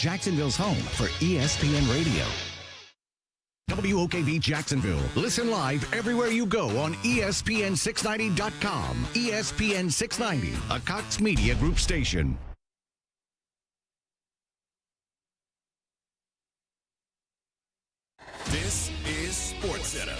Jacksonville's home for ESPN Radio. WOKV Jacksonville. Listen live everywhere you go on ESPN690.com. ESPN 690, a Cox Media Group station. This is Sports Center.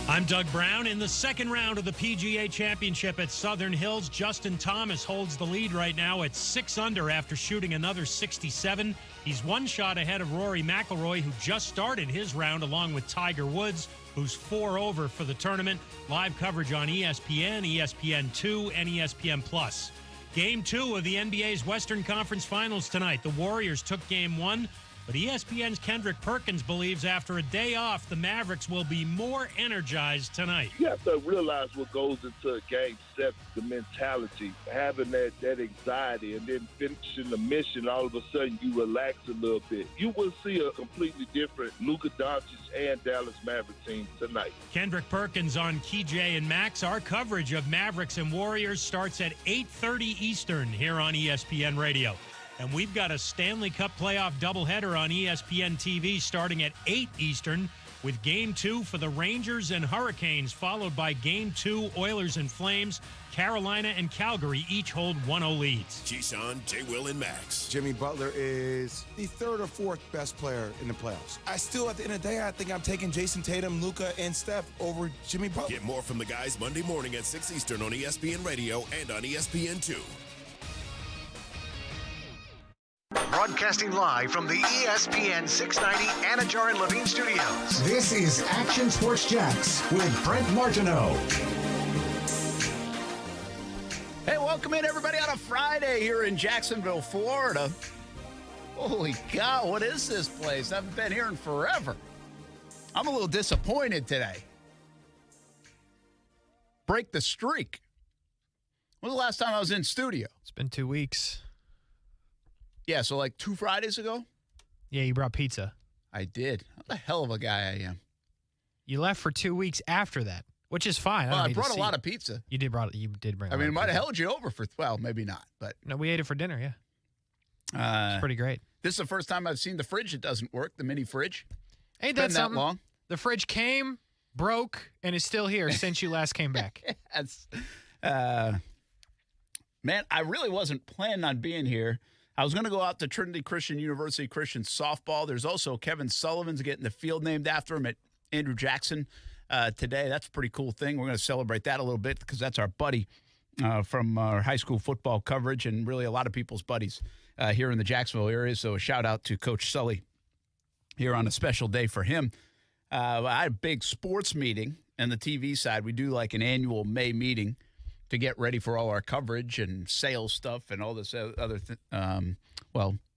I'm Doug Brown. In the second round of the PGA Championship at Southern Hills, Justin Thomas holds the lead right now at 6 under after shooting another 67. He's one shot ahead of Rory McIlroy, who just started his round, along with Tiger Woods, who's 4 over for the tournament. Live coverage on ESPN, ESPN2, and ESPN+. Game 2 of the NBA's Western Conference Finals tonight. The Warriors took Game 1. But ESPN's Kendrick Perkins believes after a day off, the Mavericks will be more energized tonight. You have to realize what goes into Game 7, the mentality, having that anxiety, and then finishing the mission, all of a sudden you relax a little bit. You will see a completely different Luka Doncic and Dallas Maverick team tonight. Kendrick Perkins on KJ and Max. Our coverage of Mavericks and Warriors starts at 8:30 Eastern here on ESPN Radio. And we've got a Stanley Cup playoff doubleheader on ESPN TV starting at 8 Eastern with Game 2 for the Rangers and Hurricanes, followed by Game 2, Oilers and Flames. Carolina and Calgary each hold 1-0 leads. Keyshawn, J. Will, and Max. Jimmy Butler is the third or fourth best player in the playoffs. I still, at the end of the day, I think I'm taking Jason Tatum, Luka, and Steph over Jimmy Butler. Get more from the guys Monday morning at 6 Eastern on ESPN Radio and on ESPN2. Broadcasting live from the ESPN 690 Anajar and Levine studios. This is Action Sports Jax with Brent Martineau. Hey, welcome in, everybody, on a Friday here in Jacksonville, Florida. Holy cow, what is this place? I haven't been here in forever. I'm a little disappointed today. Break the streak. When was the last time I was in studio? It's been 2 weeks. Yeah, so like 2 Fridays ago? Yeah, you brought pizza. I did. What the hell of a guy I am. You left for 2 weeks after that, which is fine. Well, I brought a lot of pizza. You did bring. I mean, it might have held you over for, well, maybe not, but. No, we ate it for dinner, yeah. It's pretty great. This is the first time I've seen the fridge that doesn't work, the mini fridge. Ain't that something? That long? The fridge came, broke, and is still here since you last came back. Yes. Man, I really wasn't planning on being here. I was going to go out to Trinity Christian University Christian softball. There's also Kevin Sullivan's getting the field named after him at Andrew Jackson today. That's a pretty cool thing. We're going to celebrate that a little bit because that's our buddy from our high school football coverage and really a lot of people's buddies here in the Jacksonville area. So a shout out to Coach Sully here on a special day for him. I had a big sports meeting on the TV side. We do like an annual May meeting to get ready for all our coverage and sales stuff and all this other,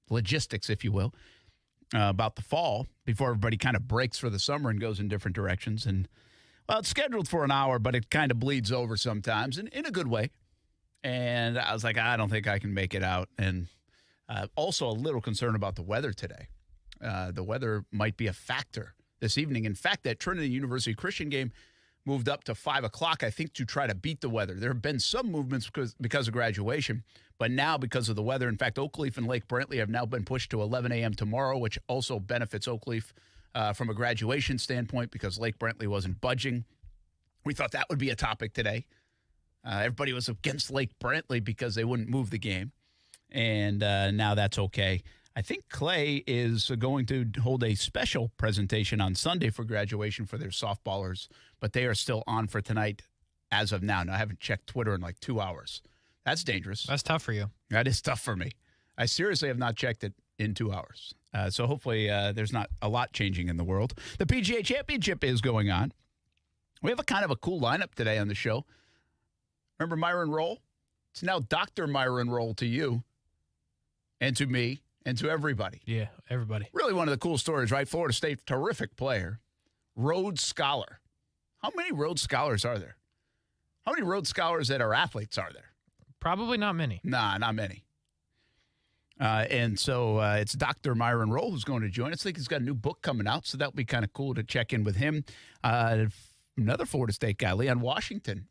logistics, if you will, about the fall before everybody kind of breaks for the summer and goes in different directions. And, well, it's scheduled for an hour, but it kind of bleeds over sometimes in a good way. And I was like, I don't think I can make it out. And also a little concerned about the weather today. The weather might be a factor this evening. In fact, that Trinity University Christian game moved up to 5 o'clock, I think, to try to beat the weather. There have been some movements because of graduation, but now because of the weather. In fact, Oakleaf and Lake Brantley have now been pushed to 11 a.m. tomorrow, which also benefits Oakleaf from a graduation standpoint because Lake Brantley wasn't budging. We thought that would be a topic today. Everybody was against Lake Brantley because they wouldn't move the game, and now that's okay. I think Clay is going to hold a special presentation on Sunday for graduation for their softballers, but they are still on for tonight as of now. Now, I haven't checked Twitter in like 2 hours. That's dangerous. That's tough for you. That is tough for me. I seriously have not checked it in 2 hours. So hopefully there's not a lot changing in the world. The PGA Championship is going on. We have a kind of a cool lineup today on the show. Remember Myron Rolle? It's now Dr. Myron Rolle to you and to me. And to everybody. Yeah, everybody. Really one of the cool stories, right? Florida State, terrific player. Rhodes Scholar. How many Rhodes Scholars are there? How many Rhodes Scholars that are athletes are there? Probably not many. Nah, not many. And so it's Dr. Myron Rolle who's going to join us. I think he's got a new book coming out, so that'll be kind of cool to check in with him. Another Florida State guy, Leon Washington,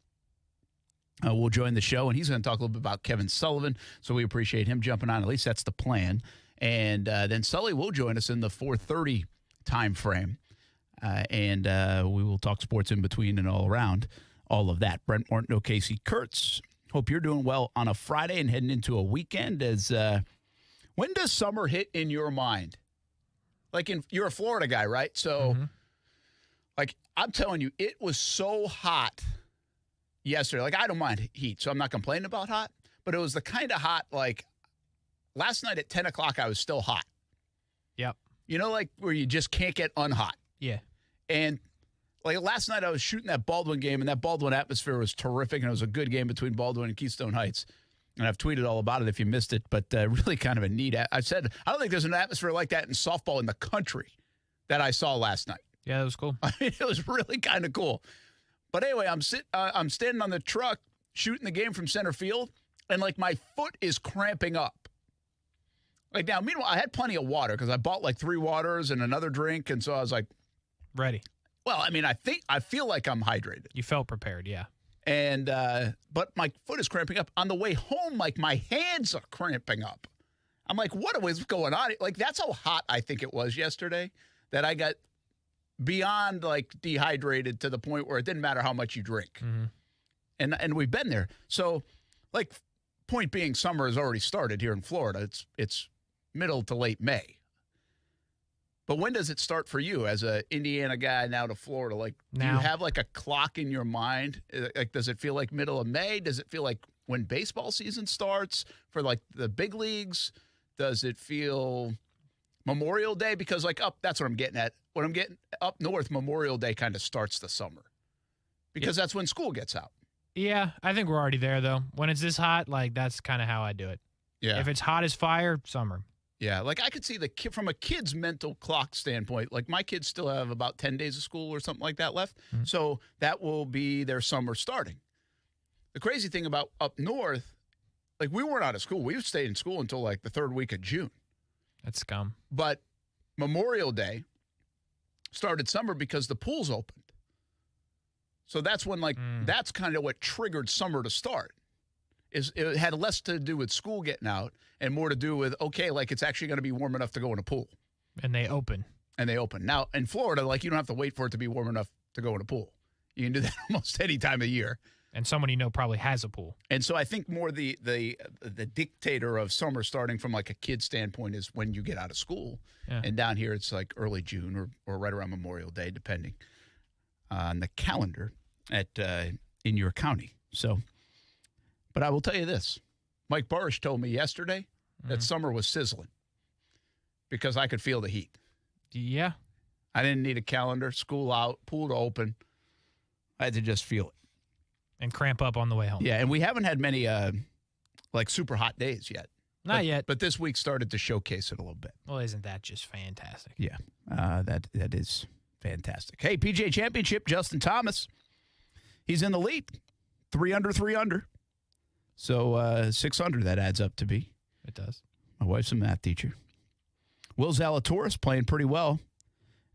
will join the show, and he's going to talk a little bit about Kevin Sullivan, so we appreciate him jumping on. At least that's the plan. And then Sully will join us in the 4:30 time frame, and we will talk sports in between and all around all of that. Brent Martineau, Casey Kurtz. Hope you're doing well on a Friday and heading into a weekend. When does summer hit in your mind? Like, you're a Florida guy, right? So, like, I'm telling you, it was so hot yesterday. Like, I don't mind heat, so I'm not complaining about hot. But it was the kind of hot, like, last night at 10 o'clock, I was still hot. Yep. You know, like, where you just can't get unhot. Yeah. And, like, last night I was shooting that Baldwin game, and that Baldwin atmosphere was terrific, and it was a good game between Baldwin and Keystone Heights. And I've tweeted all about it if you missed it, but really kind of a neat. I said, I don't think there's an atmosphere like that in softball in the country that I saw last night. Yeah, that was cool. I mean, it was really kind of cool. But anyway, I'm standing on the truck shooting the game from center field, and, like, my foot is cramping up. Like, now, meanwhile, I had plenty of water because I bought, like, 3 waters and another drink, and so I was like, ready. Well, I mean, I feel like I'm hydrated. You felt prepared, yeah. And but my foot is cramping up. On the way home, like, my hands are cramping up. I'm like, what was going on? Like, that's how hot I think it was yesterday that I got beyond, like, dehydrated to the point where it didn't matter how much you drink. And we've been there. So, like, point being, summer has already started here in Florida. It's middle to late May. But when does it start for you as a Indiana guy now to Florida? Like, do you have, like, a clock in your mind? Like, does it feel like middle of May? Does it feel like when baseball season starts for, like, the big leagues? Does it feel Memorial Day? Because, like, that's what I'm getting at. When I'm getting up north, Memorial Day kind of starts the summer because that's when school gets out. Yeah, I think we're already there, though. When it's this hot, like, that's kind of how I do it. Yeah. If it's hot as fire, summer. Yeah, like, I could see from a kid's mental clock standpoint, like, my kids still have about 10 days of school or something like that left. So that will be their summer starting. The crazy thing about up north, like, we weren't out of school. We stayed in school until, like, the 3rd week of June. That's scum. But Memorial Day started summer because the pools opened. So that's when, like, that's kind of what triggered summer to start. It had less to do with school getting out and more to do with, okay, like, it's actually going to be warm enough to go in a pool. And they open. Now, in Florida, like, you don't have to wait for it to be warm enough to go in a pool. You can do that almost any time of year. And someone you know probably has a pool. And so I think more the dictator of summer starting from, like, a kid's standpoint is when you get out of school. Yeah. And down here it's like early June or right around Memorial Day, depending on the calendar in your county. So, but I will tell you this. Mike Burrish told me yesterday that summer was sizzling because I could feel the heat. Yeah. I didn't need a calendar, school out, pool to open. I had to just feel it. And cramp up on the way home. Yeah, and we haven't had many, like, super hot days yet. Not yet. But this week started to showcase it a little bit. Well, isn't that just fantastic? Yeah, that is fantastic. Hey, PGA Championship, Justin Thomas. He's in the lead. 3 under. So 6 under that adds up to be. It does. My wife's a math teacher. Will Zalatoris playing pretty well.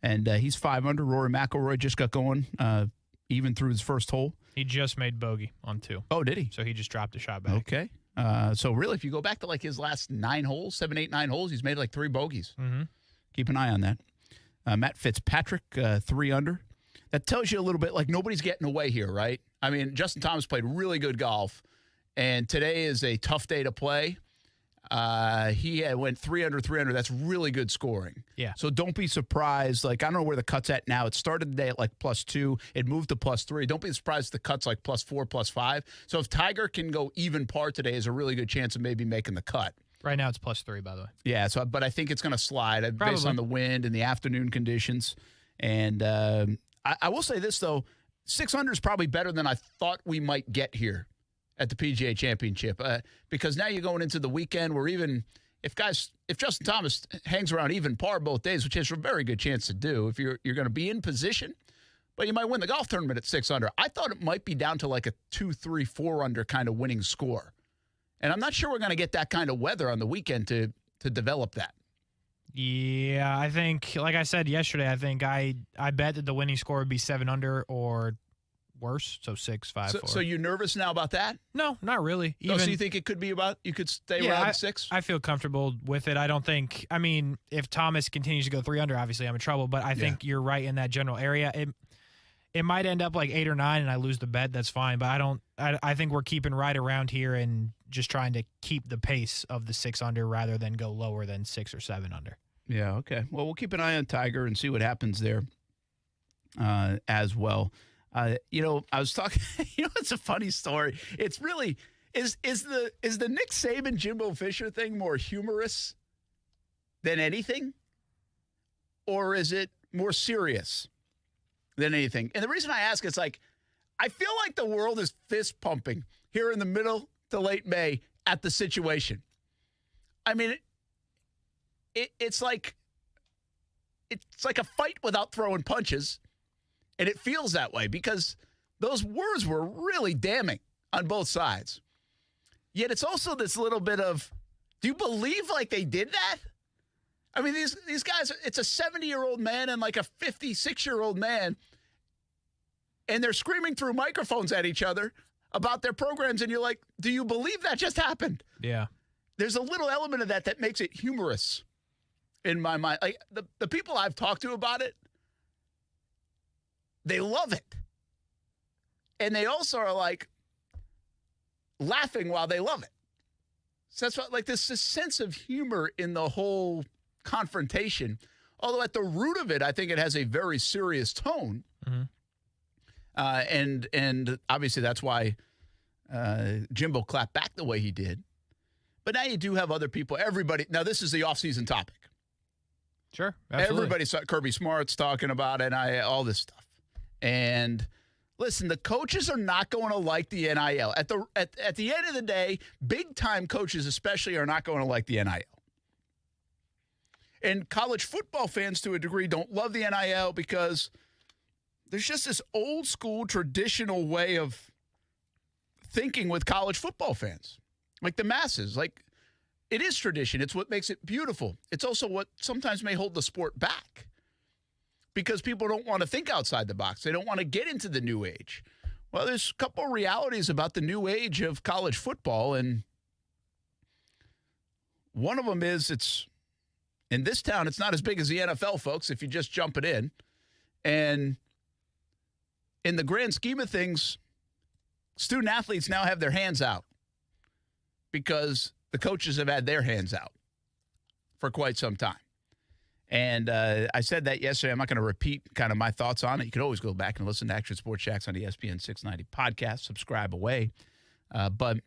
And he's 5 under. Rory McIlroy just got going even through his first hole. He just made bogey on 2. Oh, did he? So he just dropped a shot back. Okay. So really, if you go back to, like, his last 9 holes, 7, 8, 9 holes, he's made like 3 bogeys. Keep an eye on that. Matt Fitzpatrick, 3 under. That tells you a little bit, like, nobody's getting away here, right? I mean, Justin Thomas played really good golf, and today is a tough day to play. He went 3 under. That's really good scoring. Yeah. So don't be surprised. Like, I don't know where the cut's at now. It started the day at, like, +2. It moved to +3. Don't be surprised if the cut's like +4, +5. So if Tiger can go even par today, is a really good chance of maybe making the cut. Right now it's +3, by the way. Yeah. So, but I think it's going to slide based on the wind and the afternoon conditions. And I will say this, though. 6 under is probably better than I thought we might get here at the PGA Championship, because now you're going into the weekend where even if Justin Thomas hangs around even par both days, which has a very good chance to do, if you're going to be in position, but you might win the golf tournament at 6 under. I thought it might be down to like a 2, 3, 4 under kind of winning score, and I'm not sure we're going to get that kind of weather on the weekend to develop that. Yeah, I think, like I said yesterday, I think I bet that the winning score would be 7 under or worse. So 6, 5, 4. So you nervous now about that? No, not really. So you think it could be you could stay around 6? I feel comfortable with it. I don't think, if Thomas continues to go 3 under, obviously I'm in trouble, but I think you're right in that general area. It might end up like 8 or 9 and I lose the bet. That's fine. But I think we're keeping right around here and just trying to keep the pace of the 6 under rather than go lower than 6 or 7 under. Yeah. Okay. Well, we'll keep an eye on Tiger and see what happens there as well. I was talking, it's a funny story. It's really, is the Nick Saban, Jimbo Fisher thing more humorous than anything? Or is it more serious than anything? And the reason I ask is I feel like the world is fist pumping here in the middle to late May at the situation. It's like a fight without throwing punches. And it feels that way because those words were really damning on both sides. Yet it's also this little bit of, do you believe they did that? These guys, it's a 70-year-old man and a 56-year-old man, and they're screaming through microphones at each other about their programs, and you're like, do you believe that just happened? Yeah. There's a little element of that makes it humorous in my mind. The people I've talked to about it, they love it. And they also are laughing while they love it. So that's what, this sense of humor in the whole confrontation. Although at the root of it, I think it has a very serious tone. Mm-hmm. And obviously that's why Jimbo clapped back the way he did. But now you do have other people. Everybody. Now this is the offseason topic. Sure. Absolutely. Everybody saw Kirby Smart's talking about it. All this stuff. And listen, the coaches are not going to like the NIL. At the end of the day, big-time coaches especially are not going to like the NIL. And college football fans, to a degree, don't love the NIL because there's just this old-school, traditional way of thinking with college football fans. The masses. It is tradition. It's what makes it beautiful. It's also what sometimes may hold the sport back. Because people don't want to think outside the box. They don't want to get into the new age. Well, there's a couple of realities about the new age of college football, and one of them is in this town, it's not as big as the NFL, folks, if you just jump it in. And in the grand scheme of things, student athletes now have their hands out because the coaches have had their hands out for quite some time. And I said that yesterday. I'm not going to repeat kind of my thoughts on it. You can always go back and listen to Action Sports Jax on the ESPN 690 podcast. Subscribe away. But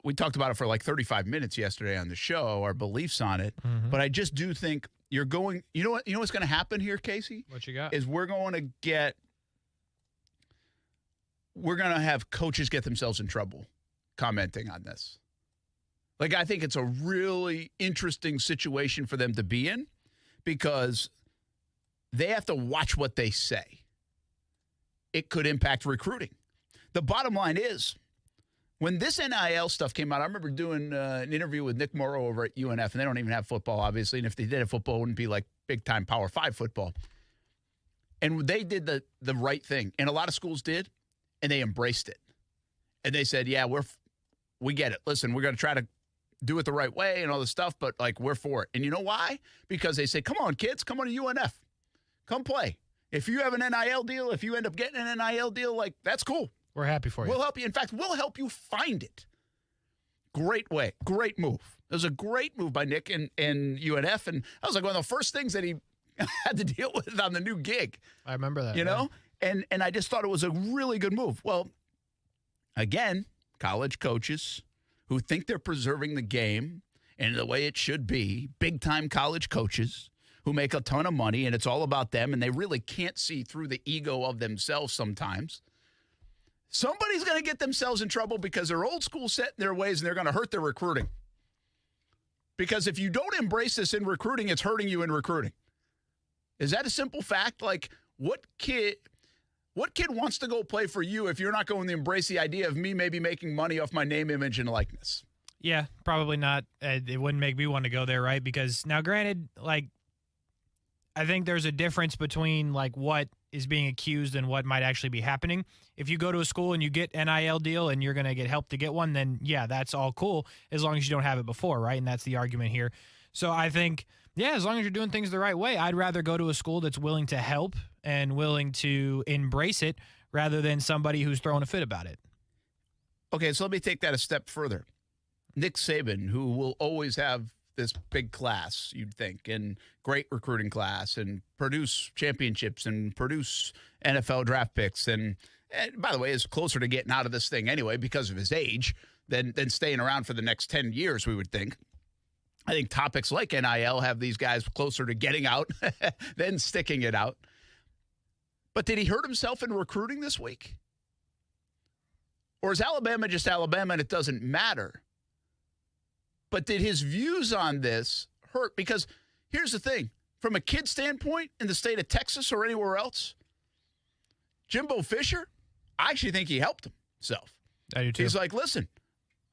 we talked about it for 35 minutes yesterday on the show, our beliefs on it. Mm-hmm. But I just do think you're going – you know what's going to happen here, Casey? What you got? Is we're going to have coaches get themselves in trouble commenting on this. I think it's a really interesting situation for them to be in. Because they have to watch what they say. It could impact recruiting. The bottom line is, when this NIL stuff came out, I remember doing an interview with Nick Morrow over at UNF, and they don't even have football, obviously. And if they did have football, it wouldn't be big-time Power 5 football. And they did the right thing. And a lot of schools did, and they embraced it. And they said, yeah, we get it. Listen, we're going to try to do it the right way and all this stuff, but we're for it. And you know why? Because they say, come on, kids, come on to UNF. Come play. If you have an NIL deal, if you end up getting an NIL deal, that's cool. We're happy for you. We'll help you. In fact, we'll help you find it. Great way. Great move. It was a great move by Nick and UNF, and that was one of the first things that he had to deal with on the new gig. I remember that. You know? And I just thought it was a really good move. Well, again, college coaches who think they're preserving the game and the way it should be, big-time college coaches who make a ton of money, and it's all about them, and they really can't see through the ego of themselves sometimes. Somebody's going to get themselves in trouble because they're old school set in their ways, and they're going to hurt their recruiting. Because if you don't embrace this in recruiting, it's hurting you in recruiting. Is that a simple fact? What kid wants to go play for you if you're not going to embrace the idea of me maybe making money off my name, image, and likeness? Yeah, probably not. It wouldn't make me want to go there, right? Because now, granted, I think there's a difference between what is being accused and what might actually be happening. If you go to a school and you get NIL deal and you're going to get help to get one, then yeah, that's all cool as long as you don't have it before, right? And that's the argument here. So I think, yeah, as long as you're doing things the right way, I'd rather go to a school that's willing to help and willing to embrace it rather than somebody who's throwing a fit about it. Okay, so let me take that a step further. Nick Saban, who will always have this big class, you'd think, and great recruiting class, and produce championships and produce NFL draft picks, and by the way, is closer to getting out of this thing anyway because of his age than staying around for the next 10 years, we would think. I think topics like NIL have these guys closer to getting out than sticking it out. But did he hurt himself in recruiting this week? Or is Alabama just Alabama and it doesn't matter? But did his views on this hurt? Because here's the thing. From a kid standpoint in the state of Texas or anywhere else, Jimbo Fisher, I actually think he helped himself. I do too. He's like, listen,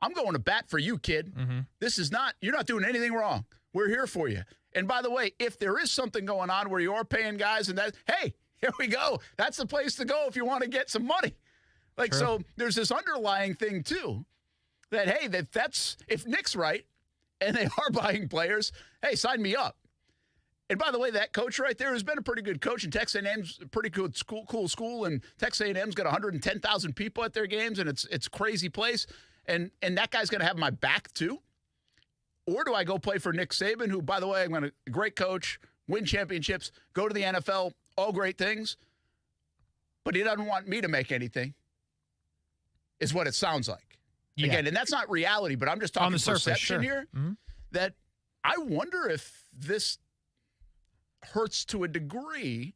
I'm going to bat for you, kid. Mm-hmm. This is not, you're not doing anything wrong. We're here for you. And by the way, if there is something going on where you are paying guys and that, hey, here we go. That's the place to go if you want to get some money. Like, True. So there's this underlying thing too. That, hey, that's if Nick's right and they are buying players, hey, sign me up. And by the way, that coach right there has been a pretty good coach, and Texas A&M's a pretty good cool school, and Texas A&M's got 110,000 people at their games, and it's a crazy place. And that guy's going to have my back too. Or do I go play for Nick Saban, who, by the way, I'm going to great coach, win championships, go to the NFL, all great things, but he doesn't want me to make anything, is what it sounds like. Yeah. Again, and that's not reality, but I'm just talking perception here, that I wonder if this hurts to a degree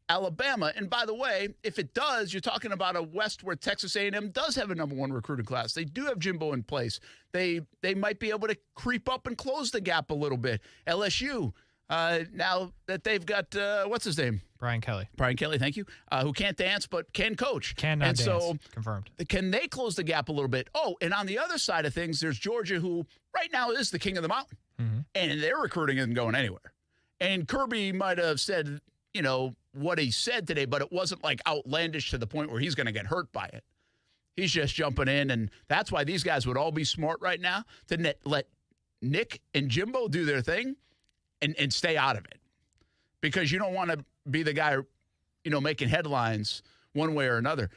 Alabama. And by the way, if it does, you're talking about a West where Texas A&M does have a number one recruiting class. They do have Jimbo in place. They might be able to creep up and close the gap a little bit. LSU, now that they've got, what's his name? Brian Kelly, thank you, who can't dance but can coach. Cannot dance, so confirmed. Can they close the gap a little bit? Oh, and on the other side of things, there's Georgia, who right now is the king of the mountain. Mm-hmm. And their recruiting isn't going anywhere. And Kirby might have said, what he said today, but it wasn't like outlandish to the point where he's going to get hurt by it. He's just jumping in, and that's why these guys would all be smart right now to let Nick and Jimbo do their thing and stay out of it. Because you don't want to be the guy, making headlines one way or another.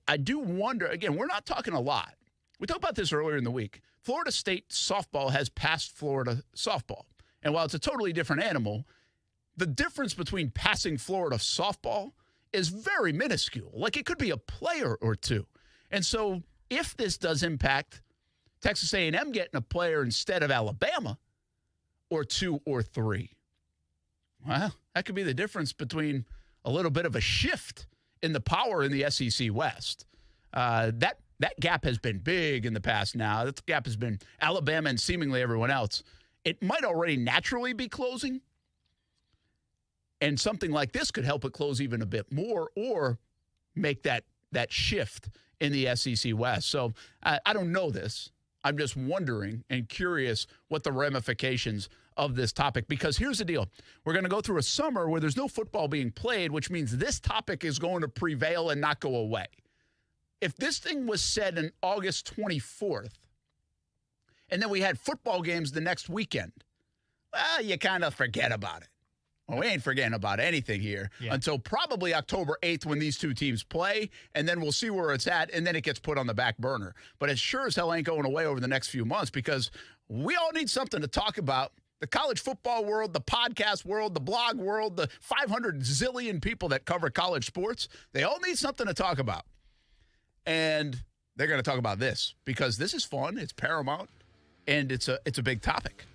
I do wonder, again, we're not talking a lot. We talked about this earlier in the week. Florida State softball has passed Florida softball. And while it's a totally different animal, the difference between passing Florida softball is very minuscule. Like, it could be a player or two. And so if this does impact Texas A&M getting a player instead of Alabama, or two or three, well, that could be the difference between a little bit of a shift in the power in the SEC West. That gap has been big in the past now. That gap has been Alabama and seemingly everyone else. It might already naturally be closing, and something like this could help it close even a bit more or make that shift in the SEC West. So I don't know this. I'm just wondering and curious what the ramifications of this topic, because here's the deal. We're going to go through a summer where there's no football being played, which means this topic is going to prevail and not go away. If this thing was said on August 24th, and then we had football games the next weekend, well, you kind of forget about it. Well, we ain't forgetting about anything here until probably October 8th when these two teams play, and then we'll see where it's at, and then it gets put on the back burner. But it sure as hell ain't going away over the next few months, because we all need something to talk about. The college football world, the podcast world, the blog world, the 500 zillion people that cover college sports, they all need something to talk about. And they're going to talk about this because this is fun, it's paramount, and it's a big topic.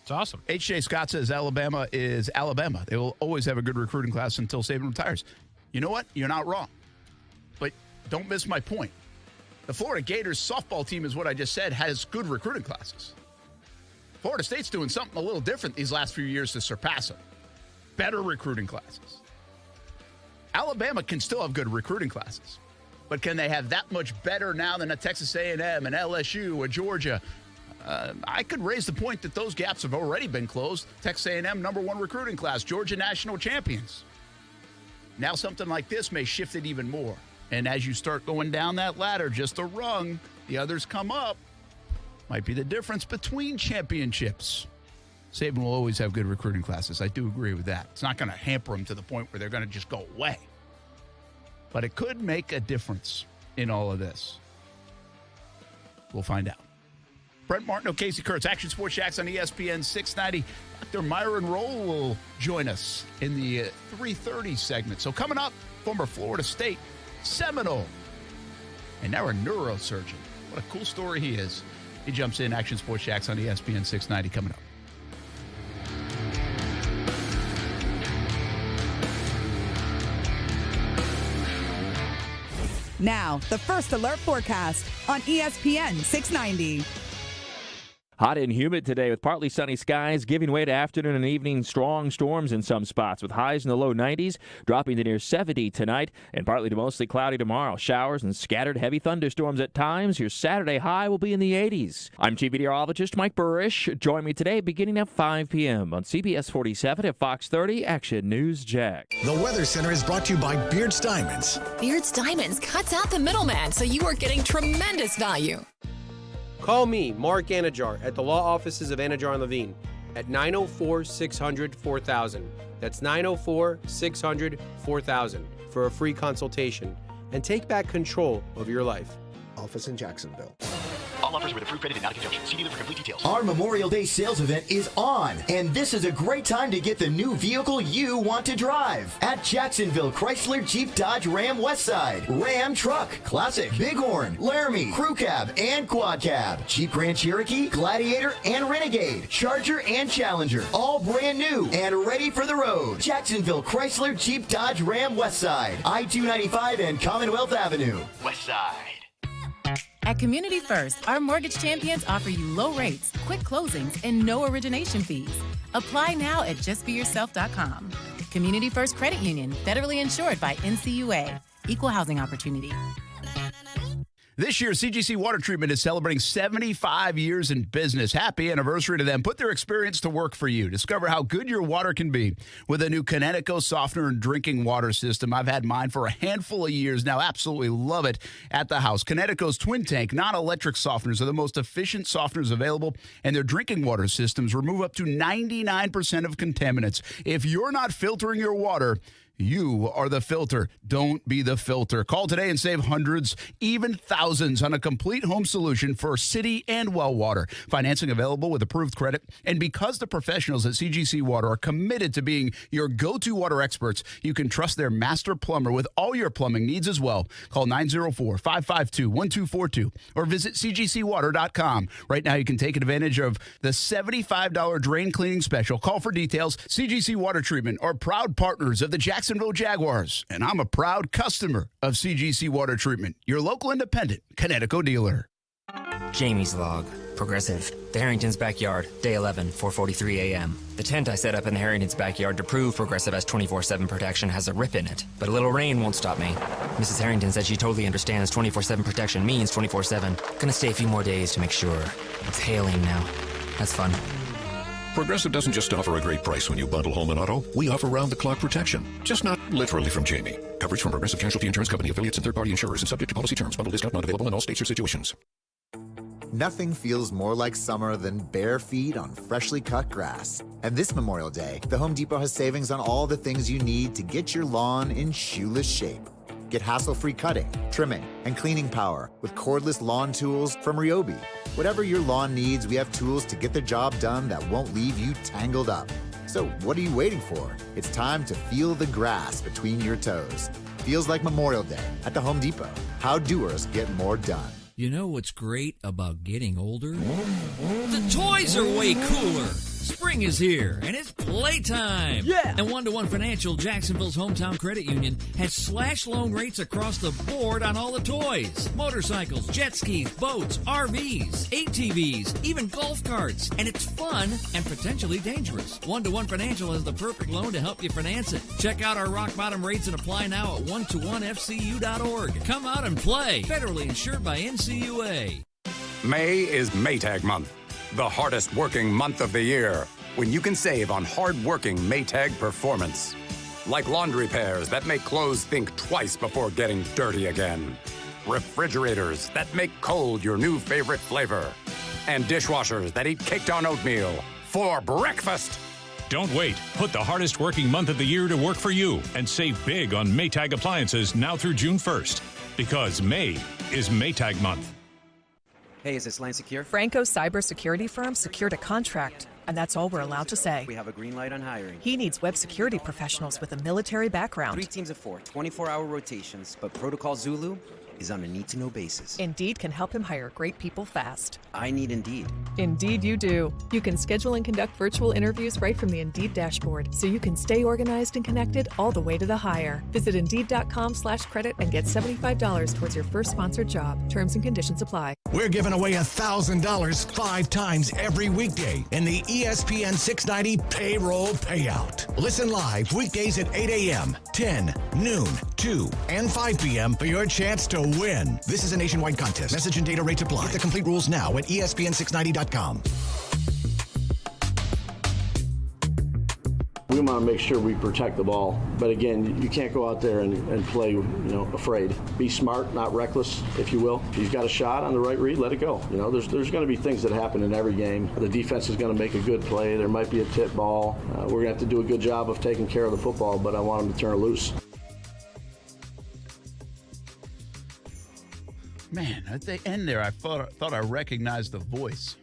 It's awesome. H.J. Scott says Alabama is Alabama. They will always have a good recruiting class until Saban retires. You know what? You're not wrong. But don't miss my point. The Florida Gators softball team is what I just said, has good recruiting classes. Florida State's doing something a little different these last few years to surpass them. Better recruiting classes. Alabama can still have good recruiting classes. But can they have that much better now than a Texas A&M and LSU or Georgia? I could raise the point that those gaps have already been closed. Texas A&M, number one recruiting class. Georgia national champions. Now something like this may shift it even more. And as you start going down that ladder just a rung, the others come up. Might be the difference between championships. Saban will always have good recruiting classes. I do agree with that. It's not going to hamper them to the point where they're going to just go away. But it could make a difference in all of this. We'll find out. Brent Martineau, Casey Kurtz, Action Sports Jax on ESPN 690. Dr. Myron Rolle will join us in the 3:30 segment. So coming up, former Florida State Seminole and now a neurosurgeon. What a cool story he is. He jumps in. Action Sports Jax on ESPN 690 coming up. Now, the First Alert forecast on ESPN 690. Hot and humid today with partly sunny skies, giving way to afternoon and evening strong storms in some spots with highs in the low 90s, dropping to near 70 tonight, and partly to mostly cloudy tomorrow. Showers and scattered heavy thunderstorms at times. Your Saturday high will be in the 80s. I'm Chief Meteorologist Mike Burrish. Join me today beginning at 5 p.m. on CBS 47 at Fox 30 Action News Jax. The Weather Center is brought to you by Beards Diamonds. Beards Diamonds cuts out the middleman, so you are getting tremendous value. Call me, Mark Anajar, at the law offices of Anajar & Levine at 904-600-4000. That's 904-600-4000 for a free consultation and take back control of your life. Office in Jacksonville. All offers with approved credit and not a conjunction. See dealer for complete details. Our Memorial Day sales event is on, and this is a great time to get the new vehicle you want to drive. At Jacksonville Chrysler Jeep Dodge Ram Westside, Ram Truck, Classic, Bighorn, Laramie, Crew Cab, and Quad Cab, Jeep Grand Cherokee, Gladiator, and Renegade, Charger, and Challenger, all brand new and ready for the road. Jacksonville Chrysler Jeep Dodge Ram Westside, I-295 and Commonwealth Avenue. Westside. At Community First, our mortgage champions offer you low rates, quick closings, and no origination fees. Apply now at justbeyourself.com. Community First Credit Union, federally insured by NCUA. Equal housing opportunity. This year, CGC Water Treatment is celebrating 75 years in business. Happy anniversary to them. Put their experience to work for you. Discover how good your water can be with a new Connecticut softener and drinking water system. I've had mine for a handful of years now. Absolutely love it at the house. Connecticut's twin tank, non-electric softeners are the most efficient softeners available, and their drinking water systems remove up to 99% of contaminants. If you're not filtering your water, you are the filter. Don't be the filter. Call today and save hundreds, even thousands on a complete home solution for city and well water. Financing available with approved credit. And because the professionals at CGC Water are committed to being your go-to water experts, you can trust their master plumber with all your plumbing needs as well. Call 904-552-1242 or visit cgcwater.com. Right now, you can take advantage of the $75 drain cleaning special. Call for details. CGC Water Treatment are proud partners of the Jacksonville Jaguars, and I'm a proud customer of CGC Water Treatment, your local independent Connecticut dealer. Jamie's log. Progressive. The Harrington's backyard. Day 11, 4:43 a.m. The tent I set up in the Harrington's backyard to prove Progressive has 24/7 protection has a rip in it. But a little rain won't stop me. Mrs. Harrington said she totally understands 24/7 protection means 24/7. Gonna stay a few more days to make sure. It's hailing now. That's fun. Progressive doesn't just offer a great price when you bundle home and auto. We offer round-the-clock protection. Just not literally from Jamie. Coverage from Progressive Casualty Insurance Company, affiliates, and third-party insurers, and subject to policy terms. Bundle discount not available in all states or situations. Nothing feels more like summer than bare feet on freshly cut grass. And this Memorial Day, the Home Depot has savings on all the things you need to get your lawn in shoeless shape. Get hassle-free cutting, trimming, and cleaning power with cordless lawn tools from Ryobi. Whatever your lawn needs, we have tools to get the job done that won't leave you tangled up. So what are you waiting for? It's time to feel the grass between your toes. Feels like Memorial Day at the Home Depot. How doers get more done. You know what's great about getting older? The toys are way cooler. Spring is here, and it's playtime. Yeah! And One-to-One Financial, Jacksonville's hometown credit union, has slash loan rates across the board on all the toys. Motorcycles, jet skis, boats, RVs, ATVs, even golf carts. And it's fun and potentially dangerous. One-to-One Financial has the perfect loan to help you finance it. Check out our rock bottom rates and apply now at one-to-one-fcu.org. Come out and play. Federally insured by NCUA. May is Maytag Month. The hardest working month of the year, when you can save on hard-working Maytag performance. Like laundry pairs that make clothes think twice before getting dirty again. Refrigerators that make cold your new favorite flavor. And dishwashers that eat caked on oatmeal for breakfast. Don't wait. Put the hardest working month of the year to work for you and save big on Maytag appliances now through June 1st. Because May is Maytag month. Hey, is this Land Secure? Franco's cybersecurity firm secured a contract, and that's all we're allowed to say. We have a green light on hiring. He needs web security professionals with a military background. 3 teams of 4, 24-hour rotations, but Protocol Zulu is on a need-to-know basis. Indeed can help him hire great people fast. I need Indeed. Indeed you do. You can schedule and conduct virtual interviews right from the Indeed dashboard, so you can stay organized and connected all the way to the hire. Visit Indeed.com/credit and get $75 towards your first sponsored job. Terms and conditions apply. We're giving away $1,000 5 times every weekday in the ESPN 690 Payroll Payout. Listen live weekdays at 8 a.m., 10, noon, 2, and 5 p.m. for your chance to win. This is a nationwide contest. Message and data rates apply. Get the complete rules now at ESPN690.com. We want to make sure we protect the ball. But again, you can't go out there and play, afraid. Be smart, not reckless, if you will. If you've got a shot on the right read, let it go. There's going to be things that happen in every game. The defense is going to make a good play. There might be a tip ball. We're going to have to do a good job of taking care of the football, but I want them to turn it loose. Man, at the end there, I thought I recognized the voice.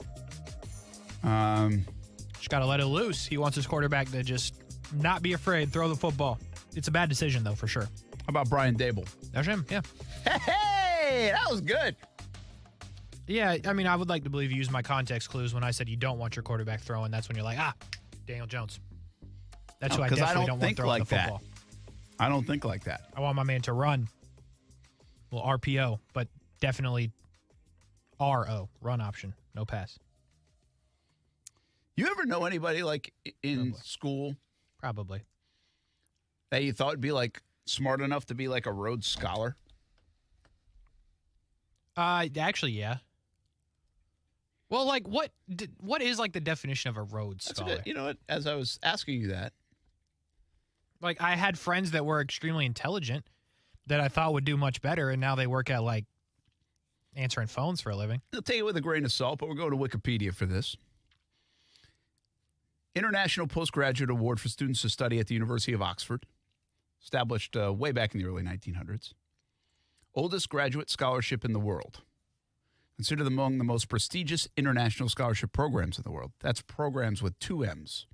Just got to let it loose. He wants his quarterback to just not be afraid, throw the football. It's a bad decision, though, for sure. How about Brian Dable? That's him, yeah. Hey, that was good. Yeah, I mean, I would like to believe you used my context clues when I said you don't want your quarterback throwing. That's when you're like, Daniel Jones. That's who I definitely don't want throwing like the football. I don't think like that. I want my man to run. Well, RPO, but definitely RO, run option, no pass. You ever know anybody like in school? Probably. That you thought would be like smart enough to be like a Rhodes Scholar? Actually, yeah. Well, like what is like the definition of a Rhodes Scholar? You know what? As I was asking you that, like I had friends that were extremely intelligent that I thought would do much better, and now they work at like answering phones for a living. I'll take it with a grain of salt, but we'll go to Wikipedia for this. International Postgraduate Award for students to study at the University of Oxford, established way back in the early 1900s. Oldest graduate scholarship in the world. Considered among the most prestigious international scholarship programs in the world. That's programs with 2 M's.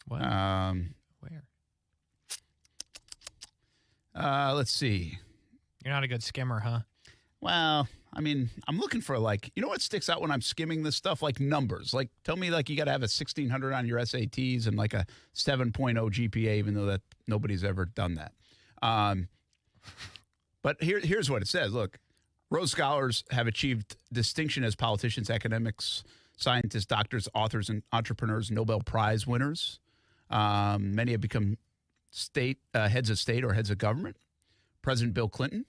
What? Where? Let's see. You're not a good skimmer, huh? Well, I mean, I'm looking for like, you know what sticks out when I'm skimming this stuff? Like numbers. Like tell me like you got to have a 1600 on your SATs and like a 7.0 GPA, even though that nobody's ever done that. But here's what it says. Look, Rhodes Scholars have achieved distinction as politicians, academics, scientists, doctors, authors, and entrepreneurs, Nobel Prize winners. Many have become heads of state or heads of government. President Bill Clinton.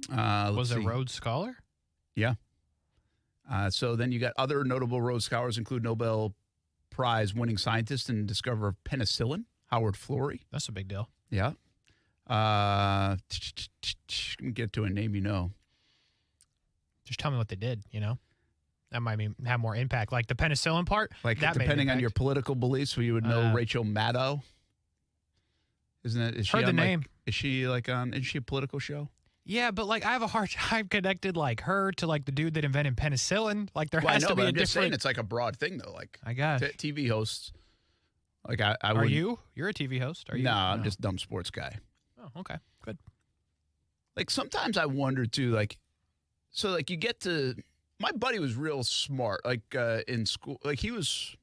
Was a Rhodes Scholar? Yeah. So then you got other notable Rhodes Scholars include Nobel Prize winning scientist and discoverer of penicillin, Howard Florey. That's a big deal. Yeah. Let me get to a name you know. Just tell me what they did, That might have more impact. Like the penicillin part? Like that depending on your political beliefs, you would know Rachel Maddow. Isn't it? Is she heard the name. Is she is she a political show? Yeah, but like I have a hard time connected like her to like the dude that invented penicillin. Like there has to be a I'm different. Just saying it's like a broad thing though. Like I got TV hosts. Like I are you? You're a TV host? Are you? No, I'm just a dumb sports guy. Oh, okay, good. Like sometimes I wonder too. Like, so like you get to. My buddy was real smart. Like in school, like he was.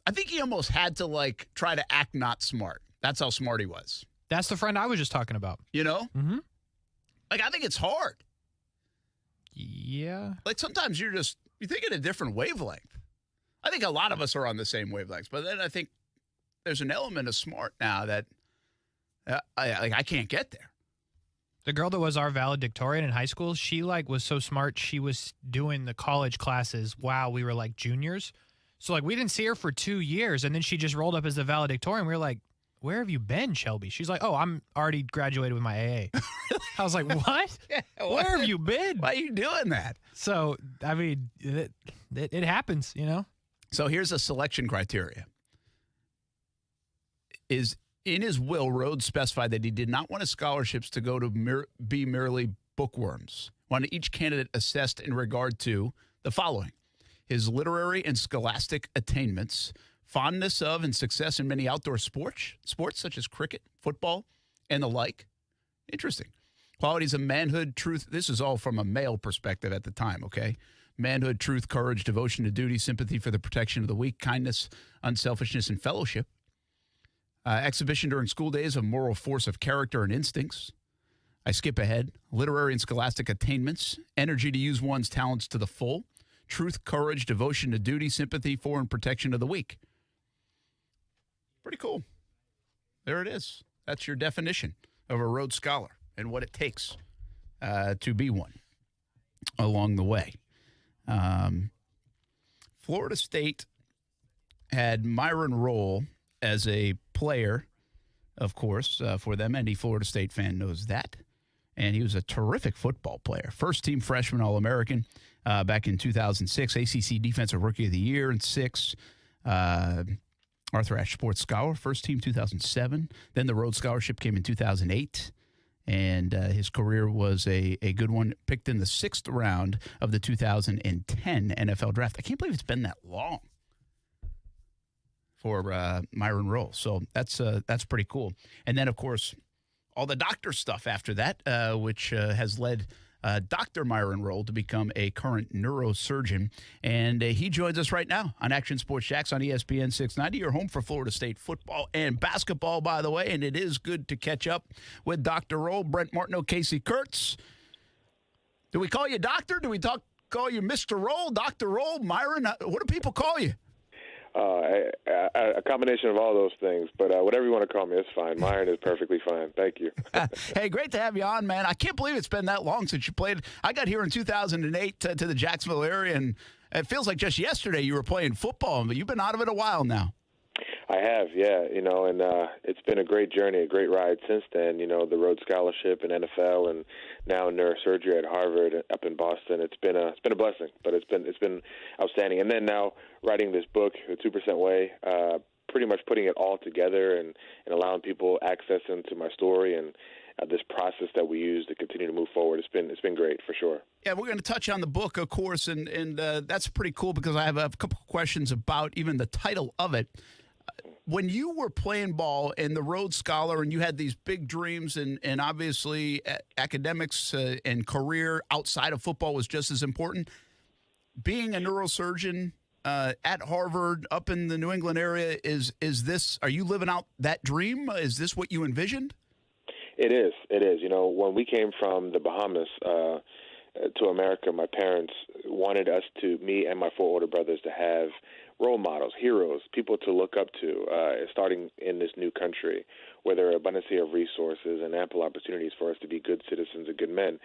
I think he almost had to like try to act not smart. That's how smart he was. That's the friend I was just talking about. Mm-hmm. Like, I think it's hard. Yeah. Like, sometimes you think in a different wavelength. I think a lot of us are on the same wavelengths, but then I think there's an element of smart now that I can't get there. The girl that was our valedictorian in high school, she, like, was so smart, she was doing the college classes while we were, like, juniors. So, like, we didn't see her for 2 years, and then she just rolled up as the valedictorian. We were like, where have you been, Shelby? She's like, oh, I'm already graduated with my AA. I was like, what? Yeah, where have you been? Why are you doing that? So, I mean, it happens, you know? So here's a selection criteria. Is in his will, Rhodes specified that he did not want his scholarships to go to be merely bookworms. Wanted each candidate assessed in regard to the following: his literary and scholastic attainments, fondness of and success in many outdoor sports such as cricket, football, and the like. Interesting. Qualities of manhood, truth. This is all from a male perspective at the time, okay? Manhood, truth, courage, devotion to duty, sympathy for the protection of the weak, kindness, unselfishness, and fellowship. Exhibition during school days of moral force of character and instincts. I skip ahead. Literary and scholastic attainments. Energy to use one's talents to the full. Truth, courage, devotion to duty, sympathy for and protection of the weak. Pretty cool. There it is. That's your definition of a Rhodes Scholar and what it takes to be one along the way. Florida State had Myron Rolle as a player, of course, for them. Any Florida State fan knows that. And he was a terrific football player. First-team freshman All-American back in 2006. ACC Defensive Rookie of the Year in 6. Arthur Ashe Sports Scholar, first-team 2007. Then the Rhodes Scholarship came in 2008. And his career was a good one. Picked in the 6th round of the 2010 NFL Draft. I can't believe it's been that long for Myron Rolle. So that's pretty cool. And then, of course, all the doctor stuff after that, which has led Dr. Myron Rolle to become a current neurosurgeon. And he joins us right now on Action Sports Jax on ESPN 690. Your home for Florida State football and basketball, by the way. And it is good to catch up with Dr. Rolle, Brent Martineau, Casey Kurtz. Do we call you doctor? Do we call you Mr. Rolle, Dr. Rolle, Myron? What do people call you? A combination of all those things, but whatever you want to call me, it's fine. Myron is perfectly fine. Thank you. Hey, great to have you on, man. I can't believe it's been that long since you played. I got here in 2008 to the Jacksonville area, and it feels like just yesterday you were playing football, but you've been out of it a while now. I have, yeah, and it's been a great journey, a great ride since then. The Rhodes Scholarship in NFL, and now neurosurgery at Harvard up in Boston. It's been a blessing, but it's been outstanding. And then now writing this book, The 2% Way, pretty much putting it all together and allowing people access into my story and this process that we use to continue to move forward. It's been great for sure. Yeah, we're going to touch on the book, of course, and that's pretty cool because I have a couple of questions about even the title of it. When you were playing ball and the Rhodes Scholar and you had these big dreams and obviously academics and career outside of football was just as important, being a neurosurgeon at Harvard up in the New England area, are you living out that dream? Is this what you envisioned? It is. When we came from the Bahamas to America, my parents wanted me and my 4 older brothers, to have role models, heroes, people to look up to, starting in this new country where there are abundance of resources and ample opportunities for us to be good citizens and good men.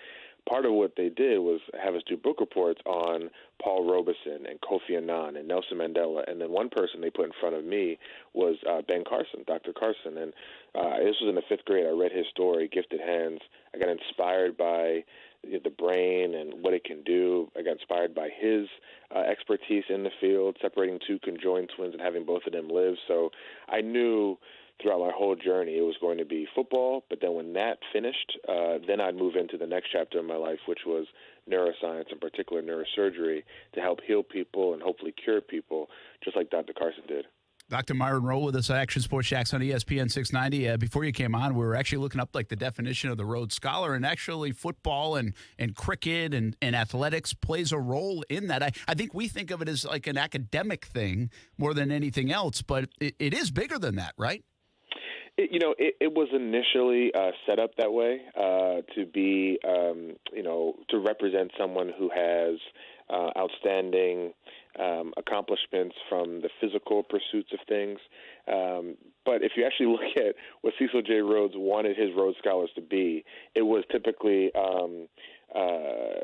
Part of what they did was have us do book reports on Paul Robeson and Kofi Annan and Nelson Mandela. And then one person they put in front of me was Ben Carson, Dr. Carson. And this was in the 5th grade. I read his story, Gifted Hands. I got inspired by the brain and what it can do. I got inspired by his expertise in the field, separating 2 conjoined twins and having both of them live. So I knew throughout my whole journey it was going to be football, but then when that finished, then I'd move into the next chapter of my life, which was neuroscience, in particular neurosurgery, to help heal people and hopefully cure people, just like Dr. Carson did. Dr. Myron Rolle with us at Action Sports Jax on ESPN 690. Before you came on, we were actually looking up the definition of the Rhodes Scholar, and actually football and cricket and athletics plays a role in that. I think we think of it as like an academic thing more than anything else, but it is bigger than that, right? It was initially set up that way to be, to represent someone who has outstanding accomplishments from the physical pursuits of things. But if you actually look at what Cecil J. Rhodes wanted his Rhodes Scholars to be, it was typically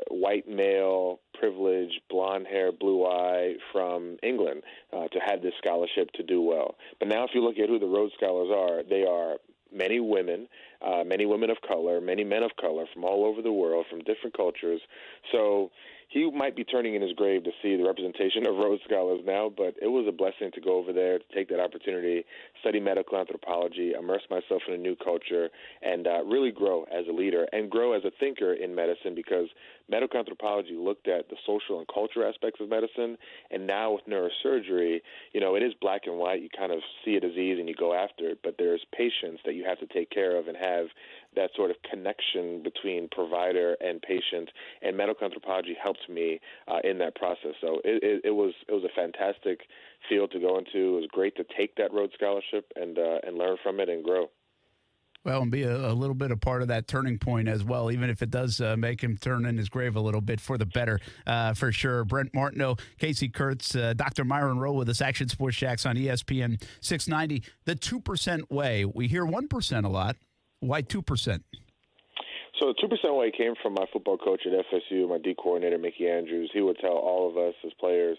white male, privileged, blonde hair, blue eye from England, to have this scholarship to do well. But now if you look at who the Rhodes Scholars are, they are many women of color, many men of color from all over the world, from different cultures. So he might be turning in his grave to see the representation of Rhodes Scholars now, but it was a blessing to go over there, to take that opportunity, study medical anthropology, immerse myself in a new culture, and really grow as a leader and grow as a thinker in medicine, because medical anthropology looked at the social and cultural aspects of medicine, and now with neurosurgery, it is black and white. You kind of see a disease and you go after it, but there's patients that you have to take care of and have that sort of connection between provider and patient, and medical anthropology helped me in that process. So it was a fantastic field to go into. It was great to take that Rhodes Scholarship and learn from it and grow. Well, and be a little bit a part of that turning point as well, even if it does make him turn in his grave a little bit for the better, for sure. Brent Martineau, Casey Kurtz, Dr. Myron Rolle with us, Action Sports Jax on ESPN 690. The 2% way, we hear 1% a lot. Why 2%? So the 2% way came from my football coach at FSU, my D coordinator, Mickey Andrews. He would tell all of us as players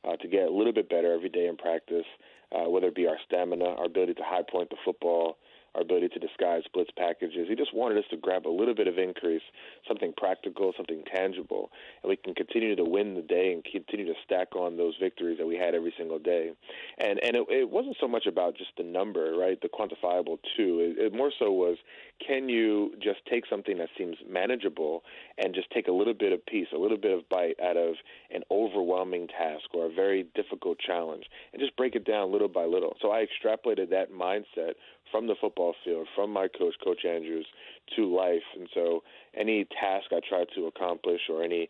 to get a little bit better every day in practice, whether it be our stamina, our ability to high point the football, our ability to disguise blitz packages. He just wanted us to grab a little bit of increase, something practical, something tangible, and we can continue to win the day and continue to stack on those victories that we had every single day. And it wasn't so much about just the number, right, the quantifiable too. It more so was, can you just take something that seems manageable and just take a little bit of piece, a little bit of bite out of an overwhelming task or a very difficult challenge, and just break it down little by little. So I extrapolated that mindset from the football field, from my coach, Coach Andrews, to life. And so any task I try to accomplish or any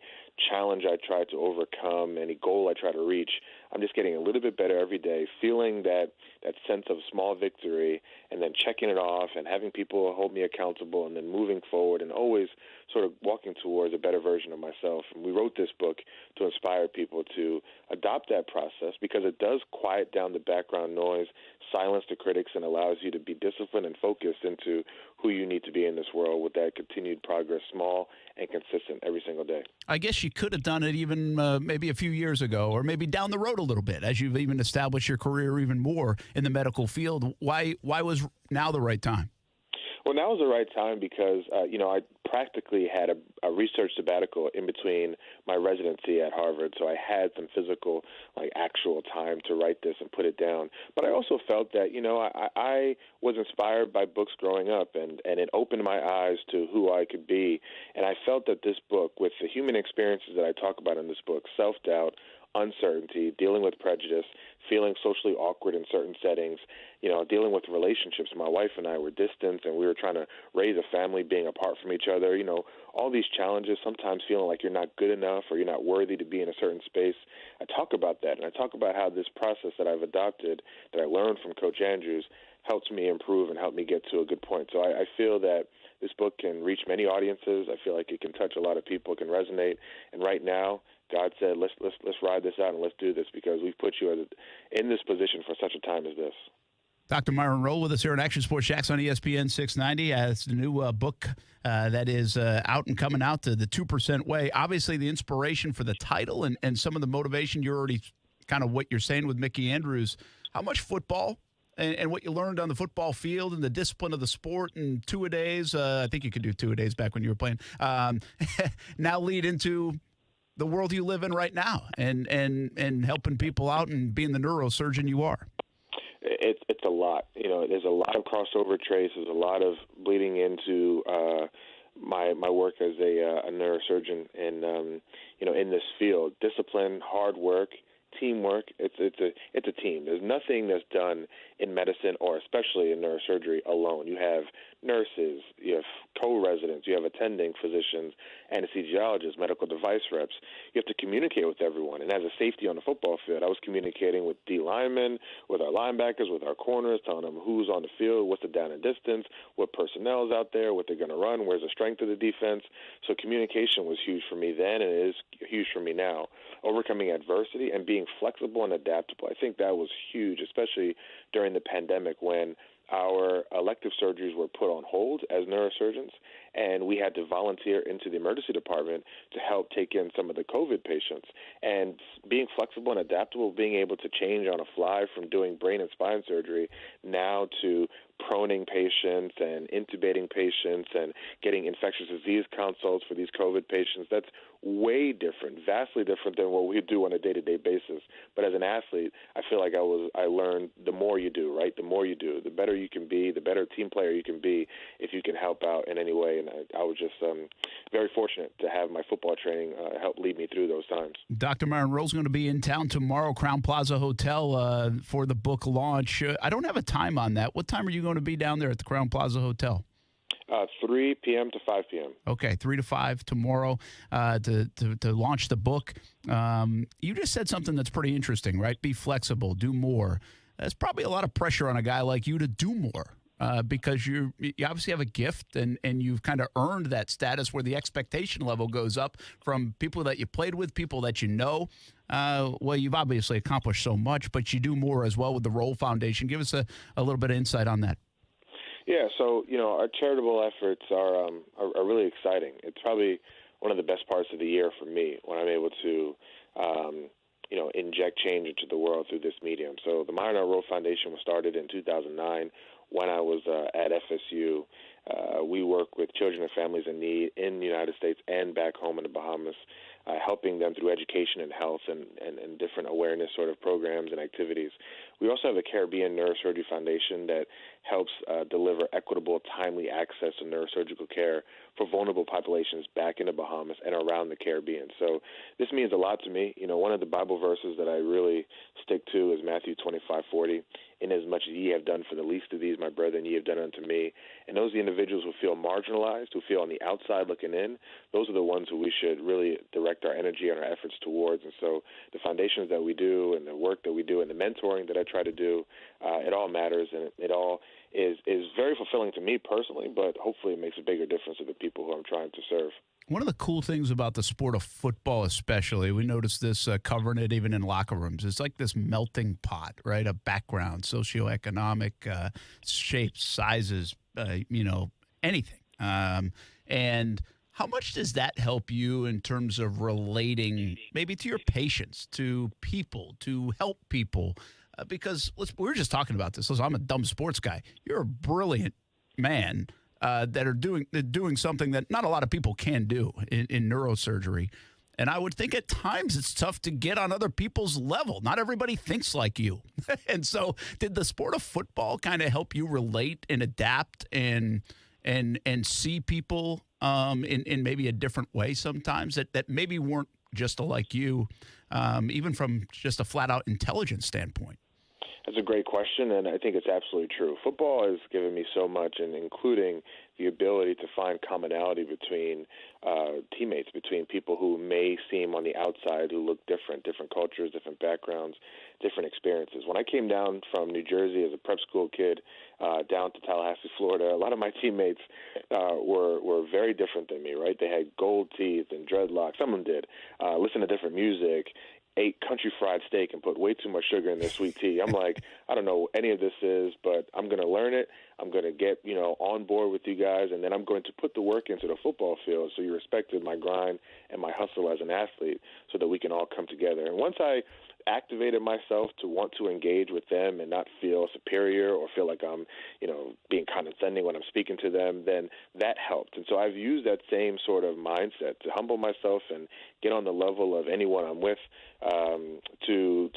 challenge I try to overcome, any goal I try to reach, I'm just getting a little bit better every day, feeling that sense of small victory, and then checking it off and having people hold me accountable, and then moving forward and always sort of walking towards a better version of myself. And we wrote this book to inspire people to adopt that process, because it does quiet down the background noise, silence the critics, and allows you to be disciplined and focused into who you need to be in this world with that continued progress, small and consistent every single day. I guess you could have done it even maybe a few years ago, or maybe down the road a little bit, as you've even established your career even more in the medical field. Why was now the right time? Well, now is the right time because, I practically had a research sabbatical in between my residency at Harvard, so I had some physical, actual time to write this and put it down. But I also felt that, I was inspired by books growing up, and it opened my eyes to who I could be. And I felt that this book, with the human experiences that I talk about in this book, self-doubt, uncertainty, dealing with prejudice, feeling socially awkward in certain settings, dealing with relationships. My wife and I were distant, and we were trying to raise a family being apart from each other. All these challenges, sometimes feeling like you're not good enough or you're not worthy to be in a certain space. I talk about that, and I talk about how this process that I've adopted, that I learned from Coach Andrews, helps me improve and help me get to a good point. So I feel that this book can reach many audiences. I feel like it can touch a lot of people, it can resonate. And right now, God said, let's ride this out and let's do this, because we've put you in this position for such a time as this. Dr. Myron Rolle with us here on Action Sports Jax on ESPN 690. It's the new book that is out and coming out, The 2% Way. Obviously, the inspiration for the title and some of the motivation, you're already kind of what you're saying with Mickey Andrews. How much football and what you learned on the football field and the discipline of the sport and two-a-days, I think you could do two-a-days back when you were playing, now lead into the world you live in right now and helping people out and being the neurosurgeon you are? It's a lot. There's a lot of crossover traits. There's a lot of bleeding into my work as a neurosurgeon, and in this field, discipline, hard work, teamwork. It's a team. There's nothing that's done in medicine, or especially in neurosurgery, alone. You have nurses, you have co-residents, you have attending physicians, anesthesiologists, medical device reps. You have to communicate with everyone. And as a safety on the football field, I was communicating with D linemen, with our linebackers, with our corners, telling them who's on the field, what's the down and distance, what personnel is out there, what they're going to run, where's the strength of the defense. So communication was huge for me then, and it is huge for me now. Overcoming adversity and being flexible and adaptable. I think that was huge, especially during the pandemic when our elective surgeries were put on hold as neurosurgeons, and we had to volunteer into the emergency department to help take in some of the COVID patients. And being flexible and adaptable, being able to change on a fly from doing brain and spine surgery now to proning patients and intubating patients and getting infectious disease consults for these COVID patients, that's way different, vastly different than what we do on a day-to-day basis. But as an athlete, I feel like I learned the more you do, right? The more you do, the better you can be, the better team player you can be if you can help out in any way. And I was just very fortunate to have my football training help lead me through those times. Dr. Myron Rolle is going to be in town tomorrow, Crowne Plaza Hotel, for the book launch. I don't have a time on that. What time are you going to be down there at the Crowne Plaza Hotel? 3 p.m. to 5 p.m. Okay, 3 to 5 tomorrow to launch the book. You just said something that's pretty interesting, right? Be flexible, do more. There's probably a lot of pressure on a guy like you to do more because you obviously have a gift and you've kind of earned that status where the expectation level goes up from people that you played with, people that you know. Well, you've obviously accomplished so much, but you do more as well with the Rolle Foundation. Give us a little bit of insight on that. Yeah, so, our charitable efforts are really exciting. It's probably one of the best parts of the year for me when I'm able to, inject change into the world through this medium. So the Myron Rolle Foundation was started in 2009 when I was at FSU. We work with children and families in need in the United States and back home in the Bahamas, helping them through education and health and different awareness sort of programs and activities. We also have a Caribbean Neurosurgery Foundation that helps deliver equitable, timely access to neurosurgical care for vulnerable populations back in the Bahamas and around the Caribbean. So this means a lot to me. One of the Bible verses that I really stick to is Matthew 25:40. Inasmuch as ye have done for the least of these, my brethren, ye have done unto me. And those are the individuals who feel marginalized, who feel on the outside looking in. Those are the ones who we should really direct our energy and our efforts towards. And so the foundations that we do and the work that we do and the mentoring that I try to do, it all matters, and it all is very fulfilling to me personally, but hopefully it makes a bigger difference to the people who I'm trying to serve. One of the cool things about the sport of football especially, we noticed this covering it even in locker rooms, it's like this melting pot, right? A background, socioeconomic shapes, sizes, anything. And how much does that help you in terms of relating maybe to your patients, to people, to help people? Because we were just talking about this. Listen, I'm a dumb sports guy. You're a brilliant man that are doing something that not a lot of people can do in neurosurgery. And I would think at times it's tough to get on other people's level. Not everybody thinks like you. And so did the sport of football kind of help you relate and adapt and see people in maybe a different way sometimes that maybe weren't just like you, even from just a flat-out intelligence standpoint? That's a great question, and I think it's absolutely true. Football has given me so much, and including the ability to find commonality between teammates, between people who may seem on the outside who look different cultures, different backgrounds, different experiences. When I came down from New Jersey as a prep school kid down to Tallahassee, Florida, a lot of my teammates were very different than me, right? They had gold teeth and dreadlocks. Some of them did. Listen to different music, ate country fried steak and put way too much sugar in their sweet tea. I'm like, I don't know what any of this is, but I'm going to learn it. I'm going to get, on board with you guys, and then I'm going to put the work into the football field so you respected my grind and my hustle as an athlete so that we can all come together. And once I activated myself to want to engage with them and not feel superior or feel like I'm, being condescending when I'm speaking to them, then that helped. And so I've used that same sort of mindset to humble myself and get on the level of anyone I'm with, to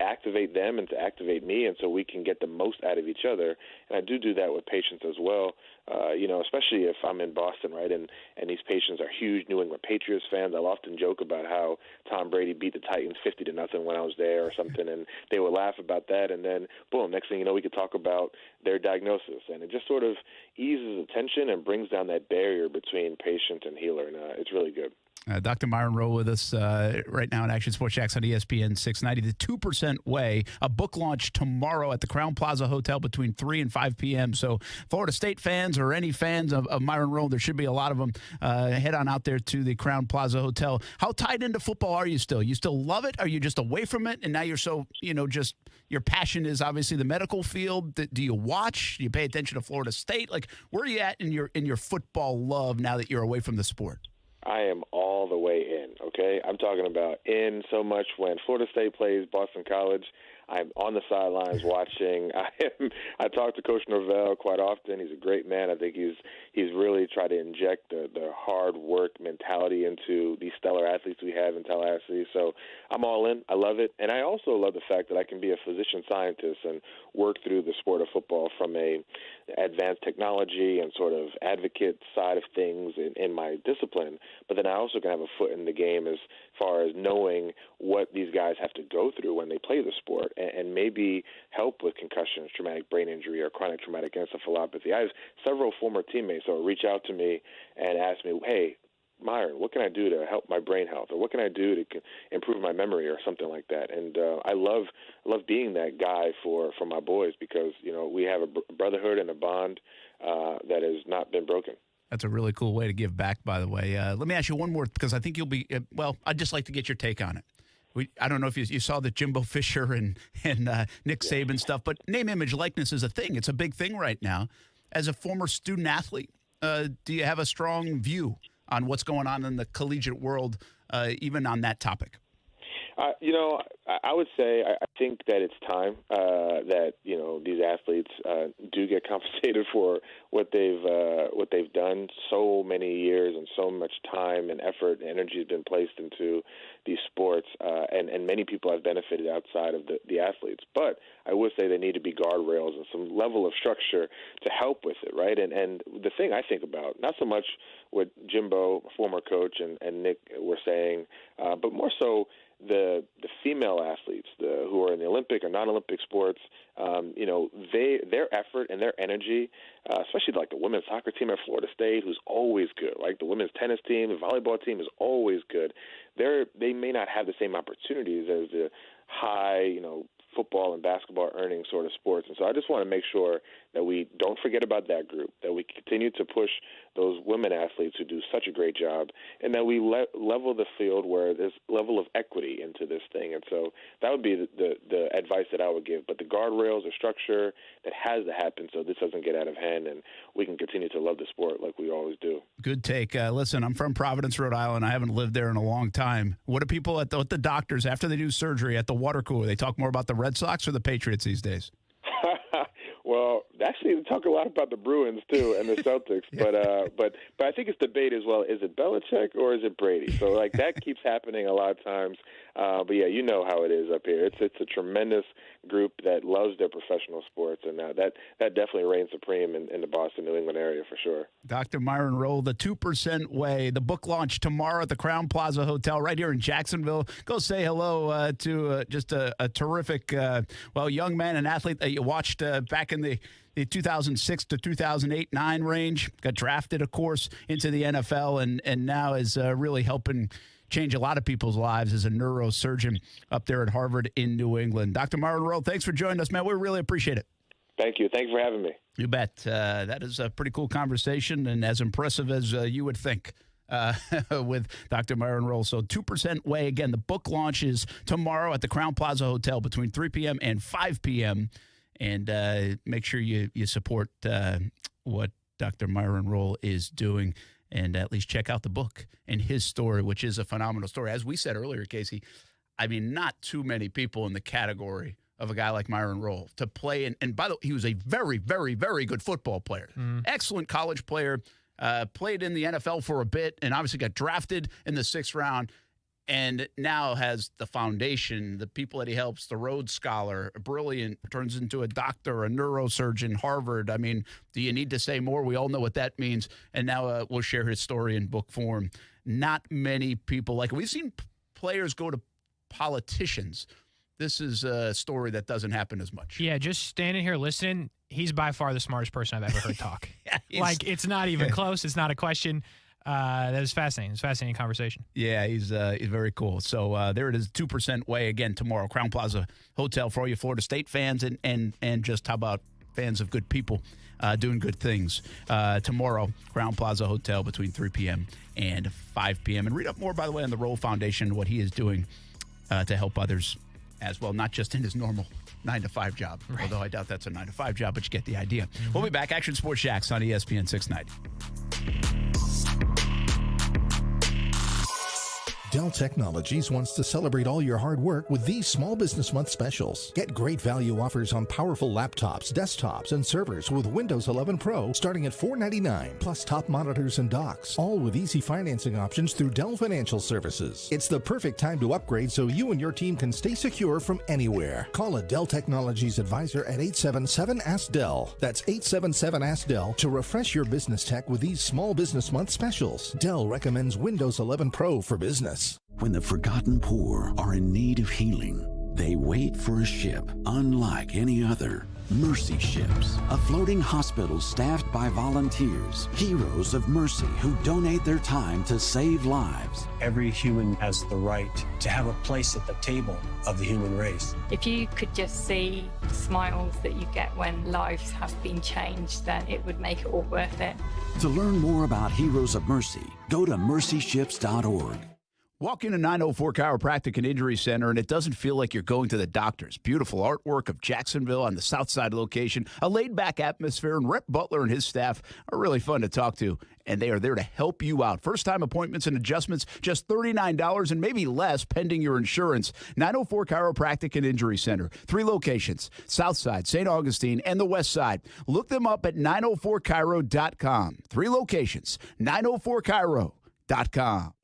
activate them and to activate me, and so we can get the most out of each other. And I do that with patients as well, especially if I'm in Boston, right, and these patients are huge New England Patriots fans. I'll often joke about how Tom Brady beat the Titans 50-0 when I was there or something, and they would laugh about that, and then, boom, next thing you know, we could talk about their diagnosis, and it just sort of eases the tension and brings down that barrier between patient and healer, and it's really good. Dr. Myron Rolle with us right now in Action Sports Jax on ESPN 690. The 2% Way, a book launch tomorrow at the Crowne Plaza Hotel between 3 and 5 p.m. So Florida State fans or any fans of Myron Rolle, there should be a lot of them, head on out there to the Crowne Plaza Hotel. How tied into football are you still? You still love it? Are you just away from it? And now you're so, just your passion is obviously the medical field. Do you watch? Do you pay attention to Florida State? Like, where are you at in your football love now that you're away from the sport? I am all the way in, okay? I'm talking about in so much when Florida State plays Boston College. I'm on the sidelines watching. I talk to Coach Norvell quite often. He's a great man. I think he's really tried to inject the hard work mentality into these stellar athletes we have in Tallahassee. So I'm all in. I love it. And I also love the fact that I can be a physician scientist and work through the sport of football from a advanced technology and sort of advocate side of things in my discipline. But then I also can have a foot in the game as far as knowing what these guys have to go through when they play the sport and maybe help with concussions, traumatic brain injury, or chronic traumatic encephalopathy. I have several former teammates who will reach out to me and ask me, hey, Myron, what can I do to help my brain health, or what can I do to improve my memory, or something like that? And I love being that guy for my boys because we have a brotherhood and a bond that has not been broken. That's a really cool way to give back, by the way. Let me ask you one more, because I think you'll be I'd just like to get your take on it. I don't know if you saw the Jimbo Fisher and Nick Saban stuff, but name, image, likeness is a thing. It's a big thing right now. As a former student athlete, do you have a strong view on what's going on in the collegiate world, even on that topic? I would say I think that it's time that these athletes do get compensated for what they've done. So many years and so much time and effort and energy has been placed into these sports, and many people have benefited outside of the athletes. But I would say there need to be guardrails and some level of structure to help with it, right? And the thing I think about, not so much what Jimbo, former coach, and Nick were saying, but more so the female athletes who are in the Olympic or non-Olympic sports, their effort and their energy, especially like the women's soccer team at Florida State, who's always good, like the women's tennis team, the volleyball team is always good. They may not have the same opportunities as the high, football and basketball earning sort of sports. And so I just want to make sure that we don't forget about that group, that we continue to push those women athletes who do such a great job, and that we level the field where there's level of equity into this thing. And so that would be the advice that I would give. But the guardrails, the structure that has to happen so this doesn't get out of hand and we can continue to love the sport like we always do. Good take. Listen, I'm from Providence, Rhode Island. I haven't lived there in a long time. What do people at the doctors, after they do surgery at the water cooler, they talk more about the Red Sox or the Patriots these days? Well, actually, they talk a lot about the Bruins too and the Celtics, but I think it's debate as well. Is it Belichick or is it Brady? So like that keeps happening a lot of times. But yeah, you know how it is up here. It's a tremendous group that loves their professional sports, and that definitely reigns supreme in the Boston, New England area for sure. Dr. Myron Rolle, The 2% Way, the book launch tomorrow at the Crowne Plaza Hotel right here in Jacksonville. Go say hello to just a terrific, young man and athlete that you watched back in the 2006 to 2008-9 range. Got drafted, of course, into the NFL, and now is really helping change a lot of people's lives as a neurosurgeon up there at Harvard in New England. Dr. Myron Rolle, thanks for joining us, man. We really appreciate it. Thank you. Thanks for having me. You bet. That is a pretty cool conversation and as impressive as you would think with Dr. Myron Rolle. So 2% Way, again, the book launch is tomorrow at the Crowne Plaza Hotel between 3 p.m. and 5 p.m. And make sure you support what Dr. Myron Rolle is doing, and at least check out the book and his story, which is a phenomenal story. As we said earlier, Casey, I mean, not too many people in the category of a guy like Myron Rolle to play. And by the way, he was a very, very, very good football player. Excellent college player, played in the NFL for a bit, and obviously got drafted in the 6th round. And now has the foundation, the people that he helps, the Rhodes Scholar, brilliant, turns into a doctor, a neurosurgeon, Harvard. I mean, do you need to say more? We all know what that means. And now we'll share his story in book form. Not many people like it. We've seen players go to politicians. This is a story that doesn't happen as much. Yeah, just standing here listening, he's by far the smartest person I've ever heard talk. Like, it's not even close. It's not a question. That was fascinating. It's a fascinating conversation. Yeah, he's very cool. So there it is, 2% way again tomorrow. Crown Plaza Hotel for all you Florida State fans and just how about fans of good people doing good things. Tomorrow, Crown Plaza Hotel between 3 p.m. and 5 p.m. And read up more, by the way, on the Rolle Foundation, what he is doing to help others as well, not just in his normal 9-to-5 job, right. Although I doubt that's a 9-to-5 job, but you get the idea. Mm-hmm. We'll be back. Action Sports Jax on ESPN 690. Dell Technologies wants to celebrate all your hard work with these Small Business Month specials. Get great value offers on powerful laptops, desktops, and servers with Windows 11 Pro starting at $499, plus top monitors and docks, all with easy financing options through Dell Financial Services. It's the perfect time to upgrade so you and your team can stay secure from anywhere. Call a Dell Technologies advisor at 877-ASK-DELL. That's 877-ASK-DELL to refresh your business tech with these Small Business Month specials. Dell recommends Windows 11 Pro for business. When the forgotten poor are in need of healing, they wait for a ship unlike any other. Mercy Ships, a floating hospital staffed by volunteers, heroes of mercy who donate their time to save lives. Every human has the right to have a place at the table of the human race. If you could just see the smiles that you get when lives have been changed, then it would make it all worth it. To learn more about Heroes of Mercy, go to mercyships.org. Walk into 904 Chiropractic and Injury Center, and it doesn't feel like you're going to the doctors. Beautiful artwork of Jacksonville on the south side location, a laid-back atmosphere, and Rep Butler and his staff are really fun to talk to, and they are there to help you out. First-time appointments and adjustments, just $39 and maybe less pending your insurance. 904 Chiropractic and Injury Center. 3 locations, south side, St. Augustine, and the west side. Look them up at 904chiro.com. 3 locations, 904chiro.com.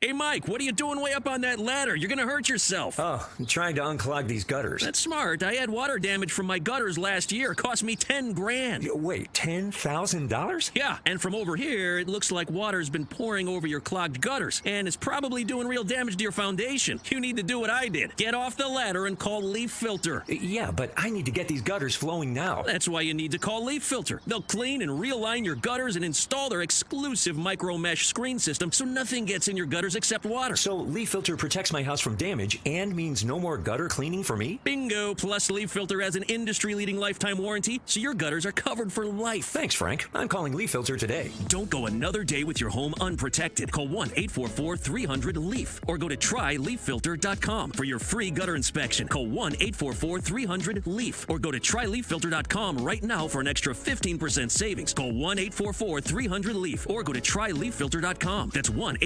Hey, Mike, what are you doing way up on that ladder? You're going to hurt yourself. Oh, I'm trying to unclog these gutters. That's smart. I had water damage from my gutters last year. It cost me $10,000. Wait, $10,000? Yeah, and from over here, it looks like water's been pouring over your clogged gutters, and it's probably doing real damage to your foundation. You need to do what I did. Get off the ladder and call Leaf Filter. Yeah, but I need to get these gutters flowing now. That's why you need to call Leaf Filter. They'll clean and realign your gutters and install their exclusive micro mesh screen system so nothing gets in your gutters except water. So Leaf Filter protects my house from damage and means no more gutter cleaning for me? Bingo! Plus, Leaf Filter has an industry-leading lifetime warranty, so your gutters are covered for life. Thanks, Frank. I'm calling Leaf Filter today. Don't go another day with your home unprotected. Call 1-844-300-LEAF or go to tryleaffilter.com for your free gutter inspection. Call 1-844-300-LEAF or go to tryleaffilter.com right now for an extra 15% savings. Call 1-844-300-LEAF or go to tryleaffilter.com. That's 1-844-300-LEAF.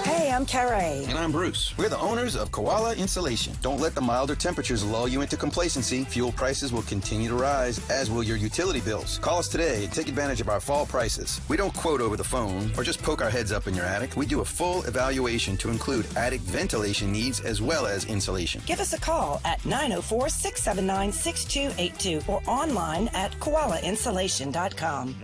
Hey, I'm Carrie. And I'm Bruce. We're the owners of Koala Insulation. Don't let the milder temperatures lull you into complacency. Fuel prices will continue to rise, as will your utility bills. Call us today and take advantage of our fall prices. We don't quote over the phone or just poke our heads up in your attic. We do a full evaluation to include attic ventilation needs as well as insulation. Give us a call at 904-679-6282 or online at koalainsulation.com.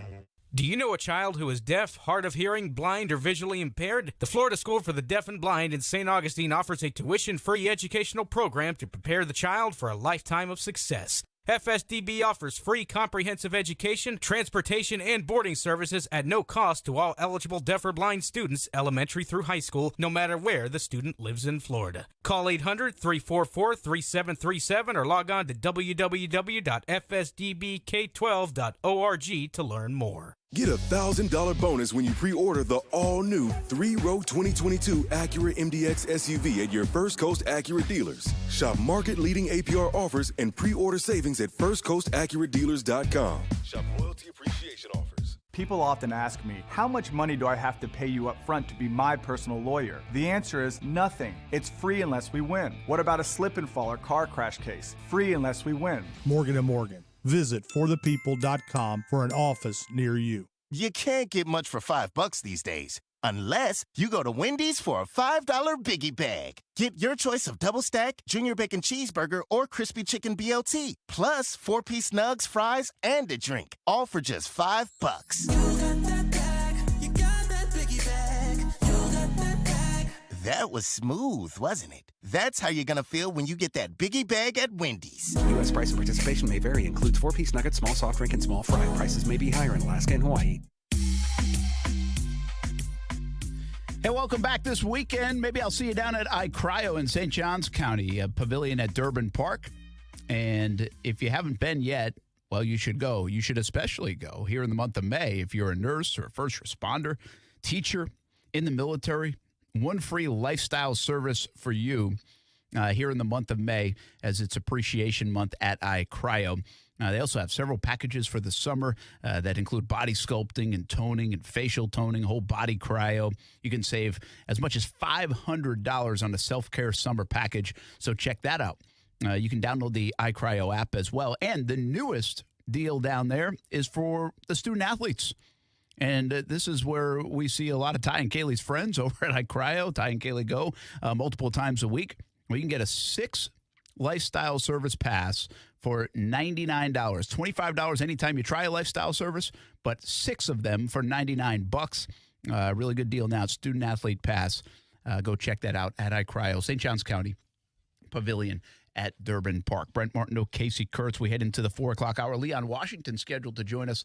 Do you know a child who is deaf, hard of hearing, blind, or visually impaired? The Florida School for the Deaf and Blind in St. Augustine offers a tuition-free educational program to prepare the child for a lifetime of success. FSDB offers free comprehensive education, transportation, and boarding services at no cost to all eligible deaf or blind students, elementary through high school, no matter where the student lives in Florida. Call 800-344-3737 or log on to www.fsdbk12.org to learn more. Get a $1,000 bonus when you pre-order the all-new 3-row 2022 Acura MDX SUV at your First Coast Acura dealers. Shop market-leading APR offers and pre-order savings at firstcoastacuredealers.com. Shop loyalty appreciation offers. People often ask me, how much money do I have to pay you up front to be my personal lawyer? The answer is nothing. It's free unless we win. What about a slip and fall or car crash case? Free unless we win. Morgan & Morgan. Visit forthepeople.com for an office near you. You can't get much for $5 these days, unless you go to Wendy's for a $5 Biggie Bag. Get your choice of double stack, junior bacon cheeseburger, or crispy chicken BLT, plus 4-piece nugs, fries, and a drink, all for just $5. That was smooth, wasn't it? That's how you're going to feel when you get that biggie bag at Wendy's. U.S. price and participation may vary. Includes 4-piece nuggets, small soft drink, and small fry. Prices may be higher in Alaska and Hawaii. Hey, welcome back this weekend. Maybe I'll see you down at iCryo in St. Johns County, a pavilion at Durbin Park. And if you haven't been yet, well, you should go. You should especially go here in the month of May if you're a nurse or a first responder, teacher, in the military. One free lifestyle service for you here in the month of May, as it's Appreciation Month at iCryo. They also have several packages for the summer that include body sculpting and toning and facial toning, whole body cryo. You can save as much as $500 on the self-care summer package, so check that out. You can download the iCryo app as well. And the newest deal down there is for the student athletes. And this is where we see a lot of Ty and Kaylee's friends over at iCryo. Ty and Kaylee go multiple times a week. Well, you can get a 6 lifestyle service pass for $99. $25 anytime you try a lifestyle service, but 6 of them for $99. Really good deal now. Student athlete pass. Go check that out at iCryo, St. Johns County Pavilion at Durbin Park. Brent Martineau, Casey Kurtz. We head into the 4 o'clock hour. Leon Washington scheduled to join us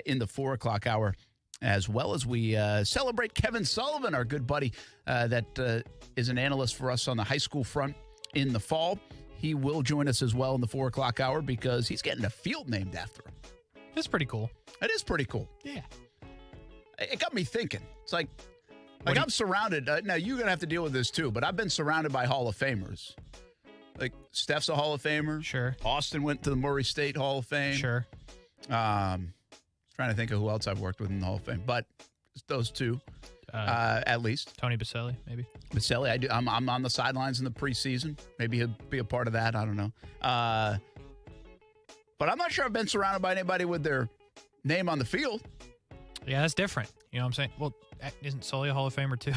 in the 4 o'clock hour, as well as we celebrate Kevin Sullivan, our good buddy that is an analyst for us on the high school front in the fall. He will join us as well in the 4 o'clock hour because he's getting a field named after him. That's pretty cool. It is pretty cool. Yeah. It got me thinking. It's like I'm surrounded. Now, you're going to have to deal with this too, but I've been surrounded by Hall of Famers. Like, Steph's a Hall of Famer. Sure. Austin went to the Murray State Hall of Fame. Sure. Trying to think of who else I've worked with in the Hall of Fame, but those two, at least. Tony Baselli, maybe. Baselli, I do. I'm on the sidelines in the preseason. Maybe he'll be a part of that. I don't know. But I'm not sure I've been surrounded by anybody with their name on the field. Yeah, that's different. You know what I'm saying? Well, isn't Sully a Hall of Famer too?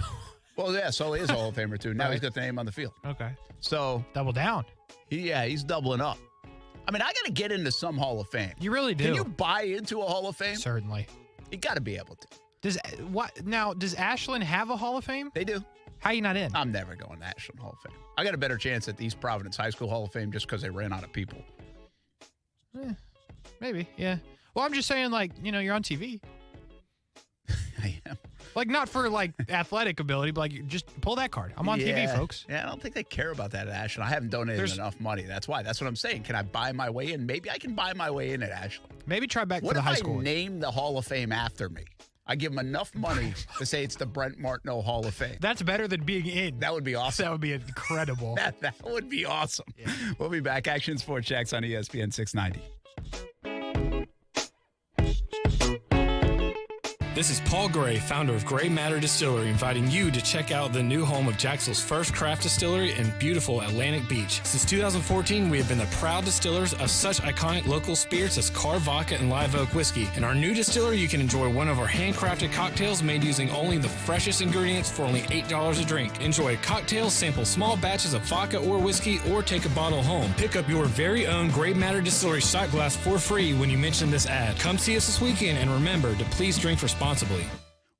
Well, yeah, Sully is a Hall of Famer too. Now Right. he's got the name on the field. Okay. So double down. He's doubling up. I mean, I got to get into some Hall of Fame. You really do. Can you buy into a Hall of Fame? Certainly. You got to be able to. Does Ashland have a Hall of Fame? They do. How are you not in? I'm never going to Ashland Hall of Fame. I got a better chance at the East Providence High School Hall of Fame just because they ran out of people. Maybe, yeah. Well, I'm just saying, like, you're on TV. I am. Like, not for, like, athletic ability, but, like, just pull that card. I'm on TV, folks. Yeah, I don't think they care about that at Ashland. I haven't donated enough money. That's why. That's what I'm saying. Can I buy my way in? Maybe I can buy my way in at Ashland. Maybe try back for the high school. What if I name the Hall of Fame after me? I give them enough money to say it's the Brent Martineau Hall of Fame. That's better than being in. That would be awesome. That would be incredible. that would be awesome. Yeah. We'll be back. Action Sports Jax on ESPN 690. This is Paul Gray, founder of Gray Matter Distillery, inviting you to check out the new home of Jacksonville's first craft distillery in beautiful Atlantic Beach. Since 2014, we have been the proud distillers of such iconic local spirits as Carr Vodka and Live Oak Whiskey. In our new distillery, you can enjoy one of our handcrafted cocktails made using only the freshest ingredients for only $8 a drink. Enjoy a cocktail, sample small batches of vodka or whiskey, or take a bottle home. Pick up your very own Gray Matter Distillery shot glass for free when you mention this ad. Come see us this weekend, and remember to please drink responsibly.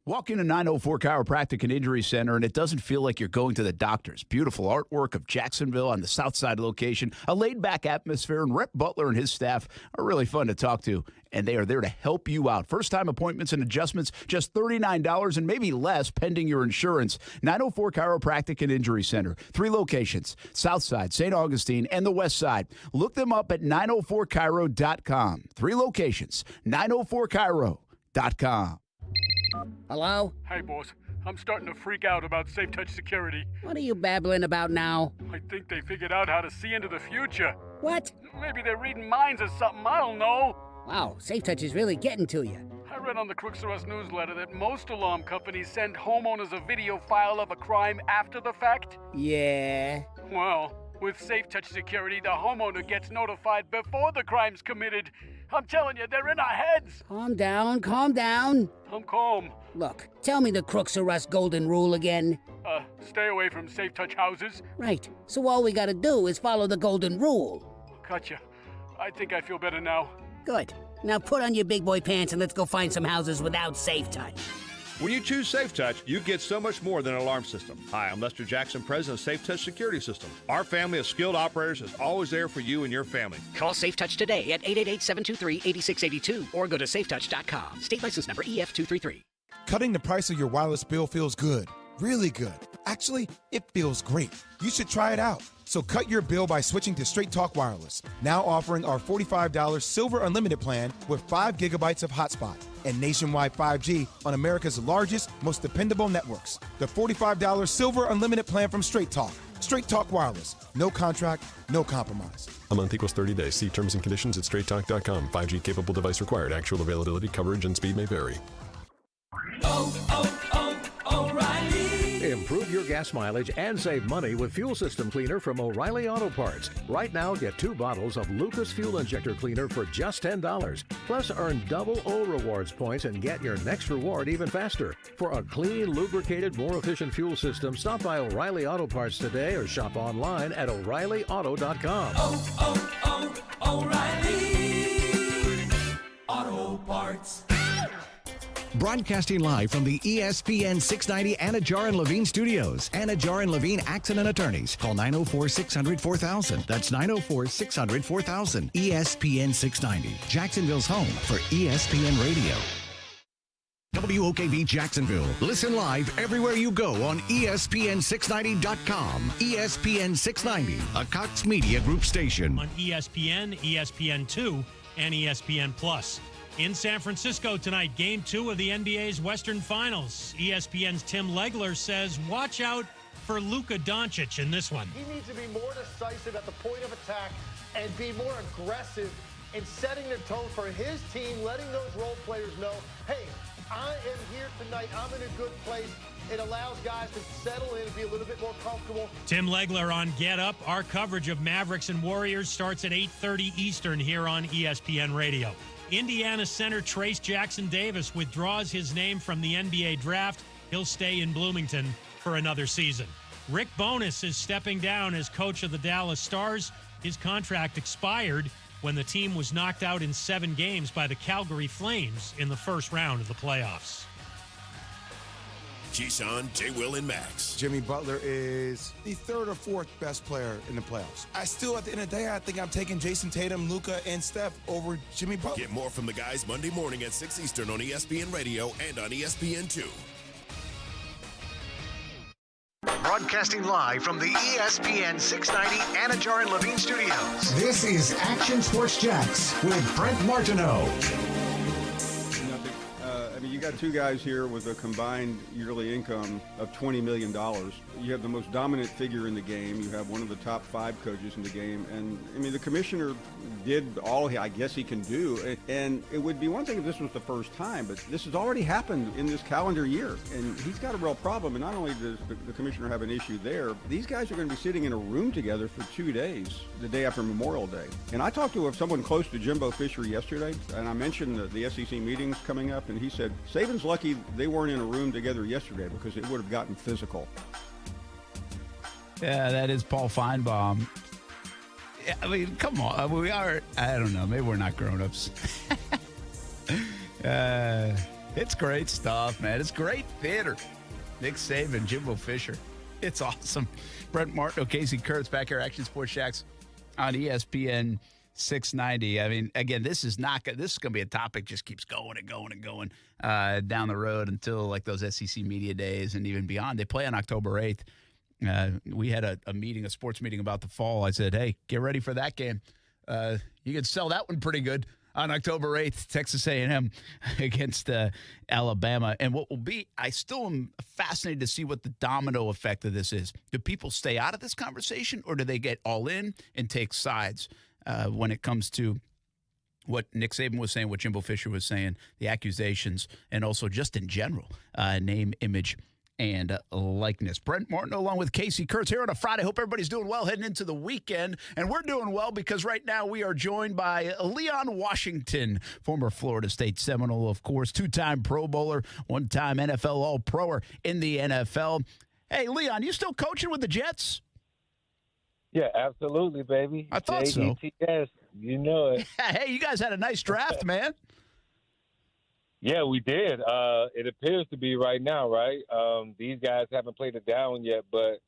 Walk into 904 Chiropractic and Injury Center, and it doesn't feel like you're going to the doctors. Beautiful artwork of Jacksonville on the south side location, a laid-back atmosphere, and Rep Butler and his staff are really fun to talk to, and they are there to help you out. First-time appointments and adjustments, just $39 and maybe less pending your insurance. 904 Chiropractic and Injury Center. 3 locations, south side, St. Augustine, and the west side. Look them up at 904chiro.com. 3 locations, 904chiro.com. Hello? Hey, boss. I'm starting to freak out about Safe Touch Security. What are you babbling about now? I think they figured out how to see into the future. What? Maybe they're reading minds or something. I don't know. Wow, Safe Touch is really getting to you. I read on the Crooks R Us newsletter that most alarm companies send homeowners a video file of a crime after the fact. Yeah. Well, with Safe Touch Security, the homeowner gets notified before the crime's committed. I'm telling you, they're in our heads. Calm down, calm down. I'm calm. Look, tell me the Crooks R Us golden rule again. Stay away from Safe Touch houses. Right, so all we gotta do is follow the golden rule. Gotcha. I think I feel better now. Good. Now put on your big boy pants and let's go find some houses without Safe Touch. When you choose Safe Touch, you get so much more than an alarm system. Hi, I'm Lester Jackson, president of Safe Touch Security Systems. Our family of skilled operators is always there for you and your family. Call Safe Touch today at 888-723-8682 or go to safetouch.com. State license number EF233. Cutting the price of your wireless bill feels good. Really good. Actually, it feels great. You should try it out. So cut your bill by switching to Straight Talk Wireless. Now offering our $45 Silver Unlimited plan with 5 gigabytes of hotspot and nationwide 5G on America's largest, most dependable networks. The $45 Silver Unlimited plan from Straight Talk. Straight Talk Wireless. No contract, no compromise. A month equals 30 days. See terms and conditions at straighttalk.com. 5G capable device required. Actual availability, coverage, and speed may vary. O'Reilly. Improve your gas mileage and save money with Fuel System Cleaner from O'Reilly Auto Parts. Right now, get 2 bottles of Lucas Fuel Injector Cleaner for just $10. Plus, earn double O Rewards points and get your next reward even faster. For a clean, lubricated, more efficient fuel system, stop by O'Reilly Auto Parts today or shop online at O'ReillyAuto.com. O'Reilly Auto Parts. Broadcasting live from the ESPN 690 Anajar and Levine studios. Anajar and Levine Accident Attorneys. Call 904-600-4000. That's 904-600-4000. ESPN 690. Jacksonville's home for ESPN Radio. WOKV Jacksonville. Listen live everywhere you go on ESPN690.com. ESPN 690, a Cox Media Group station. On ESPN, ESPN2, and ESPN Plus. In San Francisco tonight, Game 2 of the NBA's Western Finals. ESPN's Tim Legler says, watch out for Luka Doncic in this one. He needs to be more decisive at the point of attack and be more aggressive in setting the tone for his team, letting those role players know, hey, I am here tonight. I'm in a good place. It allows guys to settle in and be a little bit more comfortable. Tim Legler on Get Up. Our coverage of Mavericks and Warriors starts at 8:30 Eastern here on ESPN Radio. Indiana center Trace Jackson Davis withdraws his name from the NBA draft. He'll stay in Bloomington for another season. Rick Bowness is stepping down as coach of the Dallas Stars. His contract expired when the team was knocked out in 7 games by the Calgary Flames in the first round of the playoffs. Keyshawn, J. Will, and Max. Jimmy Butler is the 3rd or 4th best player in the playoffs. I still, at the end of the day, I think I'm taking Jason Tatum, Luka, and Steph over Jimmy Butler. Get more from the guys Monday morning at 6 Eastern on ESPN Radio and on ESPN2. Broadcasting live from the ESPN 690 Anajar and Levine studios. This is Action Sports Jax with Brent Martineau. You got 2 guys here with a combined yearly income of $20 million. You have the most dominant figure in the game. You have one of the top 5 coaches in the game. And, I mean, the commissioner did all I guess he can do. And it would be one thing if this was the first time, but this has already happened in this calendar year. And he's got a real problem. And not only does the commissioner have an issue there, these guys are going to be sitting in a room together for 2 days, the day after Memorial Day. And I talked to someone close to Jimbo Fisher yesterday, and I mentioned the SEC meetings coming up, and he said, Saban's lucky they weren't in a room together yesterday because it would have gotten physical. Yeah, that is Paul Feinbaum. Yeah, I mean, come on. We are, I don't know, maybe we're not grown-ups. It's great stuff, man. It's great theater. Nick Saban, Jimbo Fisher. It's awesome. Brent Martineau, Casey Kurtz back here, Action Sports Jax on ESPN 690. I mean, again, this is going to be a topic just keeps going and going and going down the road until like those SEC media days and even beyond. They play on October 8th. We had a sports meeting about the fall. I said, hey, get ready for that game. You can sell that one pretty good on October 8th, Texas A&M against Alabama. And what will be, I still am fascinated to see what the domino effect of this is. Do people stay out of this conversation or do they get all in and take sides when it comes to what Nick Saban was saying, what Jimbo Fisher was saying, the accusations, and also just in general, name, image, and likeness. Brent Martineau along with Casey Kurtz here on a Friday. Hope everybody's doing well heading into the weekend. And we're doing well because right now we are joined by Leon Washington, former Florida State Seminole, of course, 2-time Pro Bowler, 1-time NFL All-Proer in the NFL. Hey, Leon, you still coaching with the Jets? Yeah, absolutely, baby. I thought so. JDTS, you know it. Hey, you guys had a nice draft, man. Yeah, we did. It appears to be right now, right? These guys haven't played it down yet, but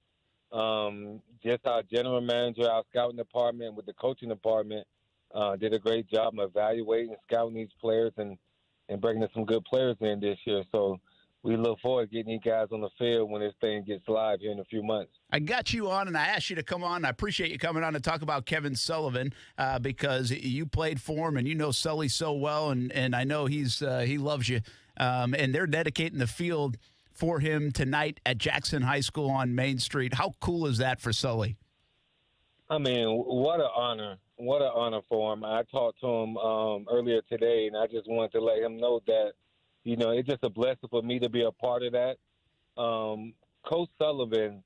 just our general manager, our scouting department with the coaching department did a great job of evaluating and scouting these players and bringing some good players in this year. So we look forward to getting these guys on the field when this thing gets live here in a few months. I got you on, and I asked you to come on. I appreciate you coming on to talk about Kevin Sullivan because you played for him, and you know Sully so well, and I know he loves you. And they're dedicating the field for him tonight at Jackson High School on Main Street. How cool is that for Sully? I mean, what an honor. What an honor for him. I talked to him earlier today, and I just wanted to let him know that, you know, it's just a blessing for me to be a part of that. Coach Sullivan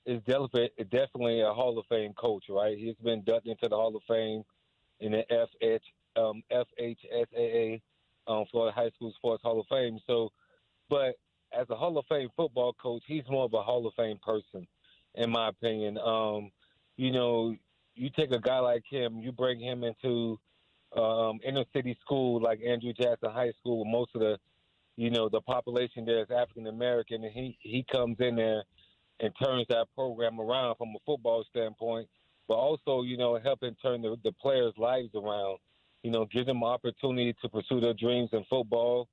is definitely a Hall of Fame coach, right? He's been inducted into the Hall of Fame in the FHSAA, Florida High School Sports Hall of Fame. So, but as a Hall of Fame football coach, he's more of a Hall of Fame person, in my opinion. You know, you take a guy like him, you bring him into inner city school like Andrew Jackson High School, where most of the, you know, the population there is African American, and he comes in there and turns that program around from a football standpoint, but also, you know, helping turn the players' lives around. You know, give them opportunity to pursue their dreams in football,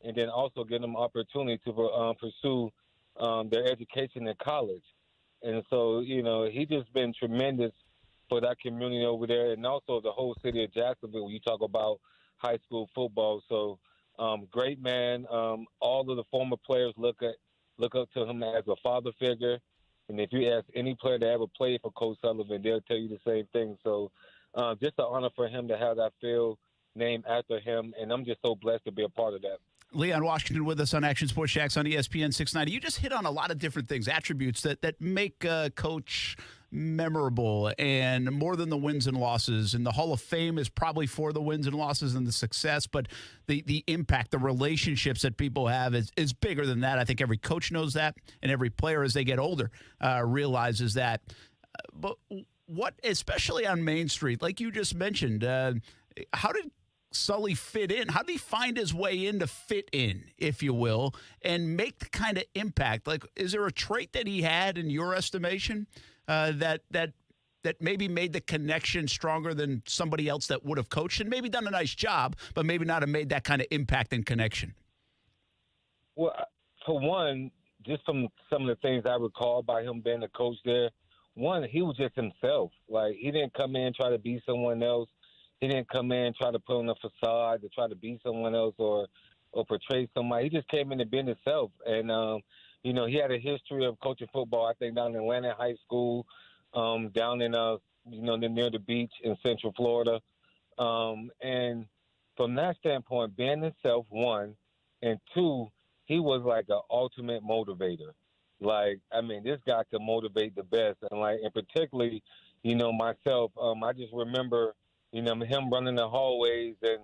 and then also give them opportunity to pursue their education in college. And so, you know, he just been tremendous for that community over there, and also the whole city of Jacksonville when you talk about high school football. So, great man. All of the former players look up to him as a father figure. And if you ask any player that ever played for Coach Sullivan, they'll tell you the same thing. So, just an honor for him to have that field named after him, and I'm just so blessed to be a part of that. Leon Washington with us on Action Sports Jax on ESPN 690. You just hit on a lot of different things, attributes that make Coach memorable and more than the wins and losses. And the Hall of Fame is probably for the wins and losses and the success, but the impact, the relationships that people have is bigger than that. I think every coach knows that, and every player as they get older realizes that. But what, especially on Main Street, like you just mentioned, how did Sully fit in? How did he find his way in to fit in, if you will, and make the kind of impact? Like, is there a trait that he had, in your estimation, that maybe made the connection stronger than somebody else that would have coached and maybe done a nice job, but maybe not have made that kind of impact and connection? Well, for one, just from some of the things I recall by him being a coach there, one, he was just himself. Like, he didn't come in and try to be someone else. He didn't come in and try to put on a facade to try to be someone else or portray somebody. He just came in to be himself. And, you know, he had a history of coaching football, I think, down in Atlanta High School, down in, you know, near the beach in Central Florida. And from that standpoint, being himself, one, and two, he was like an ultimate motivator. Like, I mean, this guy could motivate the best. And particularly, you know, myself, I just remember, you know, him running the hallways and,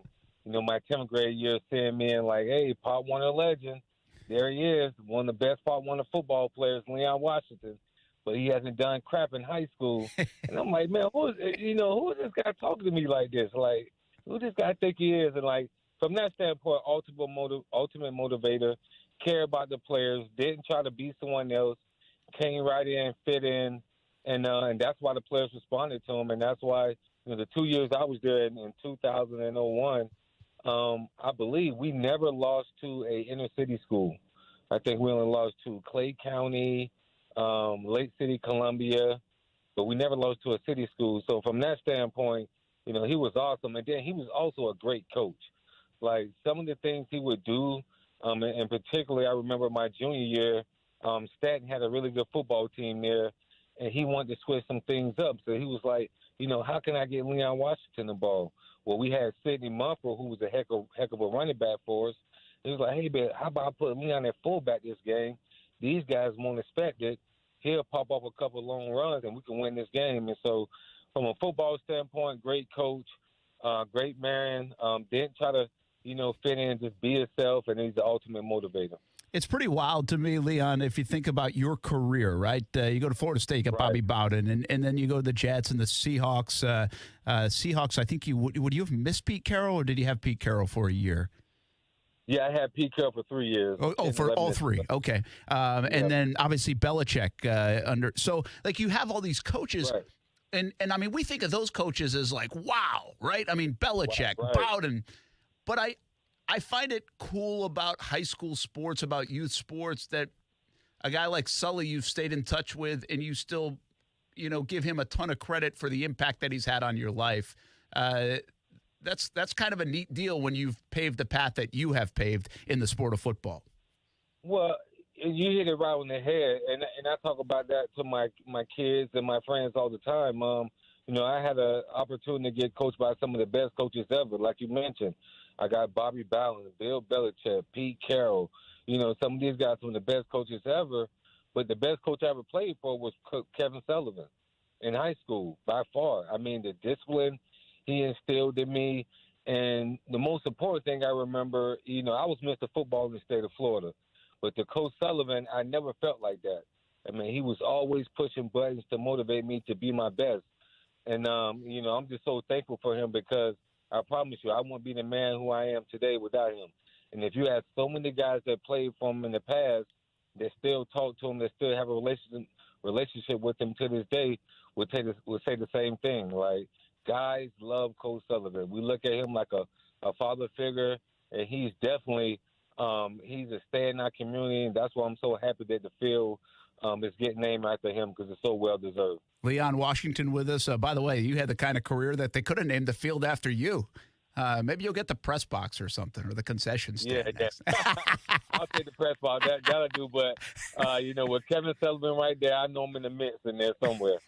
you know, my 10th grade year seeing me and like, hey, Pop Warner legend. There he is, one of the best Pop Warner football players, Leon Washington. But he hasn't done crap in high school. And I'm like, man, who is this guy talking to me like this? Like, who does this guy think he is? And, like, from that standpoint, ultimate motivator, care about the players, didn't try to be someone else, came right in, fit in, and that's why the players responded to him. And that's why, you know, the 2 years I was there in 2000 and 2001, I believe we never lost to a inner city school. I think we only lost to Clay County, Lake City, Columbia, but we never lost to a city school. So from that standpoint, you know, he was awesome. And then he was also a great coach. Like, some of the things he would do, and particularly I remember my junior year, Stanton had a really good football team there, and he wanted to switch some things up. So he was like, you know, how can I get Leon Washington the ball? Well, we had Sidney Mumford, who was a heck of a running back for us. He was like, hey, man, how about I put Leon at fullback this game? These guys won't expect it. He'll pop up a couple of long runs, and we can win this game. And so from a football standpoint, great coach, great man. Didn't try to, you know, fit in, just be himself, and he's the ultimate motivator. It's pretty wild to me, Leon, if you think about your career, right? You go to Florida State, you got Bobby Bowden, and then you go to the Jets and the Seahawks. Seahawks, I think would you have missed Pete Carroll, or did you have Pete Carroll for a year? Yeah, I had Pete Carroll for 3 years. Oh, for all three. Okay. And then obviously Belichick under. So like you have all these coaches. Right. And I mean, we think of those coaches as like, wow, right? I mean, Belichick, Right. Bowden. But I find it cool about high school sports, about youth sports, that a guy like Sully you've stayed in touch with and you still, give him a ton of credit for the impact that he's had on your life. That's kind of a neat deal when you've paved the path that you have paved in the sport of football. Well, you hit it right on the head, and I talk about that to my kids and my friends all the time. I had an opportunity to get coached by some of the best coaches ever, like you mentioned. I got Bobby Bowden, Bill Belichick, Pete Carroll. Some of these guys, some of the best coaches ever. But the best coach I ever played for was Kevin Sullivan in high school, by far. I mean, the discipline he instilled in me, and the most important thing I remember, I was Mr. Football in the state of Florida. But the Coach Sullivan, I never felt like that. I mean, he was always pushing buttons to motivate me to be my best. And, I'm just so thankful for him because I promise you, I wouldn't be the man who I am today without him. And if you ask so many guys that played for him in the past that still talk to him, that still have a relationship with him to this day, would say the same thing. Like, guys love Coach Sullivan. We look at him like a father figure, and he's definitely he's a stay in our community, and that's why I'm so happy that the field is getting named after him because it's so well-deserved. Leon Washington with us. By the way, you had the kind of career that they could have named the field after you. Maybe you'll get the press box or something, or the concession stand. Yeah. I'll take the press box. That'll do. But, with Kevin Sullivan right there, I know him in the mix in there somewhere.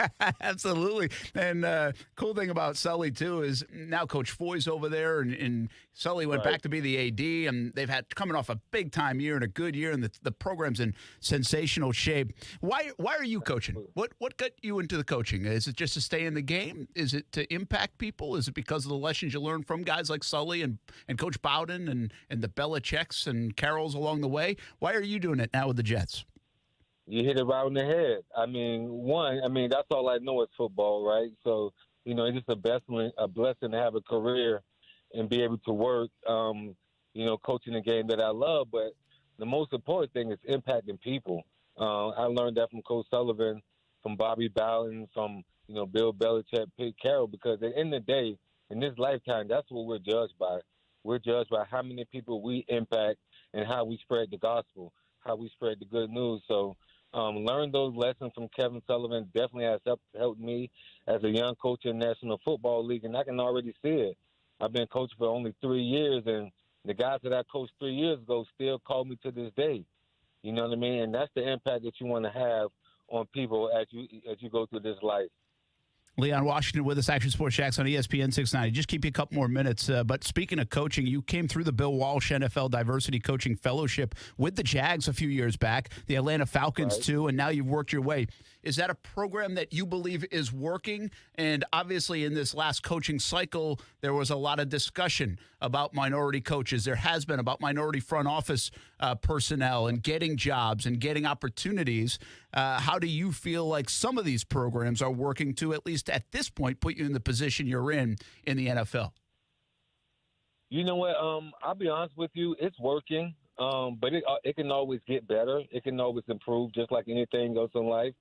Absolutely. And cool thing about Sully, too, is now Coach Foy's over there, and Sully went back to be the AD, and they've had coming off a big-time year and a good year, and the program's in sensational shape. Why are you coaching? What got you into the coaching? Is it just to stay in the game? Is it to impact people? Is it because of the lessons you learned from guys like Sully and Coach Bowden and the Belichicks and Carrolls along the way? Why are you doing it now with the Jets? You hit it right on the head. That's all I know is football, right? So, it's just a blessing to have a career and be able to work, coaching a game that I love. But the most important thing is impacting people. I learned that from Coach Sullivan, from Bobby Bowden, from, Bill Belichick, Pete Carroll, because at the end of the day, in this lifetime, that's what we're judged by. We're judged by how many people we impact and how we spread the gospel, how we spread the good news. So learn those lessons from Kevin Sullivan definitely has helped me as a young coach in the National Football League, and I can already see it. I've been coaching for only 3 years, and the guys that I coached 3 years ago still call me to this day. You know what I mean? And that's the impact that you want to have on people as you go through this life. Leon Washington with us, Action Sports Jax on ESPN 690. Just keep you a couple more minutes. But speaking of coaching, you came through the Bill Walsh NFL Diversity Coaching Fellowship with the Jags a few years back, the Atlanta Falcons too, and now you've worked your way. Is that a program that you believe is working? And obviously in this last coaching cycle, there was a lot of discussion about minority coaches. There has been about minority front office personnel and getting jobs and getting opportunities. How do you feel like some of these programs are working to, at least at this point, put you in the position you're in the NFL? You know what? I'll be honest with you. It's working, but it can always get better. It can always improve, just like anything else in life.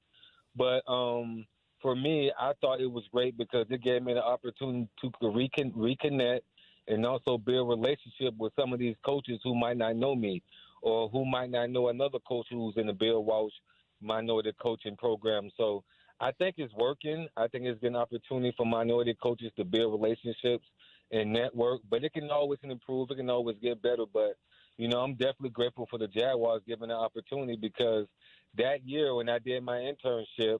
But for me, I thought it was great because it gave me the opportunity to reconnect and also build a relationship with some of these coaches who might not know me or who might not know another coach who's in the Bill Walsh minority coaching program. So I think it's working. I think it's an opportunity for minority coaches to build relationships and network. But it can always improve. It can always get better. But, I'm definitely grateful for the Jaguars giving the opportunity because that year when I did my internship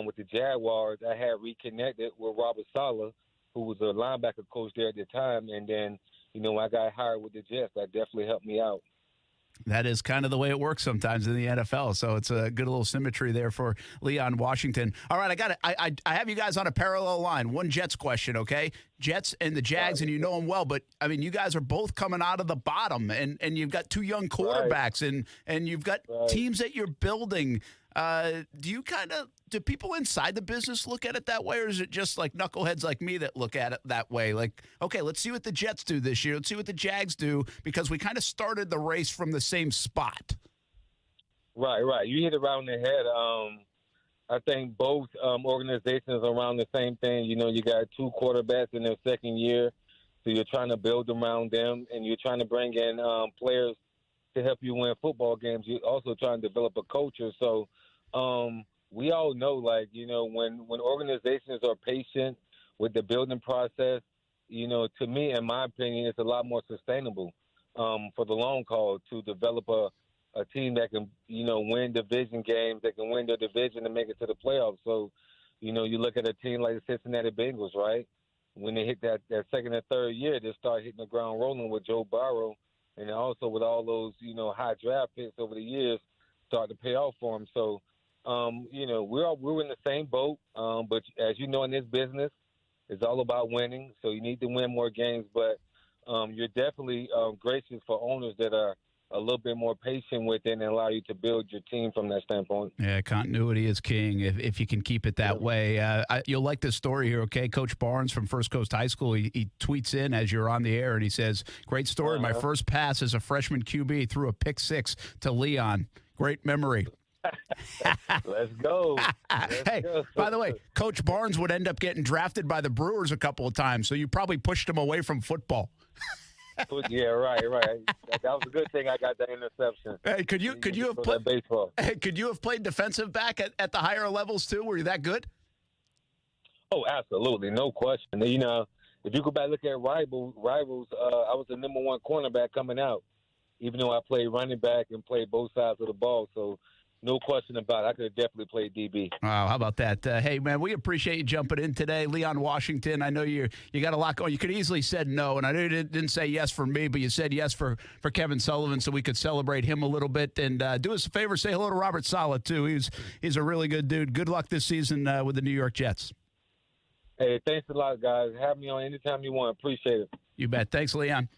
with the Jaguars, I had reconnected with Robert Saleh, who was a linebacker coach there at the time. And then, when I got hired with the Jets, that definitely helped me out. That is kind of the way it works sometimes in the NFL. So it's a good little symmetry there for Leon Washington. All right, I got it. I have you guys on a parallel line. One Jets question, okay? Jets and the Jags, and you know them well, but, I mean, you guys are both coming out of the bottom, and you've got two young quarterbacks, and you've got teams that you're building. Do people inside the business look at it that way, or is it just like knuckleheads like me that look at it that way? Like, okay, let's see what the Jets do this year. Let's see what the Jags do, because we kind of started the race from the same spot. Right. You hit it around the head. I think both organizations are around the same thing. You got 2 quarterbacks in their second year, so you're trying to build around them, and you're trying to bring in players to help you win football games. You're also trying to develop a culture. So we all know, when organizations are patient with the building process, to me, in my opinion, it's a lot more sustainable for the long haul to develop a team that can, win division games, that can win their division and make it to the playoffs. So, you look at a team like the Cincinnati Bengals, right? When they hit that second and third year, they start hitting the ground rolling with Joe Burrow, and also with all those, high draft picks over the years start to pay off for them. So, we're in the same boat. But as you know, in this business, it's all about winning. So you need to win more games. But you're definitely gracious for owners that are a little bit more patient with it and allow you to build your team from that standpoint. Yeah, continuity is king if you can keep it that way. You'll like this story here, okay? Coach Barnes from First Coast High School, he tweets in as you're on the air, and he says, great story. My first pass as a freshman QB threw a pick 6 to Leon. Great memory. Let's go. By the way, Coach Barnes would end up getting drafted by the Brewers a couple of times, so you probably pushed him away from football. Yeah, right. That was a good thing I got that interception. Hey, could you have played baseball? Hey, could you have played defensive back at the higher levels too? Were you that good? Oh, absolutely, no question. If you go back and look at rivals, I was the number 1 cornerback coming out, even though I played running back and played both sides of the ball. So, no question about it. I could have definitely played DB. Wow, how about that? Hey, man, we appreciate you jumping in today. Leon Washington, I know you got a lot going. You could easily said no, and I know you didn't say yes for me, but you said yes for Kevin Sullivan so we could celebrate him a little bit. And do us a favor, say hello to Robert Saleh, too. He's a really good dude. Good luck this season with the New York Jets. Hey, thanks a lot, guys. Have me on anytime you want. Appreciate it. You bet. Thanks, Leon.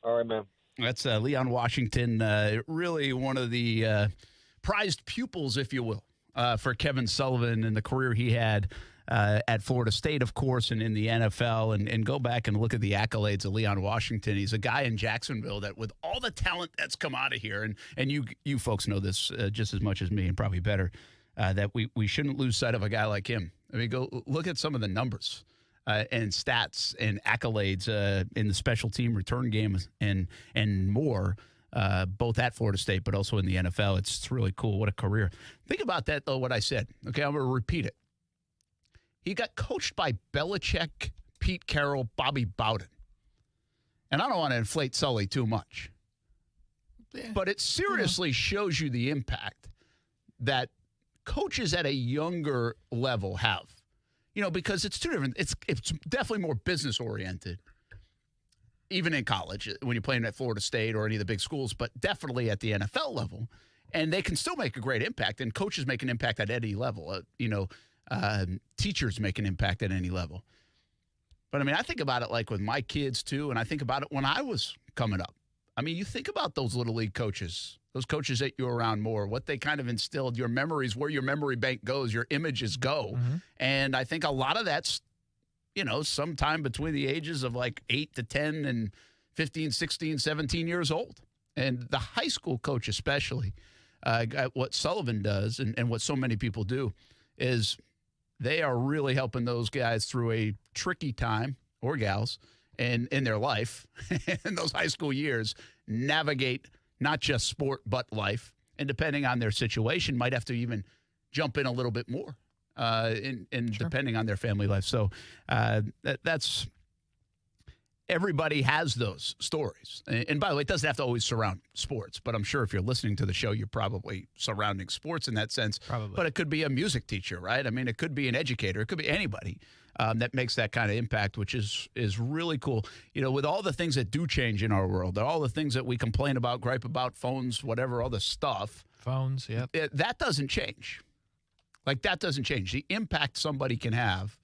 All right, man. That's Leon Washington, really one of the prized pupils, if you will, for Kevin Sullivan and the career he had at Florida State, of course, and in the NFL. And go back and look at the accolades of Leon Washington. He's a guy in Jacksonville that, with all the talent that's come out of here, and you folks know this just as much as me and probably better, that we shouldn't lose sight of a guy like him. I mean, go look at some of the numbers and stats and accolades in the special team return game and more. Both at Florida State, but also in the NFL. It's really cool. What a career. Think about that, though, what I said. Okay, I'm going to repeat it. He got coached by Belichick, Pete Carroll, Bobby Bowden. And I don't want to inflate Sully too much. Yeah. But it seriously shows you the impact that coaches at a younger level have. Because it's two different. It's definitely more business-oriented. Even in college, when you're playing at Florida State or any of the big schools, but definitely at the NFL level. And they can still make a great impact, and coaches make an impact at any level. Teachers make an impact at any level. But, I mean, I think about it like with my kids, too, and I think about it when I was coming up. I mean, you think about those Little League coaches, those coaches that you're around more, what they kind of instilled, your memories, where your memory bank goes, your images go. Mm-hmm. And I think a lot of that's sometime between the ages of like 8 to 10 and 15, 16, 17 years old. And the high school coach especially, what Sullivan does and what so many people do is they are really helping those guys through a tricky time, or gals, in their life, in those high school years, navigate not just sport but life. And depending on their situation, might have to even jump in a little bit more. Depending on their family life. So that's everybody has those stories. And by the way, it doesn't have to always surround sports, but I'm sure if you're listening to the show, you're probably surrounding sports in that sense. Probably. But it could be a music teacher, right? I mean, it could be an educator. It could be anybody that makes that kind of impact, which is really cool. With all the things that do change in our world, all the things that we complain about, gripe about, phones, whatever, all the stuff. Phones, yep. That doesn't change. Like, that doesn't change. The impact somebody can have,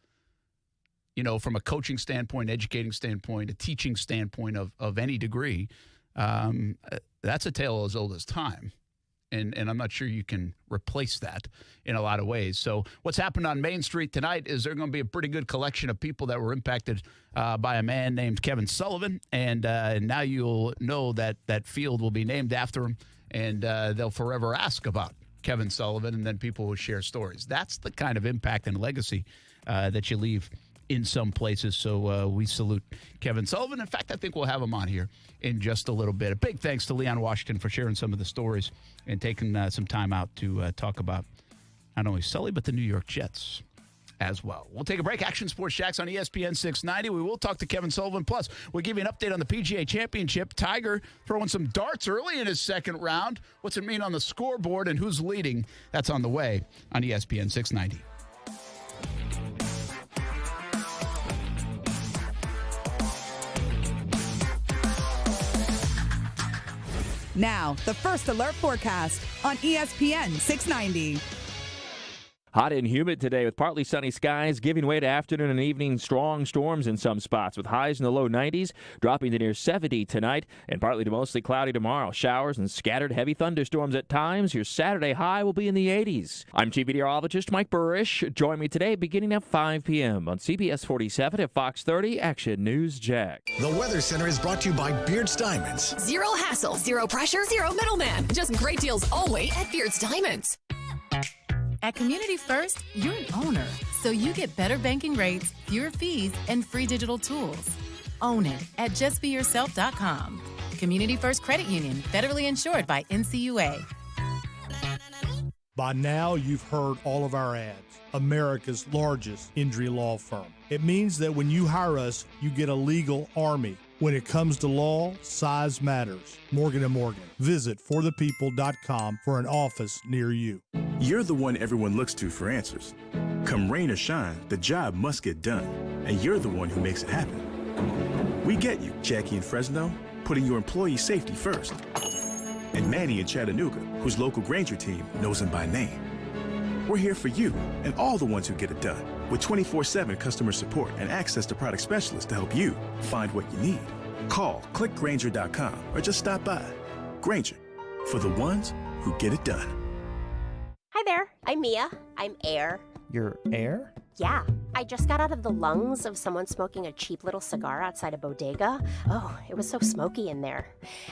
from a coaching standpoint, educating standpoint, a teaching standpoint of any degree, that's a tale as old as time. And I'm not sure you can replace that in a lot of ways. So what's happened on Main Street tonight is there's going to be a pretty good collection of people that were impacted by a man named Kevin Sullivan. And now you'll know that that field will be named after him. And they'll forever ask about Kevin Sullivan, and then people will share stories. That's the kind of impact and legacy that you leave in some places. So we salute Kevin Sullivan. In fact, I think we'll have him on here in just a little bit. A big thanks to Leon Washington for sharing some of the stories and taking some time out to talk about not only Sully, but the New York Jets as well. We'll take a break. Action Sports Jax on ESPN 690. We will talk to Kevin Sullivan. Plus, we'll give you an update on the PGA Championship. Tiger throwing some darts early in his second round. What's it mean on the scoreboard and who's leading? That's on the way on ESPN 690. Now, the First Alert forecast on ESPN 690. Hot and humid today with partly sunny skies, giving way to afternoon and evening strong storms in some spots with highs in the low 90s, dropping to near 70 tonight, and partly to mostly cloudy tomorrow. Showers and scattered heavy thunderstorms at times. Your Saturday high will be in the 80s. I'm Chief Meteorologist Mike Burrish. Join me today beginning at 5 p.m. on CBS 47 at Fox 30 Action News Jax. The Weather Center is brought to you by Beard's Diamonds. Zero hassle, zero pressure, zero middleman. Just great deals only at Beard's Diamonds. At Community First, you're an owner, so you get better banking rates, fewer fees, and free digital tools. Own it at justbeyourself.com. Community First Credit Union, federally insured by NCUA. By now, you've heard all of our ads. America's largest injury law firm. It means that when you hire us, you get a legal army. When it comes to law, size matters. Morgan & Morgan. Visit forthepeople.com for an office near you. You're the one everyone looks to for answers. Come rain or shine, the job must get done, and you're the one who makes it happen. We get you, Jackie in Fresno, putting your employee safety first. And Manny in Chattanooga, whose local Granger team knows him by name. We're here for you and all the ones who get it done, with 24/7 customer support and access to product specialists to help you find what you need. Call, click Granger.com, or just stop by. Granger, for the ones who get it done. Hi there, I'm Mia. I'm Air. You're Air? Yeah, I just got out of the lungs of someone smoking a cheap little cigar outside a bodega. Oh, it was so smoky in there.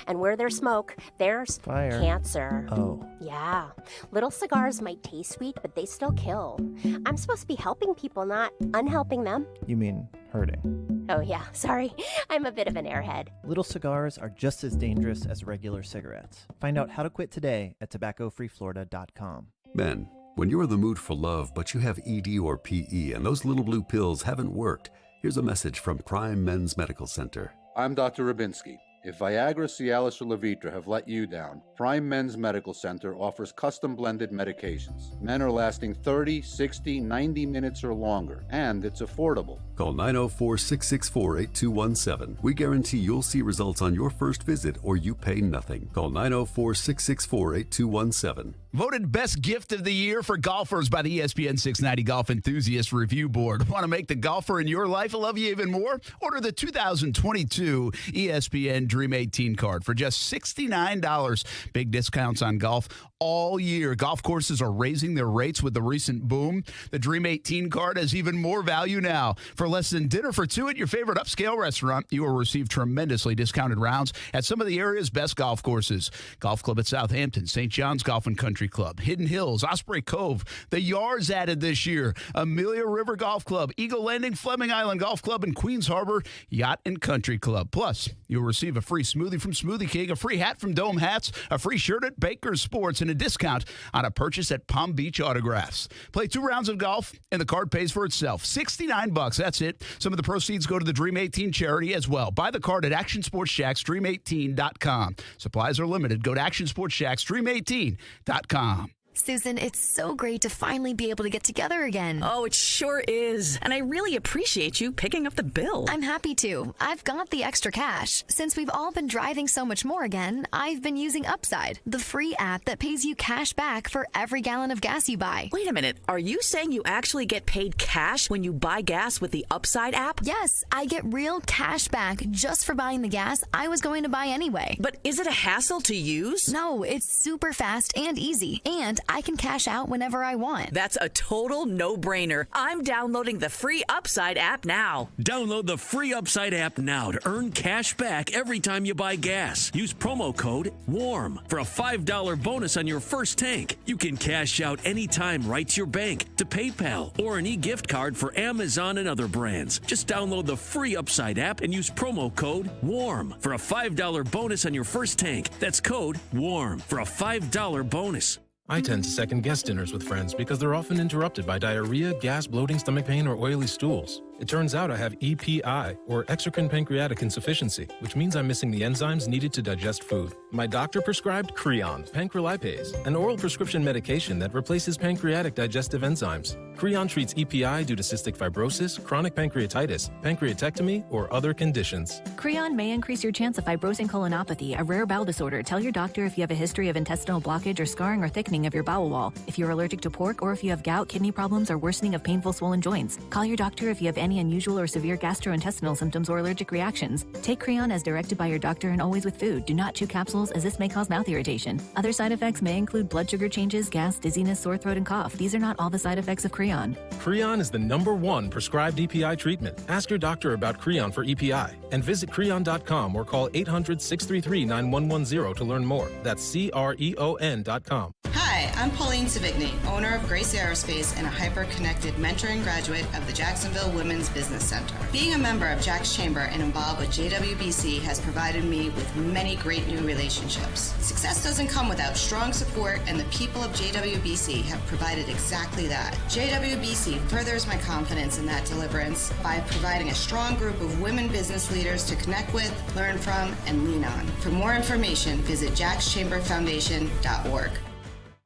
And where there's smoke, there's fire. Cancer. Oh. Yeah, little cigars might taste sweet, but they still kill. I'm supposed to be helping people, not unhelping them. You mean hurting? Oh yeah, sorry. I'm a bit of an airhead. Little cigars are just as dangerous as regular cigarettes. Find out how to quit today at tobaccofreeflorida.com. Men, when you're in the mood for love, but you have ED or PE and those little blue pills haven't worked, here's a message from Prime Men's Medical Center. I'm Dr. Rubinsky. If Viagra, Cialis, or Levitra have let you down, Prime Men's Medical Center offers custom-blended medications. Men are lasting 30, 60, 90 minutes or longer, and it's affordable. Call 904-664-8217. We guarantee you'll see results on your first visit or you pay nothing. Call 904-664-8217. Voted best gift of the year for golfers by the ESPN 690 Golf Enthusiast Review Board. Want to make the golfer in your life love you even more? Order the 2022 ESPN Dream 18 card for just $69. Big discounts on golf all year. Golf courses are raising their rates with the recent boom. The Dream 18 card has even more value now. For less than dinner for two at your favorite upscale restaurant, you will receive tremendously discounted rounds at some of the area's best golf courses. Golf Club at Southampton, St. John's Golf and Country Club, Hidden Hills, Osprey Cove, the Yards added this year, Amelia River Golf Club, Eagle Landing, Fleming Island Golf Club, and Queens Harbor Yacht and Country Club. Plus, you'll receive a free smoothie from Smoothie King, a free hat from Dome Hats, a free shirt at Baker's Sports, and a discount on a purchase at Palm Beach Autographs. Play 2 rounds of golf, and the card pays for itself. $69. That's it. Some of the proceeds go to the Dream 18 charity as well. Buy the card at Action Sports Jax, Dream18.com. Supplies are limited. Go to Action Sports Jax, Dream18.com. Susan, it's so great to finally be able to get together again. Oh, it sure is. And I really appreciate you picking up the bill. I'm happy to. I've got the extra cash. Since we've all been driving so much more again, I've been using Upside, the free app that pays you cash back for every gallon of gas you buy. Wait a minute. Are you saying you actually get paid cash when you buy gas with the Upside app? Yes, I get real cash back just for buying the gas I was going to buy anyway. But is it a hassle to use? No, it's super fast and easy, and I can cash out whenever I want. That's a total no-brainer. I'm downloading the free Upside app now. Download the free Upside app now to earn cash back every time you buy gas. Use promo code WARM for a $5 bonus on your first tank. You can cash out anytime right to your bank, to PayPal, or an e-gift card for Amazon and other brands. Just download the free Upside app and use promo code WARM for a $5 bonus on your first tank. That's code WARM for a $5 bonus. I tend to second-guess dinners with friends because they're often interrupted by diarrhea, gas, bloating, stomach pain, or oily stools. It turns out I have EPI, or exocrine pancreatic insufficiency, which means I'm missing the enzymes needed to digest food. My doctor prescribed Creon, pancrelipase, an oral prescription medication that replaces pancreatic digestive enzymes. Creon treats EPI due to cystic fibrosis, chronic pancreatitis, pancreatectomy, or other conditions. Creon may increase your chance of fibrosing colonopathy, a rare bowel disorder. Tell your doctor if you have a history of intestinal blockage or scarring or thickening of your bowel wall, if you're allergic to pork, or if you have gout, kidney problems, or worsening of painful swollen joints. Call your doctor if you have any unusual or severe gastrointestinal symptoms or allergic reactions. Take Creon as directed by your doctor and always with food. Do not chew capsules as this may cause mouth irritation. Other side effects may include blood sugar changes, gas, dizziness, sore throat, and cough. These are not all the side effects of Creon. Creon is the #1 prescribed EPI treatment. Ask your doctor about Creon for EPI and visit Creon.com or call 800-633-9110 to learn more. That's CREON.com. Hi, I'm Pauline Savigny, owner of Grace Aerospace and a hyper-connected mentoring graduate of the Jacksonville Women's Business Center. Being a member of Jax Chamber and involved with JWBC has provided me with many great new relationships. Success doesn't come without strong support, and the people of JWBC have provided exactly that. JWBC furthers my confidence in that deliverance by providing a strong group of women business leaders to connect with, learn from, and lean on. For more information, visit jaxchamberfoundation.org.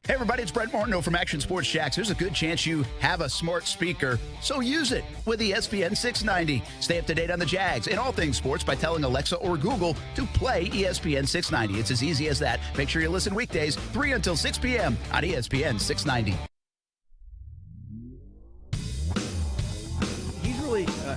Hey everybody, it's Brent Martineau from Action Sports Jax. There's a good chance you have a smart speaker, so use it with ESPN 690. Stay up to date on the Jags and all things sports by telling Alexa or Google to play ESPN 690. It's as easy as that. Make sure you listen weekdays 3 until 6 p.m. on ESPN 690.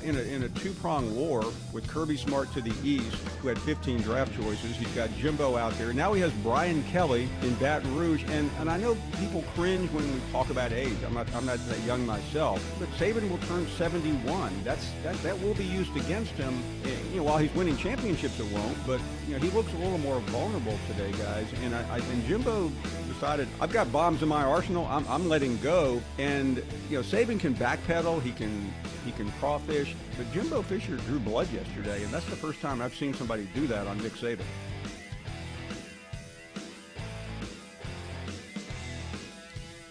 In a two-prong war with Kirby Smart to the east, who had 15 draft choices. He's got Jimbo out there. Now he has Brian Kelly in Baton Rouge. And I know people cringe when we talk about age. I'm not that young myself. But Saban will turn 71. That will be used against him. While he's winning championships, it won't. But he looks a little more vulnerable today, guys. And Jimbo decided, I've got bombs in my arsenal. I'm letting go. And Saban can backpedal. He can crawfish. But Jimbo Fisher drew blood yesterday, and that's the first time I've seen somebody do that on Nick Saban.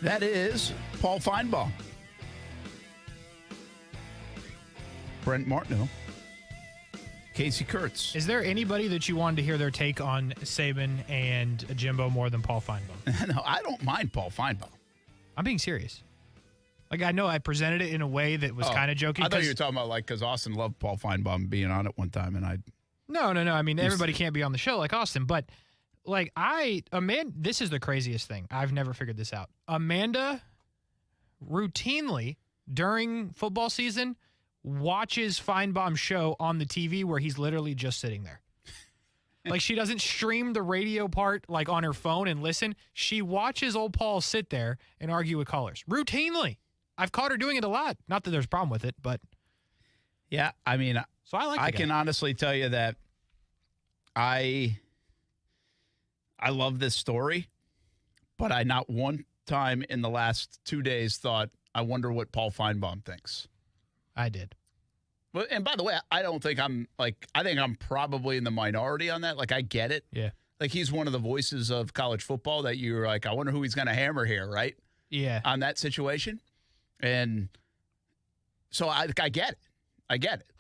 That is Paul Feinbaum. Brent Martineau. Casey Kurtz. Is there anybody that you wanted to hear their take on Saban and Jimbo more than Paul Feinbaum? No, I don't mind Paul Feinbaum. I'm being serious. I know I presented it in a way that was kind of joking. I thought you were talking about because Austin loved Paul Feinbaum being on it one time, and I. No. I mean, everybody can't be on the show like Austin, but this is the craziest thing. I've never figured this out. Amanda routinely during football season watches Feinbaum's show on the TV where he's literally just sitting there. She doesn't stream the radio part on her phone and listen. She watches old Paul sit there and argue with callers routinely. I've caught her doing it a lot. Not that there's a problem with it, but yeah, I mean, so I can honestly tell you that I love this story, but I not one time in the last 2 days thought, I wonder what Paul Feinbaum thinks. I did. Well, and by the way, I don't think I think I'm probably in the minority on that. I get it. Yeah. He's one of the voices of college football that you're I wonder who he's going to hammer here, right? Yeah. On that situation. And so I get it. I get it.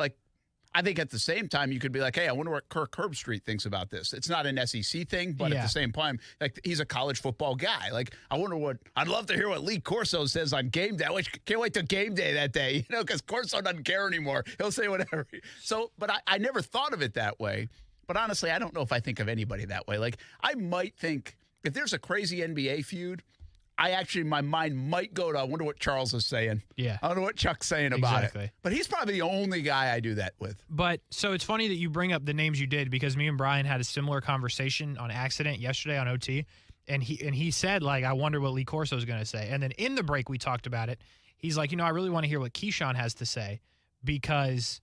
I think at the same time, you could be like, hey, I wonder what Kirk Herbstreit thinks about this. It's not an SEC thing, but at the same time, like he's a college football guy. Like, I'd love to hear what Lee Corso says on game day. I can't wait till game day that day, because Corso doesn't care anymore. He'll say whatever. So, but I never thought of it that way. But honestly, I don't know if I think of anybody that way. Like, I might think if there's a crazy NBA feud, my mind might go to, I wonder what Charles is saying. Yeah. I wonder what Chuck's saying about it. But he's probably the only guy I do that with. But so it's funny that you bring up the names you did, because me and Brian had a similar conversation on accident yesterday on OT. And he said, like, I wonder what Lee Corso is going to say. And then in the break, we talked about it. He's like, I really want to hear what Keyshawn has to say because,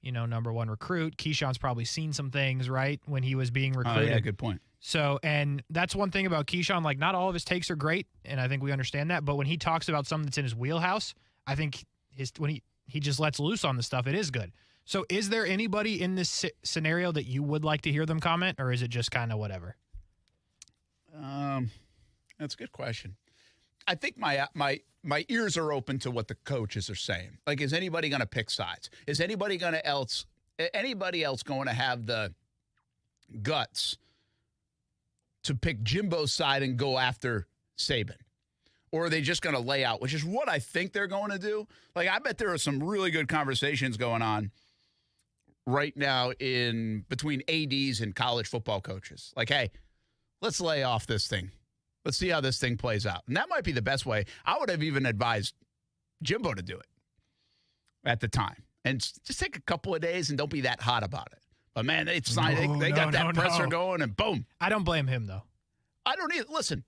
number one recruit. Keyshawn's probably seen some things, right, when he was being recruited. Oh, yeah, good point. So, and that's one thing about Keyshawn. Like, not all of his takes are great, and I think we understand that. But when he talks about something that's in his wheelhouse, I think when he just lets loose on the stuff, it is good. So, is there anybody in this scenario that you would like to hear them comment, or is it just kind of whatever? That's a good question. I think my ears are open to what the coaches are saying. Like, is anybody going to pick sides? Is anybody else going to have the guts to pick Jimbo's side and go after Saban? Or are they just going to lay out, which is what I think they're going to do? Like, I bet there are some really good conversations going on right now in between ADs and college football coaches. Like, hey, let's lay off this thing. Let's see how this thing plays out. And that might be the best way. I would have even advised Jimbo to do it at the time. And just take a couple of days and don't be that hot about it. But, man, they got that presser going, and boom. I don't blame him, though. I don't either. Listen.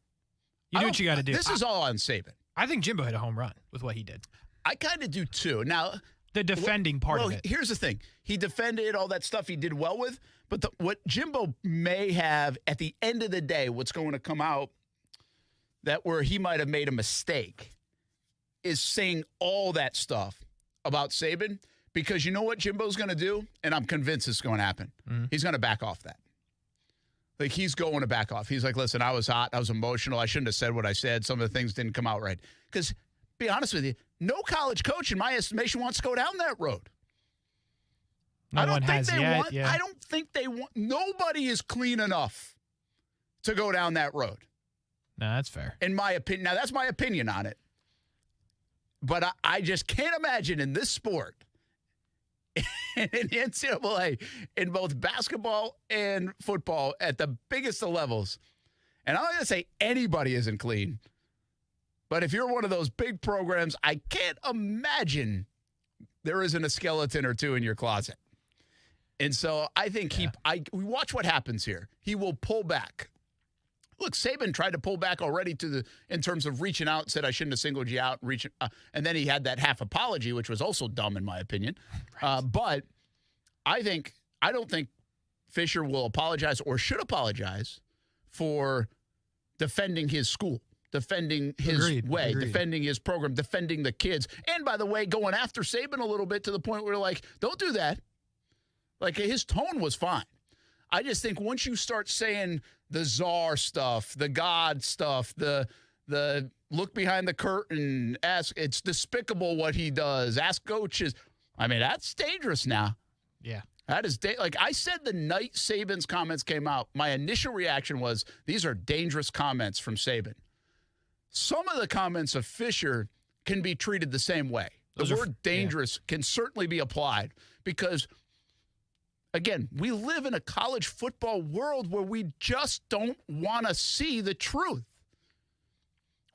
You do what you got to do. This is all on Saban. I think Jimbo hit a home run with what he did. I kind of do, too. Now, the defending part of it. Here's the thing. He defended all that stuff he did well with. But what Jimbo may have, at the end of the day, what's going to come out that where he might have made a mistake is saying all that stuff about Saban. Because you know what Jimbo's going to do? And I'm convinced it's going to happen. Mm-hmm. He's going to back off that. Like, he's going to back off. He's like, listen, I was hot. I was emotional. I shouldn't have said what I said. Some of the things didn't come out right. Because, be honest with you, no college coach, in my estimation, wants to go down that road. I don't think they want. Nobody is clean enough to go down that road. No, that's fair. In my opinion. Now, that's my opinion on it. But I just can't imagine in this sport, in the NCAA, in both basketball and football at the biggest of levels. And I'm not going to say anybody isn't clean. But if you're one of those big programs, I can't imagine there isn't a skeleton or two in your closet. And so I think we watch what happens here. He will pull back. Look, Saban tried to pull back already in terms of reaching out, said I shouldn't have singled you out, and then he had that half apology, which was also dumb in my opinion. Right. But I don't think Fisher will apologize or should apologize for defending his school, defending his way, defending his program, defending the kids, and by the way, going after Saban a little bit to the point where like, don't do that. Like, his tone was fine. I just think once you start saying the czar stuff, the God stuff, the look behind the curtain, it's despicable what he does, ask coaches. I mean, that's dangerous now. Yeah. That is, like I said the night Saban's comments came out, my initial reaction was, these are dangerous comments from Saban. Some of the comments of Fisher can be treated the same way. The word dangerous can certainly be applied because, again, we live in a college football world where we just don't want to see the truth.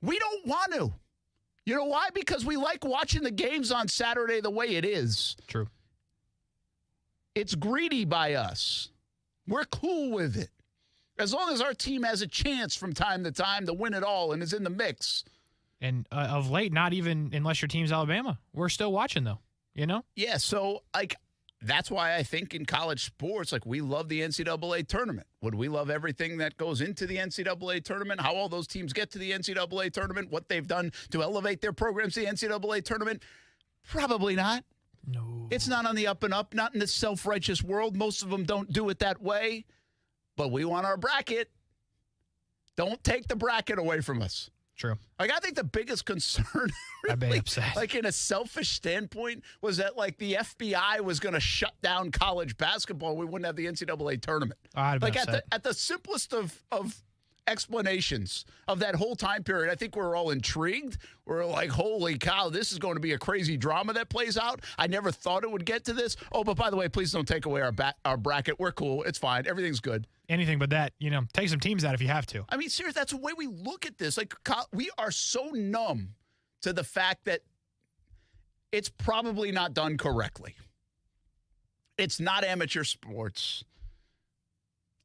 We don't want to. You know why? Because we like watching the games on Saturday the way it is. True. It's greedy by us. We're cool with it. As long as our team has a chance from time to time to win it all and is in the mix. And of late, not even unless your team's Alabama. We're still watching, though. You know? Yeah, so, like, that's why I think in college sports, like, we love the NCAA tournament. Would we love everything that goes into the NCAA tournament, how all those teams get to the NCAA tournament, what they've done to elevate their programs to the NCAA tournament? Probably not. No. It's not on the up and up, not in this self-righteous world. Most of them don't do it that way. But we want our bracket. Don't take the bracket away from us. True. Like, I think the biggest concern, I'd be upset. like in a selfish standpoint, was that like the FBI was going to shut down college basketball. We wouldn't have the NCAA tournament. I'd be like upset. at the simplest of explanations of that whole time period, I think we're all intrigued. We're like, holy cow, this is going to be a crazy drama that plays out. I never thought it would get to this. Oh, but by the way, please don't take away our bracket. We're cool. It's fine. Everything's good. Anything but that, take some teams out if you have to. I mean, seriously, that's the way we look at this. Like, we are so numb to the fact that it's probably not done correctly. It's not amateur sports.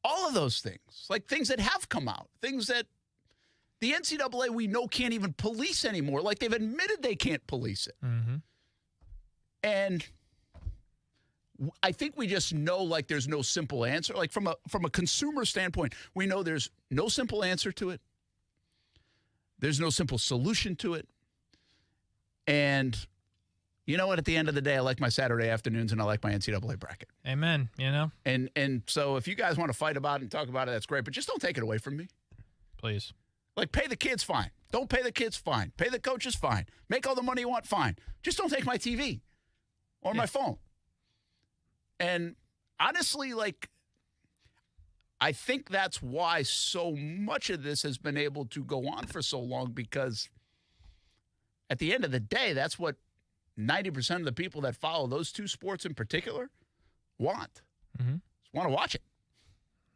All of those things, like things that have come out, things that the NCAA we know can't even police anymore. Like, they've admitted they can't police it. Mm-hmm. And I think we just know, like, there's no simple answer. Like, from a consumer standpoint, we know there's no simple answer to it. There's no simple solution to it. And you know what? At the end of the day, I like my Saturday afternoons and I like my NCAA bracket. Amen. And so if you guys want to fight about it and talk about it, that's great. But just don't take it away from me. Please. Like, pay the kids, fine. Don't pay the kids, fine. Pay the coaches, fine. Make all the money you want, fine. Just don't take my TV or my phone. And honestly, like, I think that's why so much of this has been able to go on for so long, because at the end of the day, that's what 90% of the people that follow those two sports in particular want. Mm-hmm. Just want to watch it.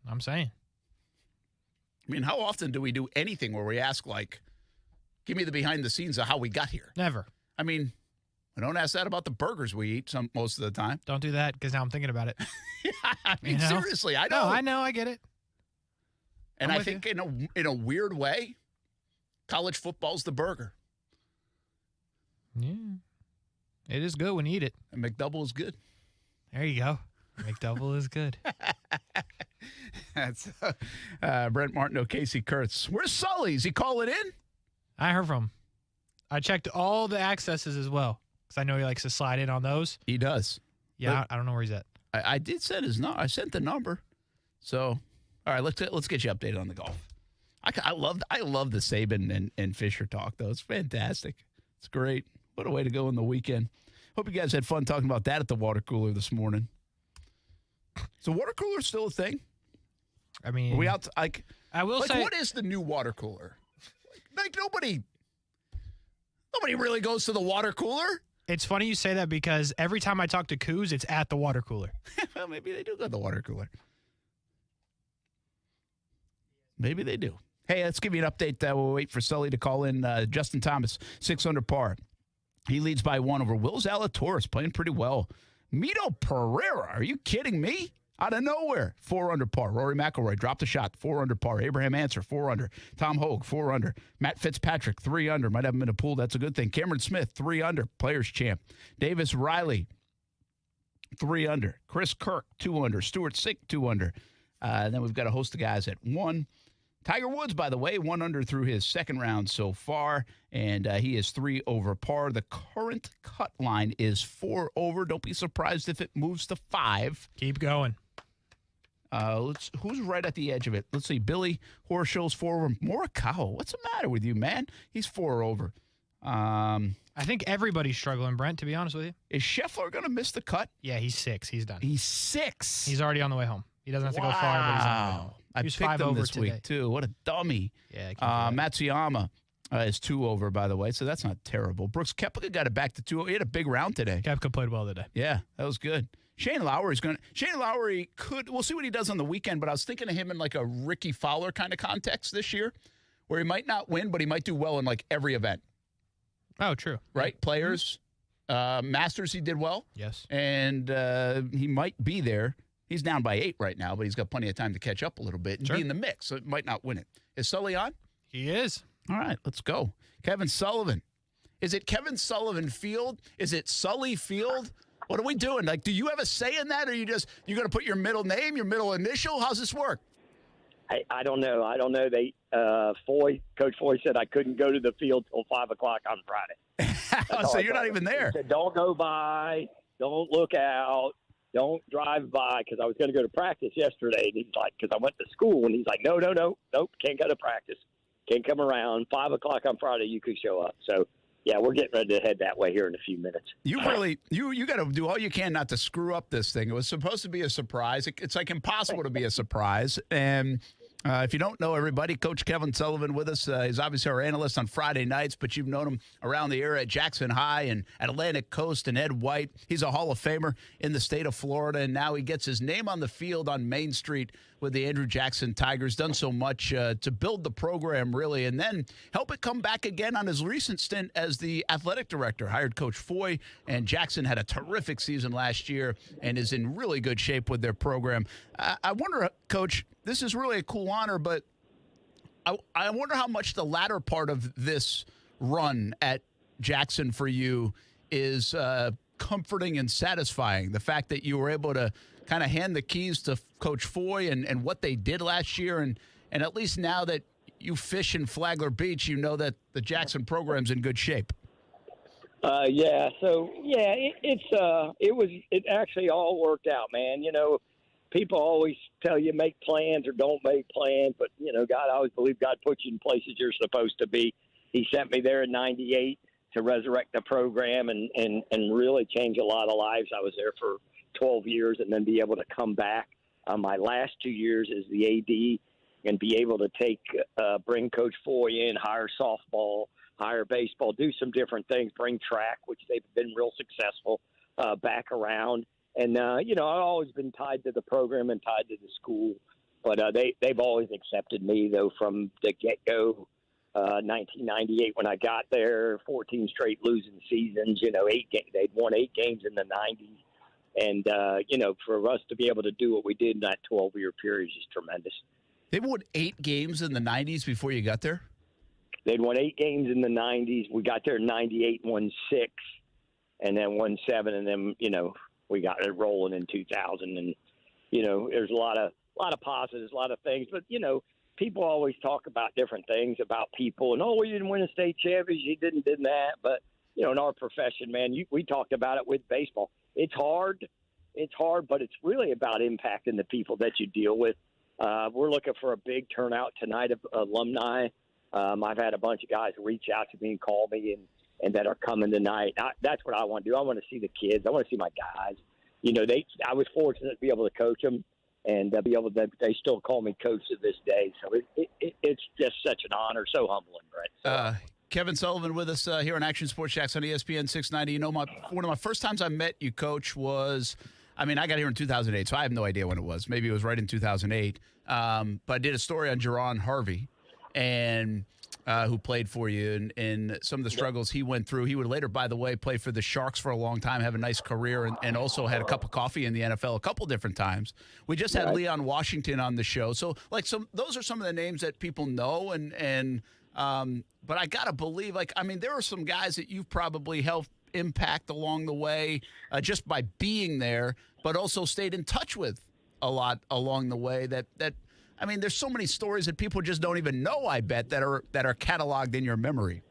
I'm saying. I mean, how often do we do anything where we ask, like, give me the behind the scenes of how we got here? Never. I mean, I don't ask that about the burgers we eat most of the time. Don't do that, because now I'm thinking about it. I mean, seriously, I know. No, I know. I get it. And I think in a weird way, college football's the burger. Yeah. It is good when you eat it. And McDouble is good. There you go. McDouble is good. That's Brent Martineau, Casey Kurtz. Where's Sully? Is he calling in? I heard from him. I checked all the accesses as well, because I know he likes to slide in on those. He does. Yeah, I don't know where he's at. I did send his number. I sent the number. So, all right, let's get you updated on the golf. I love the Saban and Fisher talk, though. It's fantastic. It's great. What a way to go in the weekend. Hope you guys had fun talking about that at the water cooler this morning. So, water cooler still a thing? I mean, are we out? I will say, what is the new water cooler? Like nobody really goes to the water cooler. It's funny you say that, because every time I talk to Coos, it's at the water cooler. Well, maybe they do go to the water cooler. Maybe they do. Hey, let's give you an update. We'll wait for Sully to call in. Justin Thomas, 6 under par. He leads by 1 over Will Zalatoris, playing pretty well. Mito Pereira, are you kidding me? Out of nowhere, 4 under par. Rory McIlroy dropped a shot, 4 under par. Abraham Answer, 4 under. Tom Hogue, 4 under. Matt Fitzpatrick, 3 under. Might have him in a pool. That's a good thing. Cameron Smith, 3 under. Players champ. Davis Riley, 3 under. Chris Kirk, 2 under. Stuart Sick, 2 under. And then we've got a host of guys at 1. Tiger Woods, by the way, 1 under through his second round so far, and he is 3 over par. The current cut line is 4 over. Don't be surprised if it moves to 5. Keep going. Who's right at the edge of it? Let's see. Billy Horschel's 4 over. Morikawa, what's the matter with you, man? He's 4 over. I think everybody's struggling, Brent, to be honest with you. Is Scheffler going to miss the cut? Yeah, he's 6. He's done. He's 6. He's already on the way home. He doesn't have to go far, but he's on the way home. I picked him this week, too. What a dummy. Yeah, Matsuyama is 2 over, by the way, so that's not terrible. Brooks Koepka got it back to 2. He had a big round today. Koepka played well today. Yeah, that was good. Shane Lowry we'll see what he does on the weekend, but I was thinking of him in like a Ricky Fowler kind of context this year, where he might not win, but he might do well in like every event. Oh, true. Right? Players, Masters, he did well. Yes. And he might be there. He's down by 8 right now, but he's got plenty of time to catch up a little bit and be in the mix, so it might not win it. Is Sully on? He is. All right, let's go. Kevin Sullivan. Is it Kevin Sullivan Field? Is it Sully Field? What are we doing? Like, do you have a say in that, or you're going to put your middle name, your middle initial? How's this work? I don't know. Coach Foy said I couldn't go to the field till 5 o'clock on Friday. So you're not even there. He said, don't go by. Don't look out. Don't drive by, because I was going to go to practice yesterday. And he's like, because I went to school, and he's like, nope, can't go to practice. can come around. 5 o'clock on Friday, you could show up. So, yeah, we're getting ready to head that way here in a few minutes. You really you got to do all you can not to screw up this thing. It was supposed to be a surprise. It's like impossible to be a surprise. And if you don't know everybody, Coach Kevin Sullivan with us. He's obviously our analyst on Friday nights, but you've known him around the era at Jackson High and at Atlantic Coast and Ed White. He's a Hall of Famer in the state of Florida, and now he gets his name on the field on Main Street with the Andrew Jackson Tigers. Done so much to build the program, really, and then help it come back again on his recent stint as the athletic director. Hired Coach Foy, and Jackson had a terrific season last year and is in really good shape with their program. I wonder, Coach, this is really a cool honor, but I wonder how much the latter part of this run at Jackson for you is comforting and satisfying. The fact that you were able to kind of hand the keys to Coach Foy and what they did last year, and at least now that you fish in Flagler Beach, you know that the Jackson program's in good shape. It actually all worked out, man. You know, people always tell you make plans or don't make plans, but, you know, I always believe God puts you in places you're supposed to be. He sent me there in 98 to resurrect the program and really change a lot of lives. I was there for 12 years and then be able to come back my last 2 years as the AD and be able to bring Coach Foy in, hire softball, hire baseball, do some different things, bring track, which they've been real successful, back around. And, you know, I've always been tied to the program and tied to the school. But they've always accepted me, though, from the get-go. 1998 when I got there, 14 straight losing seasons, you know, they'd won 8 games in the 90s. And, you know, for us to be able to do what we did in that 12-year period is just tremendous. They won 8 games in the 90s before you got there? They'd won 8 games in the 90s. We got there in 98, won 6, and then won 7, and then, you know, we got it rolling in 2000. And, you know, there's a lot of positives, a lot of things. But, you know, people always talk about different things about people. And, we didn't win a state championship. You did that. But, you know, in our profession, man, we talked about it with baseball. It's hard, but it's really about impacting the people that you deal with. We're looking for a big turnout tonight of alumni. I've had a bunch of guys reach out to me and call me and that are coming tonight. That's what I want to do. I want to see the kids. I want to see my guys. You know, I was fortunate to be able to coach them and be able to. They still call me coach to this day. So it's just such an honor. So humbling, Brett. Kevin Sullivan with us here on Action Sports Jax on ESPN 690. You know, one of my first times I met you, Coach, was, I got here in 2008, so I have no idea when it was. Maybe it was right in 2008. But I did a story on Jerron Harvey, and who played for you, and some of the struggles he went through. He would later, by the way, play for the Sharks for a long time, have a nice career, and also had a cup of coffee in the NFL a couple different times. We just had Leon Washington on the show. So, those are some of the names that people know, but I got to believe, there are some guys that you've probably helped impact along the way just by being there, but also stayed in touch with a lot along the way that there's so many stories that people just don't even know, I bet, that are cataloged in your memory.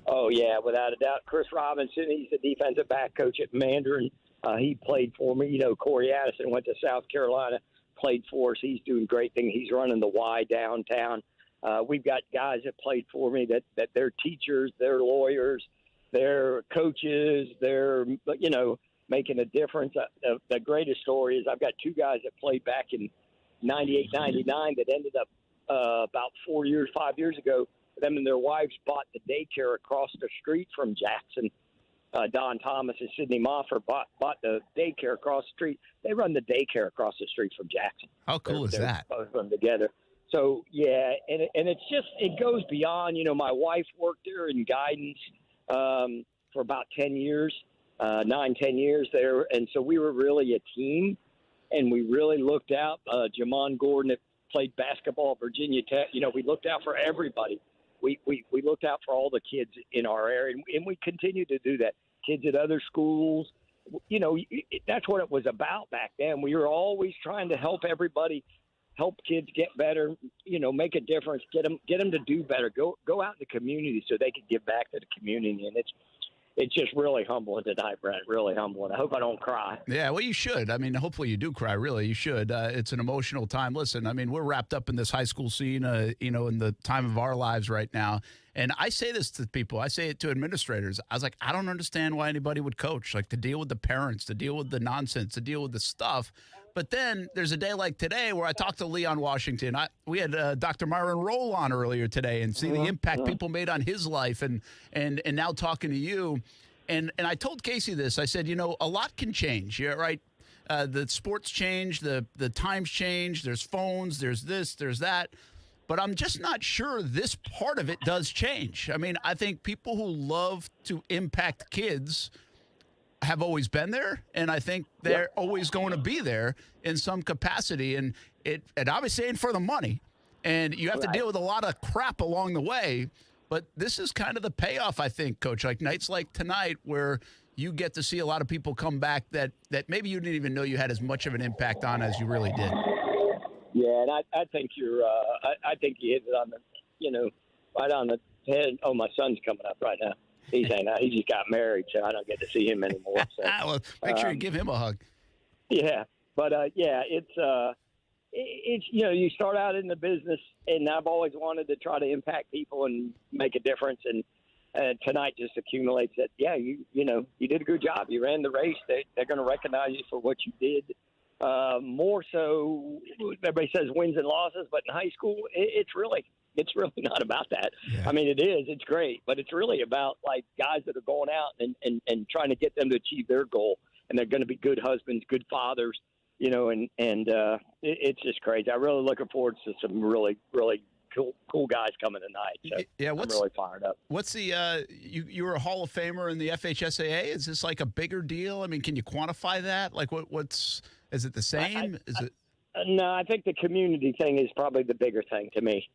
Oh, yeah, without a doubt. Chris Robinson, he's the defensive back coach at Mandarin. He played for me. You know, Corey Addison went to South Carolina, played for us. He's doing great things. He's running the Y downtown. We've got guys that played for me that they're teachers, they're lawyers, they're coaches, they're, you know, making a difference. The greatest story is I've got 2 guys that played back in 98, 99 that ended up about 5 years ago. Them and their wives bought the daycare across the street from Jackson. Don Thomas and Sidney Moffer bought the daycare across the street. They run the daycare across the street from Jackson. How cool is that? Both of them together. So, yeah, and it's just, it goes beyond, you know, my wife worked there in guidance for about 10 years, 9-10 years there. And so we were really a team, and we really looked out. Jamon Gordon that played basketball at Virginia Tech, you know, we looked out for everybody. We looked out for all the kids in our area, and we continue to do that. Kids at other schools, you know, that's what it was about back then. We were always trying to help everybody, help kids get better, you know, make a difference, get them to do better, go out in the community so they could give back to the community. And it's just really humbling tonight, Brent. Really humbling. I hope I don't cry. Yeah, well, you should. I mean, hopefully you do cry. Really, you should. It's an emotional time. Listen, I mean, we're wrapped up in this high school scene, in the time of our lives right now. And I say this to people. I say it to administrators. I was like, I don't understand why anybody would coach, like to deal with the parents, to deal with the nonsense, to deal with the stuff. But then there's a day like today where I talked to Leon Washington. We had Dr. Myron Rolle on earlier today and see the impact people made on his life and now talking to you. And I told Casey this. I said, a lot can change. Yeah, right? The sports change, the times change. There's phones, there's this, there's that. But I'm just not sure this part of it does change. I mean, I think people who love to impact kids have always been there, and I think they're always going to be there in some capacity. And it obviously ain't for the money, and you have to deal with a lot of crap along the way. But this is kind of the payoff, I think, Coach. Like nights like tonight where you get to see a lot of people come back that maybe you didn't even know you had as much of an impact on as you really did. Yeah, and I think I think you hit it on the, right on the head. Oh, my son's coming up right now. He's hanging out. He just got married, so I don't get to see him anymore. So, well, make sure you give him a hug. Yeah, but it's you start out in the business, and I've always wanted to try to impact people and make a difference. And tonight just accumulates that. Yeah, you did a good job. You ran the race. They're going to recognize you for what you did. More so, everybody says wins and losses, but in high school, it's really not about that. Yeah. I mean, it is. It's great, but it's really about like guys that are going out and trying to get them to achieve their goal, and they're going to be good husbands, good fathers, and it's just crazy. I'm really looking forward to some really, really cool guys coming tonight. So yeah, I'm really fired up. What's the you were a Hall of Famer in the FHSAA? Is this like a bigger deal? I mean, can you quantify that? Like, what's is it the same? No, I think the community thing is probably the bigger thing to me.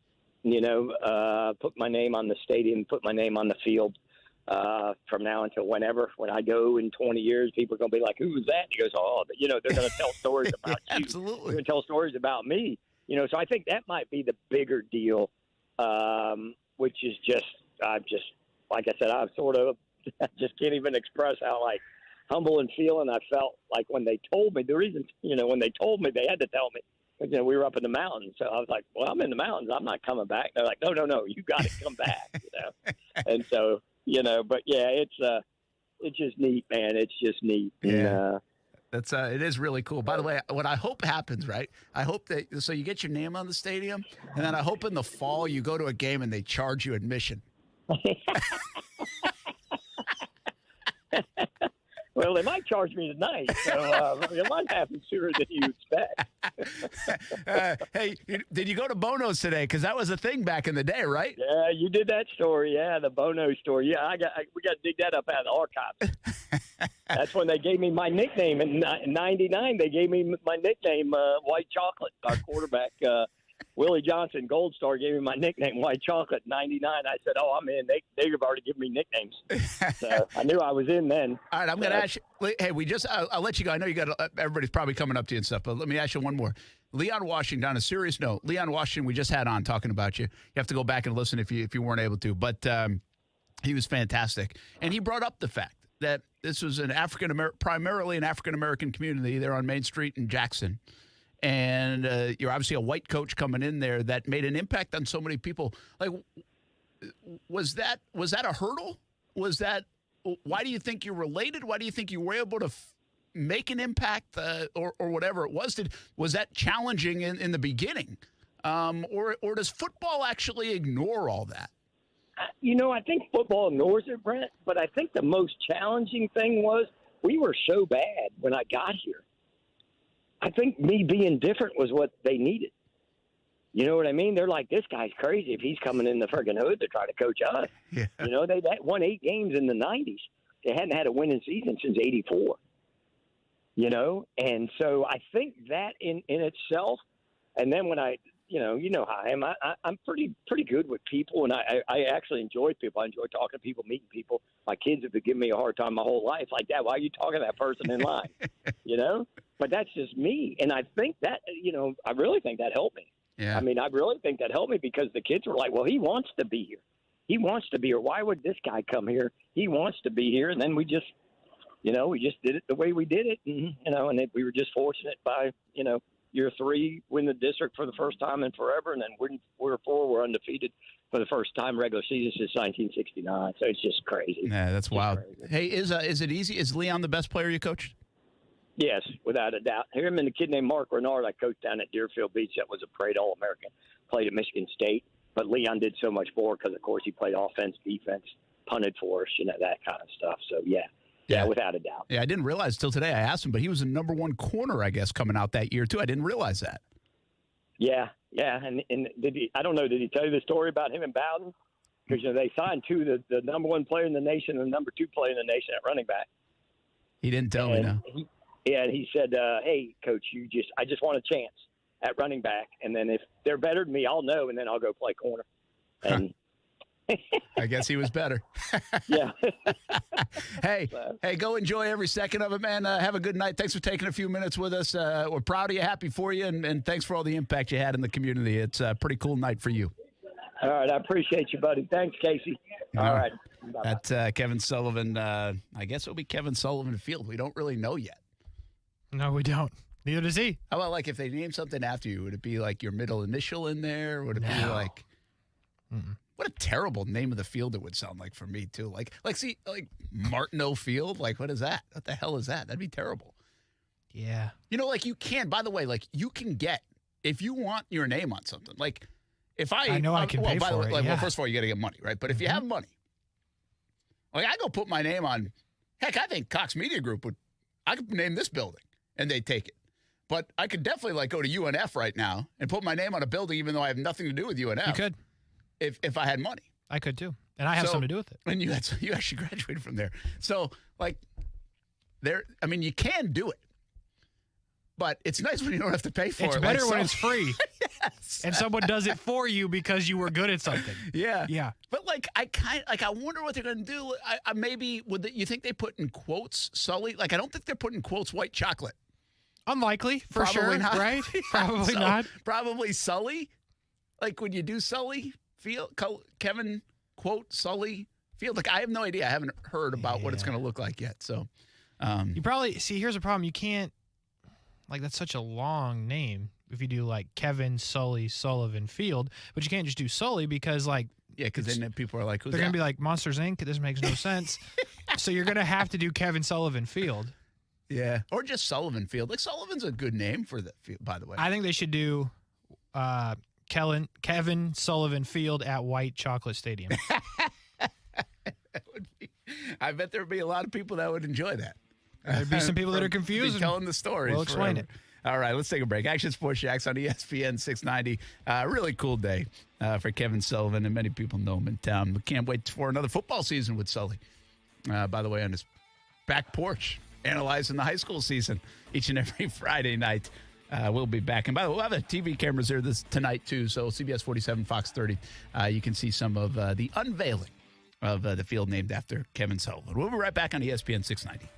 Put my name on the stadium, put my name on the field from now until whenever. When I go in 20 years, people are going to be like, who was that? He goes, they're going to tell stories about you. Absolutely. They're going to tell stories about me. So I think that might be the bigger deal, which is like I said, I just can't even express how humble and feeling I felt like when they told me. The reason, when they told me, they had to tell me. We were up in the mountains, so I was like, well, I'm in the mountains. I'm not coming back. They're like, no, you got to come back, And so, but yeah, it's just neat, man. It's just neat. Yeah. And, it is really cool. By the way, what I hope happens, right? I hope so you get your name on the stadium, and then I hope in the fall you go to a game and they charge you admission. Well, they might charge me tonight, so it might happen sooner than you expect. Hey, did you go to Bono's today? Because that was a thing back in the day, right? Yeah, you did that story. Yeah, the Bono story. Yeah, we got to dig that up out of the archives. That's when they gave me my nickname in '99. They gave me my nickname, White Chocolate. Our quarterback, Willie Johnson, Gold Star, gave me my nickname, White Chocolate, '99. I said, oh, I'm in. They've already given me nicknames. So I knew I was in then. All right, I'm going to ask you. Hey, I'll let you go. I know you got everybody's probably coming up to you and stuff, but let me ask you one more. Leon Washington, on a serious note, Leon Washington, we just had on talking about you. You have to go back and listen if you weren't able to, but he was fantastic. And he brought up the fact that this was primarily an African-American community there on Main Street in Jackson. And you're obviously a white coach coming in there that made an impact on so many people. Like, was that a hurdle? Why do you think you're related? Why do you think you were able to make an impact or whatever it was? Was that challenging in the beginning? Or does football actually ignore all that? I think football ignores it, Brent, but I think the most challenging thing was we were so bad when I got here. I think me being different was what they needed. You know what I mean? They're like, this guy's crazy if he's coming in the friggin' hood to try to coach us. Yeah. They won 8 games in the 90s. They hadn't had a winning season since '84. And so I think that in itself, and then when you know how I am. I'm pretty good with people, and I actually enjoy people. I enjoy talking to people, meeting people. My kids have been giving me a hard time my whole life like that. Why are you talking to that person in line? But that's just me. And I think that, I really think that helped me. Yeah. I mean, I really think that helped me because the kids were like, well, he wants to be here. he wants to be here. Why would this guy come here? He wants to be here. And then we just did it the way we did it. And, we were just fortunate by, year 3, win the district for the first time in forever. And then we're 4, we're undefeated for the first time regular season since 1969. So it's just crazy. Yeah, that's wild. Crazy. Hey, is it easy? Is Leon the best player you coached? Yes, without a doubt. Him and a kid named Mark Renard I coached down at Deerfield Beach that was a parade All-American, played at Michigan State. But Leon did so much more because, of course, he played offense, defense, punted for us, that kind of stuff. So, yeah, without a doubt. Yeah, I didn't realize till today. I asked him, but he was the number 1 corner, I guess, coming out that year, too. I didn't realize that. Yeah. And did he tell you the story about him and Bowden? Because, they signed the number 1 player in the nation and the number 2 player in the nation at running back. He didn't tell me, no. And he said, hey, Coach, I just want a chance at running back. And then if they're better than me, I'll know, and then I'll go play corner. And I guess he was better. Yeah. Hey, go enjoy every second of it, man. Have a good night. Thanks for taking a few minutes with us. We're proud of you, happy for you, and thanks for all the impact you had in the community. It's a pretty cool night for you. All right. I appreciate you, buddy. Thanks, Casey. All right. That's Kevin Sullivan. I guess it'll be Kevin Sullivan Field. We don't really know yet. No, we don't. Neither does he. How about, if they name something after you, would it be like your middle initial in there? Would it be like what a terrible name of the field it would sound like for me, too. Like Martineau Field? What is that? What the hell is that? That'd be terrible. Yeah. You can, by the way, you can get, if you want your name on something, if I know I can pay for it. Well, first of all, you got to get money, right? But if you have money, I go put my name on, heck, I think Cox Media Group I could name this building. And they take it. But I could definitely go to UNF right now and put my name on a building even though I have nothing to do with UNF. You could. If I had money. I could too. And I have something to do with it. And you actually graduated from there. So, you can do it. But it's nice when you don't have to pay for it. It's better when it's free. Yes. And someone does it for you because you were good at something. Yeah. Yeah. But I wonder what they're going to do. Maybe you think they put in quotes Sully? I don't think they're putting quotes white chocolate. Unlikely, for Probably sure, not. right? Probably not. Probably Sully. Would you do Sully Field? Kevin, quote, Sully Field? I have no idea. I haven't heard about what it's going to look like yet. So, you probably, here's the problem. You can't, that's such a long name if you do, Kevin, Sully, Sullivan Field. But you can't just do Sully because, yeah, because then people are like, who's they're going to be like, Monsters, Inc.? This makes no sense. So you're going to have to do Kevin Sullivan Field. Yeah, or just Sullivan Field. Sullivan's a good name for the field, by the way. I think they should do Kevin Sullivan Field at White Chocolate Stadium. I bet there would be a lot of people that would enjoy that. There'd be some people that are confused. Telling the stories. We'll explain it. All right, let's take a break. Action Sports Jax on ESPN 690. Really cool day for Kevin Sullivan, and many people know him in town. We can't wait for another football season with Sully. By the way, on his back porch, analyzing the high school season each and every Friday night. We'll be back. And by the way, we'll have the TV cameras there tonight, too. So CBS 47, Fox 30, you can see some of the unveiling of the field named after Kevin Sullivan. We'll be right back on ESPN 690.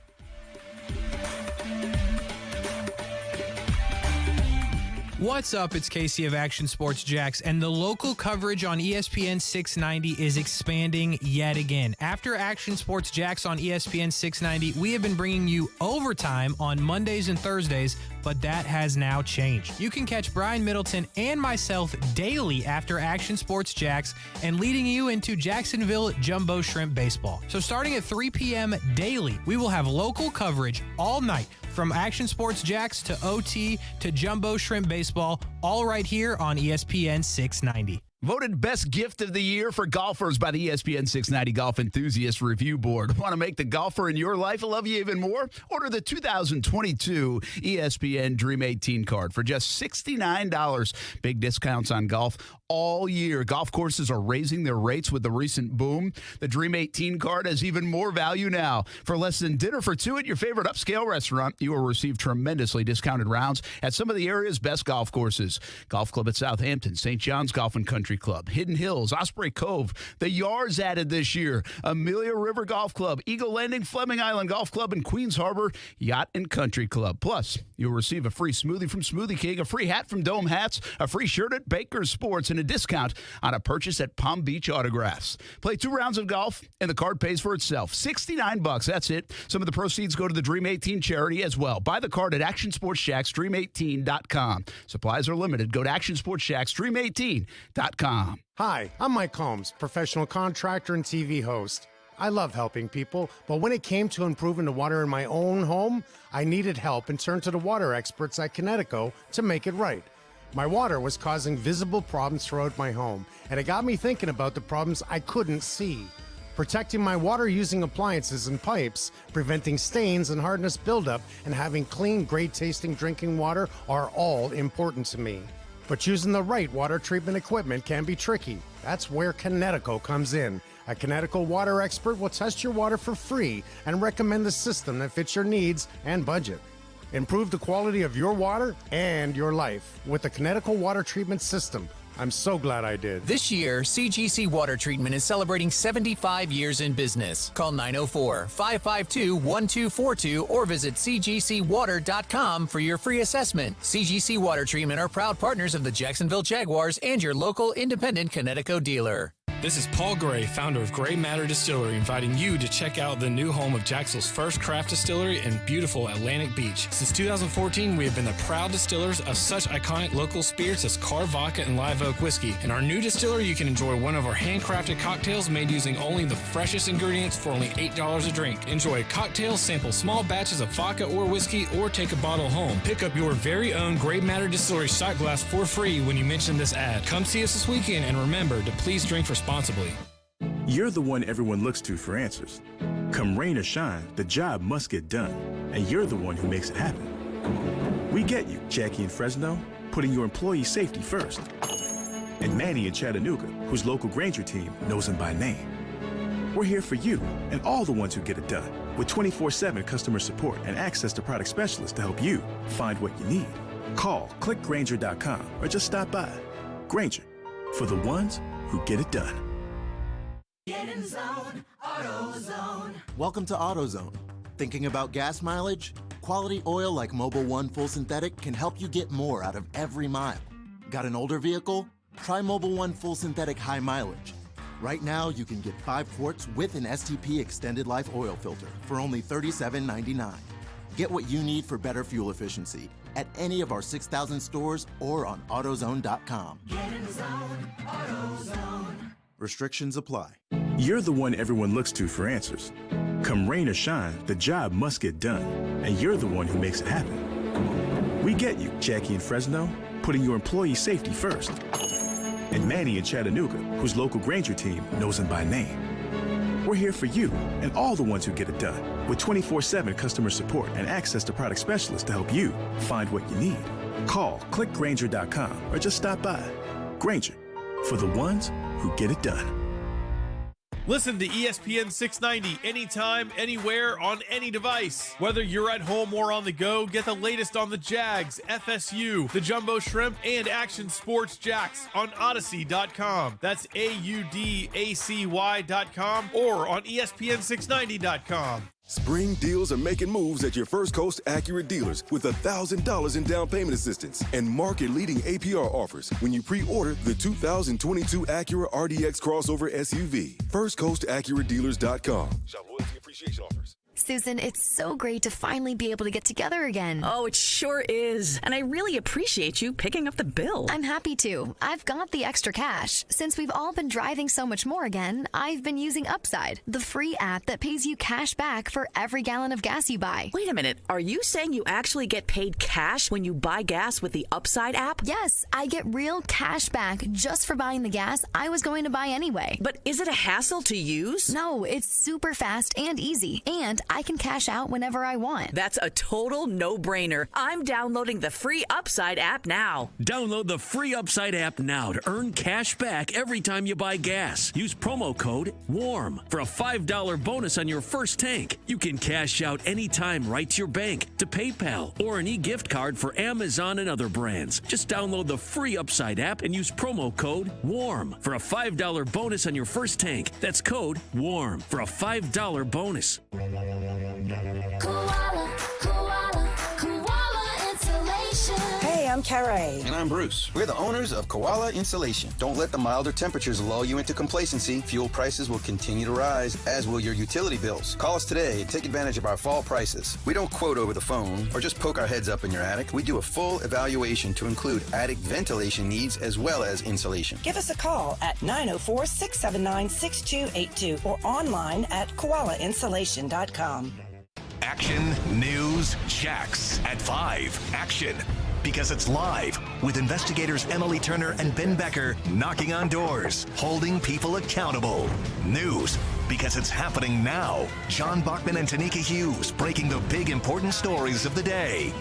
What's up? It's Casey of Action Sports Jax, and the local coverage on ESPN 690 is expanding yet again. After Action Sports Jax on ESPN 690, we have been bringing you overtime on Mondays and Thursdays, but that has now changed. You can catch Brian Middleton and myself daily after Action Sports Jax and leading you into Jacksonville Jumbo Shrimp Baseball. So starting at 3 p.m. daily, we will have local coverage all night from Action Sports Jax to OT to Jumbo Shrimp Baseball, all right here on ESPN 690. Voted best gift of the year for golfers by the ESPN 690 Golf Enthusiast Review Board. Want to make the golfer in your life love you even more? Order the 2022 ESPN Dream 18 card for just $69. Big discounts on golf all year. Golf courses are raising their rates with the recent boom. The Dream 18 card has even more value now. For less than dinner for two at your favorite upscale restaurant, you will receive tremendously discounted rounds at some of the area's best golf courses. Golf Club at Southampton, St. John's Golf and Country, Country Club, Hidden Hills, Osprey Cove, the Yards added this year, Amelia River Golf Club, Eagle Landing, Fleming Island Golf Club, and Queens Harbor Yacht and Country Club. Plus, you'll receive a free smoothie from Smoothie King, a free hat from Dome Hats, a free shirt at Baker's Sports, and a discount on a purchase at Palm Beach Autographs. Play 2 rounds of golf, and the card pays for itself. $69, that's it. Some of the proceeds go to the Dream 18 charity as well. Buy the card at Action Sports Jax, Dream18.com. Supplies are limited. Go to Action Sports Jax, Dream18.com. Hi, I'm Mike Combs, professional contractor and TV host. I love helping people, but when it came to improving the water in my own home, I needed help and turned to the water experts at Connecticut to make it right. My water was causing visible problems throughout my home, and it got me thinking about the problems I couldn't see. Protecting my water-using appliances and pipes, preventing stains and hardness buildup, and having clean, great-tasting drinking water are all important to me. But choosing the right water treatment equipment can be tricky. That's where Connecticut comes in. A Connecticut water expert will test your water for free and recommend the system that fits your needs and budget. Improve the quality of your water and your life with the Connecticut water treatment system. I'm so glad I did. This year, CGC Water Treatment is celebrating 75 years in business. Call 904-552-1242 or visit cgcwater.com for your free assessment. CGC Water Treatment are proud partners of the Jacksonville Jaguars and your local independent Connecticut dealer. This is Paul Gray, founder of Gray Matter Distillery, inviting you to check out the new home of Jacksonville's first craft distillery in beautiful Atlantic Beach. Since 2014, we have been the proud distillers of such iconic local spirits as Carr Vodka and Live Oak Whiskey. In our new distillery, you can enjoy one of our handcrafted cocktails made using only the freshest ingredients for only $8 a drink. Enjoy a cocktail, sample small batches of vodka or whiskey, or take a bottle home. Pick up your very own Gray Matter Distillery shot glass for free when you mention this ad. Come see us this weekend, and remember to please drink responsibly. You're the one everyone looks to for answers. Come rain or shine, the job must get done, and you're the one who makes it happen. We get you, Jackie in Fresno, putting your employee safety first. And Manny in Chattanooga, whose local Granger team knows him by name. We're here for you and all the ones who get it done, with 24/7 customer support and access to product specialists to help you find what you need. Call, click Granger.com, or just stop by. Granger, for the ones who get it done. Get in zone, AutoZone. Welcome to AutoZone. Thinking about gas mileage? Quality oil like Mobil 1 Full Synthetic can help you get more out of every mile. Got an older vehicle? Try Mobil 1 Full Synthetic High Mileage. Right now, you can get 5 quarts with an STP Extended Life oil filter for only $37.99. Get what you need for better fuel efficiency at any of our 6,000 stores or on AutoZone.com. Get in zone, AutoZone. Restrictions apply. You're the one everyone looks to for answers. Come rain or shine, the job must get done, and you're the one who makes it happen. We get you, Jackie in Fresno, putting your employee safety first. And Manny in Chattanooga, whose local Granger team knows him by name. We're here for you and all the ones who get it done, with 24/7 customer support and access to product specialists to help you find what you need. Call, click Granger.com, or just stop by. Granger, for the ones who get it done. Listen to ESPN 690 anytime, anywhere, on any device. Whether you're at home or on the go, get the latest on the Jags, FSU, the Jumbo Shrimp, and Action Sports Jax on Odyssey.com. That's AUDACY.com or on ESPN690.com. Spring deals are making moves at your First Coast Acura dealers with $1,000 in down payment assistance and market-leading APR offers when you pre-order the 2022 Acura RDX crossover SUV. FirstCoastAcuraDealers.com. Shop loyalty appreciation offers. Susan, it's so great to finally be able to get together again. Oh, it sure is. And I really appreciate you picking up the bill. I'm happy to. I've got the extra cash. Since we've all been driving so much more again, I've been using Upside, the free app that pays you cash back for every gallon of gas you buy. Wait a minute. Are you saying you actually get paid cash when you buy gas with the Upside app? Yes, I get real cash back just for buying the gas I was going to buy anyway. But is it a hassle to use? No, it's super fast and easy. And I can cash out whenever I want. That's a total no-brainer. I'm downloading the free Upside app now. Download the free Upside app now to earn cash back every time you buy gas. Use promo code WARM for a $5 bonus on your first tank. You can cash out anytime right to your bank, to PayPal, or an e-gift card for Amazon and other brands. Just download the free Upside app and use promo code WARM for a $5 bonus on your first tank. That's code WARM for a $5 bonus. Koala, koala, koala insulation. Hey, I'm Carrie. And I'm Bruce. We're the owners of Koala Insulation. Don't let the milder temperatures lull you into complacency. Fuel prices will continue to rise, as will your utility bills. Call us today and take advantage of our fall prices. We don't quote over the phone or just poke our heads up in your attic. We do a full evaluation to include attic ventilation needs as well as insulation. Give us a call at 904-679-6282 or online at koalainsulation.com. Action News Jax at 5. Action, because it's live with investigators Emily Turner and Ben Becker knocking on doors, holding people accountable. News, because it's happening now. John Bachman and Tanika Hughes breaking the big important stories of the day.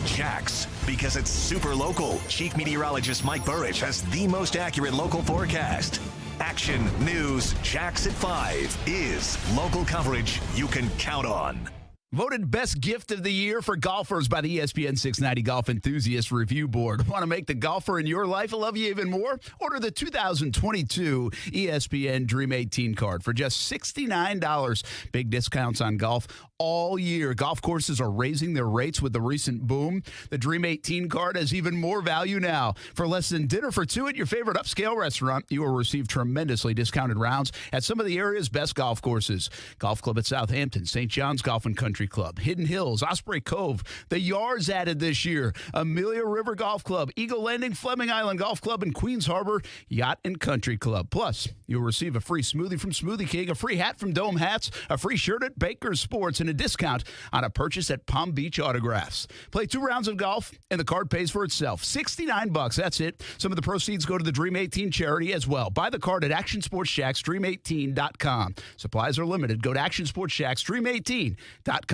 Jax, because it's super local. Chief Meteorologist Mike Burridge has the most accurate local forecast. Action News Jax at 5 is local coverage you can count on. Voted best gift of the year for golfers by the ESPN 690 Golf Enthusiast Review Board. Want to make the golfer in your life love you even more? Order the 2022 ESPN Dream 18 card for just $69. Big discounts on golf all year. Golf courses are raising their rates with the recent boom. The Dream 18 card has even more value now. For less than dinner for two at your favorite upscale restaurant, you will receive tremendously discounted rounds at some of the area's best golf courses. Golf Club at Southampton, St. John's Golf and Country Club, Hidden Hills, Osprey Cove, the Yards added this year, Amelia River Golf Club, Eagle Landing, Fleming Island Golf Club, and Queens Harbor Yacht and Country Club. Plus, you'll receive a free smoothie from Smoothie King, a free hat from Dome Hats, a free shirt at Baker's Sports, and a discount on a purchase at Palm Beach Autographs. Play 2 rounds of golf, and the card pays for itself. $69, that's it. Some of the proceeds go to the Dream 18 charity as well. Buy the card at Action Sports Jax, Dream18.com. Supplies are limited. Go to Action Sports Jax, Dream18.com.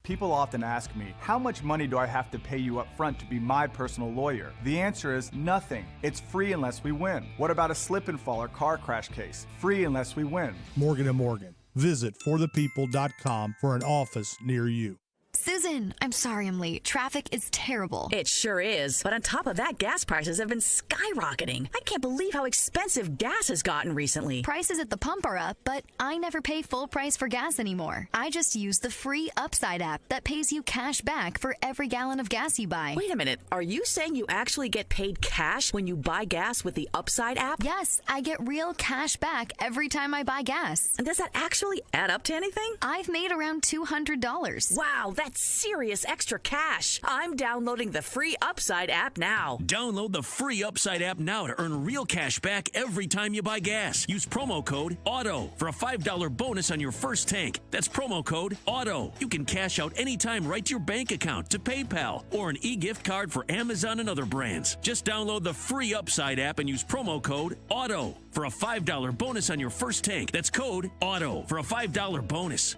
People often ask me, how much money do I have to pay you up front to be my personal lawyer? The answer is nothing. It's free unless we win. What about a slip and fall or car crash case? Free unless we win. Morgan & Morgan. Visit forthepeople.com for an office near you. Susan, I'm sorry I'm late. Traffic is terrible. It sure is. But on top of that, gas prices have been skyrocketing. I can't believe how expensive gas has gotten recently. Prices at the pump are up, but I never pay full price for gas anymore. I just use the free Upside app that pays you cash back for every gallon of gas you buy. Wait a minute. Are you saying you actually get paid cash when you buy gas with the Upside app? Yes, I get real cash back every time I buy gas. And does that actually add up to anything? I've made around $200. Wow, that's serious extra cash. I'm downloading the free Upside app now. Download the free Upside app now to earn real cash back every time you buy gas. Use promo code AUTO for a $5 bonus on your first tank. That's promo code AUTO. You can cash out anytime right to your bank account, to PayPal, or an e-gift card for Amazon and other brands. Just download the free Upside app and use promo code AUTO for a $5 bonus on your first tank. That's code AUTO for a $5 bonus.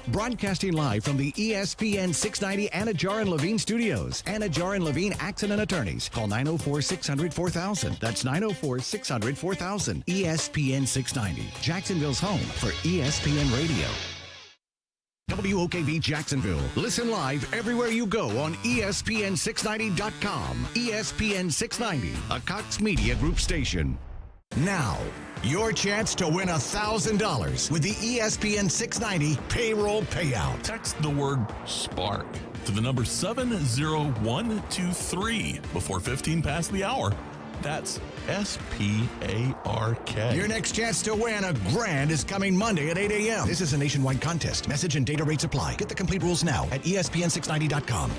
Broadcasting live from the ESPN 690 Anajar and Levine studios. Anajar and Levine Accident Attorneys. Call 904-600-4000. That's 904-600-4000. ESPN 690. Jacksonville's home for ESPN Radio. WOKV Jacksonville. Listen live everywhere you go on ESPN690.com. ESPN 690, a Cox Media Group station. Now, your chance to win $1,000 with the ESPN 690 payroll payout. Text the word SPARK to the number 70123 before 15 past the hour. That's SPARK. Your next chance to win $1,000 is coming Monday at 8 a.m. This is a nationwide contest. Message and data rates apply. Get the complete rules now at ESPN690.com.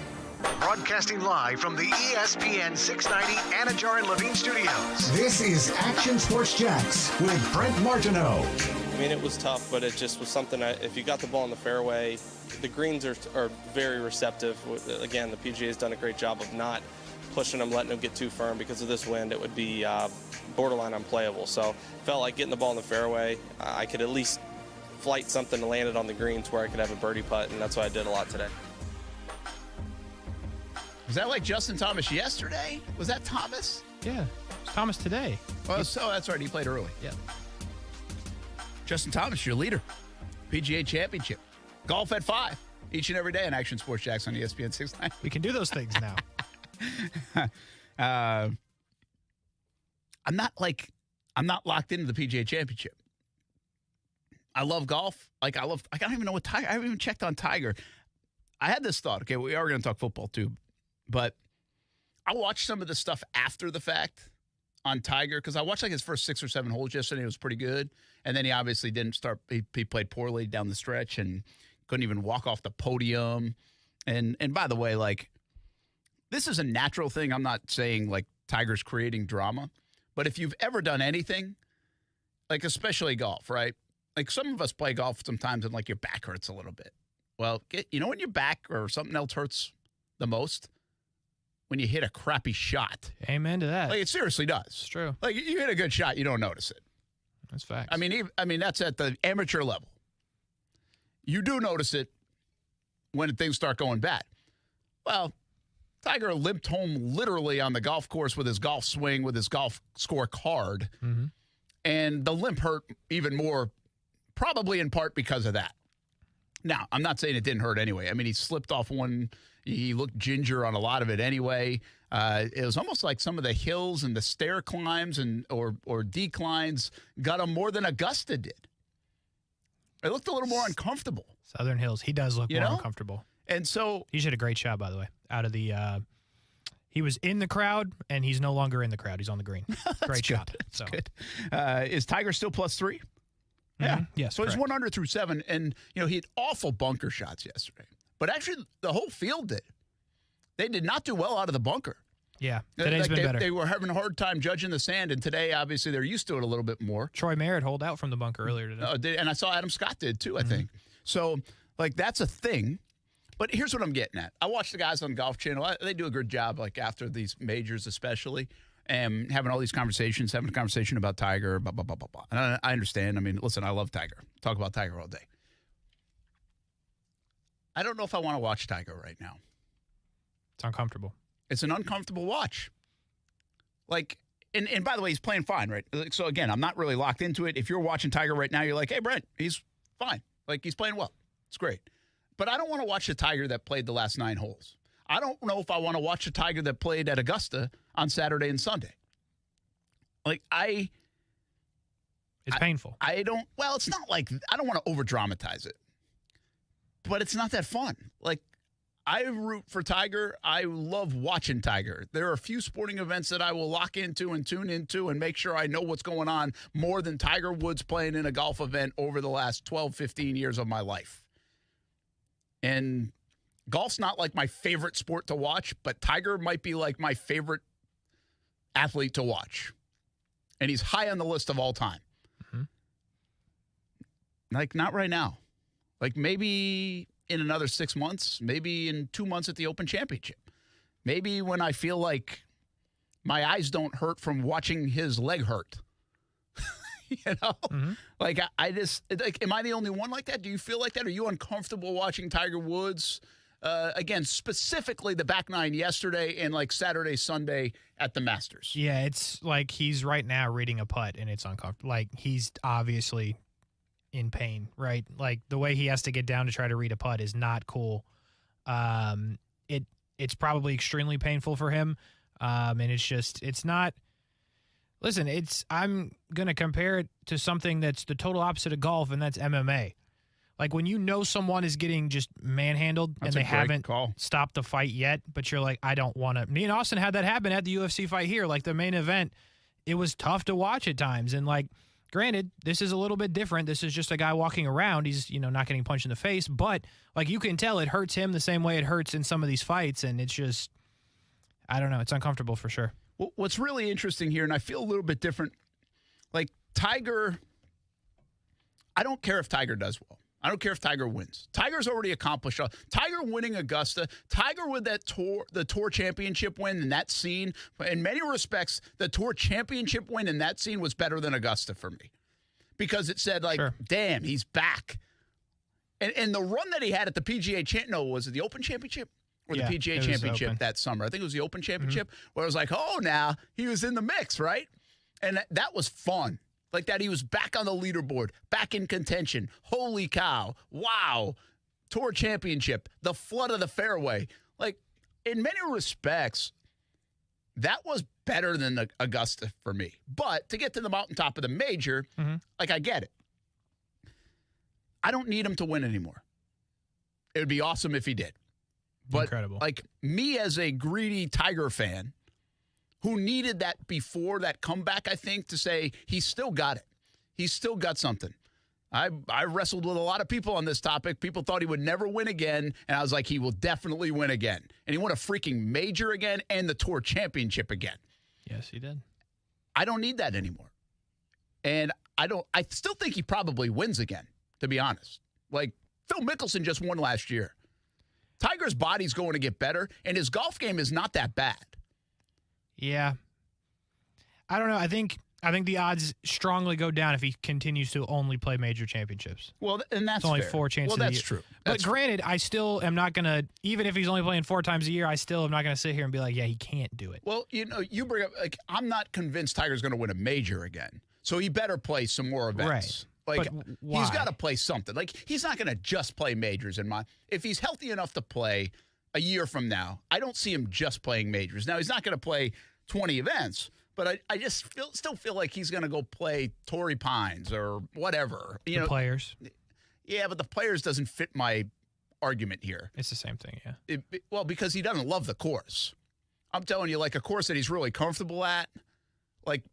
Broadcasting live from the ESPN 690 Anajar and Levine studios. This is Action Sports Jax with Brent Martineau. I mean, it was tough, but it just was something if you got the ball in the fairway, the greens are very receptive. Again, the PGA has done a great job of not pushing them, letting them get too firm. Because of this wind, it would be borderline unplayable. So felt like getting the ball in the fairway, I could at least flight something to land it on the greens where I could have a birdie putt, and that's what I did a lot today. Was that like Justin Thomas yesterday? Was that Thomas? Yeah, it's Thomas today. Well, so that's right. He played early. Yeah. Justin Thomas, your leader. PGA Championship. Golf at 5 each and every day on Action Sports Jax on ESPN 690. We can do those things now. I'm not locked into the PGA Championship. I love golf. I don't even know what Tiger. I haven't even checked on Tiger. I had this thought. Okay, we are going to talk football too, but I watched some of the stuff after the fact on Tiger because I watched like his first 6 or 7 holes yesterday. It was pretty good, and then he obviously didn't start. He played poorly down the stretch and couldn't even walk off the podium. And by the way, like this is a natural thing. I'm not saying like Tiger's creating drama, but if you've ever done anything, like especially golf, right? Like some of us play golf sometimes and like your back hurts a little bit. Well, you know when your back or something else hurts the most? When you hit a crappy shot. Amen to that. Like it seriously does. It's true. Like you hit a good shot, you don't notice it. That's facts. I mean that's at the amateur level. You do notice it when things start going bad. Well, Tiger limped home literally on the golf course with his golf swing, with his golf scorecard. Mm-hmm. And the limp hurt even more, probably in part because of that. Now, I'm not saying it didn't hurt anyway. I mean, he slipped off one. He looked ginger on a lot of it anyway. It was almost like some of the hills and the stair climbs or declines got him more than Augusta did. It looked a little more uncomfortable. Southern Hills. He does look more uncomfortable. And so he did a great shot, by the way. Out of the, he was in the crowd, and he's no longer in the crowd. He's on the green. Great shot. That's good. Is Tiger still +3? Yeah. Mm-hmm. Yes. So correct. he's 1 under through 7, and he had awful bunker shots yesterday. But actually, the whole field did. They did not do well out of the bunker. Yeah, today's been better. They were having a hard time judging the sand, and today, obviously, they're used to it a little bit more. Troy Merritt holed out from the bunker earlier today. And I saw Adam Scott did, too, I think. So, like, that's a thing. But here's what I'm getting at. I watch the guys on Golf Channel. They do a good job, like, after these majors especially, and having all these conversations, having a conversation about Tiger, blah, blah, blah, blah, blah. And I understand. I mean, listen, I love Tiger. Talk about Tiger all day. I don't know if I want to watch Tiger right now. It's uncomfortable. It's an uncomfortable watch. Like, and by the way, he's playing fine, right? So, again, I'm not really locked into it. If you're watching Tiger right now, you're like, hey, Brent, he's fine. Like, he's playing well. It's great. But I don't want to watch the Tiger that played the last 9 holes. I don't know if I want to watch the Tiger that played at Augusta on Saturday and Sunday. Like, It's painful. Well, it's not like, I don't want to over-dramatize it. But it's not that fun. Like, I root for Tiger. I love watching Tiger. There are a few sporting events that I will lock into and tune into and make sure I know what's going on more than Tiger Woods playing in a golf event over the last 12, 15 years of my life. And golf's not like my favorite sport to watch, but Tiger might be like my favorite athlete to watch. And he's high on the list of all time. Mm-hmm. Like, not right now. Like, maybe in another 6 months, maybe in 2 months at the Open Championship. Maybe when I feel like my eyes don't hurt from watching his leg hurt. Mm-hmm. Like, I just, like, am I the only one like that? Do you feel like that? Are you uncomfortable watching Tiger Woods? Again, specifically the back 9 yesterday and like Saturday, Sunday at the Masters. Yeah, it's like he's right now reading a putt, and it's uncomfortable. Like, he's obviously in pain, right? Like, the way he has to get down to try to read a putt is not cool. It's probably extremely painful for him. And it's not, listen, I'm going to compare it to something that's the total opposite of golf, and that's MMA. Like, when you know someone is getting just manhandled and they haven't stopped the fight yet, but you're like, I don't want to. Me and Austin had that happen at the UFC fight here. Like, the main event, it was tough to watch at times. And, like, granted, this is a little bit different. This is just a guy walking around. He's, not getting punched in the face. But, like, you can tell it hurts him the same way it hurts in some of these fights. And it's just, I don't know. It's uncomfortable for sure. Well, what's really interesting here, and I feel a little bit different, like, Tiger, I don't care if Tiger does well. I don't care if Tiger wins. Tiger's already accomplished. Tiger winning Augusta, Tiger with the Tour Championship win in that scene. In many respects, the Tour Championship win in that scene was better than Augusta for me. because it said, like, damn, he's back. And the run that he had at the PGA Champio, was it the Open Championship or the PGA Championship that summer? I think it was the Open Championship, where it was like, oh, now he was in the mix, right? And that was fun. Like that, he was back on the leaderboard, back in contention. Holy cow. Wow. Tour Championship, the flood of the fairway. Like, in many respects, that was better than the Augusta for me. But to get to the mountaintop of the major, like, I get it. I don't need him to win anymore. It would be awesome if he did. But incredible. Like, me as a greedy Tiger fan who needed that before that comeback, I think, to say he's still got it. He's still got something. I wrestled with a lot of people on this topic. People thought he would never win again, and I was like, he will definitely win again. And he won a freaking major again and the Tour Championship again. Yes, he did. I don't need that anymore. And I still think he probably wins again, to be honest. Like, Phil Mickelson just won last year. Tiger's body's going to get better, and his golf game is not that bad. Yeah. I don't know. I think the odds strongly go down if he continues to only play major championships. Well, and that's it's only fair. 4 chances. Well, that's true. But granted, I still am not going to, even if he's only playing 4 times a year, I still am not going to sit here and be like, yeah, he can't do it. Well, you bring up, like, I'm not convinced Tiger's going to win a major again. So he better play some more events. Right. Like, but why? He's got to play something. Like, he's not going to just play majors if he's healthy enough to play a year from now, I don't see him just playing majors. Now, he's not going to play 20 events, but I just still feel like he's going to go play Torrey Pines or whatever. The Players. Yeah, but the Players doesn't fit my argument here. It's the same thing, yeah. Well, because he doesn't love the course. I'm telling you, like, a course that he's really comfortable at, like,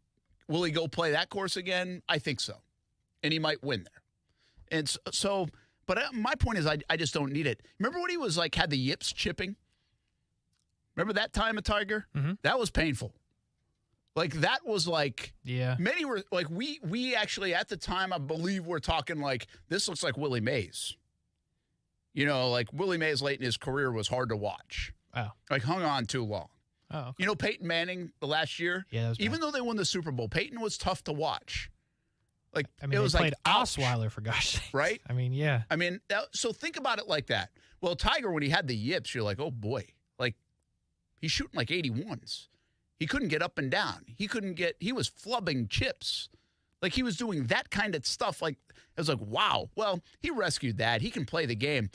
will he go play that course again? I think so. And he might win there. And so, but my point is I just don't need it. Remember when he was, like, had the yips chipping? Remember that time at Tiger? Mm-hmm. That was painful. Like, that was like, yeah. Many were like, we actually at the time, I believe we're talking like, this looks like Willie Mays. You know, like Willie Mays late in his career was hard to watch. Oh. Like, hung on too long. Oh. Okay. You know, Peyton Manning the last year? Yeah, that was even though they won the Super Bowl, Peyton was tough to watch. Like, I mean, it was they played like Osweiler, for gosh sakes. Right? I mean, yeah. I mean, so think about it like that. Well, Tiger, when he had the yips, you're like, oh boy, like, he's shooting like 81s. He couldn't get up and down. He was flubbing chips. Like, he was doing that kind of stuff. Like, it was like, wow. Well, he rescued that. He can play the game.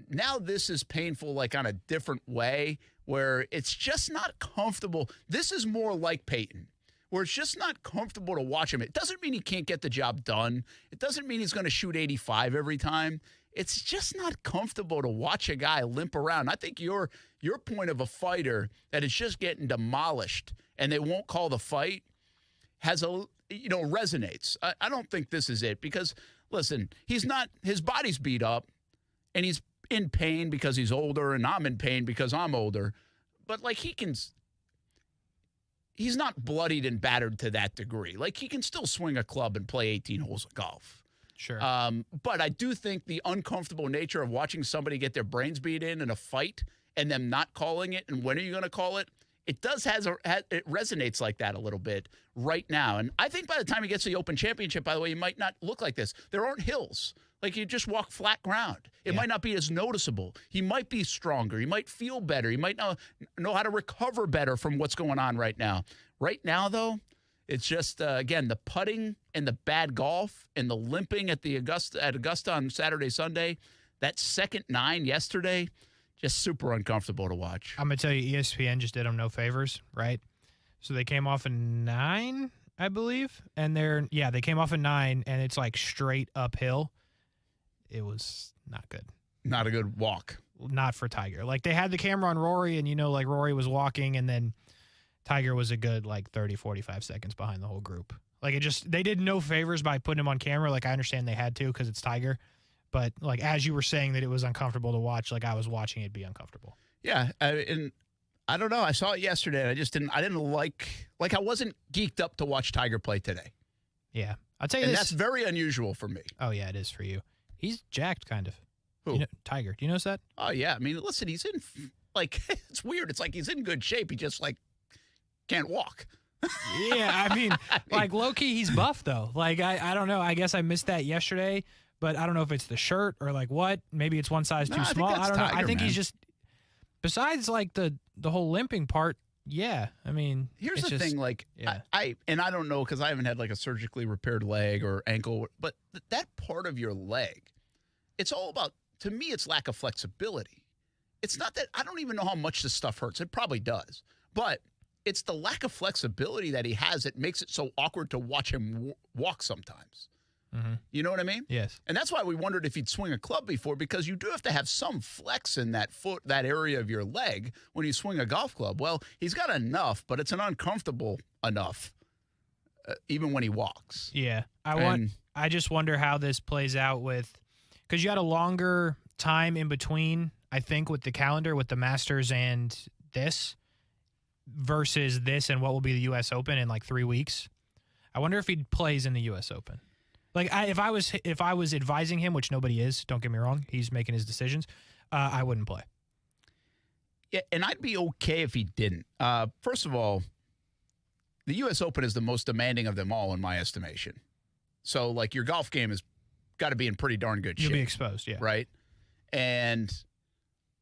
Now this is painful, like, on a different way, where it's just not comfortable. This is more like Peyton, where it's just not comfortable to watch him. It doesn't mean he can't get the job done. It doesn't mean he's going to shoot 85 every time. It's just not comfortable to watch a guy limp around. I think your point of a fighter that is just getting demolished and they won't call the fight has resonates. I don't think this is it because, listen, his body's beat up and he's in pain because he's older and I'm in pain because I'm older. But, like, he's not bloodied and battered to that degree. Like, he can still swing a club and play 18 holes of golf. Sure. But I do think the uncomfortable nature of watching somebody get their brains beat in a fight and them not calling it, and when are you going to call it? It does it resonates like that a little bit right now. And I think by the time he gets to the Open Championship, by the way, he might not look like this. There aren't hills. Like, you just walk flat ground. It might not be as noticeable. He might be stronger. He might feel better. He might know how to recover better from what's going on right now. Right now, though, it's just, again, the putting and the bad golf and the limping at Augusta on Saturday, Sunday, that second 9 yesterday, just super uncomfortable to watch. I'm going to tell you, ESPN just did them no favors, right? So they came off a 9, I believe, and they came off a 9, and it's like straight uphill. It was not good. Not a good walk. Not for Tiger. Like, they had the camera on Rory, and, like, Rory was walking, and then Tiger was a good, like, 30, 45 seconds behind the whole group. Like, they did no favors by putting him on camera. Like, I understand they had to because it's Tiger. But, like, as you were saying that it was uncomfortable to watch, like, I was watching it be uncomfortable. Yeah, and I don't know. I saw it yesterday, and I didn't like I wasn't geeked up to watch Tiger play today. Yeah. I'll tell you and this. that's very unusual for me. Oh, yeah, it is for you. He's jacked, kind of. Who? Tiger. Do you notice that? Oh, yeah. I mean, listen, he's in, like, it's weird. It's like he's in good shape. He just, like, can't walk. Yeah, I mean, like low-key, he's buff, though. Like, I don't know. I guess I missed that yesterday, but I don't know if it's the shirt or like what. Maybe it's one size too small. I don't know. I think he's just, besides like the whole limping part, yeah. I mean, here's the thing, like, yeah. I don't know because I haven't had like a surgically repaired leg or ankle, but that part of your leg, it's all about, to me, it's lack of flexibility. It's not that, I don't even know how much this stuff hurts. It probably does. But it's the lack of flexibility that he has that makes it so awkward to watch him walk sometimes. Mm-hmm. You know what I mean? Yes. And that's why we wondered if he'd swing a club before, because you do have to have some flex in that foot, that area of your leg when you swing a golf club. Well, he's got enough, but it's an uncomfortable enough, even when he walks. Yeah. I just wonder how this plays out because you had a longer time in between, I think, with the calendar, with the Masters and this, versus this and what will be the U.S. Open in like 3 weeks. I wonder if he plays in the U.S. Open. Like, if I was advising him, which nobody is, don't get me wrong, he's making his decisions, I wouldn't play. Yeah, and I'd be okay if he didn't. First of all, the U.S. Open is the most demanding of them all, in my estimation. So, like, your golf game has got to be in pretty darn good shape. You'll be exposed, yeah. Right? And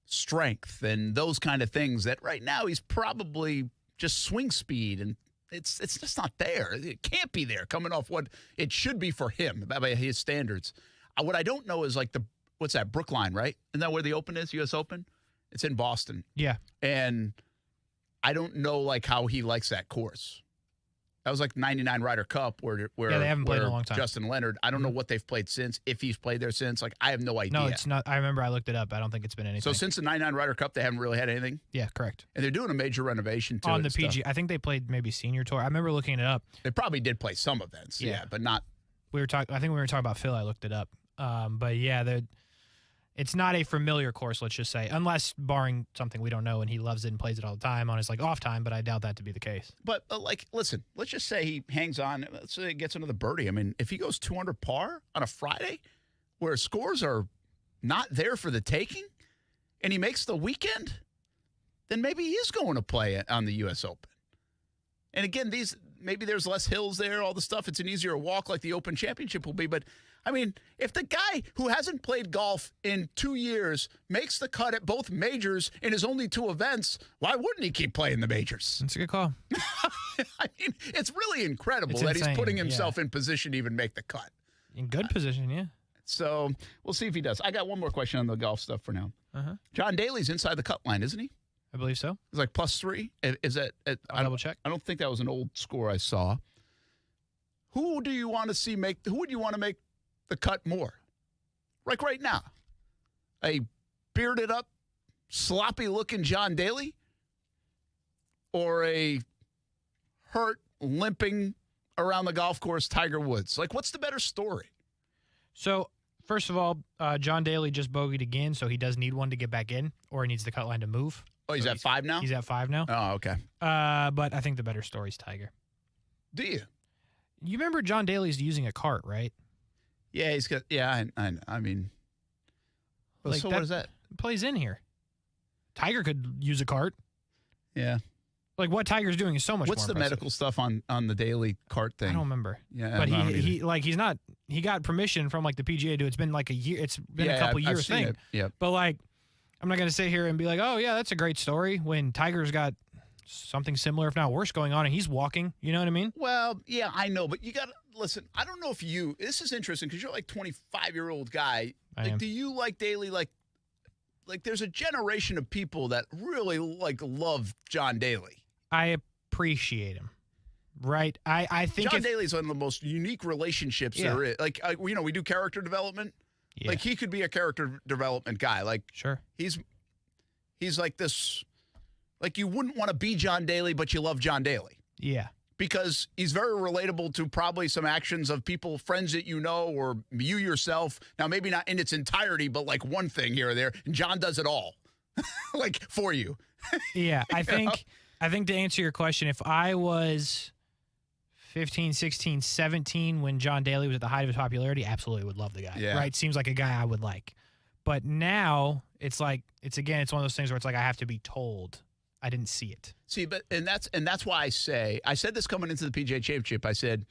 strength and those kind of things that right now he's probably just swing speed, and it's just not there. It can't be there coming off what it should be for him by his standards. What I don't know is like what's that, Brookline, right? Isn't that where the Open is, U.S. Open? It's in Boston. Yeah. And I don't know like how he likes that course. That was like 99 Ryder Cup where they haven't played in a long time. Justin Leonard, I don't know what they've played since, if he's played there since. Like, I have no idea. No, it's not. I remember I looked it up. I don't think it's been anything. So since the 99 Ryder Cup, they haven't really had anything? Yeah, correct. And they're doing a major renovation to on it the PGA. I think they played maybe Senior Tour. I remember looking it up. They probably did play some events, yeah, but not. I think when we were talking about Phil, I looked it up. But yeah, it's not a familiar course, let's just say, unless barring something we don't know and he loves it and plays it all the time on his like off time, but I doubt that to be the case. But like, listen, let's just say he hangs on. Let's say he gets another birdie. I mean, if he goes 2 under par on a Friday where scores are not there for the taking and he makes the weekend, then maybe he is going to play on the U.S. Open. And again, maybe there's less hills there, all the stuff. It's an easier walk like the Open Championship will be. But, I mean, if the guy who hasn't played golf in 2 years makes the cut at both majors in his only 2 events, why wouldn't he keep playing the majors? That's a good call. I mean, it's really incredible that he's putting himself in position to even make the cut. In good position, yeah. So we'll see if he does. I got one more question on the golf stuff for now. John Daly's inside the cut line, isn't he? I believe so. It's like +3. Is that? I'll double check. I don't think that was an old score I saw. Who do you want to see who would you want to make the cut more? Like right now, a bearded up, sloppy looking John Daly, or a hurt, limping around the golf course Tiger Woods? Like, what's the better story? So, first of all, John Daly just bogeyed again, so he does need one to get back in, or he needs the cut line to move. Oh, he's at 5 now? He's at 5 now. Oh, okay. But I think the better story is Tiger. Do you? You remember John Daly's using a cart, right? Yeah, he's got. Yeah, I mean. Like so what is that? Plays in here. Tiger could use a cart. Yeah. Like what Tiger's doing is so much. What's more the medical stuff on the Daly cart thing? I don't remember. Yeah, but he got permission from like the PGA to. It's been like a year. It's been a couple years thing. Yeah. But like, I'm not going to sit here and be like, oh yeah, that's a great story when Tiger's got something similar, if not worse, going on, and he's walking. You know what I mean? Well, yeah, I know, but you got to listen. I don't know if this is interesting because you're like 25-year-old guy. Like, do you like Daly? Like there's a generation of people that really like love John Daly. I appreciate him. Right. I think John Daly's one of the most unique relationships there is. Like, we do character development. Yeah. Like, he could be a character development guy. Like, sure. He's like this. Like, you wouldn't want to be John Daly, but you love John Daly. Yeah. Because he's very relatable to probably some actions of people, friends that you know, or you yourself. Now, maybe not in its entirety, but like one thing here or there. And John does it all. Like, for you. Yeah. I think to answer your question, if I was 15, 16, 17 when John Daly was at the height of his popularity, absolutely would love the guy. Yeah. Right? Seems like a guy I would like. But now it's like, it's one of those things where it's like I have to be told I didn't see it. See, and that's why I said this coming into the PGA Championship. I said,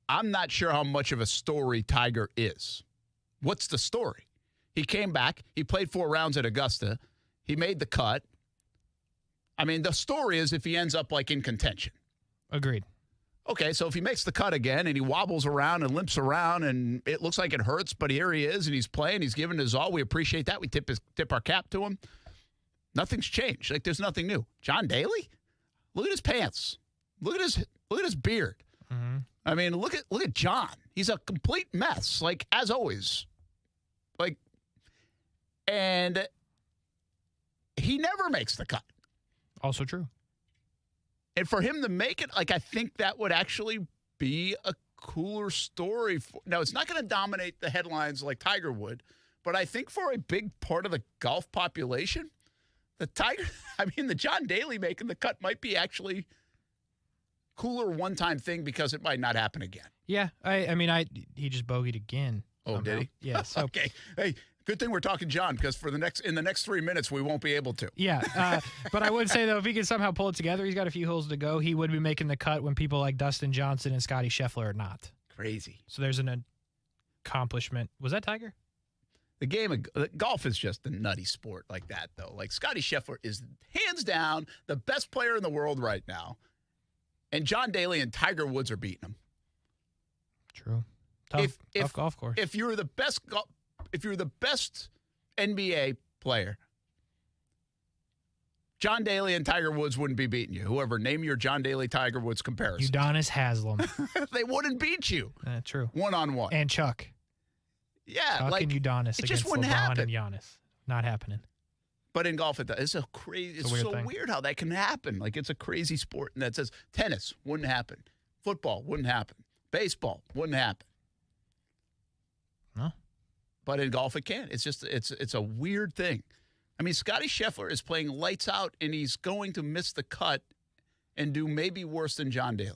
I'm not sure how much of a story Tiger is. What's the story? He came back. He played 4 rounds at Augusta. He made the cut. I mean, the story is if he ends up like in contention. Agreed. Okay, so if he makes the cut again and he wobbles around and limps around and it looks like it hurts, but here he is and he's playing, he's giving his all. We appreciate that. We tip our cap to him. Nothing's changed. Like there's nothing new. John Daly, look at his pants. Look at his beard. Mm-hmm. I mean, look at John. He's a complete mess, like as always. Like, and he never makes the cut. Also true. And for him to make it, like I think that would actually be a cooler story. Now, it's not going to dominate the headlines like Tiger would, but I think for a big part of the golf population, the John Daly making the cut might be actually cooler one-time thing because it might not happen again. Yeah, he just bogeyed again. Oh, somehow. did he? Yeah. So. Okay. Hey, good thing we're talking John because in the next 3 minutes we won't be able to. Yeah, but I would say though, if he could somehow pull it together, he's got a few holes to go. He would be making the cut when people like Dustin Johnson and Scotty Scheffler are not. Crazy. So there's an accomplishment. Was that Tiger? The game of golf is just a nutty sport like that, though. Like Scotty Scheffler is hands down the best player in the world right now, and John Daly and Tiger Woods are beating him. True. Tough golf course. If you're the best NBA player, John Daly and Tiger Woods wouldn't be beating you. Whoever, name your John Daly Tiger Woods comparison. Udonis Haslem. They wouldn't beat you. True. One-on-one. And Chuck. Yeah, Chuck and Udonis it against just wouldn't LeBron happen. and Giannis. Not happening. But in golf, it's a crazy. It's so weird how that can happen. Like it's a crazy sport, and that says tennis wouldn't happen, football wouldn't happen, baseball wouldn't happen. No. But in golf, it can. It's just it's a weird thing. I mean, Scotty Scheffler is playing lights out, and he's going to miss the cut and do maybe worse than John Daly.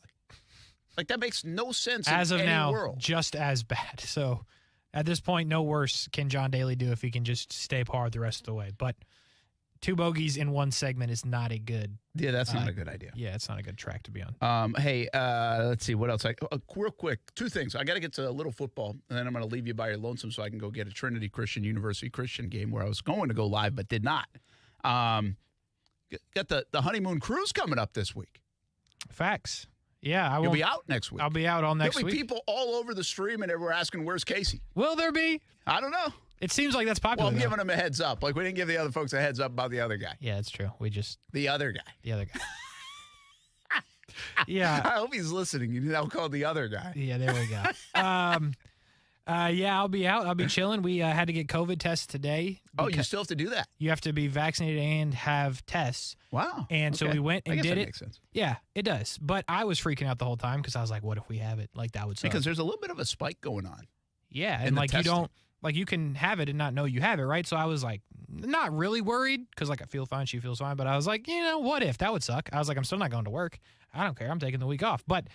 Like that makes no sense. As in of any now, world. just as bad. So at this point, no worse can John Daly do if he can just stay par the rest of the way. But 2 bogeys in one segment is not a good. Yeah, that's not a good idea. Yeah, it's not a good track to be on. Hey, let's see what else. Real quick, 2 things. I got to get to a little football, and then I'm going to leave you by your lonesome so I can go get a Trinity Christian University Christian game where I was going to go live but did not. Got the honeymoon cruise coming up this week. Facts. Yeah, You'll be out next week. I'll be out all next There'll be week. people all over the stream, and they were asking, "Where's Casey?" Will there be? I don't know. It seems like that's popular. Well, I'm giving them a heads up. Like we didn't give the other folks a heads up about the other guy. Yeah, it's true. The other guy. The other guy. Yeah. I hope he's listening. I'll call the other guy. Yeah, there we go. Yeah, I'll be out. I'll be chilling. We had to get COVID tests today. Oh, you still have to do that? You have to be vaccinated and have tests. Wow. And so Okay. we went and I guess did that it. makes sense. Yeah, it does. But I was freaking out the whole time because I was like, what if we have it? Like, that would suck. Because there's a little bit of a spike going on. Yeah, in and the like testing. you don't, like you can have it and not know you have it, right? So I was like, not really worried because like I feel fine, she feels fine. But I was like, what if? That would suck. I was like, I'm still not going to work. I don't care. I'm taking the week off. But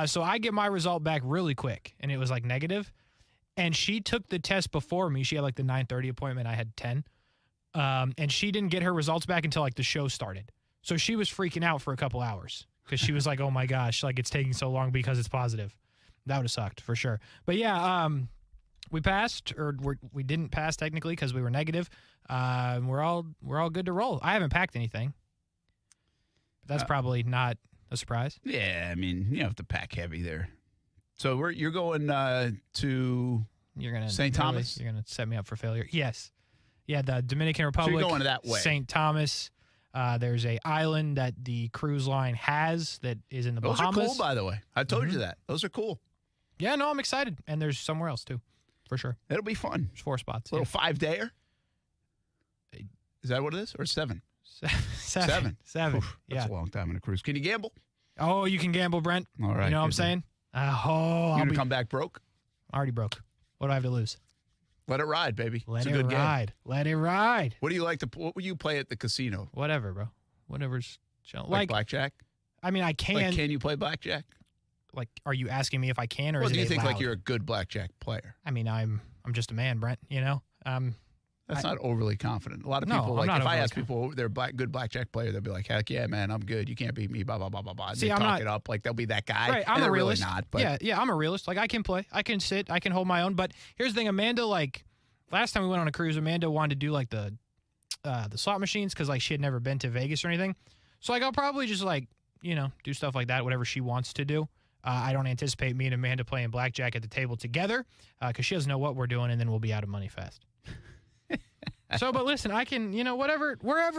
so I get my result back really quick, and it was like negative. And she took the test before me. She had like the 9:30 appointment. I had 10. And she didn't get her results back until like the show started. So she was freaking out for a couple hours because she was like, oh my gosh, like it's taking so long because it's positive. That would have sucked for sure. But yeah, we passed, or we didn't pass technically because we were negative. We're all good to roll. I haven't packed anything. But that's probably not a surprise. Yeah, I mean, you have to pack heavy there. So you're going to St. Thomas? You're going to set me up for failure. Yes. Yeah, the Dominican Republic. So you're going that way. St. Thomas. There's a island that the cruise line has that is in the Bahamas. Those are cool, by the way. I told you that. Those are cool. Yeah, no, I'm excited. And there's somewhere else, too, for sure. It'll be fun. There's 4 spots. Little 5-dayer? Is that what it is? Or 7? 7. Oof, that's a long time on a cruise. Can you gamble? Oh, you can gamble, Brent. All right. You know what I'm saying? You going to come back broke? Already broke. What do I have to lose? Let it ride, baby. Let it's a it good ride. game. Let it ride. What do you like to? What would you play at the casino? Whatever, bro. Whatever's chill. Like blackjack? I mean, I can. Like, can you play blackjack? Like, are you asking me if I can, or Well, is do you it think allowed? like you're a good blackjack player? I mean, I'm just a man, Brent. You know, That's not overly confident. A lot of No, people, I'm like, not if I overly ask people they're good blackjack player, they'll be like, heck yeah, man, I'm good. You can't beat me, blah, blah, blah, blah, blah. See, they I'm talk not- it up like they'll be that guy. Right, I'm and a they're realist. really not. But Yeah, I'm a realist. Like, I can play. I can sit. I can hold my own. But here's the thing. Amanda, like, last time we went on a cruise, Amanda wanted to do, like, the slot machines because, like, she had never been to Vegas or anything. So, like, I'll probably just, like, you know, do stuff like that, whatever she wants to do. I don't anticipate me and Amanda playing blackjack at the table together because she doesn't know what we're doing, and then we'll be out of money fast. So, but listen, I can, you know, wherever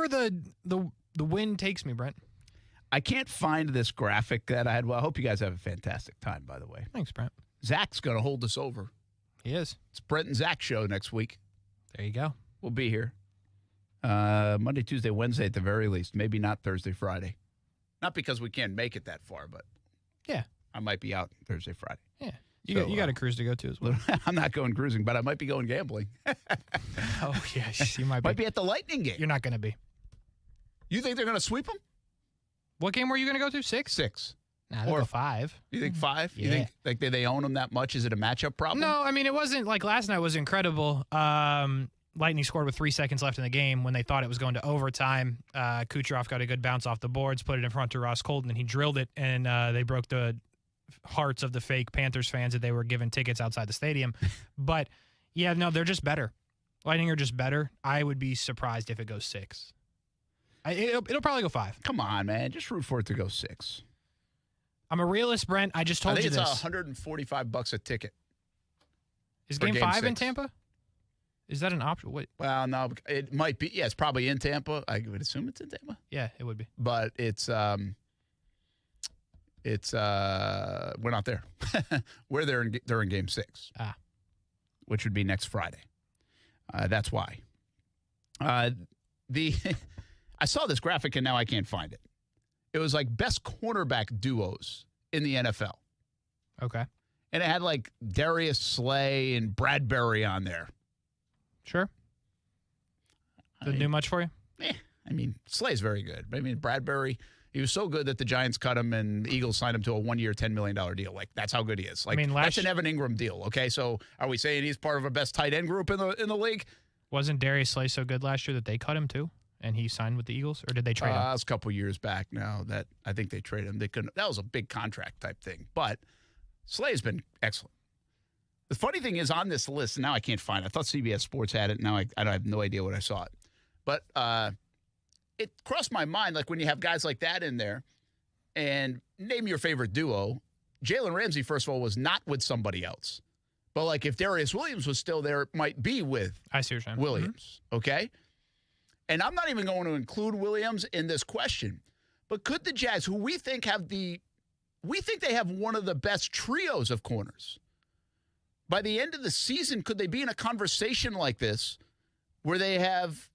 the wind takes me, Brent. I can't find this graphic that I had. Well, I hope you guys have a fantastic time, by the way. Thanks, Brent. Zach's going to hold us over. He is. It's Brent and Zach show next week. There you go. We'll be here Monday, Tuesday, Wednesday at the very least. Maybe not Thursday, Friday. Not because we can't make it that far, but yeah, I might be out Thursday, Friday. Yeah. You got a cruise to go to as well. I'm not going cruising, but I might be going gambling. Oh, yes, you might be. Might be at the Lightning game. You're not going to be. You think they're going to sweep them? What game were you going to go to? 6? 6. Nah, they'll go 5. You think 5? Yeah. You think like they own them that much? Is it a matchup problem? No, I mean, it wasn't like last night was incredible. Lightning scored with 3 seconds left in the game when they thought it was going to overtime. Kucherov got a good bounce off the boards, put it in front to Ross Colton, and he drilled it, and they broke the hearts of the fake Panthers fans that they were given tickets outside the stadium. But, yeah, no, they're just better. Lightning are just better. I would be surprised if it goes 6. It'll probably go 5. Come on, man. Just root for it to go 6. I'm a realist, Brent. I just told you this. I think it's $145 a ticket. Is game 5 in Tampa? Is that an option? Wait. Well, no, it might be. Yeah, it's probably in Tampa. I would assume it's in Tampa. Yeah, it would be. But we're not there. We're there during game 6. Which would be next Friday. That's why. I saw this graphic and now I can't find it. It was like best cornerback duos in the NFL. Okay. And it had like Darius Slay and Bradbury on there. Sure. Didn't do much for you? I mean, Slay's very good. I mean, Bradbury, he was so good that the Giants cut him and the Eagles signed him to a 1-year, $10 million deal. Like, that's how good he is. Like, I mean, that's an Evan Ingram deal, okay? So are we saying he's part of a best tight end group in the league? Wasn't Darius Slay so good last year that they cut him too? And he signed with the Eagles? Or did they trade him? That was a couple years back now that I think they traded him. They couldn't. That was a big contract type thing. But Slay's been excellent. The funny thing is on this list, and now I can't find it. I thought CBS Sports had it. Now I have no idea what I saw it. But it crossed my mind, like when you have guys like that in there, and name your favorite duo. Jalen Ramsey, first of all, was not with somebody else. But like if Darius Williams was still there, it might be with Williams, okay? And I'm not even going to include Williams in this question. But could the Jags, who we think they have one of the best trios of corners, by the end of the season, could they be in a conversation like this where they have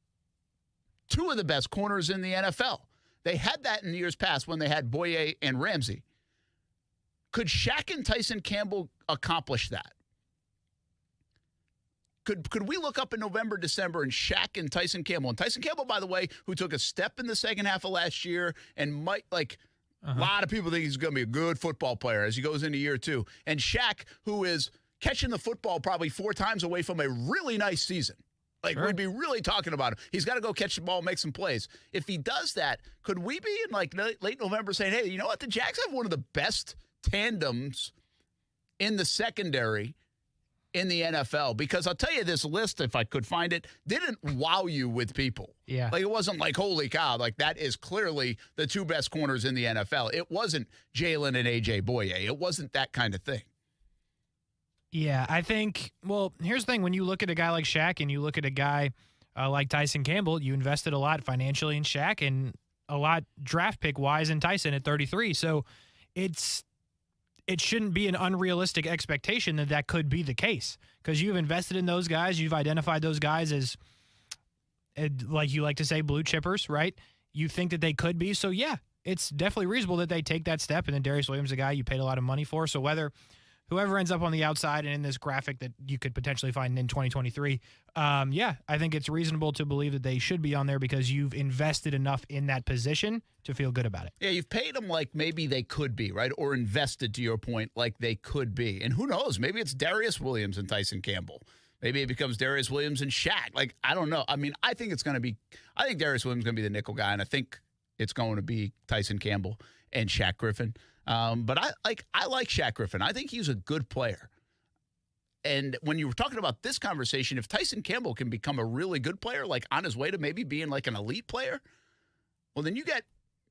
2 of the best corners in the NFL? They had that in years past when they had Boye and Ramsey. Could Shaq and Tyson Campbell accomplish that? Could we look up in November, December, and Shaq and Tyson Campbell? And Tyson Campbell, by the way, who took a step in the second half of last year and might, like, a lot of people think he's going to be a good football player as he goes into year 2. And Shaq, who is catching the football probably 4 times away from a really nice season. Like, we'd be really talking about him. He's got to go catch the ball and make some plays. If he does that, could we be in, like, late November saying, hey, you know what? The Jags have one of the best tandems in the secondary in the NFL, because I'll tell you, this list, if I could find it, didn't wow you with people. Yeah. Like, it wasn't like, holy cow, like that is clearly the 2 best corners in the NFL. It wasn't Jalen and A.J. Boye. It wasn't that kind of thing. Yeah, I think, well, here's the thing. When you look at a guy like Shaq and you look at a guy like Tyson Campbell, you invested a lot financially in Shaq and a lot draft pick-wise in Tyson at 33. So it shouldn't be an unrealistic expectation that could be the case, because you've invested in those guys. You've identified those guys as, like you like to say, blue chippers, right? You think that they could be. So, yeah, it's definitely reasonable that they take that step. And then Darius Williams, a guy you paid a lot of money for. So whoever ends up on the outside and in this graphic that you could potentially find in 2023, yeah, I think it's reasonable to believe that they should be on there because you've invested enough in that position to feel good about it. Yeah, you've paid them like maybe they could be, right? Or invested, to your point, like they could be. And who knows? Maybe it's Darius Williams and Tyson Campbell. Maybe it becomes Darius Williams and Shaq. Like, I don't know. I mean, I think Darius Williams is going to be the nickel guy, and I think it's going to be Tyson Campbell and Shaq Griffin. But I like Shaq Griffin. I think he's a good player. And when you were talking about this conversation, if Tyson Campbell can become a really good player, like on his way to maybe being like an elite player, well, then you get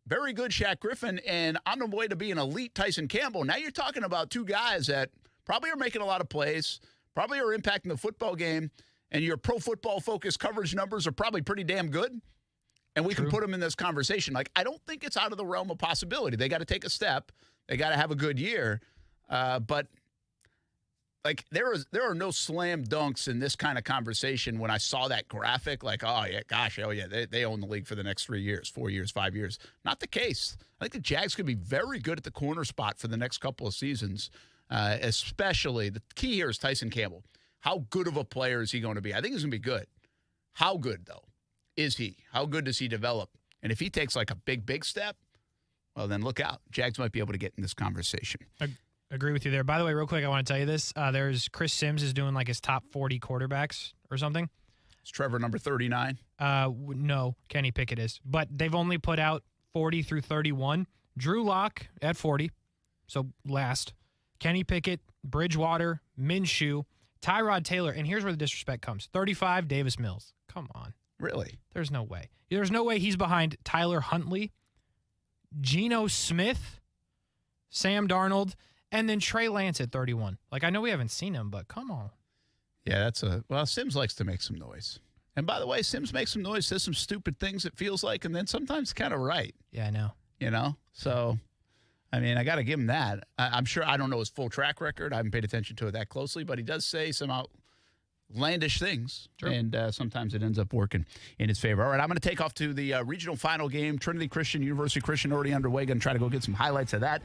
very good Shaq Griffin and on the way to being elite Tyson Campbell. Now you're talking about two guys that probably are making a lot of plays, probably are impacting the football game, and your pro football focused coverage numbers are probably pretty damn good. And we can put them in this conversation. Like, I don't think it's out of the realm of possibility. They got to take a step. They got to have a good year. But like there are no slam dunks in this kind of conversation. When I saw that graphic, like, oh yeah, gosh, oh yeah, they own the league for the next 3 years, 4 years, 5 years. Not the case. I think the Jags could be very good at the corner spot for the next couple of seasons. Especially the key here is Tyson Campbell. How good of a player is he going to be? I think he's going to be good. How good though is he? How good does he develop? And if he takes like a big step, well then look out. Jags might be able to get in this conversation. Agree with you there. By the way, real quick, I want to tell you this. There's Chris Sims is doing like his top 40 quarterbacks or something. Is Trevor number 39? No, Kenny Pickett is. But they've only put out 40 through 31. Drew Lock at 40, so last. Kenny Pickett, Bridgewater, Minshew, Tyrod Taylor, and here's where the disrespect comes. 35, Davis Mills. Come on. Really? There's no way. There's no way he's behind Tyler Huntley, Geno Smith, Sam Darnold, and then Trey Lance at 31. Like, I know we haven't seen him, but come on. Yeah, Sims likes to make some noise. And by the way, Sims makes some noise, says some stupid things, it feels like, and then sometimes kind of right. Yeah, I know. You know? So, I mean, I got to give him that. I'm sure I don't know his full track record. I haven't paid attention to it that closely, but he does say some outlandish things. True. And sometimes it ends up working in his favor. All right, I'm going to take off to the regional final game. Trinity Christian, University Christian already underway. Going to try to go get some highlights of that.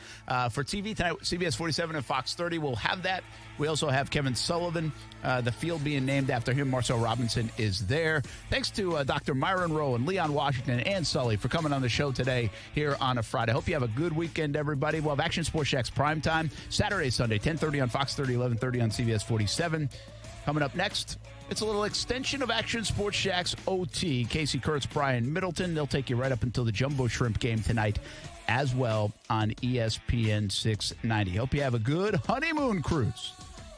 For TV tonight, CBS 47 and Fox 30 will have that. We also have Kevin Sullivan, the field being named after him. Marcel Robinson is there. Thanks to Dr. Myron Rolle and Leon Washington and Sully for coming on the show today here on a Friday. Hope you have a good weekend, everybody. We'll have Action Sports Jax primetime Saturday, Sunday, 10:30 on Fox 30, 11:30 on CBS 47. Coming up next, it's a little extension of Action Sports Jax OT. Casey Kurtz, Brian Middleton. They'll take you right up until the Jumbo Shrimp game tonight as well on ESPN 690. Hope you have a good honeymoon cruise.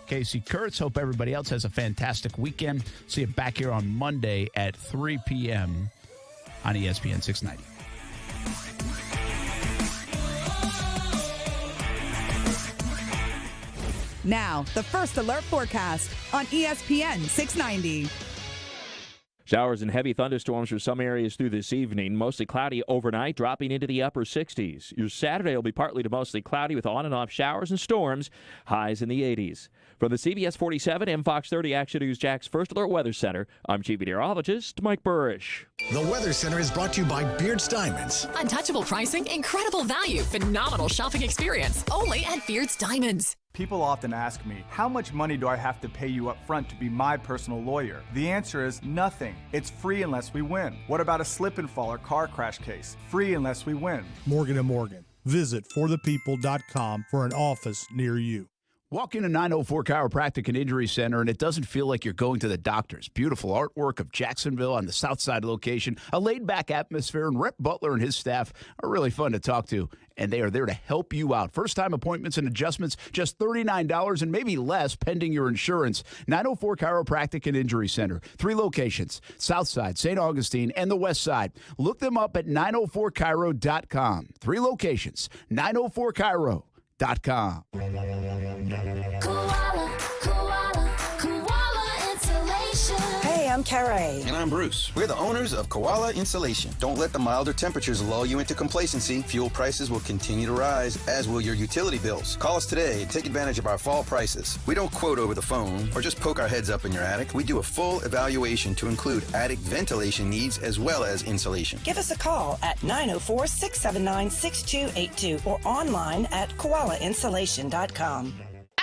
Casey Kurtz. Hope everybody else has a fantastic weekend. See you back here on Monday at 3 p.m. on ESPN 690. Now, the First Alert forecast on ESPN 690. Showers and heavy thunderstorms for some areas through this evening. Mostly cloudy overnight, dropping into the upper 60s. Your Saturday will be partly to mostly cloudy with on and off showers and storms. Highs in the 80s. From the CBS 47 and Fox 30 Action News Jax First Alert Weather Center, I'm Chief Meteorologist Mike Burrish. The Weather Center is brought to you by Beard's Diamonds. Untouchable pricing, incredible value, phenomenal shopping experience. Only at Beard's Diamonds. People often ask me, how much money do I have to pay you up front to be my personal lawyer? The answer is nothing. It's free unless we win. What about a slip and fall or car crash case? Free unless we win. Morgan & Morgan. Visit forthepeople.com for an office near you. Walk into 904 Chiropractic and Injury Center, and it doesn't feel like you're going to the doctors. Beautiful artwork of Jacksonville on the south side location, a laid-back atmosphere, and Rep Butler and his staff are really fun to talk to, and they are there to help you out. First-time appointments and adjustments, just $39 and maybe less pending your insurance. 904 Chiropractic and Injury Center. 3 locations, south side, St. Augustine, and the west side. Look them up at 904chiro.com. 3 locations, 904chiro.com. Hey, I'm Carrie. And I'm Bruce. We're the owners of Koala Insulation. Don't let the milder temperatures lull you into complacency. Fuel prices will continue to rise, as will your utility bills. Call us today and take advantage of our fall prices. We don't quote over the phone or just poke our heads up in your attic. We do a full evaluation to include attic ventilation needs as well as insulation. Give us a call at 904-679-6282 or online at koalainsulation.com.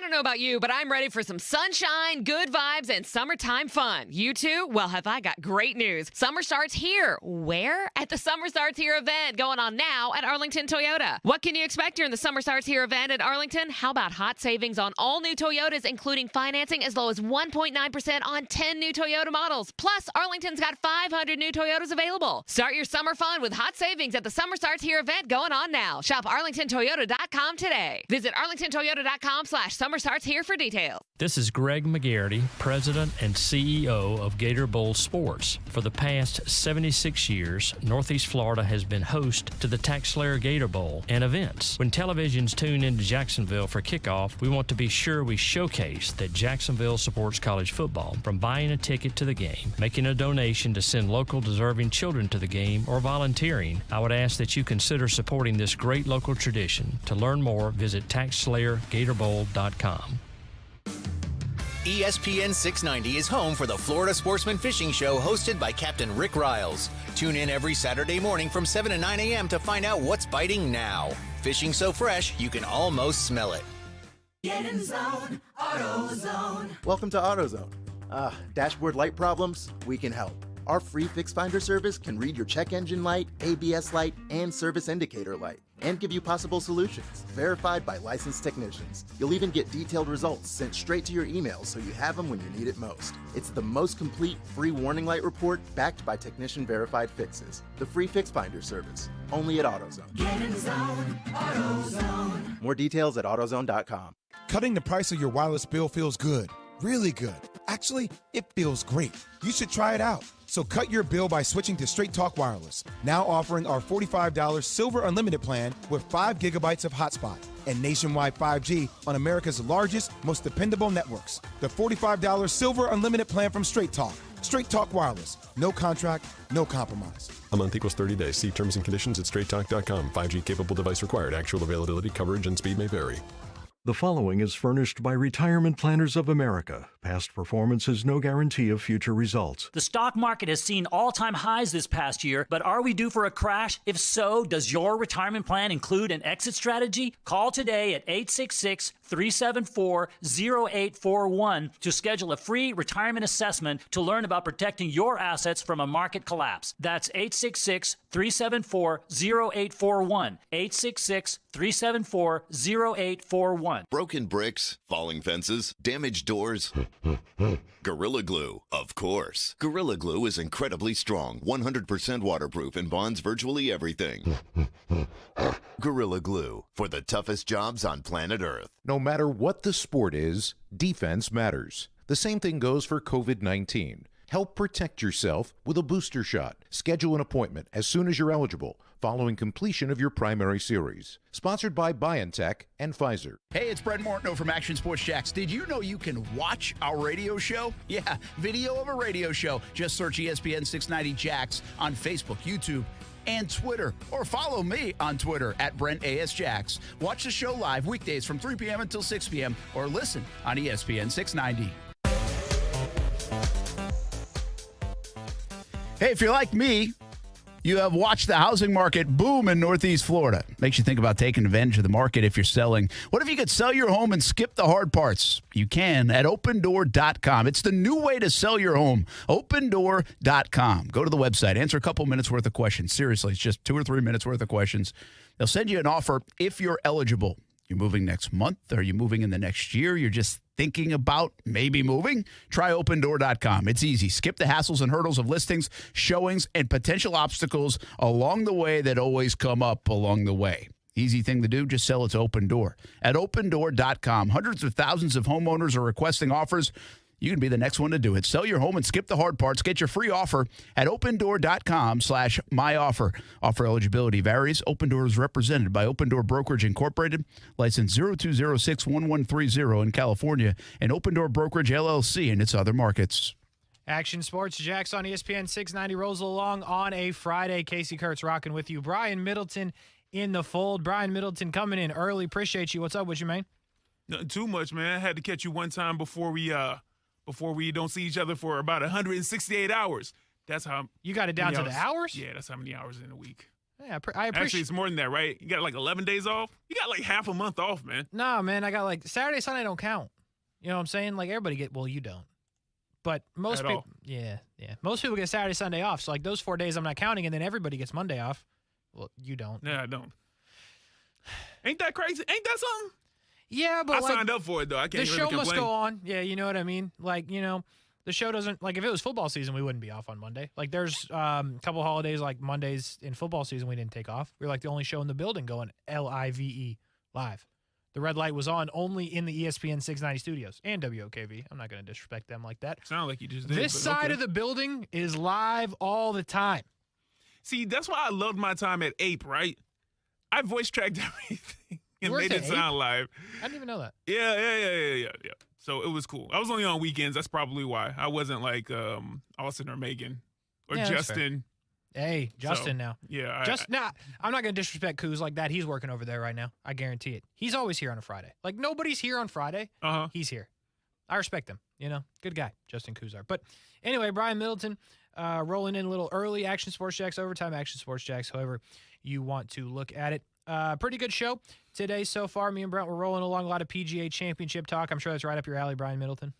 don't know about you, but I'm ready for some sunshine, good vibes, and summertime fun. You too? Well, have I got great news. Summer starts here. Where? At the Summer Starts Here event going on now at Arlington Toyota. What can you expect during the Summer Starts Here event at Arlington? How about hot savings on all new Toyotas, including financing as low as 1.9% on 10 new Toyota models. Plus, Arlington's got 500 new Toyotas available. Start your summer fun with hot savings at the Summer Starts Here event going on now. Shop arlingtontoyota.com today. Visit arlingtontoyota.com/Summer Starts Here for details. This is Greg McGarity, President and CEO of Gator Bowl Sports. For the past 76 years, Northeast Florida has been host to the Tax Slayer Gator Bowl and events. When televisions tune into Jacksonville for kickoff, we want to be sure we showcase that Jacksonville supports college football. From buying a ticket to the game, making a donation to send local deserving children to the game, or volunteering, I would ask that you consider supporting this great local tradition. To learn more, visit TaxSlayerGatorBowl.com. ESPN 690 is home for the Florida Sportsman Fishing Show hosted by Captain Rick Riles. Tune in every Saturday morning from 7 to 9 a.m. to find out what's biting now. Fishing so fresh, you can almost smell it. Get in zone, AutoZone. Welcome to AutoZone. Dashboard light problems? We can help. Our free Fix Finder service can read your check engine light, ABS light, and service indicator light, and give you possible solutions, verified by licensed technicians. You'll even get detailed results sent straight to your email so you have them when you need it most. It's the most complete free warning light report backed by technician-verified fixes. The free Fix Finder service, only at AutoZone. Get in zone, AutoZone. More details at AutoZone.com. Cutting the price of your wireless bill feels good. Really good. Actually, it feels great. You should try it out. So cut your bill by switching to Straight Talk Wireless. Now offering our $45 Silver Unlimited plan with 5 gigabytes of hotspot and nationwide 5G on America's largest, most dependable networks. The $45 Silver Unlimited plan from Straight Talk. Straight Talk Wireless. No contract, no compromise. A month equals 30 days. See terms and conditions at straighttalk.com. 5G capable device required. Actual availability, coverage, and speed may vary. The following is furnished by Retirement Planners of America. Past performance is no guarantee of future results. The stock market has seen all-time highs this past year, but are we due for a crash? If so, does your retirement plan include an exit strategy? Call today at 866-374-0841 to schedule a free retirement assessment to learn about protecting your assets from a market collapse. That's 866-374-0841. 866-374-0841. Broken bricks, falling fences, damaged doors. Gorilla Glue, of course. Gorilla Glue is incredibly strong, 100% waterproof, and bonds virtually everything. Gorilla Glue, for the toughest jobs on planet Earth. No matter what the sport is, defense matters. The same thing goes for COVID-19. Help protect yourself with a booster shot. Schedule an appointment as soon as you're eligible, following completion of your primary series. Sponsored by BioNTech and Pfizer. Hey, it's Brent Martineau from Action Sports Jax. Did you know you can watch our radio show? Yeah, video of a radio show. Just search ESPN 690 Jax on Facebook, YouTube, and Twitter. Or follow me on Twitter at Brent A.S. Jax. Watch the show live weekdays from 3 p.m. until 6 p.m. or listen on ESPN 690. Hey, if you're like me, you have watched the housing market boom in Northeast Florida. Makes you think about taking advantage of the market if you're selling. What if you could sell your home and skip the hard parts? You can at opendoor.com. It's the new way to sell your home. Opendoor.com. Go to the website, answer a couple minutes worth of questions. Seriously, it's just 2 or 3 minutes worth of questions. They'll send you an offer if you're eligible. You're moving next month? Are you moving in the next year? You're just thinking about maybe moving? Try opendoor.com. It's easy. Skip the hassles and hurdles of listings, showings, and potential obstacles along the way that always come up along the way. Easy thing to do, just sell it to Open Door. At opendoor.com, hundreds of thousands of homeowners are requesting offers. You can be the next one to do it. Sell your home and skip the hard parts. Get your free offer at opendoor.com/myoffer. Offer eligibility varies. Open Door is represented by Open Door Brokerage Incorporated, license 02061130 in California, and Open Door Brokerage LLC in its other markets. Action Sports Jax on ESPN 690 rolls along on a Friday. Casey Kurtz rocking with you. Brian Middleton in the fold. Brian Middleton coming in early. Appreciate you. What's up with you, man? Nothing too much, man. I had to catch you one time before we don't see each other for about 168 hours. That's how you got it down to the hours? Yeah, that's how many hours in a week. Yeah, I appreciate. Actually, it's more than that, right? You got like 11 days off. You got like half a month off, man. No, man, I got like Saturday, Sunday don't count. You know what I'm saying? Like everybody well, you don't. But most people, yeah. Most people get Saturday, Sunday off. So like those 4 days I'm not counting, and then everybody gets Monday off. Well, you don't. Yeah, I don't. Ain't that crazy? Ain't that something? Yeah, but I signed up for it though. I can't. The show must go on. Yeah, you know what I mean. Like the show doesn't like if it was football season, we wouldn't be off on Monday. Like there's a couple holidays like Mondays in football season we didn't take off. We were like the only show in the building going LIVE live. The red light was on only in the ESPN 690 studios and WOKV. I'm not going to disrespect them like that. Sound like you just did. This side of the building is live all the time. See, that's why I loved my time at Ape, right? I voice tracked everything and made it sound live. I didn't even know that. Yeah. So it was cool. I was only on weekends. That's probably why. I wasn't like Austin or Megan or Justin. Hey, Justin now. Yeah. I'm not going to disrespect Kuz like that. He's working over there right now. I guarantee it. He's always here on a Friday. Like, nobody's here on Friday. He's here. I respect him. Good guy, Justin Kuzar. But anyway, Brian Middleton rolling in a little early. Action Sports Jax, overtime Action Sports Jax, however you want to look at it. Pretty good show today so far. Me and Brent were rolling along a lot of PGA Championship talk. I'm sure that's right up your alley, Brian Middleton.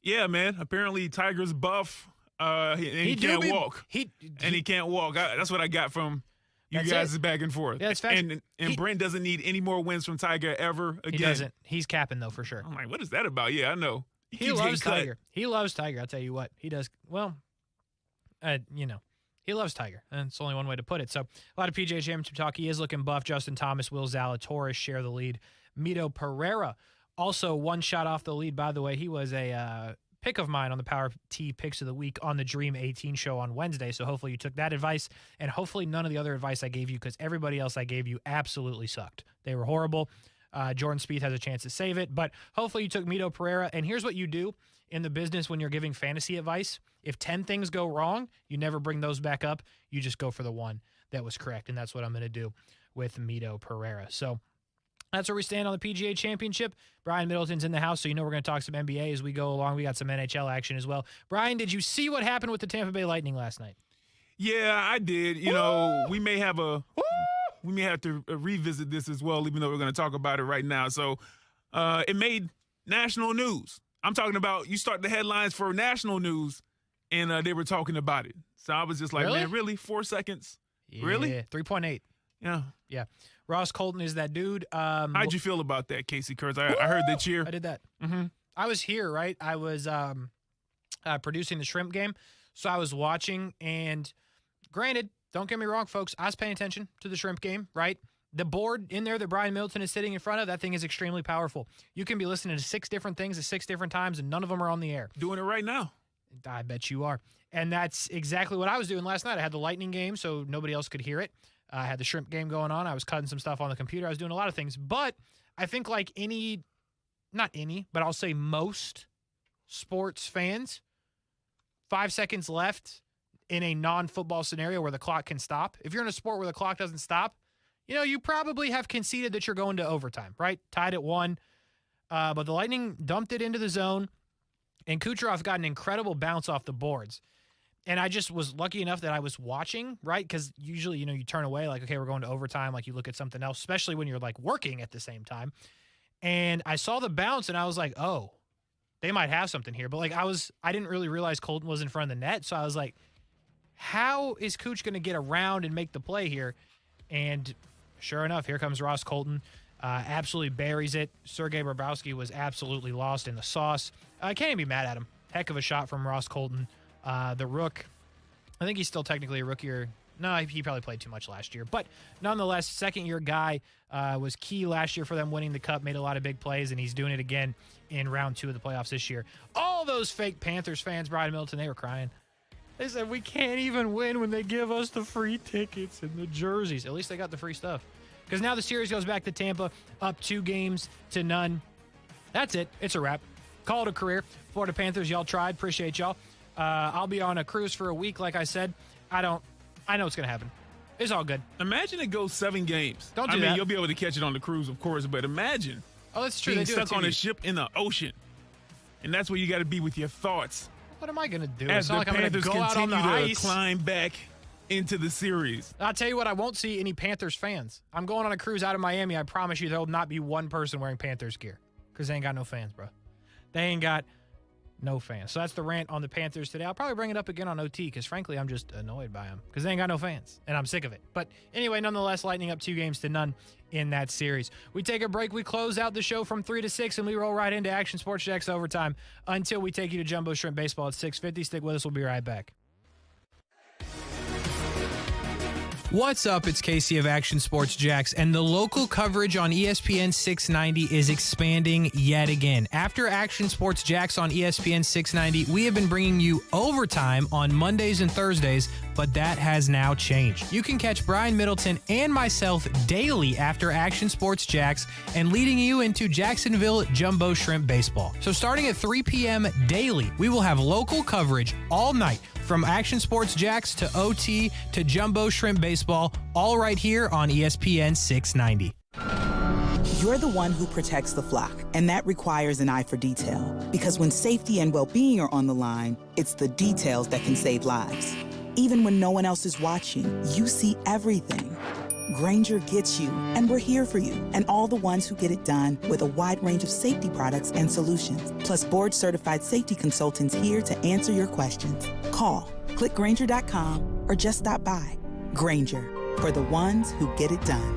Yeah, man. Apparently, Tiger's buff. He can't walk. He can't walk. That's what I got from you guys back and forth. Yeah, it's and Brent doesn't need any more wins from Tiger ever again. He doesn't. He's capping, though, for sure. I'm like, what is that about? Yeah, I know. He loves Tiger. He loves Tiger. I'll tell you what. He does. Well, he loves Tiger, and it's only one way to put it. So a lot of PGA Championship talk. He is looking buff. Justin Thomas, Will Zalatoris share the lead. Mito Pereira also one shot off the lead, by the way. He was a pick of mine on the Power T Picks of the Week on the Dream 18 show on Wednesday. So hopefully you took that advice, and hopefully none of the other advice I gave you, because everybody else I gave you absolutely sucked. They were horrible. Jordan Spieth has a chance to save it, but hopefully you took Mito Pereira. And here's what you do in the business when you're giving fantasy advice. If 10 things go wrong, you never bring those back up. You just go for the one that was correct, and that's what I'm going to do with Mito Pereira. So that's where we stand on the PGA Championship. Brian Middleton's in the house, so you know we're going to talk some NBA as we go along. We got some NHL action as well. Brian, did you see what happened with the Tampa Bay Lightning last night? Yeah, I did. We may have to revisit this as well, even though we're going to talk about it right now. So it made national news. I'm talking about, you start the headlines for national news, and they were talking about it. So I was just like, man, really? 4 seconds? Yeah, really? 3.8. Yeah. Ross Colton is that dude. How'd you feel about that, Casey Kurtz? I heard the cheer. I did that. Mm-hmm. I was here, right? I was producing the shrimp game, so I was watching. And granted, don't get me wrong, folks, I was paying attention to the shrimp game, right? The board in there that Brian Middleton is sitting in front of, that thing is extremely powerful. You can be listening to 6 different things at 6 different times, and none of them are on the air. Doing it right now. I bet you are. And that's exactly what I was doing last night. I had the Lightning game, so nobody else could hear it. I had the shrimp game going on. I was cutting some stuff on the computer. I was doing a lot of things. But I think like but I'll say most sports fans, 5 seconds left in a non-football scenario where the clock can stop. If you're in a sport where the clock doesn't stop, you probably have conceded that you're going to overtime, right? Tied at 1. But the Lightning dumped it into the zone, and Kucherov got an incredible bounce off the boards. And I just was lucky enough that I was watching, right? Because usually, you turn away like, okay, we're going to overtime. Like you look at something else, especially when you're like working at the same time. And I saw the bounce and I was like, oh, they might have something here. But like I didn't really realize Colton was in front of the net. So I was like, how is Cooch going to get around and make the play here? And sure enough, here comes Ross Colton. Absolutely buries it. Sergei Bobrovsky was absolutely lost in the sauce. I can't even be mad at him. Heck of a shot from Ross Colton. The Rook, I think he's still technically a rookie. No, he probably played too much last year. But nonetheless, second-year guy, was key last year for them winning the Cup, made a lot of big plays, and he's doing it again in round 2 of the playoffs this year. All those fake Panthers fans, Brian Middleton, they were crying. They said, we can't even win when they give us the free tickets and the jerseys. At least they got the free stuff. Because now the series goes back to Tampa, up 2-0. That's it. It's a wrap. Call it a career. Florida Panthers, y'all tried. Appreciate y'all. I'll be on a cruise for a week, like I said. I know it's going to happen. It's all good. Imagine it goes 7 games. Don't do that. You'll be able to catch it on the cruise, of course, but imagine that's true. being stuck on a ship in the ocean. And that's where you got to be with your thoughts. What am I going to do? As the Panthers continue to climb back into the series. I'll tell you what, I won't see any Panthers fans. I'm going on a cruise out of Miami. I promise you there will not be one person wearing Panthers gear because they ain't got no fans, bro. They ain't got no fans. So that's the rant on the Panthers today. I'll probably bring it up again on OT because, frankly, I'm just annoyed by them because they ain't got no fans, and I'm sick of it. But anyway, nonetheless, Lightning up 2-0 in that series. We take a break. We close out the show from 3 to 6, and we roll right into Action Sports Jax overtime until we take you to Jumbo Shrimp Baseball at 6:50. Stick with us. We'll be right back. What's up? It's Casey of Action Sports Jax, and the local coverage on ESPN 690 is expanding yet again. After Action Sports Jax on ESPN 690, we have been bringing you overtime on Mondays and Thursdays, but that has now changed. You can catch Brian Middleton and myself daily after Action Sports Jax and leading you into Jacksonville Jumbo Shrimp Baseball. So starting at 3 p.m. daily, we will have local coverage all night from Action Sports Jax to OT to Jumbo Shrimp Baseball, all right here on ESPN 690. You're the one who protects the flock, and that requires an eye for detail. Because when safety and well-being are on the line, it's the details that can save lives. Even when no one else is watching, you see everything. Grainger gets you, and we're here for you, and all the ones who get it done with a wide range of safety products and solutions, plus board-certified safety consultants here to answer your questions. Call, click Grainger.com, or just stop by. Grainger, for the ones who get it done.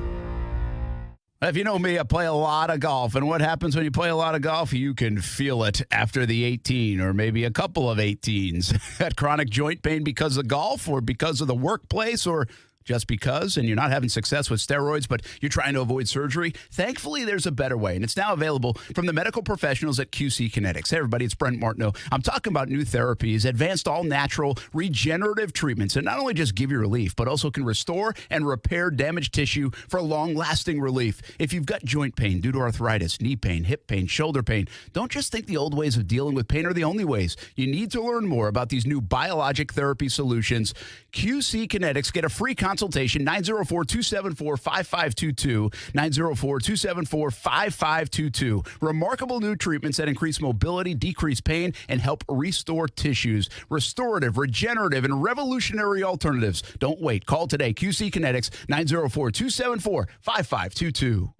If you know me, I play a lot of golf, and what happens when you play a lot of golf? You can feel it after the 18 or maybe a couple of 18s. That chronic joint pain because of golf or because of the workplace or just because, and you're not having success with steroids, but you're trying to avoid surgery. Thankfully, there's a better way, and it's now available from the medical professionals at QC Kinetics. Hey, everybody, it's Brent Martineau. I'm talking about new therapies, advanced all-natural regenerative treatments that not only just give you relief, but also can restore and repair damaged tissue for long-lasting relief. If you've got joint pain due to arthritis, knee pain, hip pain, shoulder pain, don't just think the old ways of dealing with pain are the only ways. You need to learn more about these new biologic therapy solutions. QC Kinetics. Get a free consultation, 904-274-5522, 904-274-5522. Remarkable new treatments that increase mobility, decrease pain, and help restore tissues. Restorative, regenerative, and revolutionary alternatives. Don't wait. Call today. QC Kinetics, 904-274-5522.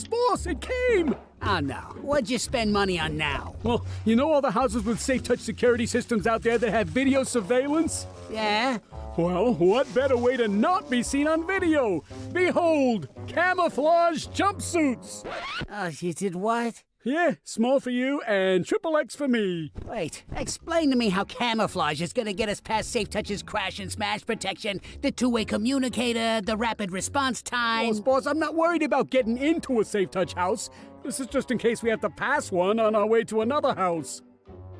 Boss, it came! Oh, no. What'd you spend money on now? Well, you know all the houses with Safe Touch security systems out there that have video surveillance? Yeah? Well, what better way to not be seen on video? Behold, camouflage jumpsuits! Oh, you did what? Yeah, small for you and XXX for me. Wait, explain to me how camouflage is gonna get us past Safe Touch's crash and smash protection, the two-way communicator, the rapid response time. Boss, I'm not worried about getting into a Safe Touch house. This is just in case we have to pass one on our way to another house.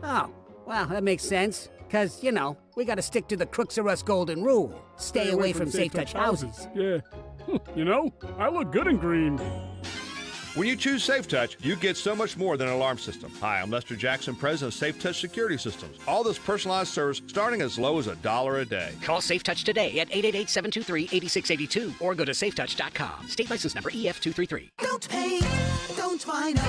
Oh, well, that makes sense. Because, you know, we gotta stick to the Crooks R Us golden rule. Stay away from Safe Touch houses. Yeah. You know, I look good in green. When you choose Safe Touch, you get so much more than an alarm system. Hi, I'm Lester Jackson, president of Safe Touch Security Systems. All this personalized service starting as low as $1 a day. Call Safe Touch today at 888-723-8682 or go to safetouch.com. State license number EF233. Don't paint, don't Rhino,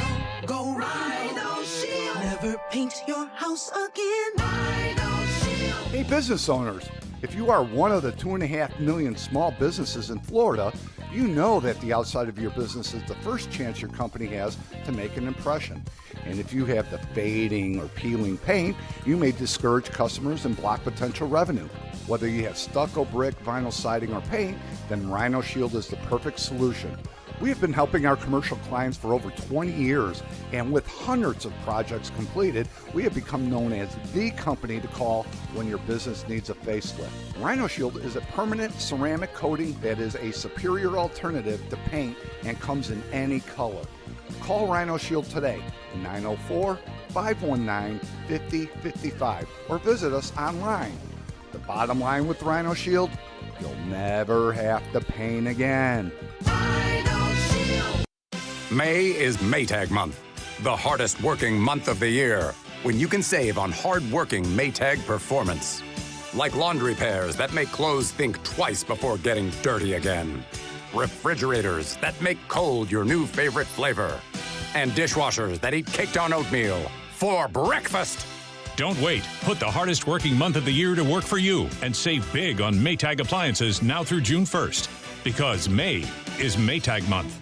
go Rhino Shield. Never paint your house again. Rhino Shield. Hey, business owners, if you are one of the 2.5 million small businesses in Florida, you know that the outside of your business is the first chance your company has to make an impression. And if you have the fading or peeling paint, you may discourage customers and block potential revenue. Whether you have stucco, brick, vinyl siding, or paint, then Rhino Shield is the perfect solution. We have been helping our commercial clients for over 20 years, and with hundreds of projects completed, we have become known as the company to call when your business needs a facelift. Rhino Shield is a permanent ceramic coating that is a superior alternative to paint and comes in any color. Call Rhino Shield today, 904-519-5055, or visit us online. The bottom line with Rhino Shield, you'll never have to paint again. May is Maytag month, the hardest working month of the year, when you can save on hard-working Maytag performance. Like laundry pairs that make clothes think twice before getting dirty again. Refrigerators that make cold your new favorite flavor. And dishwashers that eat caked on oatmeal for breakfast. Don't wait. Put the hardest working month of the year to work for you and save big on Maytag appliances now through June 1st. Because May is Maytag month.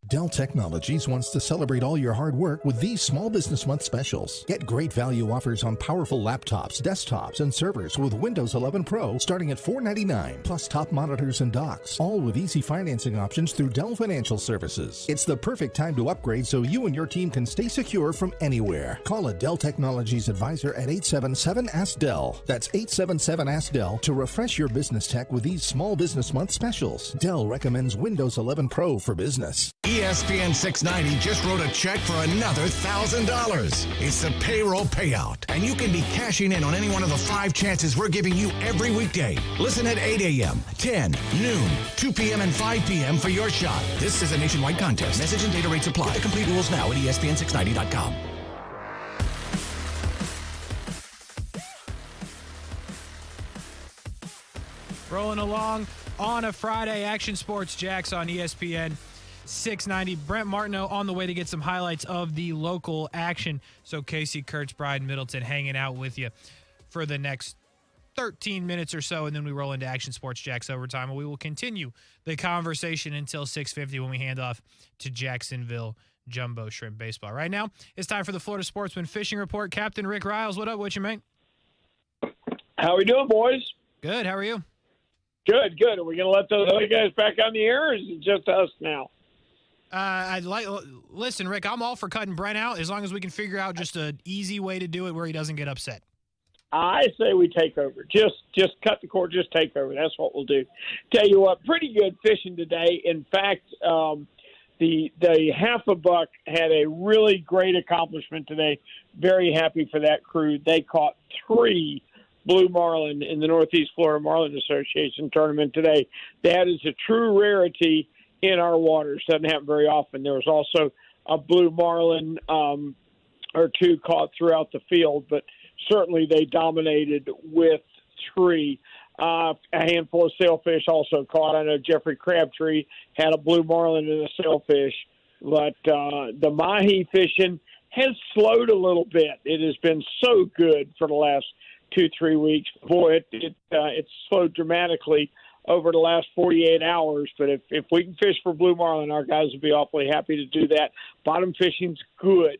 Dell Technologies wants to celebrate all your hard work with these Small Business Month specials. Get great value offers on powerful laptops, desktops, and servers with Windows 11 Pro starting at $499, plus top monitors and docks, all with easy financing options through Dell Financial Services. It's the perfect time to upgrade so you and your team can stay secure from anywhere. Call a Dell Technologies advisor at 877-ASK-DELL. That's 877-ASK-DELL to refresh your business tech with these Small Business Month specials. Dell recommends Windows 11 Pro for business. ESPN 690 just wrote a check for another $1,000. It's the payroll payout, and you can be cashing in on any one of the 5 chances we're giving you every weekday. Listen at 8 a.m., 10, noon, 2 p.m., and 5 p.m. for your shot. This is a nationwide contest. Message and data rates apply. Get the complete rules now at ESPN690.com. Rolling along on a Friday, Action Sports Jax on ESPN 690. Brent Martineau on the way to get some highlights of the local action. So Casey Kurtz, Brian Middleton hanging out with you for the next 13 minutes or so, and then we roll into Action Sports Jax overtime. We will continue the conversation until 6:50 when we hand off to Jacksonville Jumbo Shrimp Baseball. Right now, it's time for the Florida Sportsman Fishing Report. Captain Rick Riles, what up with you, mate? How we doing, boys? Good. How are you? Good, good. Are we going to let those other guys back on the air, or is it just us now? Listen, Rick, I'm all for cutting Brent out as long as we can figure out just an easy way to do it where he doesn't get upset. I say we take over. Just cut the cord, just take over. That's what we'll do. Tell you what, pretty good fishing today. In fact, the half a buck had a really great accomplishment today. Very happy for that crew. They caught 3 blue marlin in the Northeast Florida Marlin Association tournament today. That is a true rarity in our waters. Doesn't happen very often. There was also a blue marlin or 2 caught throughout the field, but certainly they dominated with 3. A handful of sailfish also caught. I know Jeffrey Crabtree had a blue marlin and a sailfish, but the mahi fishing has slowed a little bit. It has been so good for the last 2-3 weeks. Boy, it's slowed dramatically over the last 48 hours. But if we can fish for blue marlin, our guys will be awfully happy to do that. Bottom fishing's good.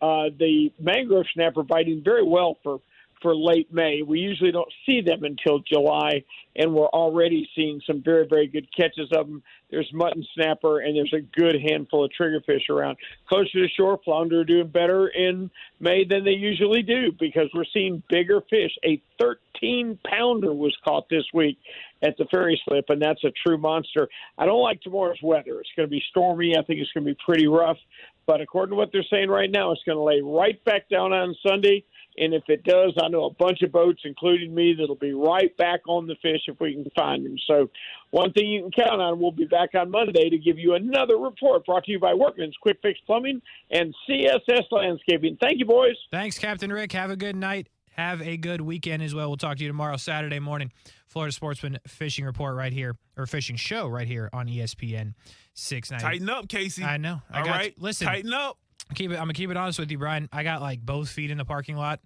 The mangrove snapper biting very well for late May. We usually don't see them until July, and we're already seeing some very, very good catches of them. There's mutton snapper, and there's a good handful of triggerfish around. Closer to shore, flounder are doing better in May than they usually do because we're seeing bigger fish. A 13-pounder was caught this week at the Ferry Slip, and that's a true monster. I don't like tomorrow's weather. It's going to be stormy. I think it's going to be pretty rough. But according to what they're saying right now, it's going to lay right back down on Sunday. And if it does, I know a bunch of boats, including me, that'll be right back on the fish if we can find them. So one thing you can count on, we'll be back on Monday to give you another report brought to you by Workman's Quick Fix Plumbing and CSS Landscaping. Thank you, boys. Thanks, Captain Rick. Have a good night. Have a good weekend as well. We'll talk to you tomorrow, Saturday morning. Florida Sportsman Fishing Report right here, or Fishing Show right here on ESPN 690. Tighten up, Casey. I know. All right. Listen, tighten up. I'm gonna keep it honest with you, Brian. I got like both feet in the parking lot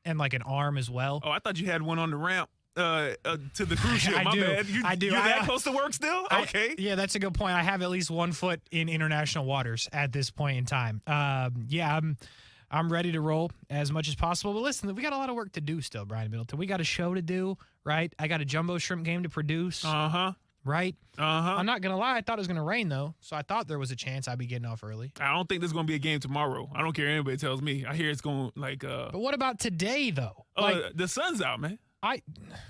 and like an arm as well. Oh, I thought you had one on the ramp to the cruise ship. I My do. bad. I do. You're that close to work still? Okay. Yeah, that's a good point. I have at least 1 foot in international waters at this point in time. I'm ready to roll as much as possible. But listen, we got a lot of work to do still, Brian Middleton. We got a show to do, right? I got a jumbo shrimp game to produce. Right? I'm not going to lie. I thought it was going to rain, though. So I thought there was a chance I'd be getting off early. I don't think there's going to be a game tomorrow. I don't care what anybody tells me. I hear it's going But what about today, though? The sun's out, man. I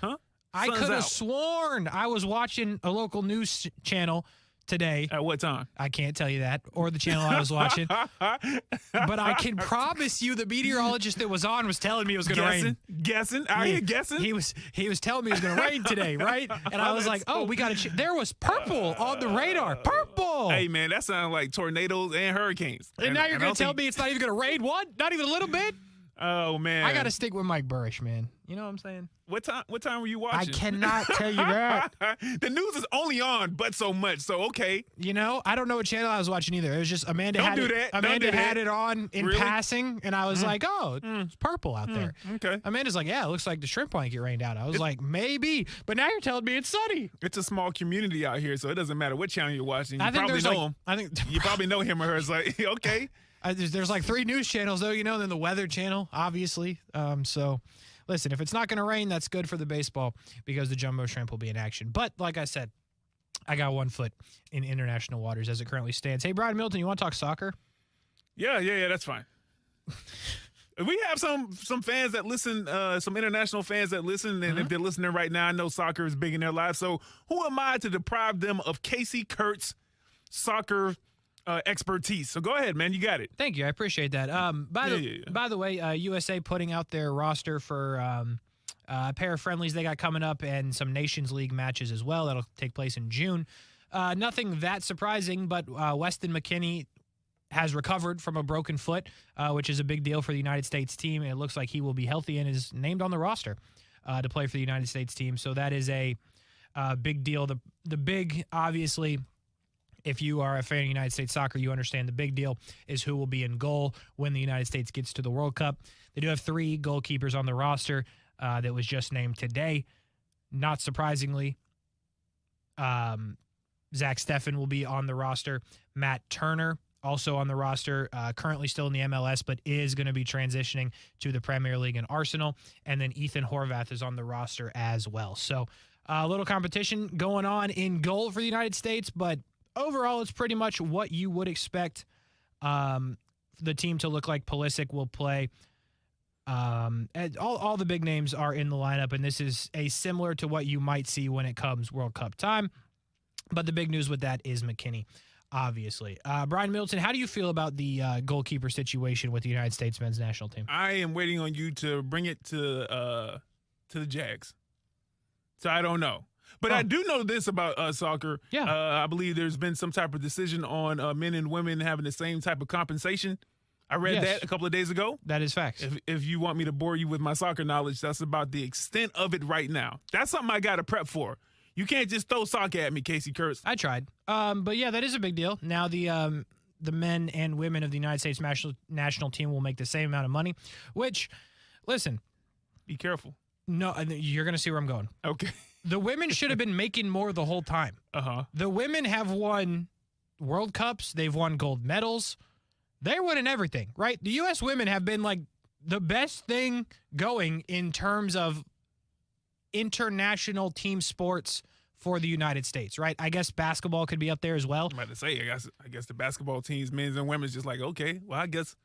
could have sworn I was watching a local news channel today. At what time? I can't tell you that, or the channel I was watching. But I can promise you the meteorologist that was on was telling me it was going to rain. Guessing? Are you guessing? He was telling me it was going to rain today, right? And I was like, oh, we got to there was purple on the radar. Purple! Hey, man, that sounds like tornadoes and hurricanes. And now you're going to tell me it's not even going to rain? What? Not even a little bit? Oh, man. I got to stick with Mike Burrish, man. You know what I'm saying? What time were you watching? I cannot tell you that. The news is only on but so much, so okay. You know, I don't know what channel I was watching either. It was just Amanda Don't had do it, that. Amanda Don't do had that. it on in Really? passing, and I was like, oh, it's purple out there. Okay. Amanda's like, yeah, it looks like the shrimp might get rained out. I was like, maybe. But now you're telling me it's sunny. It's a small community out here, so it doesn't matter what channel you're watching. You I think probably there's know like, him. I think You probably know him or her. It's like, okay. There's like 3 news channels, though, you know, and then the Weather Channel, obviously. So, listen, if it's not going to rain, that's good for the baseball because the jumbo shrimp will be in action. But, like I said, I got 1 foot in international waters as it currently stands. Hey, Brian Milton, you want to talk soccer? Yeah, that's fine. We have some fans that listen, some international fans that listen, and if they're listening right now, I know soccer is big in their lives. So who am I to deprive them of Casey Kurt's soccer expertise? So go ahead, man. You got it. Thank you. I appreciate that. By the way, USA putting out their roster for a pair of friendlies they got coming up and some Nations League matches as well. That'll take place in June. Nothing that surprising, but Weston McKennie has recovered from a broken foot, which is a big deal for the United States team. It looks like he will be healthy and is named on the roster to play for the United States team. So that is a big deal. The big, obviously, if you are a fan of United States soccer, you understand the big deal is who will be in goal when the United States gets to the World Cup. They do have 3 goalkeepers on the roster that was just named today. Not surprisingly, Zach Steffen will be on the roster. Matt Turner also on the roster, currently still in the MLS, but is going to be transitioning to the Premier League and Arsenal. And then Ethan Horvath is on the roster as well. So a little competition going on in goal for the United States, but overall it's pretty much what you would expect the team to look like. Pulisic will play. And all the big names are in the lineup, and this is similar to what you might see when it comes World Cup time. But the big news with that is McKennie, obviously. Brian Middleton, how do you feel about the goalkeeper situation with the United States men's national team? I am waiting on you to bring it to the Jags. So I don't know. But I do know this about soccer. Yeah. I believe there's been some type of decision on men and women having the same type of compensation. I read that a couple of days ago. That is facts. If you want me to bore you with my soccer knowledge, that's about the extent of it right now. That's something I got to prep for. You can't just throw soccer at me, Casey Kurtz. I tried. But, yeah, that is a big deal. Now the men and women of the United States national team will make the same amount of money, which, listen. Be careful. No, you're going to see where I'm going. Okay. The women should have been making more the whole time. Uh-huh. The women have won World Cups. They've won gold medals. They're winning everything, right? The U.S. women have been, like, the best thing going in terms of international team sports for the United States, right? I guess basketball could be up there as well. I'm about to say, I guess the basketball teams, men's and women's, just like, okay, well, I guess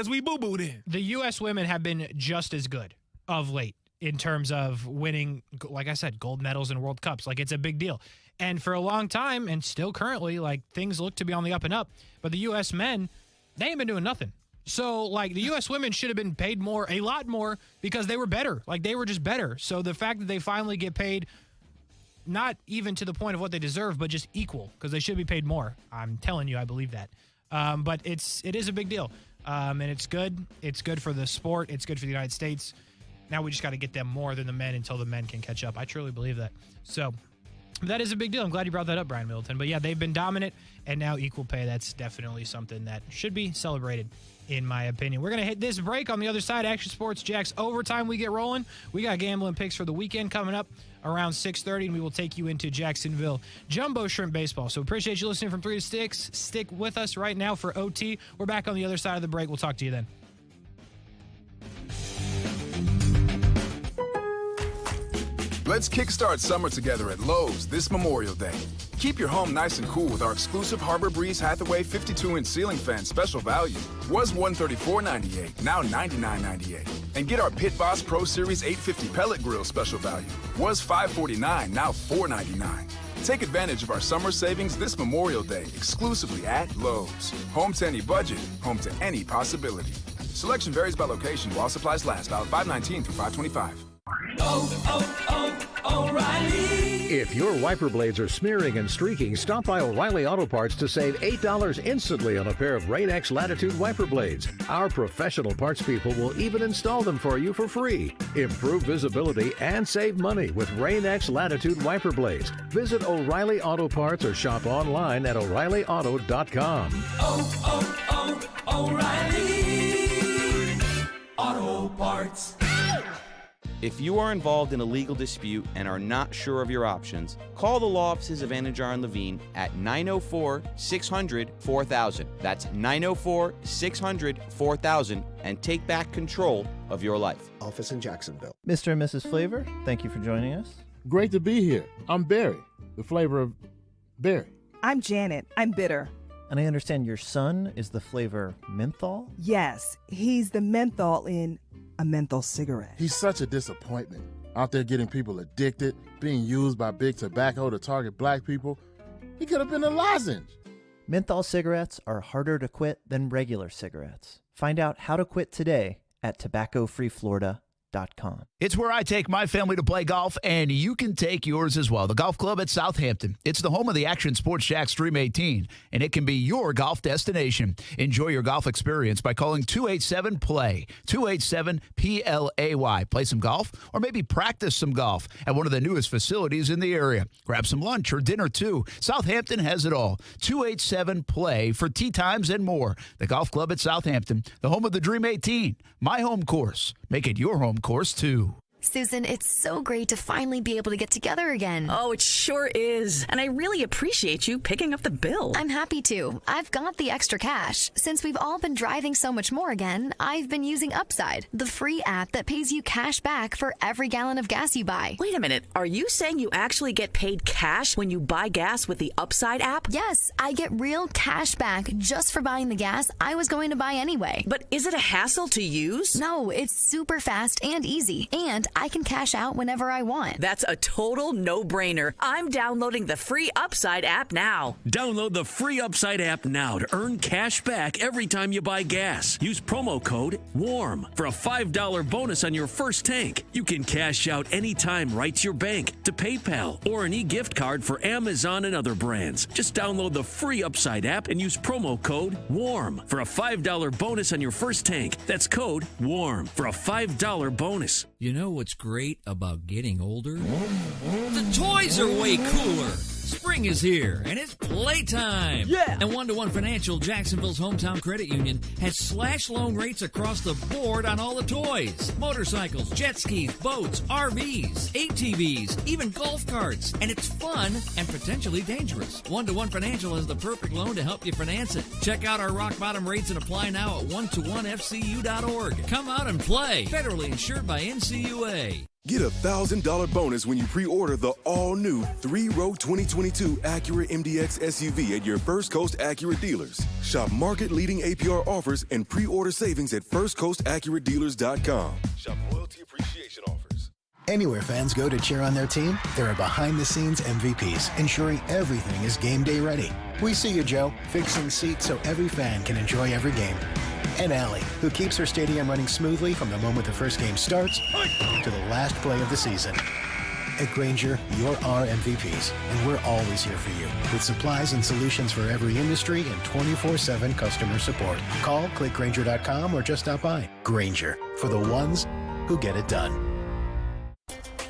we boo-booed in. The U.S. women have been just as good of late in terms of winning, like I said, gold medals and World Cups. Like, it's a big deal. And for a long time, and still currently, like, things look to be on the up and up. But the U.S. men, they ain't been doing nothing. So, like, the U.S. women should have been paid more, a lot more, because they were better. Like, they were just better. So the fact that they finally get paid, not even to the point of what they deserve, but just equal, because they should be paid more. I'm telling you, I believe that. But it is a big deal. And it's good. It's good for the sport. It's good for the United States. Now we just got to get them more than the men until the men can catch up. I truly believe that. So that is a big deal. I'm glad you brought that up, Brian Middleton. But, yeah, they've been dominant, and now equal pay. That's definitely something that should be celebrated, in my opinion. We're going to hit this break. On the other side, Action Sports Jax overtime. We get rolling. We got gambling picks for the weekend coming up around 6:30, and we will take you into Jacksonville Jumbo Shrimp Baseball. So appreciate you listening from 3 to 6. Stick with us right now for OT. We're back on the other side of the break. We'll talk to you then. Let's kickstart summer together at Lowe's this Memorial Day. Keep your home nice and cool with our exclusive Harbor Breeze Hathaway 52-inch ceiling fan special value. Was $134.98, now $99.98. And get our Pit Boss Pro Series 850 pellet grill special value. Was $549, now $499. Take advantage of our summer savings this Memorial Day exclusively at Lowe's. Home to any budget, home to any possibility. Selection varies by location while supplies last. Valid 5/19 through 5/25. O'Reilly. If your wiper blades are smearing and streaking, stop by O'Reilly Auto Parts to save $8 instantly on a pair of Rain-X Latitude wiper blades. Our professional parts people will even install them for you for free. Improve visibility and save money with Rain-X Latitude wiper blades. Visit O'Reilly Auto Parts or shop online at O'ReillyAuto.com. O'Reilly Auto Parts. If you are involved in a legal dispute and are not sure of your options, call the law offices of Anajar and Levine at 904-600-4000. That's 904-600-4000 and take back control of your life. Office in Jacksonville. Mr. and Mrs. Flavor, thank you for joining us. Great to be here. I'm Barry, the flavor of berry. I'm Janet. I'm bitter. And I understand your son is the flavor menthol? Yes, he's the menthol in a menthol cigarette. He's such a disappointment. Out there getting people addicted, being used by big tobacco to target black people. He could have been a lozenge. Menthol cigarettes are harder to quit than regular cigarettes. Find out how to quit today at tobaccofreeflorida.com. It's where I take my family to play golf, and you can take yours as well. The Golf Club at Southampton. It's the home of the Action Sports Jax Dream 18, and it can be your golf destination. Enjoy your golf experience by calling 287-PLAY, 287-PLAY. Play some golf or maybe practice some golf at one of the newest facilities in the area. Grab some lunch or dinner, too. Southampton has it all. 287-PLAY for tee times and more. The Golf Club at Southampton, the home of the Dream 18. My home course. Make it your home course, too. Susan, it's so great to finally be able to get together again. Oh, it sure is. And I really appreciate you picking up the bill. I'm happy to. I've got the extra cash. Since we've all been driving so much more again, I've been using Upside, the free app that pays you cash back for every gallon of gas you buy. Wait a minute. Are you saying you actually get paid cash when you buy gas with the Upside app? Yes, I get real cash back just for buying the gas I was going to buy anyway. But is it a hassle to use? No, it's super fast and easy. And I can cash out whenever I want. That's a total no-brainer. I'm downloading the free Upside app now. Download the free Upside app now to earn cash back every time you buy gas. Use promo code WARM for a $5 bonus on your first tank. You can cash out anytime right to your bank, to PayPal, or an e-gift card for Amazon and other brands. Just download the free Upside app and use promo code WARM for a $5 bonus on your first tank. That's code WARM for a $5 bonus. You know what's great about getting older? The toys are way cooler. Spring is here, and it's playtime. Yeah! And One-to-One Financial, Jacksonville's hometown credit union, has slash loan rates across the board on all the toys. Motorcycles, jet skis, boats, RVs, ATVs, even golf carts. And it's fun and potentially dangerous. One-to-One Financial has the perfect loan to help you finance it. Check out our rock-bottom rates and apply now at one-to-onefcu.org. Come out and play. Federally insured by NCUA. Get a $1,000 bonus when you pre-order the all-new 3-row 2022 Acura MDX SUV at your First Coast Acura dealers. Shop market-leading APR offers and pre-order savings at firstcoastaccuradealers.com. Shop loyalty appreciation offers. Anywhere fans go to cheer on their team, there are behind-the-scenes MVPs ensuring everything is game day ready. We see you, Joe, fixing seats so every fan can enjoy every game. And Allie, who keeps her stadium running smoothly from the moment the first game starts to the last play of the season. At Grainger, you're our MVPs, and we're always here for you with supplies and solutions for every industry and 24/7 customer support. Call, click Grainger.com, or just stop by. Grainger, for the ones who get it done.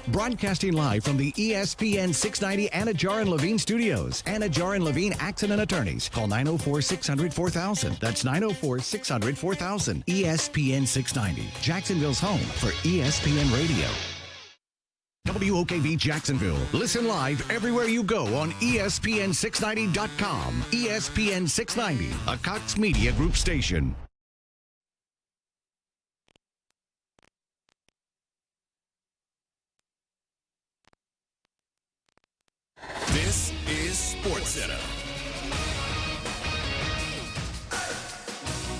Broadcasting live from the ESPN 690 Anajar and Levine studios. Anajar and Levine Accident Attorneys. Call 904-600-4000. That's 904-600-4000. ESPN 690. Jacksonville's home for ESPN Radio. WOKV Jacksonville. Listen live everywhere you go on ESPN690.com. ESPN 690, a Cox Media Group station. This is SportsCenter.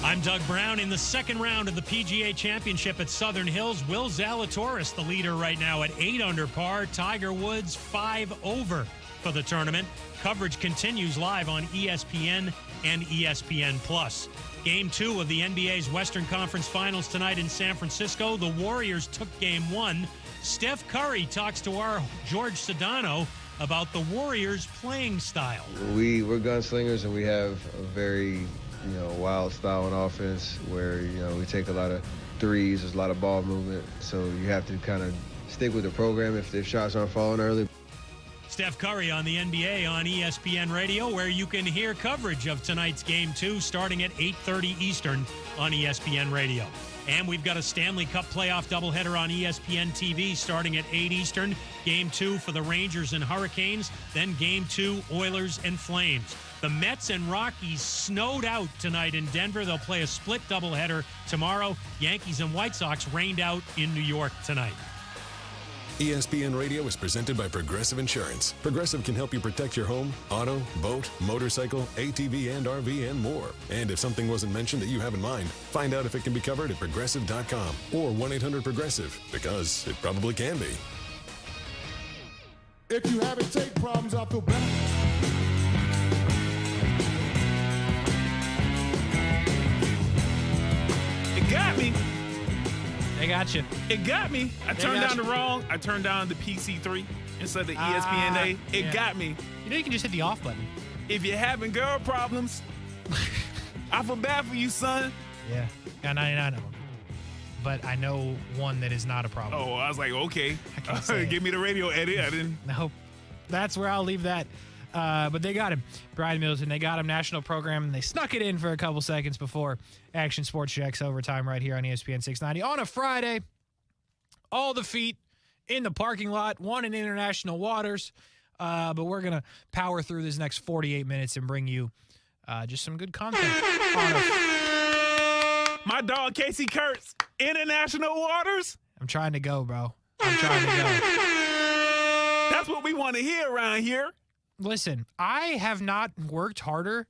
I'm Doug Brown. In the second round of the PGA Championship at Southern Hills, Will Zalatoris, the leader right now at 8 under par. Tiger Woods 5 over for the tournament. Coverage continues live on ESPN and ESPN+. Game 2 of the NBA's Western Conference Finals tonight in San Francisco. The Warriors took Game 1. Steph Curry talks to our George Sedano about the Warriors' playing style. We're gunslingers, and we have a very, wild style on offense where, we take a lot of threes, there's a lot of ball movement, so you have to kind of stick with the program if shots aren't falling early. Steph Curry on the NBA on ESPN Radio, where you can hear coverage of tonight's Game 2 starting at 8:30 Eastern on ESPN Radio. And we've got a Stanley Cup playoff doubleheader on ESPN TV starting at 8 Eastern. Game 2 for the Rangers and Hurricanes, then Game 2, Oilers and Flames. The Mets and Rockies snowed out tonight in Denver. They'll play a split doubleheader tomorrow. Yankees and White Sox rained out in New York tonight. ESPN Radio is presented by Progressive Insurance. Progressive can help you protect your home, auto, boat, motorcycle, ATV, and RV, and more. And if something wasn't mentioned that you have in mind, find out if it can be covered at Progressive.com or 1-800-PROGRESSIVE, because it probably can be. If you have intake problems, I feel better. It got me. They got you. It got me. I turned down the PC3 instead of the ESPN-A. It got me. You can just hit the off button. If you're having girl problems, I feel bad for you, son. Yeah. And I know. But I know one that is not a problem. Oh, I was like, okay. I can't say Give me the radio edit. I didn't. Nope. That's where I'll leave that. But they got him. Brian Middleton, they got him national program, and they snuck it in for a couple seconds before Action Sports Jax overtime right here on ESPN 690. On a Friday, all the feet in the parking lot, one in international waters. But we're going to power through this next 48 minutes and bring you just some good content. My dog, Casey Kurtz, international waters. I'm trying to go, bro. I'm trying to go. That's what we want to hear around here. Listen, I have not worked harder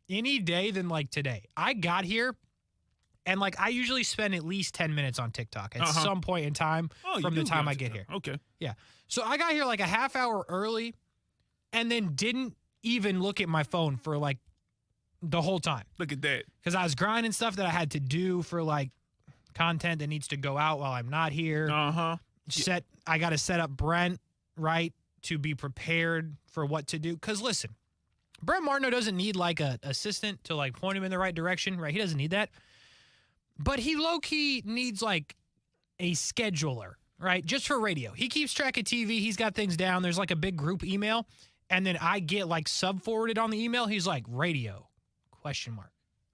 any day than like today. I got here, and like I usually spend at least 10 minutes on TikTok at some point in time from the time I get here. Okay. Yeah. So I got here like a half hour early and then didn't even look at my phone for like the whole time. Look at that. Because I was grinding stuff that I had to do for like content that needs to go out while I'm not here. I got to set up Brent, right, to be prepared for what to do. Because listen, Brent Martineau doesn't need like a assistant to like point him in the right direction, right? He doesn't need that. But he low-key needs like a scheduler, right? Just for radio. He keeps track of TV. He's got things down. There's like a big group email. And then I get like sub-forwarded on the email. He's like, radio, ?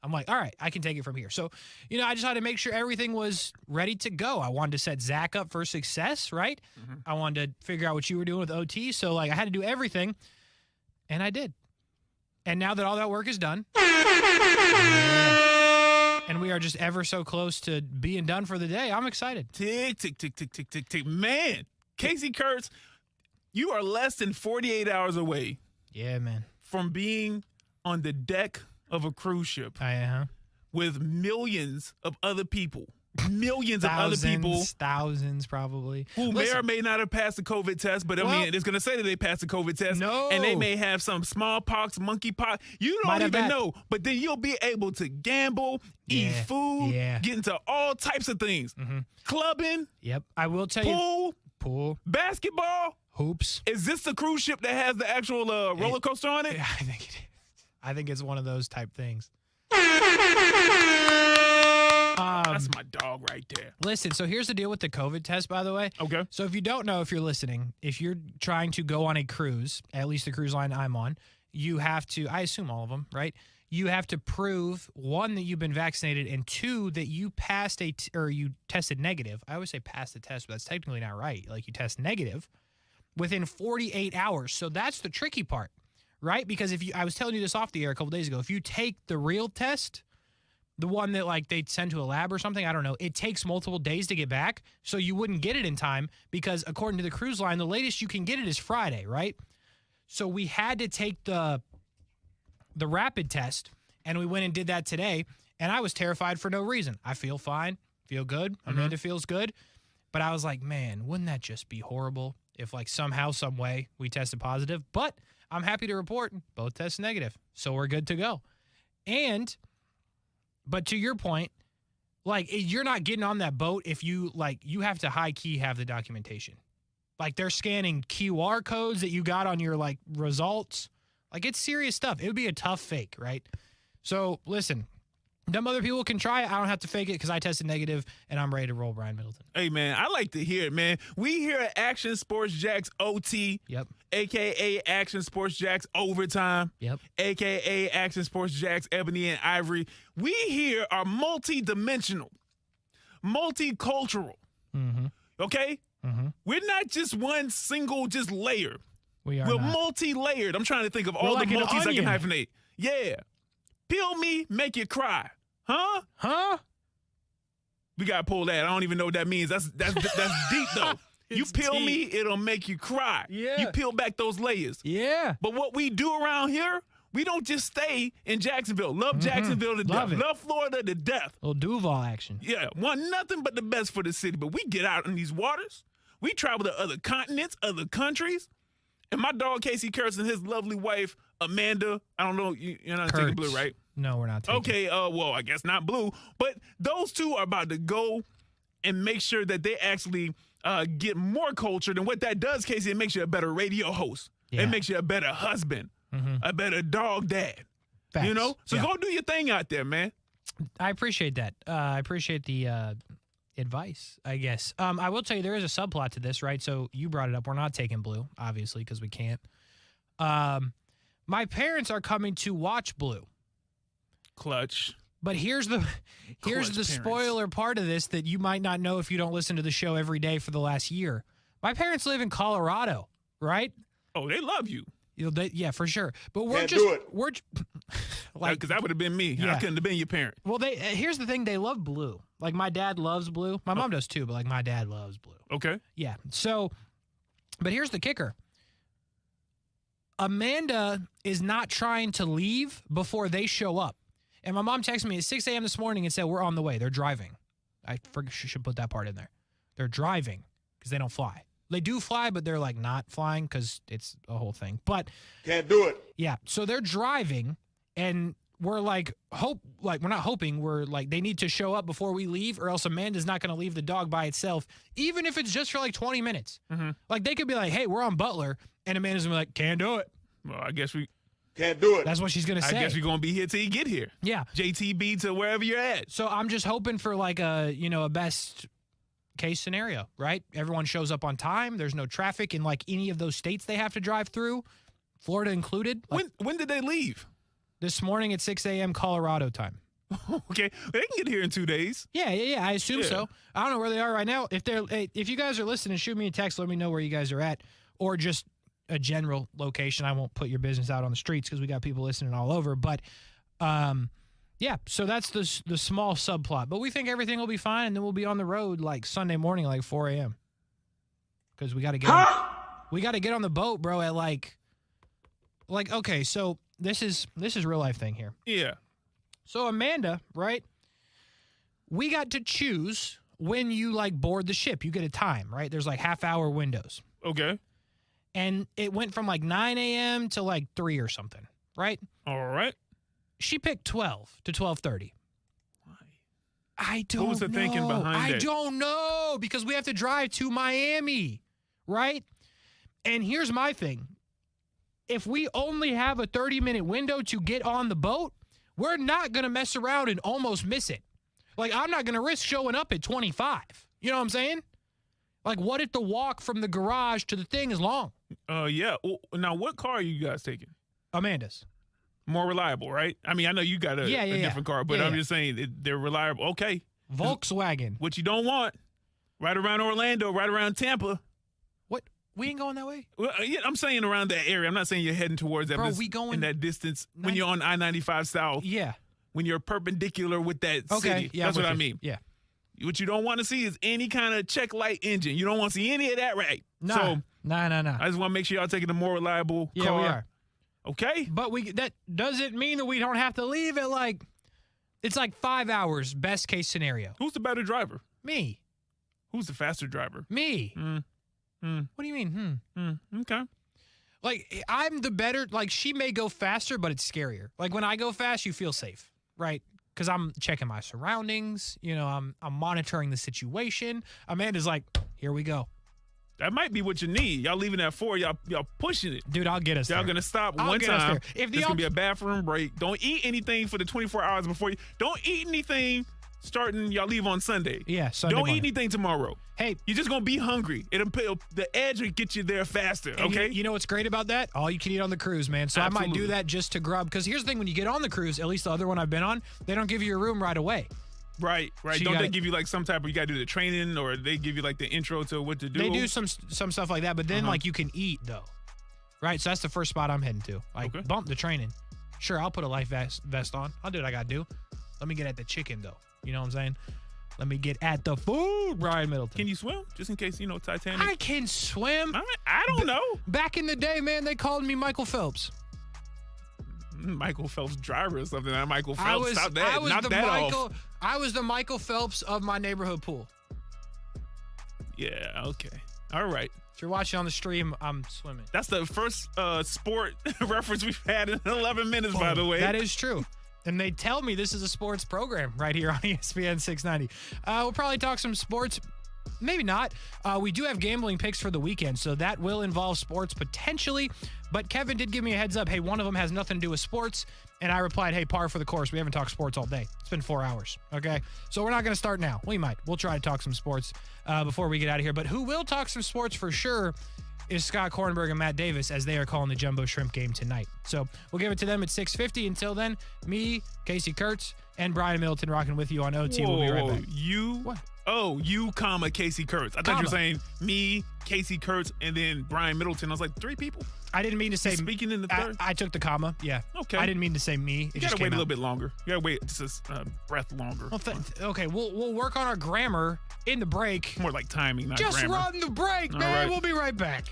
I'm like, all right, I can take it from here. So, I just had to make sure everything was ready to go. I wanted to set Zach up for success, right? Mm-hmm. I wanted to figure out what you were doing with OT. So, like, I had to do everything, and I did. And now that all that work is done, and we are just ever so close to being done for the day, I'm excited. Tick, tick, tick, tick, tick, tick, tick. Man, Casey Kurtz, you are less than 48 hours away. Yeah, man. From being on the deck of a cruise ship with millions of other people. Thousands probably. Who may or may not have passed the COVID test, but I mean, it's going to say that they passed the COVID test. No. And they may have some smallpox, monkeypox. You don't even know. But then you'll be able to gamble, eat food, get into all types of things. Mm-hmm. Clubbing. Yep. I will tell you. Pool. Basketball. Hoops. Is this the cruise ship that has the actual roller coaster on it? Yeah, I think it is. I think it's one of those type things. That's my dog right there. Listen, so here's the deal with the COVID test, by the way. Okay. So if you don't know, if you're listening, if you're trying to go on a cruise, at least the cruise line I'm on, you have to, I assume all of them, right? You have to prove, one, that you've been vaccinated, and two, that you passed or you tested negative. I always say pass the test, but that's technically not right. Like you test negative within 48 hours. So that's the tricky part, right? Because I was telling you this off the air a couple days ago, if you take the real test, the one that like they send to a lab or something, I don't know, it takes multiple days to get back, so you wouldn't get it in time because according to the cruise line, the latest you can get it is Friday, right? So we had to take the rapid test, and we went and did that today, and I was terrified for no reason. I feel fine, feel good, Amanda feels good, but I was like, man, wouldn't that just be horrible if like somehow, some way we tested positive? But I'm happy to report both tests negative, so we're good to go. But to your point, like you're not getting on that boat if you have to high key have the documentation. Like they're scanning QR codes that you got on your like results. Like it's serious stuff. It would be a tough fake, right? So listen, them other people can try it. I don't have to fake it because I tested negative and I'm ready to roll Brian Middleton. Hey, man, I like to hear it, man. We here at Action Sports Jax OT, a.k.a. Action Sports Jax Overtime, a.k.a. Action Sports Jax Ebony and Ivory. We here are multi-dimensional, multicultural, okay? We're not just one single just layer. We're multi-layered. I'm trying to think of all like the multis I can onion. hyphenate. Yeah. Peel me, make you cry. Huh? We got to pull that. I don't even know what that means. That's deep, though. You peel me, it'll make you cry. Yeah. You peel back those layers. Yeah. But what we do around here, we don't just stay in Jacksonville. Love Jacksonville to Love death. it. Love Florida to death. Little Duval action. Yeah. Want nothing but the best for the city. But we get out in these waters. We travel to other continents, other countries. And my dog, Casey Kurtz, and his lovely wife, Amanda, I don't know, you're not taking blue, right? No, we're not taking Okay, well, I guess not blue. But those two are about to go and make sure that they actually get more cultured. And what that does, Casey, it makes you a better radio host. Yeah. It makes you a better husband, a better dog dad. Facts. You know? So Yeah. go do your thing out there, man. I appreciate that. I appreciate the advice, I guess. I will tell you there is a subplot to this, right? So you brought it up. We're not taking blue, obviously, because we can't. My parents are coming to watch blue. Clutch. But here's the parents. spoiler part of this that you might not know if you don't listen to the show every day for the last year. My parents live in Colorado, right? Oh, they love you. Yeah, for sure. But we're Can't just do it. we're like Because that would have been me. Yeah. I couldn't have been your parent. well, here's the thing. They love blue. Like my dad loves blue. My mom does too, but like my dad loves blue. Okay. Yeah. So, but here's the kicker. Amanda is not trying to leave before they show up. And my mom texted me at 6 a.m. this morning and said, we're on the way. They're driving. I should put that part in there. They're driving because they don't fly. They do fly, but they're like not flying because it's a whole thing. But Can't do it. yeah. So they're driving and we're like, we're not hoping. We're like, they need to show up before we leave or else Amanda's not going to leave the dog by itself, even if it's just for like 20 minutes. Like they could be like, hey, we're on Butler. And Amanda's going to be like, can't do it. Well, I guess we can't do it. That's what she's going to say. I guess we're going to be here till you get here. Yeah. JTB to wherever you're at. So I'm just hoping for like a best case scenario, right? Everyone shows up on time. There's no traffic in like any of those states they have to drive through, Florida included. Like, When did they leave? This morning at 6 a.m. Colorado time. Okay. They can get here in 2 days. Yeah. I assume so. I don't know where they are right now. If you guys are listening, shoot me a text. Let me know where you guys are at or just a general location. I won't put your business out on the streets because we got people listening all over. But, yeah, so that's the small subplot. But we think everything will be fine, and then we'll be on the road like Sunday morning, like 4 a.m. Because we got to get on the boat, bro. At like okay, so this is real life thing here. Yeah. So Amanda, right? We got to choose when you like board the ship. You get a time, right? There's like half-hour windows. Okay. And it went from like 9 a.m. to like 3 or something, right? All right. She picked 12 to 12:30. Why? I don't know. What was the thinking behind that? I don't know because we have to drive to Miami, right? And here's my thing. If we only have a 30-minute window to get on the boat, we're not going to mess around and almost miss it. Like, I'm not going to risk showing up at 25. You know what I'm saying? Like, what if the walk from the garage to the thing is long? Yeah. Well, now, what car are you guys taking? Amanda's. More reliable, right? I mean, I know you got a different car, but I'm just saying they're reliable. Okay. Volkswagen. What you don't want, right around Orlando, right around Tampa. What? We ain't going that way? Well, yeah, I'm saying around that area. I'm not saying you're heading towards that. Bro, but we going in that distance when you're on I-95 South. Yeah. When you're perpendicular with that city. Yeah, that's what I mean. Yeah. What you don't want to see is any kind of check light engine. You don't want to see any of that, right? No. So, no. I just want to make sure y'all taking a more reliable car. Yeah, we are. Okay. But that doesn't mean that we don't have to leave at it's like 5 hours, best case scenario. Who's the better driver? Me. Who's the faster driver? Me. What do you mean? Okay. Like, I'm the better, like, she may go faster, but it's scarier. Like, when I go fast, you feel safe, right? Because I'm checking my surroundings. You know, I'm monitoring the situation. Amanda's like, here we go. That might be what you need. Y'all leaving at 4. Y'all pushing it. Dude, I'll get us there. Y'all going to stop I'll one get us time. there. If There's going to be a bathroom break. Don't eat anything for the 24 hours before you. Don't eat anything starting y'all leave on Sunday. Yeah, Sunday Don't morning. eat anything tomorrow. Hey. You're just going to be hungry. The edge will get you there faster, okay? You know what's great about that? All you can eat on the cruise, man. So Absolutely. I might do that just to grub. Because here's the thing. When you get on the cruise, at least the other one I've been on, they don't give you your room right away. Right. So Don't they give you like some type of, you got to do the training, or they give you like the intro to what to do? They do some stuff like that, but then like you can eat though. Right? So that's the first spot I'm heading to. Like bump the training. Sure, I'll put a life vest on. I'll do what I got to do. Let me get at the chicken though. You know what I'm saying? Let me get at the food, Brian Middleton. Can you swim? Just in case, Titanic. I can swim. I don't know. Back in the day, man, they called me Michael Phelps. Michael Phelps driver or something. Michael Phelps. Stop that. Knock that off. I was the Michael Phelps of my neighborhood pool. Yeah, okay. All right. If you're watching on the stream, I'm swimming. That's the first sport reference we've had in 11 minutes, by the way. That is true. And they tell me this is a sports program right here on ESPN 690. We'll probably talk some sports. Maybe not. We do have gambling picks for the weekend, so that will involve sports potentially. But Kevin did give me a heads up. Hey, one of them has nothing to do with sports. And I replied, hey, par for the course. We haven't talked sports all day. It's been 4 hours, okay? So we're not going to start now. We might. We'll try to talk some sports before we get out of here. But who will talk some sports for sure is Scott Kornberg and Matt Davis, as they are calling the Jumbo Shrimp game tonight. So we'll give it to them at 6:50. Until then, me, Casey Kurtz, and Brian Middleton rocking with you on OT. We'll be right back. What? Oh, you, Casey Kurtz. I thought you were saying me, Casey Kurtz, and then Brian Middleton. I was like, 3 people? I didn't mean to say. Speaking in the third? I took the comma, yeah. Okay. I didn't mean to say me. You got to wait a little bit longer. You got to wait just a breath longer. Well, okay, we'll work on our grammar in the break. More like timing, not just grammar. Just run the break, man. Right. We'll be right back.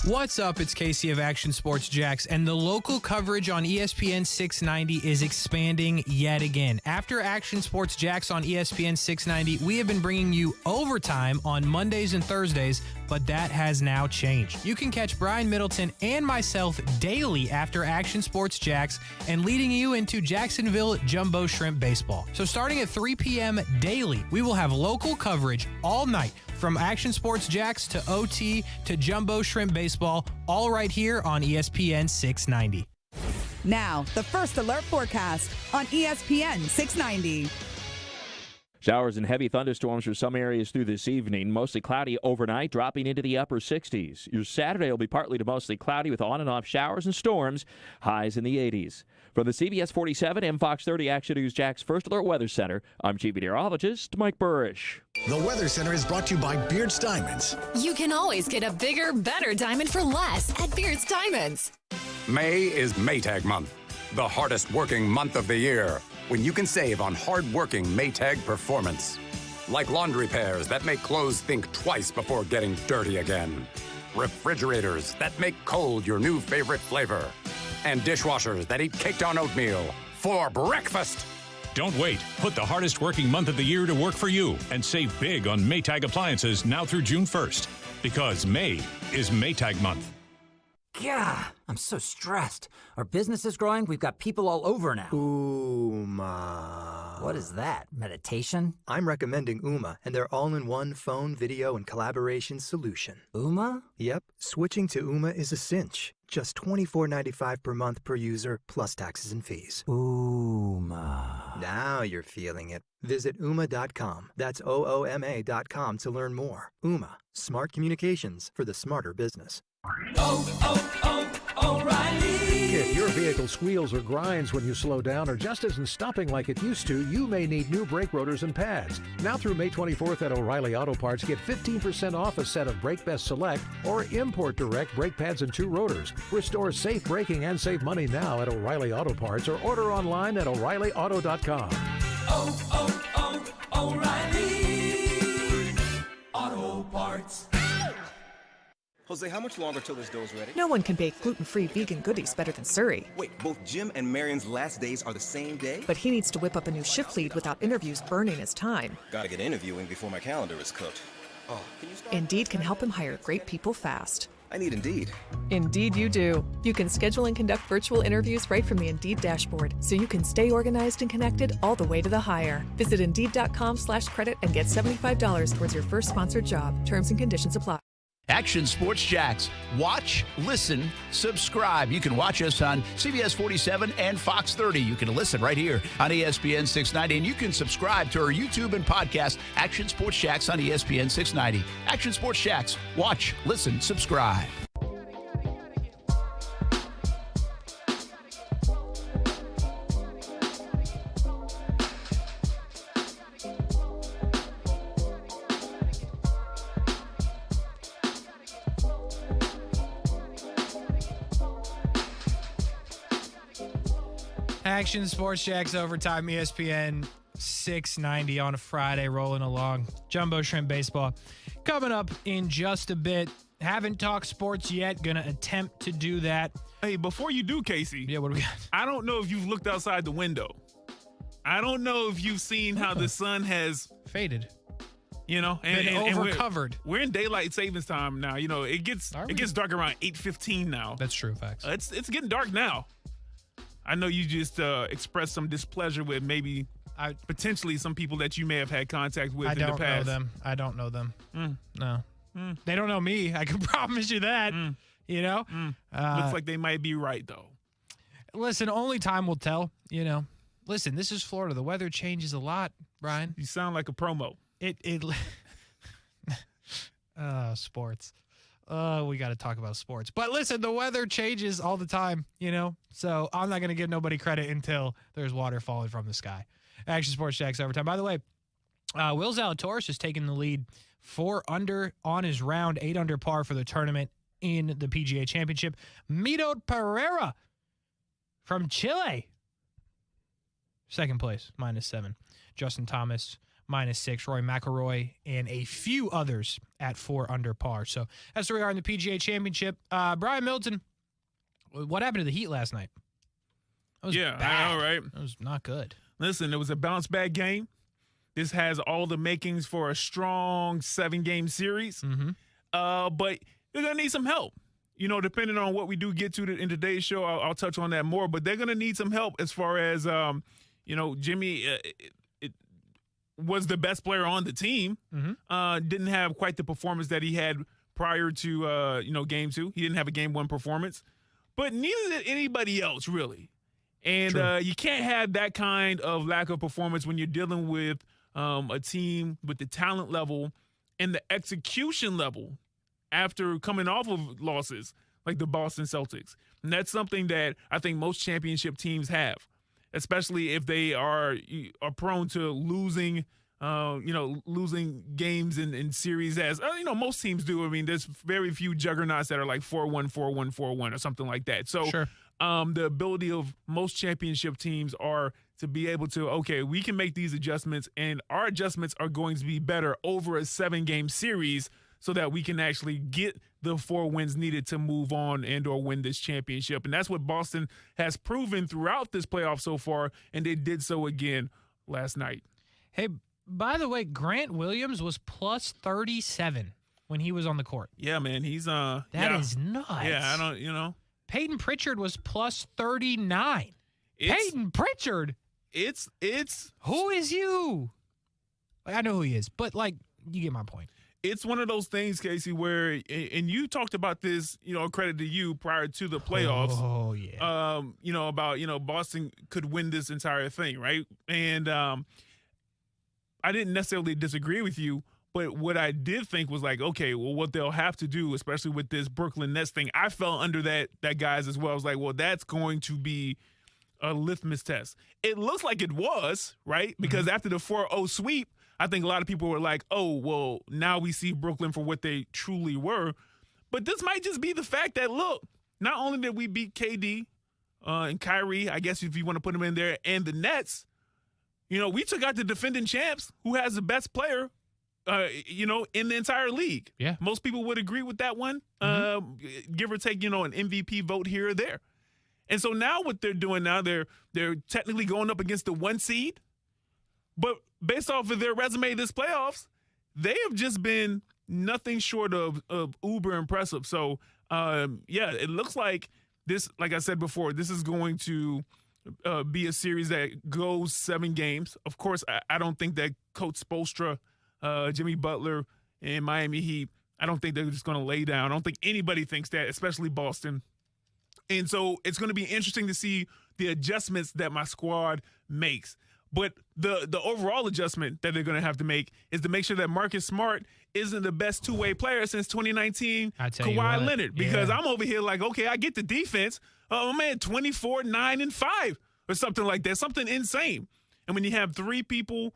What's up? It's Casey of Action Sports Jax, and the local coverage on ESPN 690 is expanding yet again. After Action Sports Jax on ESPN 690, we have been bringing you overtime on Mondays and Thursdays, but that has now changed. You can catch Brian Middleton and myself daily after Action Sports Jax and leading you into Jacksonville Jumbo Shrimp Baseball. So starting at 3 p.m. daily, we will have local coverage all night from Action Sports Jax to OT to Jumbo Shrimp Baseball, all right here on ESPN 690. Now, the first alert forecast on ESPN 690. Showers and heavy thunderstorms for some areas through this evening. Mostly cloudy overnight, dropping into the upper 60s. Your Saturday will be partly to mostly cloudy with on and off showers and storms. Highs in the 80s. From the CBS 47 and Fox 30 Action News Jax First Alert Weather Center, I'm Chief Meteorologist Mike Burrish. The Weather Center is brought to you by Beards Diamonds. You can always get a bigger, better diamond for less at Beards Diamonds. May is Maytag month, the hardest working month of the year, when you can save on hard-working Maytag performance. Like laundry pairs that make clothes think twice before getting dirty again. Refrigerators that make cold your new favorite flavor. And dishwashers that eat caked-on oatmeal for breakfast. Don't wait. Put the hardest working month of the year to work for you and save big on Maytag appliances now through June 1st. Because May is Maytag month. Yeah, I'm so stressed. Our business is growing. We've got people all over now. Ooma. What is that? Meditation? I'm recommending Ooma and their all-in-one phone, video, and collaboration solution. Ooma? Yep. Switching to Ooma is a cinch. Just $24.95 per month per user, plus taxes and fees. Ooma. Now you're feeling it. Visit Ooma.com. That's OOMA.com to learn more. Ooma. Smart communications for the smarter business. O'Reilly. If your vehicle squeals or grinds when you slow down or just isn't stopping like it used to, you may need new brake rotors and pads. Now through May 24th at O'Reilly Auto Parts, get 15% off a set of Brake Best Select or Import Direct brake pads and 2 rotors. Restore safe braking and save money now at O'Reilly Auto Parts or order online at O'ReillyAuto.com. O'Reilly Auto Parts. Jose, how much longer till this dough's ready? No one can bake gluten-free vegan goodies better than Surrey. Wait, both Jim and Marion's last days are the same day? But he needs to whip up a new shift lead without interviews burning his time. Gotta get interviewing before my calendar is cooked. Oh, can you start? Indeed can help him hire great people fast. I need Indeed. Indeed, you do. You can schedule and conduct virtual interviews right from the Indeed dashboard, so you can stay organized and connected all the way to the hire. Visit Indeed.com/credit and get $75 towards your first sponsored job. Terms and conditions apply. Action Sports Jax. Watch, listen, subscribe. You can watch us on CBS 47 and Fox 30. You can listen right here on ESPN 690. And you can subscribe to our YouTube and podcast, Action Sports Jax on ESPN 690. Action Sports Jax. Watch, listen, subscribe. Action Sports Jax Overtime, ESPN 690 on a Friday, rolling along. Jumbo Shrimp Baseball coming up in just a bit. Haven't talked sports yet. Gonna attempt to do that. Hey, before you do, Casey. Yeah, what do we got? I don't know if you've looked outside the window. I don't know if you've seen how the sun has faded. You know, and overcovered. We're in daylight savings time now. You know, it gets dark around 8:15 now. That's true, facts. It's getting dark now. I know you just expressed some displeasure with maybe potentially some people that you may have had contact with in the past. I don't know them. No. They don't know me. I can promise you that. You know? Looks like they might be right, though. Listen, only time will tell, you know. Listen, this is Florida. The weather changes a lot, Brian. You sound like a promo. Sports. We got to talk about sports. But listen, the weather changes all the time, you know? So I'm not going to give nobody credit until there's water falling from the sky. Action Sports Jax Overtime. By the way, Will Zalatoris has taken the lead 4 under on his round, 8 under par for the tournament in the PGA Championship. Mito Pereira from Chile, second place, -7. Justin Thomas, -6, Rory McIlroy, and a few others at 4 under par. So that's where we are in the PGA Championship. Brian Middleton, what happened to the Heat last night? That was bad. I know, right? That was not good. Listen, it was a bounce-back game. This has all the makings for a strong 7-game series. But they're going to need some help. You know, depending on what we do get to in today's show, I'll touch on that more. But they're going to need some help as far as, you know, Jimmy was the best player on the team. Didn't have quite the performance that he had prior to, you know, Game 2. He didn't have a Game 1 performance. But neither did anybody else, really. And you can't have that kind of lack of performance when you're dealing with a team with the talent level and the execution level after coming off of losses like the Boston Celtics. And that's something that I think most championship teams have, especially if they are prone to losing, you know, losing games in series as, you know, most teams do. I mean, there's very few juggernauts that are like 4-1, 4-1, 4-1 or something like that. So the ability of most championship teams are to be able to, okay, we can make these adjustments, and our adjustments are going to be better over a 7-game series so that we can actually get the 4 wins needed to move on and or win this championship. And that's what Boston has proven throughout this playoff so far, and they did so again last night. Hey, by the way, Grant Williams was plus 37 when he was on the court. Yeah, man, he's That is nuts. Yeah, I don't, you know. Peyton Pritchard was plus 39. Peyton Pritchard? It's who is you? Like, I know who he is, but like, you get my point. It's one of those things, Casey, where, and you talked about this, you know, credit to you prior to the playoffs. Oh, yeah. You know, about, you know, Boston could win this entire thing, right? And I didn't necessarily disagree with you, but what I did think was like, okay, well, what they'll have to do, especially with this Brooklyn Nets thing, I fell under that guys as well. I was like, well, that's going to be a litmus test. It looks like it was, right? Because after the 4-0 sweep, I think a lot of people were like, oh, well, now we see Brooklyn for what they truly were. But this might just be the fact that, look, not only did we beat KD and Kyrie, I guess if you want to put them in there, and the Nets, you know, we took out the defending champs who has the best player, you know, in the entire league. Yeah. Most people would agree with that one, give or take, you know, an MVP vote here or there. And so now what they're doing now, they're technically going up against the 1 seed. But based off of their resume this playoffs, they have just been nothing short of uber impressive. So it looks like this, like I said before, this is going to be a series that goes 7 games. Of course, I don't think that Coach Spoelstra, Jimmy Butler, and Miami Heat, I don't think they're just going to lay down. I don't think anybody thinks that, especially Boston. And so it's going to be interesting to see the adjustments that my squad makes. But the overall adjustment that they're going to have to make is to make sure that Marcus Smart isn't the best two-way player since 2019, Kawhi Leonard. Because I'm over here like, okay, I get the defense. Oh, man, 24, 9, and 5 or something like that, something insane. And when you have 3 people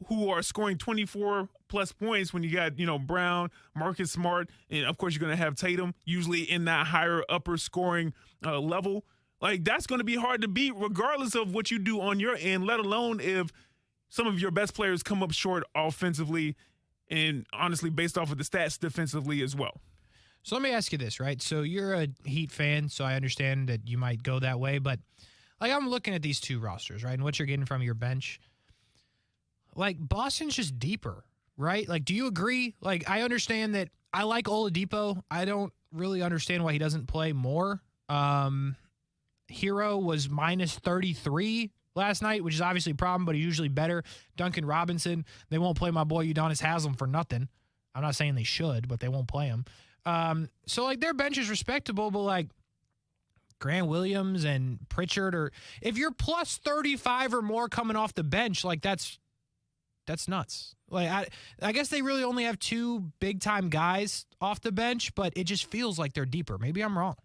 who are scoring 24-plus points, when you got, Brown, Marcus Smart, and, of course, you're going to have Tatum, usually in that higher upper scoring level, like, that's going to be hard to beat regardless of what you do on your end, let alone if some of your best players come up short offensively and, honestly, based off of the stats defensively as well. So let me ask you this, right? So you're a Heat fan, so I understand that you might go that way, but, like, I'm looking at these 2 rosters, right, and what you're getting from your bench. Like, Boston's just deeper, right? Like, do you agree? Like, I understand that I like Oladipo. I don't really understand why he doesn't play more. Hero was minus 33 last night, which is obviously a problem, but he's usually better. Duncan Robinson, they won't play my boy Udonis Haslem for nothing. I'm not saying they should, but they won't play him. So, like, their bench is respectable, but, like, Grant Williams and Pritchard, or if you're plus 35 or more coming off the bench, like, that's nuts. Like, I guess they really only have 2 big-time guys off the bench, but it just feels like they're deeper. Maybe I'm wrong.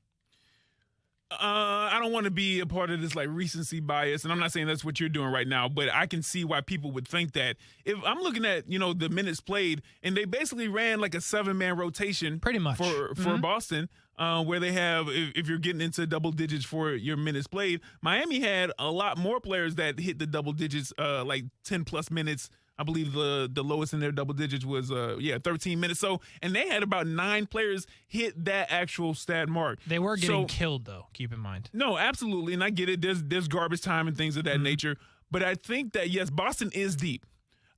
I don't want to be a part of this, like, recency bias, and I'm not saying that's what you're doing right now, but I can see why people would think that. If I'm looking at, the minutes played, and they basically ran like a 7-man rotation pretty much for Boston, where they have, if you're getting into double digits for your minutes played, Miami had a lot more players that hit the double digits, like 10-plus minutes. I believe the lowest in their double digits was 13 minutes. So, and they had about 9 players hit that actual stat mark. They were getting killed, though. Keep in mind. No, absolutely, and I get it. There's garbage time and things of that nature. But I think that yes, Boston is deep.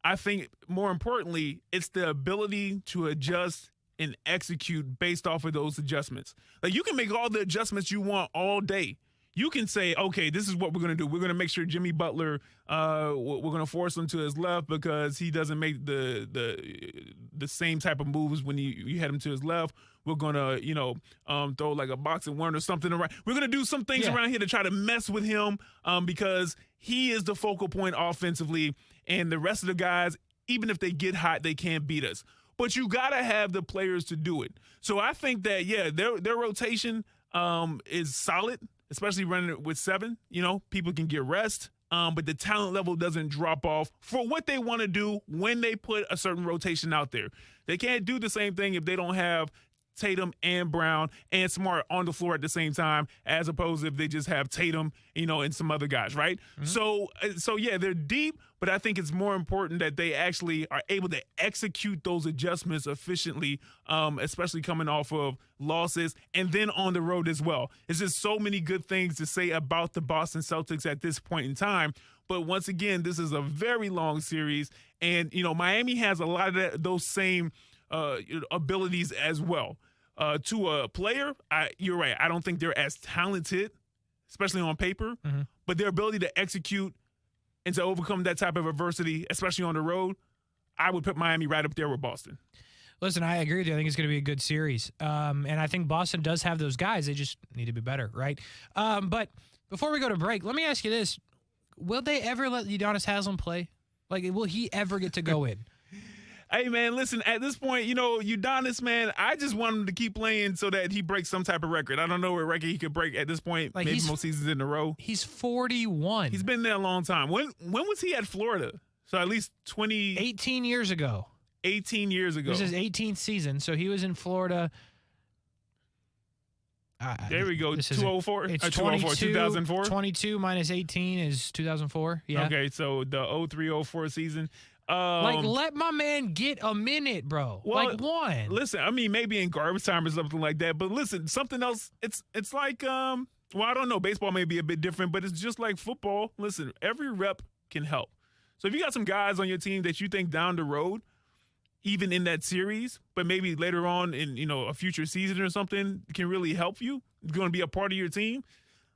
I think more importantly, it's the ability to adjust and execute based off of those adjustments. Like, you can make all the adjustments you want all day. You can say, okay, this is what we're going to do. We're going to make sure Jimmy Butler, we're going to force him to his left because he doesn't make the same type of moves when you head him to his left. We're going to, throw like a boxing one or something around. We're going to do some things around here to try to mess with him because he is the focal point offensively. And the rest of the guys, even if they get hot, they can't beat us. But you got to have the players to do it. So I think that, their rotation is solid. Especially running it with 7, people can get rest, but the talent level doesn't drop off for what they want to do when they put a certain rotation out there. They can't do the same thing if they don't have Tatum and Brown and Smart on the floor at the same time, as opposed to if they just have Tatum, and some other guys, right? Mm-hmm. So yeah, they're deep, but I think it's more important that they actually are able to execute those adjustments efficiently, especially coming off of losses and then on the road as well. It's just so many good things to say about the Boston Celtics at this point in time. But once again, this is a very long series, and, Miami has a lot of those same abilities as well. To a player, you're right. I don't think they're as talented, especially on paper, but their ability to execute and to overcome that type of adversity, especially on the road, I would put Miami right up there with Boston. Listen, I agree with you. I think it's going to be a good series. And I think Boston does have those guys. They just need to be better, right? But before we go to break, let me ask you this. Will they ever let Udonis Haslem play? Like, will he ever get to go in? Hey, man, listen, at this point, Udonis, man, I just want him to keep playing so that he breaks some type of record. I don't know what record he could break at this point, like maybe most seasons in a row. He's 41. He's been there a long time. When was he at Florida? So at least 18 years ago. 18 years ago. This is his 18th season, so he was in Florida. There we go, 204? It's 2004. 22 minus 18 is 2004. Yeah. Okay, so the 03-04 season. Let my man get a minute, bro. Well, like one. Listen, I mean, maybe in garbage time or something like that. But listen, something else. It's like I don't know. Baseball may be a bit different, but it's just like football. Listen, every rep can help. So if you got some guys on your team that you think down the road, even in that series, but maybe later on in, a future season or something can really help you, going to be a part of your team.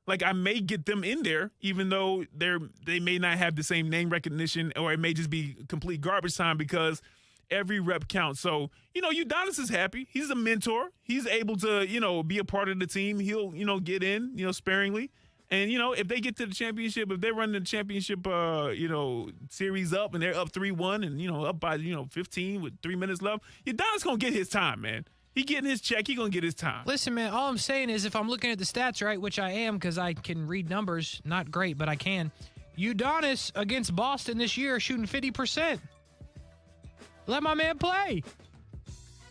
Like, I may get them in there, even though they may not have the same name recognition, or it may just be complete garbage time because every rep counts. So, Udonis is happy. He's a mentor. He's able to, be a part of the team. He'll, get in, sparingly. And, if they get to the championship, if they're running the championship, series up and they're up 3-1 and, up by, 15 with 3 minutes left, Udonis going to get his time, man. He getting his check. He going to get his time. Listen, man, all I'm saying is if I'm looking at the stats, right, which I am because I can read numbers, not great, but I can. Udonis against Boston this year shooting 50%. Let my man play.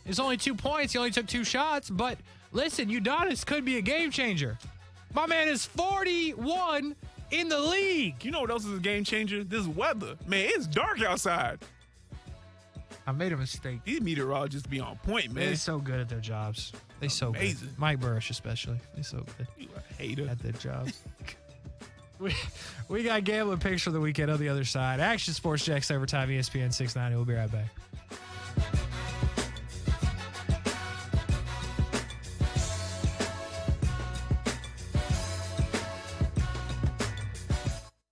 It's only 2 points. He only took 2 shots. But listen, Udonis could be a game changer. My man is 41 in the league. You know what else is a game changer? This weather. Man, it's dark outside. I made a mistake. These meteorologists be on point, man. They're so good at their jobs. They're so amazing. Good. Mike Burrish especially. They're so good. You a hater. At their jobs. we got gambling picks for the weekend on the other side. Action Sports Jax Overtime, ESPN 690. We'll be right back.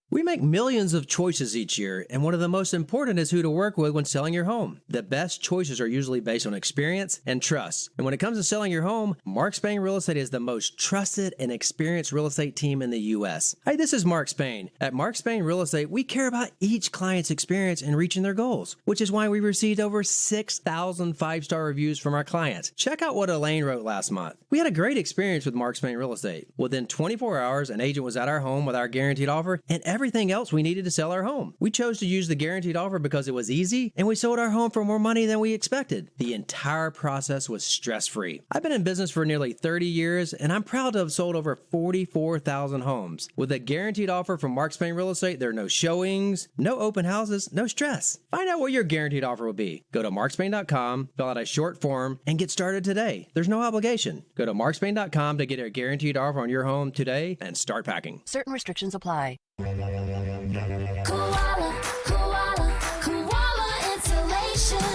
We make millions of choices each year, and one of the most important is who to work with when selling your home. The best choices are usually based on experience and trust. And when it comes to selling your home, Mark Spain Real Estate is the most trusted and experienced real estate team in the U.S. Hey, this is Mark Spain. At Mark Spain Real Estate, we care about each client's experience in reaching their goals, which is why we received over 6,000 5-star reviews from our clients. Check out what Elaine wrote last month. We had a great experience with Mark Spain Real Estate. Within 24 hours, an agent was at our home with our guaranteed offer and everything else we needed to sell our home. We chose to use the guaranteed offer because it was easy and we sold our home for more money than we expected. The entire process was stress-free. I've been in business for nearly 30 years and I'm proud to have sold over 44,000 homes. With a guaranteed offer from Mark Spain Real Estate, there are no showings, no open houses, no stress. Find out what your guaranteed offer will be. Go to markspain.com, fill out a short form, and get started today. There's no obligation. Go to markspain.com to get a guaranteed offer on your home today and start packing. Certain restrictions apply.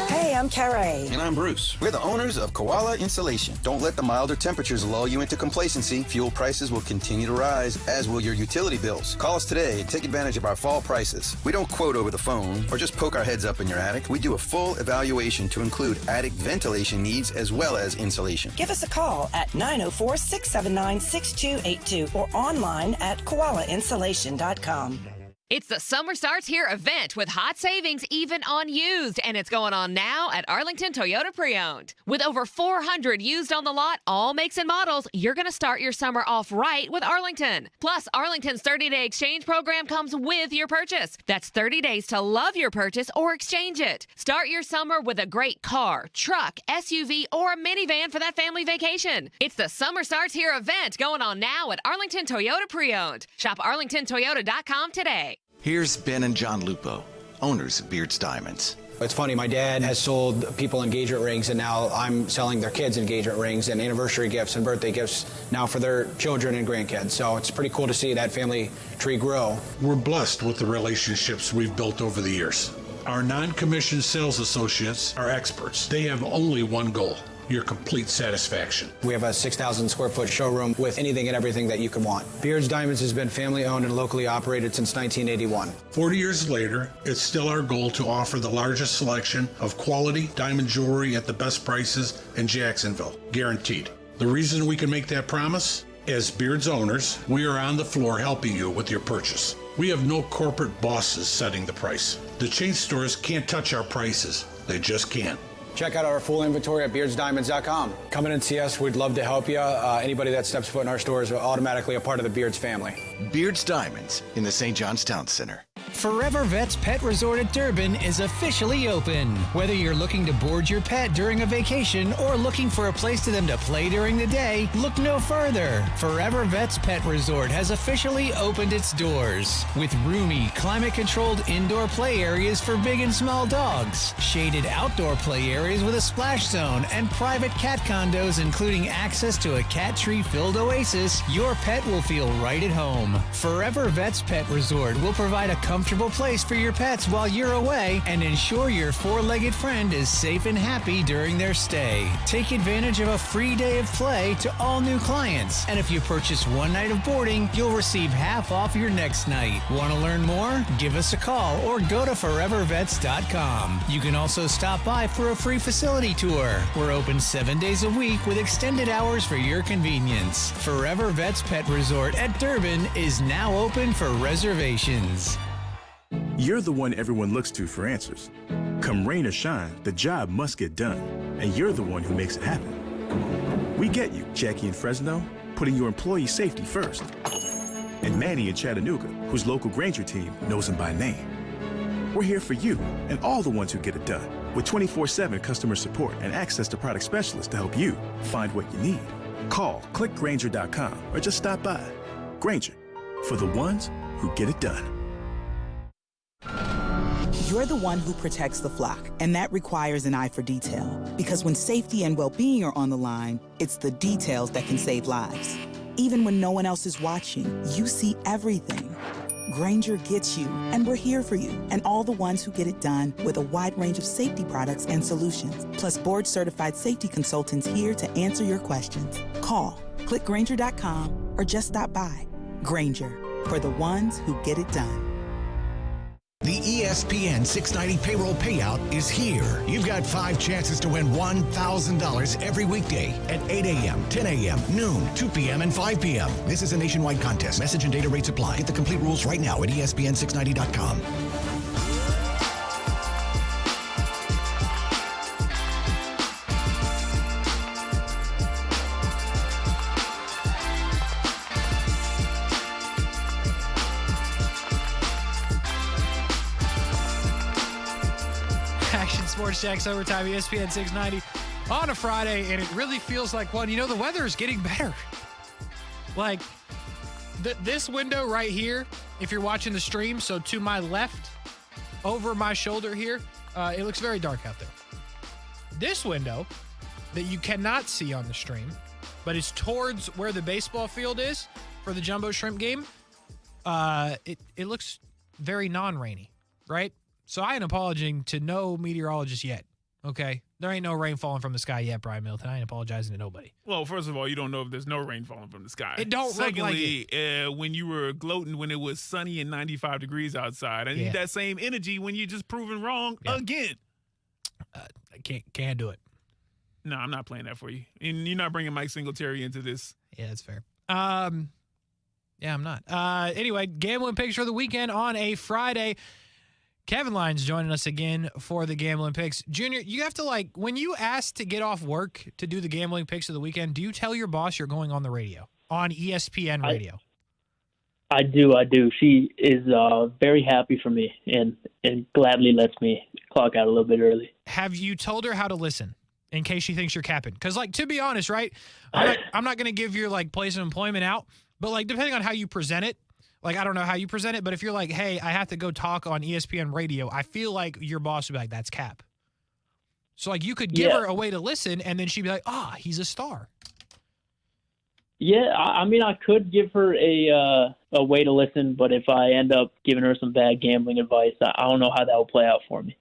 Hey, I'm Carrie. And I'm Bruce. We're the owners of Koala Insulation. Don't let the milder temperatures lull you into complacency. Fuel prices will continue to rise, as will your utility bills. Call us today and take advantage of our fall prices. We don't quote over the phone or just poke our heads up in your attic. We do a full evaluation to include attic ventilation needs as well as insulation. Give us a call at 904-679-6282 or online at koalainsulation.com. It's the Summer Starts Here event with hot savings even on used, and it's going on now at Arlington Toyota Pre-Owned. With over 400 used on the lot, all makes and models, you're going to start your summer off right with Arlington. Plus, Arlington's 30-day exchange program comes with your purchase. That's 30 days to love your purchase or exchange it. Start your summer with a great car, truck, SUV, or a minivan for that family vacation. It's the Summer Starts Here event going on now at Arlington Toyota Pre-Owned. Shop arlingtontoyota.com today. Here's Ben and John Lupo, owners of Beards Diamonds. It's funny, my dad has sold people engagement rings, and now I'm selling their kids engagement rings and anniversary gifts and birthday gifts now for their children and grandkids. So it's pretty cool to see that family tree grow. We're blessed with the relationships we've built over the years. Our non-commissioned sales associates are experts. They have only one goal: your complete satisfaction. We have a 6,000 square foot showroom with anything and everything that you can want. Beards Diamonds has been family owned and locally operated since 1981. 40 years later, it's still our goal to offer the largest selection of quality diamond jewelry at the best prices in Jacksonville, guaranteed. The reason we can make that promise? As Beards owners, we are on the floor helping you with your purchase. We have no corporate bosses setting the price. The chain stores can't touch our prices. They just can't. Check out our full inventory at beardsdiamonds.com. Come in and see us. We'd love to help you. Anybody that steps foot in our stores is automatically a part of the Beards family. Beards Diamonds in the St. John's Town Center. Forever Vets Pet Resort at Durbin is officially open. Whether you're looking to board your pet during a vacation or looking for a place for them to play during the day, look no further. Forever Vets Pet Resort has officially opened its doors. With roomy, climate-controlled indoor play areas for big and small dogs, shaded outdoor play areas with a splash zone, and private cat condos including access to a cat tree-filled oasis, your pet will feel right at home. Forever Vets Pet Resort will provide a comfortable comfortable place for your pets while you're away and ensure your four-legged friend is safe and happy during their stay. Take advantage of a free day of play to all new clients. And if you purchase one night of boarding, you'll receive half off your next night. Want to learn more? Give us a call or go to forevervets.com. You can also stop by for a free facility tour. We're open 7 days a week with extended hours for your convenience. Forever Vets Pet Resort at Durbin is now open for reservations. You're the one everyone looks to for answers. Come rain or shine, the job must get done. And you're the one who makes it happen. We get you, Jackie in Fresno, putting your employee safety first. And Manny in Chattanooga, whose local Grainger team knows him by name. We're here for you and all the ones who get it done, with 24/7 customer support and access to product specialists to help you find what you need. Call clickgrainger.com or just stop by. Grainger, for the ones who get it done. You're the one who protects the flock, and that requires an eye for detail. Because when safety and well-being are on the line, it's the details that can save lives. Even when no one else is watching, you see everything. Grainger gets you, and we're here for you, and all the ones who get it done with a wide range of safety products and solutions, plus board-certified safety consultants here to answer your questions. Call, clickgrainger.com, or just stop by. Grainger, for the ones who get it done. The ESPN 690 payroll payout is here. You've got 5 chances to win $1,000 every weekday at 8 a.m., 10 a.m., noon, 2 p.m., and 5 p.m. This is a nationwide contest. Message and data rates apply. Get the complete rules right now at ESPN690.com. Sports Jax Overtime, ESPN 690 on a Friday, and it really feels like one. You know, the weather is getting better. Like, this window right here, if you're watching the stream, so to my left, over my shoulder here, it looks very dark out there. This window that you cannot see on the stream, but it's towards where the baseball field is for the Jumbo Shrimp game, it looks very non-rainy, right? So I ain't apologizing to no meteorologist yet, okay? There ain't no rain falling from the sky yet, Brian Milton. I ain't apologizing to nobody. Well, first of all, you don't know if there's no rain falling from the sky. It don't look like it. When you were gloating when it was sunny and 95 degrees outside, I need that same energy when you're just proven wrong again. I can't do it. No, I'm not playing that for you. And you're not bringing Mike Singletary into this. Yeah, that's fair. Yeah, I'm not. Anyway, gambling picks for the weekend on a Friday. Kevin Lyons joining us again for the gambling picks. Junior, you have to, like, when you ask to get off work to do the gambling picks of the weekend, do you tell your boss you're going on the radio, on ESPN radio? I do. She is very happy for me and gladly lets me clock out a little bit early. Have you told her how to listen in case she thinks you're capping? Because, like, to be honest, right, I'm not going to give your, like, place of employment out, but, like, depending on how you present it, like, I don't know how you present it, but if you're like, hey, I have to go talk on ESPN radio, I feel like your boss would be like, that's cap. So, like, you could give her a way to listen, and then she'd be like, he's a star. Yeah, I mean, I could give her a way to listen, but if I end up giving her some bad gambling advice, I don't know how that will play out for me.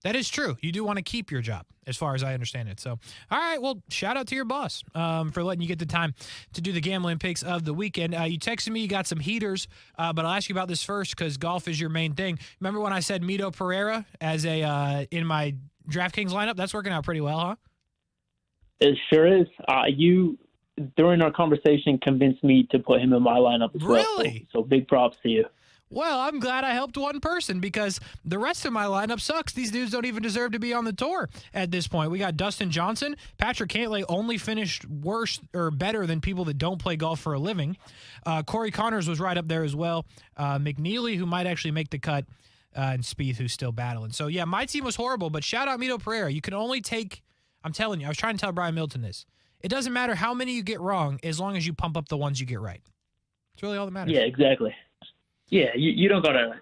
That is true. You do want to keep your job, as far as I understand it. So, all right, well, shout out to your boss for letting you get the time to do the gambling picks of the weekend. You texted me, you got some heaters, but I'll ask you about this first because golf is your main thing. Remember when I said Mito Pereira as in my DraftKings lineup? That's working out pretty well, huh? It sure is. You, during our conversation, convinced me to put him in my lineup as well. Really? So big props to you. Well, I'm glad I helped one person because the rest of my lineup sucks. These dudes don't even deserve to be on the tour at this point. We got Dustin Johnson. Patrick Cantlay only finished worse or better than people that don't play golf for a living. Corey Connors was right up there as well. McNeely, who might actually make the cut, and Spieth, who's still battling. So, yeah, my team was horrible, but shout out Mito Pereira. You can only take – I'm telling you, I was trying to tell Brian Milton this. It doesn't matter how many you get wrong as long as you pump up the ones you get right. It's really all that matters. Yeah, exactly. Yeah, you don't got to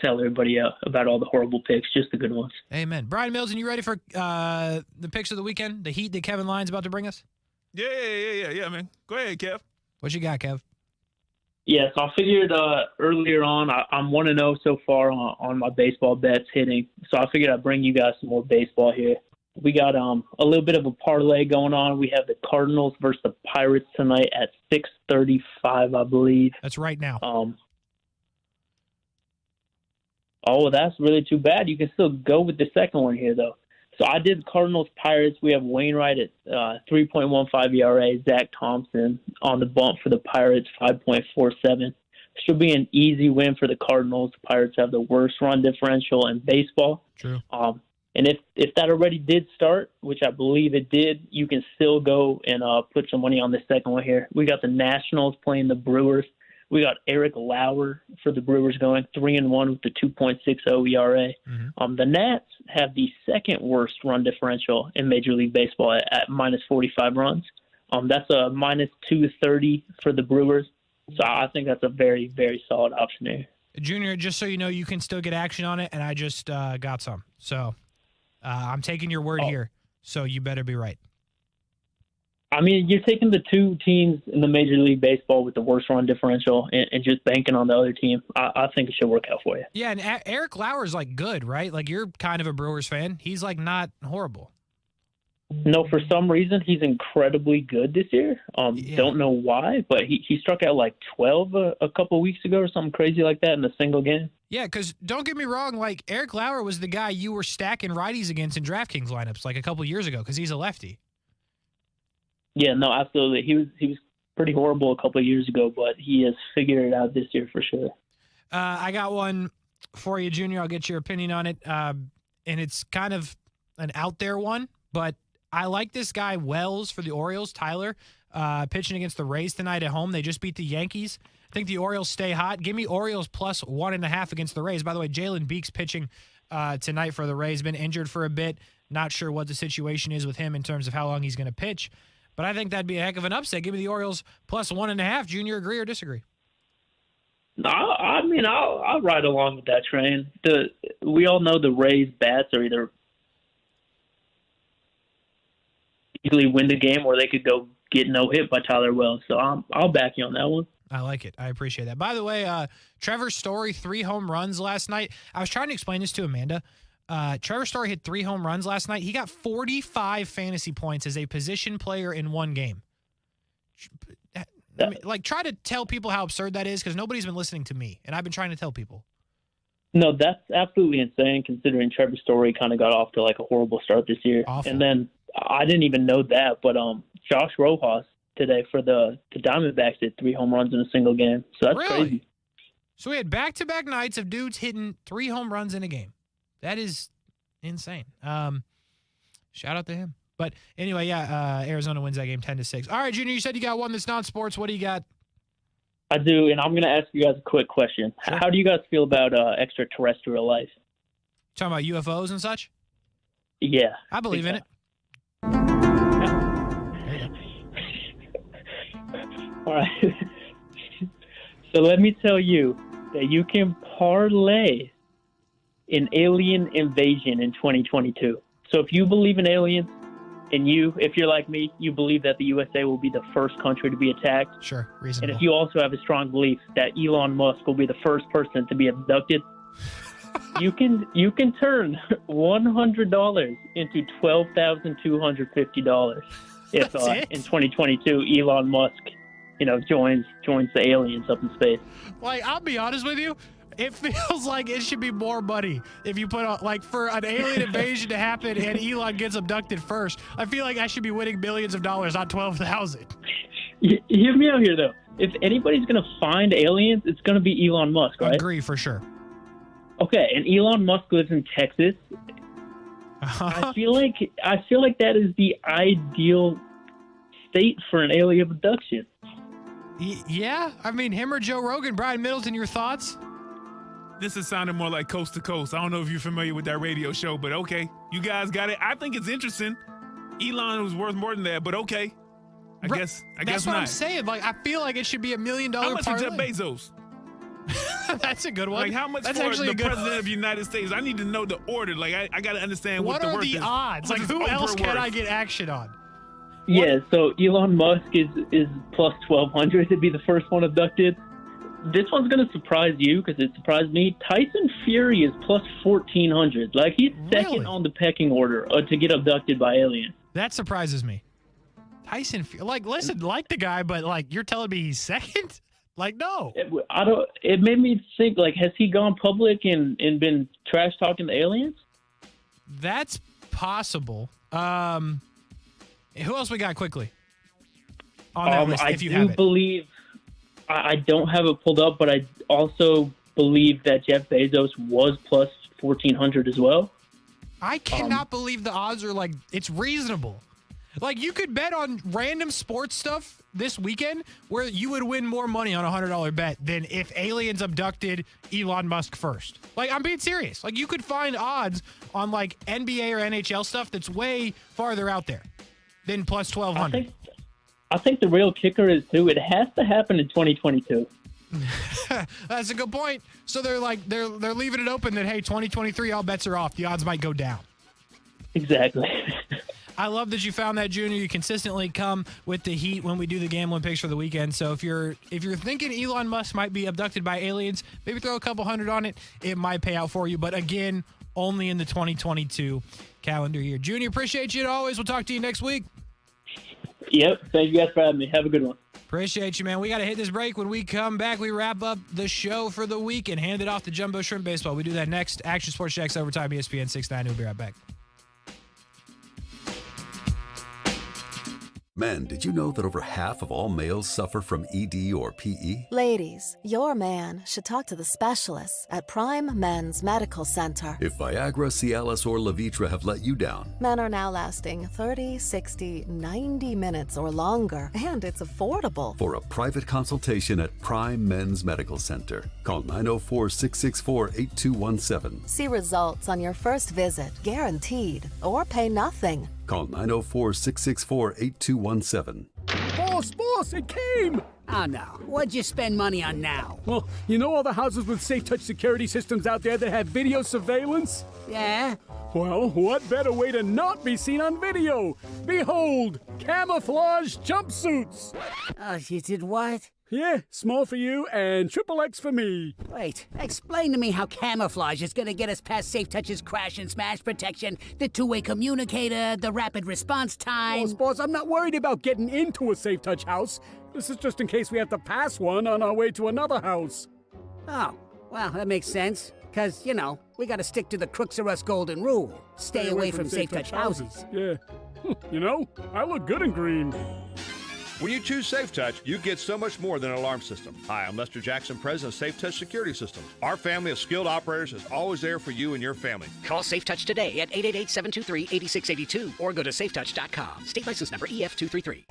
tell everybody about all the horrible picks, just the good ones. Amen. Brian Milton, you ready for the picks of the weekend? The heat that Kevin Lyons about to bring us? Yeah, man. Go ahead, Kev. What you got, Kev? Yes, I figured earlier on, I'm 1-0 so far on my baseball bets hitting. So I figured I'd bring you guys some more baseball here. We got a little bit of a parlay going on. We have the Cardinals versus the Pirates tonight at 6:35, I believe. That's right now. Oh, that's really too bad. You can still go with the second one here, though. So I did Cardinals Pirates. We have Wainwright at 3.15 ERA. Zach Thompson on the bump for the Pirates, 5.47. Should be an easy win for the Cardinals. The Pirates have the worst run differential in baseball. True. And if that already did start, which I believe it did, you can still go and put some money on the second one here. We got the Nationals playing the Brewers. We got Eric Lauer for the Brewers going 3-1 with the 2.60 ERA. Mm-hmm. The Nats have the second worst run differential in Major League Baseball at minus 45 runs. That's a minus 230 for the Brewers. So I think that's a very, very solid option here. Junior, just so you know, you can still get action on it, and I just got some. So I'm taking your word here, so you better be right. I mean, you're taking the two teams in the Major League Baseball with the worst run differential and just banking on the other team. I think it should work out for you. Yeah, and Eric Lauer's like good, right? Like you're kind of a Brewers fan. He's like not horrible. No, for some reason he's incredibly good this year. Don't know why, but he struck out like 12 a couple weeks ago or something crazy like that in a single game. Yeah, because don't get me wrong, like Eric Lauer was the guy you were stacking righties against in DraftKings lineups like a couple years ago because he's a lefty. Yeah, no, absolutely. He was pretty horrible a couple of years ago, but he has figured it out this year for sure. I got one for you, Junior. I'll get your opinion on it. And it's kind of an out there one, but I like this guy Wells for the Orioles, Tyler, pitching against the Rays tonight at home. They just beat the Yankees. I think the Orioles stay hot. Give me Orioles plus 1.5 against the Rays. By the way, Jalen Beeks pitching tonight for the Rays. Been injured for a bit. Not sure what the situation is with him in terms of how long he's going to pitch. But I think that'd be a heck of an upset. Give me the Orioles plus 1.5. Junior, agree or disagree? No, I mean, I'll ride along with that train. We all know the Rays' bats are either easily win the game or they could go get no hit by Tyler Wells. So I'll back you on that one. I like it. I appreciate that. By the way, Trevor Story, 3 home runs last night. I was trying to explain this to Amanda. Trevor Story hit 3 home runs last night. He got 45 fantasy points as a position player in one game. I mean, like, try to tell people how absurd that is because nobody's been listening to me, and I've been trying to tell people. No, that's absolutely insane considering Trevor Story kind of got off to like a horrible start this year. Awful. And then I didn't even know that, but Josh Rojas today for the Diamondbacks hit 3 home runs in a single game. So that's really crazy. So we had back-to-back nights of dudes hitting 3 home runs in a game. That is insane. Shout out to him. But anyway, yeah, Arizona wins that game 10-6. All right, Junior, you said you got one that's non-sports. What do you got? I do, and I'm going to ask you guys a quick question. Sure. How do you guys feel about extraterrestrial life? Talking about UFOs and such? Yeah. I believe in it. All right. So let me tell you that you can parlay an alien invasion in 2022. So if you believe in aliens, and if you're like me, you believe that the USA will be the first country to be attacked. Sure, reasonable. And if you also have a strong belief that Elon Musk will be the first person to be abducted, you can turn $100 into $12,250 if in 2022 Elon Musk, joins the aliens up in space. Like, I'll be honest with you. It feels like it should be more money if you put on, like, for an alien invasion to happen and Elon gets abducted first. I feel like I should be winning millions of dollars, not $12,000. Hear me out here, though. If anybody's going to find aliens, it's going to be Elon Musk, right? Agree, for sure. Okay, and Elon Musk lives in Texas. I feel like that is the ideal state for an alien abduction. Yeah, I mean, him or Joe Rogan. Brian Middleton, your thoughts? This is sounding more like Coast to Coast. I don't know if you're familiar with that radio show, but okay. You guys got it. I think it's interesting. Elon was worth more than that, but okay. I guess not. That's what I'm saying. Like, I feel like it should be $1 million How much parlay. is Jeff Bezos? That's a good one. Like, how much That's for actually the president of the United States? I need to know the order. Like, I got to understand what the worth is. What are the odds? Like, who else can I get action on? Yeah, so Elon Musk is plus 1,200 to be the first one abducted. this one's going to surprise you because it surprised me. Tyson Fury is plus 1,400. Like, he's second on the pecking order to get abducted by aliens. That surprises me. Tyson Fury, like, listen, like the guy, but like, you're telling me he's second? Like, no. It made me think, like, has he gone public and been trash talking to aliens? That's possible. Who else we got quickly on that list? If you have it. Believe. I don't have it pulled up, but I also believe that Jeff Bezos was plus 1,400 as well. I cannot believe the odds are like, it's reasonable. Like, you could bet on random sports stuff this weekend where you would win more money on a $100 bet than if aliens abducted Elon Musk first. Like, I'm being serious. Like, you could find odds on, like, NBA or NHL stuff that's way farther out there than plus 1,200. I think the real kicker is, too, it has to happen in 2022. That's a good point. So they're leaving it open that, hey, 2023, all bets are off. The odds might go down. Exactly. I love that you found that, Junior. You consistently come with the heat when we do the gambling picks for the weekend. So if you're thinking Elon Musk might be abducted by aliens, maybe throw a couple hundred on it. It might pay out for you. But again, only in the 2022 calendar year. Junior, appreciate you as always. We'll talk to you next week. Yep. Thank you guys for having me. Have a good one. Appreciate you, man. We got to hit this break. When we come back, we wrap up the show for the week and hand it off to Jumbo Shrimp Baseball. We do that next. Action Sports Jax Overtime, ESPN 690. We'll be right back. Men, did you know that over half of all males suffer from ED or PE? Ladies, your man should talk to the specialists at Prime Men's Medical Center. If Viagra, Cialis, or Levitra have let you down, Men are now lasting 30, 60, 90 minutes or longer, and it's affordable. For a private consultation at Prime Men's Medical Center, call 904-664-8217. See results on your first visit, guaranteed, or pay nothing. Call 904-664-8217. Boss, it came! Oh, no. What'd you spend money on now? Well, you know all the houses with safe touch security systems out there that have video surveillance? Yeah? Well, what better way to not be seen on video? Behold, camouflage jumpsuits! You did what? Yeah, small for you and XXX for me. Wait, explain to me how camouflage is gonna get us past Safe Touch's crash and smash protection, the two-way communicator, the rapid response time. Boss, I'm not worried about getting into a Safe Touch house. This is just in case we have to pass one on our way to another house. Oh, well, that makes sense. Because, you know, we gotta stick to the Crooks R Us golden rule. Stay away from Safe Touch houses. Yeah. You know, I look good in green. When you choose Safe Touch, you get so much more than an alarm system. Hi, I'm Lester Jackson, president of Safe Touch Security Systems. Our family of skilled operators is always there for you and your family. Call Safe Touch today at 888-723-8682 or go to safetouch.com. State license number EF233.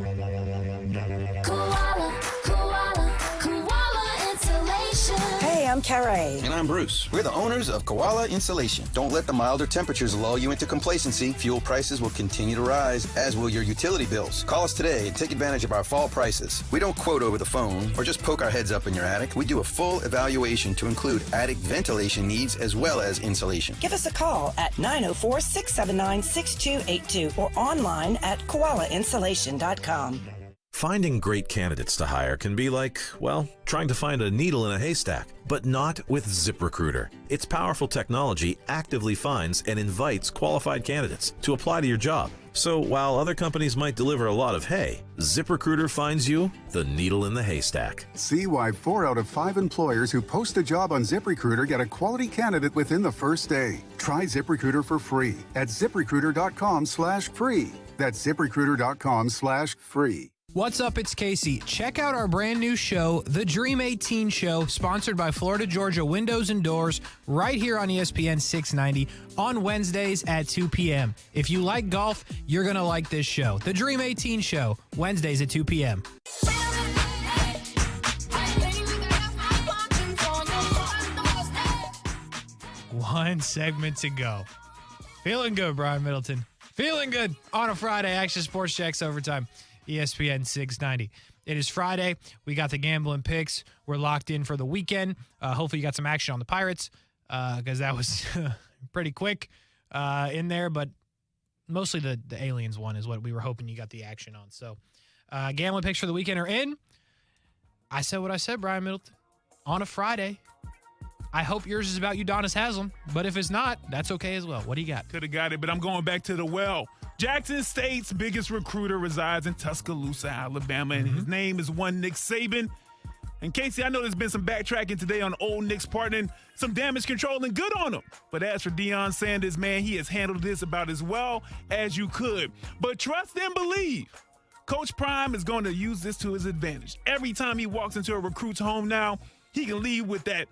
Koala Insulation. Hey, I'm Carrie. And I'm Bruce. We're the owners of Koala Insulation. Don't let the milder temperatures lull you into complacency. Fuel prices will continue to rise, as will your utility bills. Call us today and take advantage of our fall prices. We don't quote over the phone or just poke our heads up in your attic. We do a full evaluation to include attic ventilation needs as well as insulation. Give us a call at 904-679-6282 or online at koalainsulation.com. Finding great candidates to hire can be like, well, trying to find a needle in a haystack, but not with ZipRecruiter. Its powerful technology actively finds and invites qualified candidates to apply to your job. So while other companies might deliver a lot of hay, ZipRecruiter finds you the needle in the haystack. See why 4 out of 5 employers who post a job on ZipRecruiter get a quality candidate within the first day. Try ZipRecruiter for free at ZipRecruiter.com/free. That's ZipRecruiter.com/free. What's up? It's Casey. Check out our brand new show, The Dream 18 Show, sponsored by Florida Georgia Windows and Doors, right here on ESPN 690 on Wednesdays at 2 p.m. If you like golf, you're going to like this show. The Dream 18 Show, Wednesdays at 2 p.m. One segment to go. Feeling good, Brian Middleton. Feeling good on a Friday. Action Sports Jax Overtime. ESPN 690. It is Friday. We got the gambling picks. We're locked in for the weekend. Hopefully you got some action on the Pirates because that was pretty quick in there, but mostly the aliens one is what we were hoping you got the action on. So gambling picks for the weekend are in. I said what I said, Brian Middleton. on a Friday. I hope yours is about Udonis Haslem, but if it's not, that's okay as well. What do you got? Could have got it, but I'm going back to the well. Jackson State's biggest recruiter resides in Tuscaloosa, Alabama, and his name is one Nick Saban. And Casey, I know there's been some backtracking today on old Nick's part and some damage control and good on him. But as for Deion Sanders, man, he has handled this about as well as you could. But trust and believe, Coach Prime is going to use this to his advantage. Every time he walks into a recruit's home now, he can leave with that.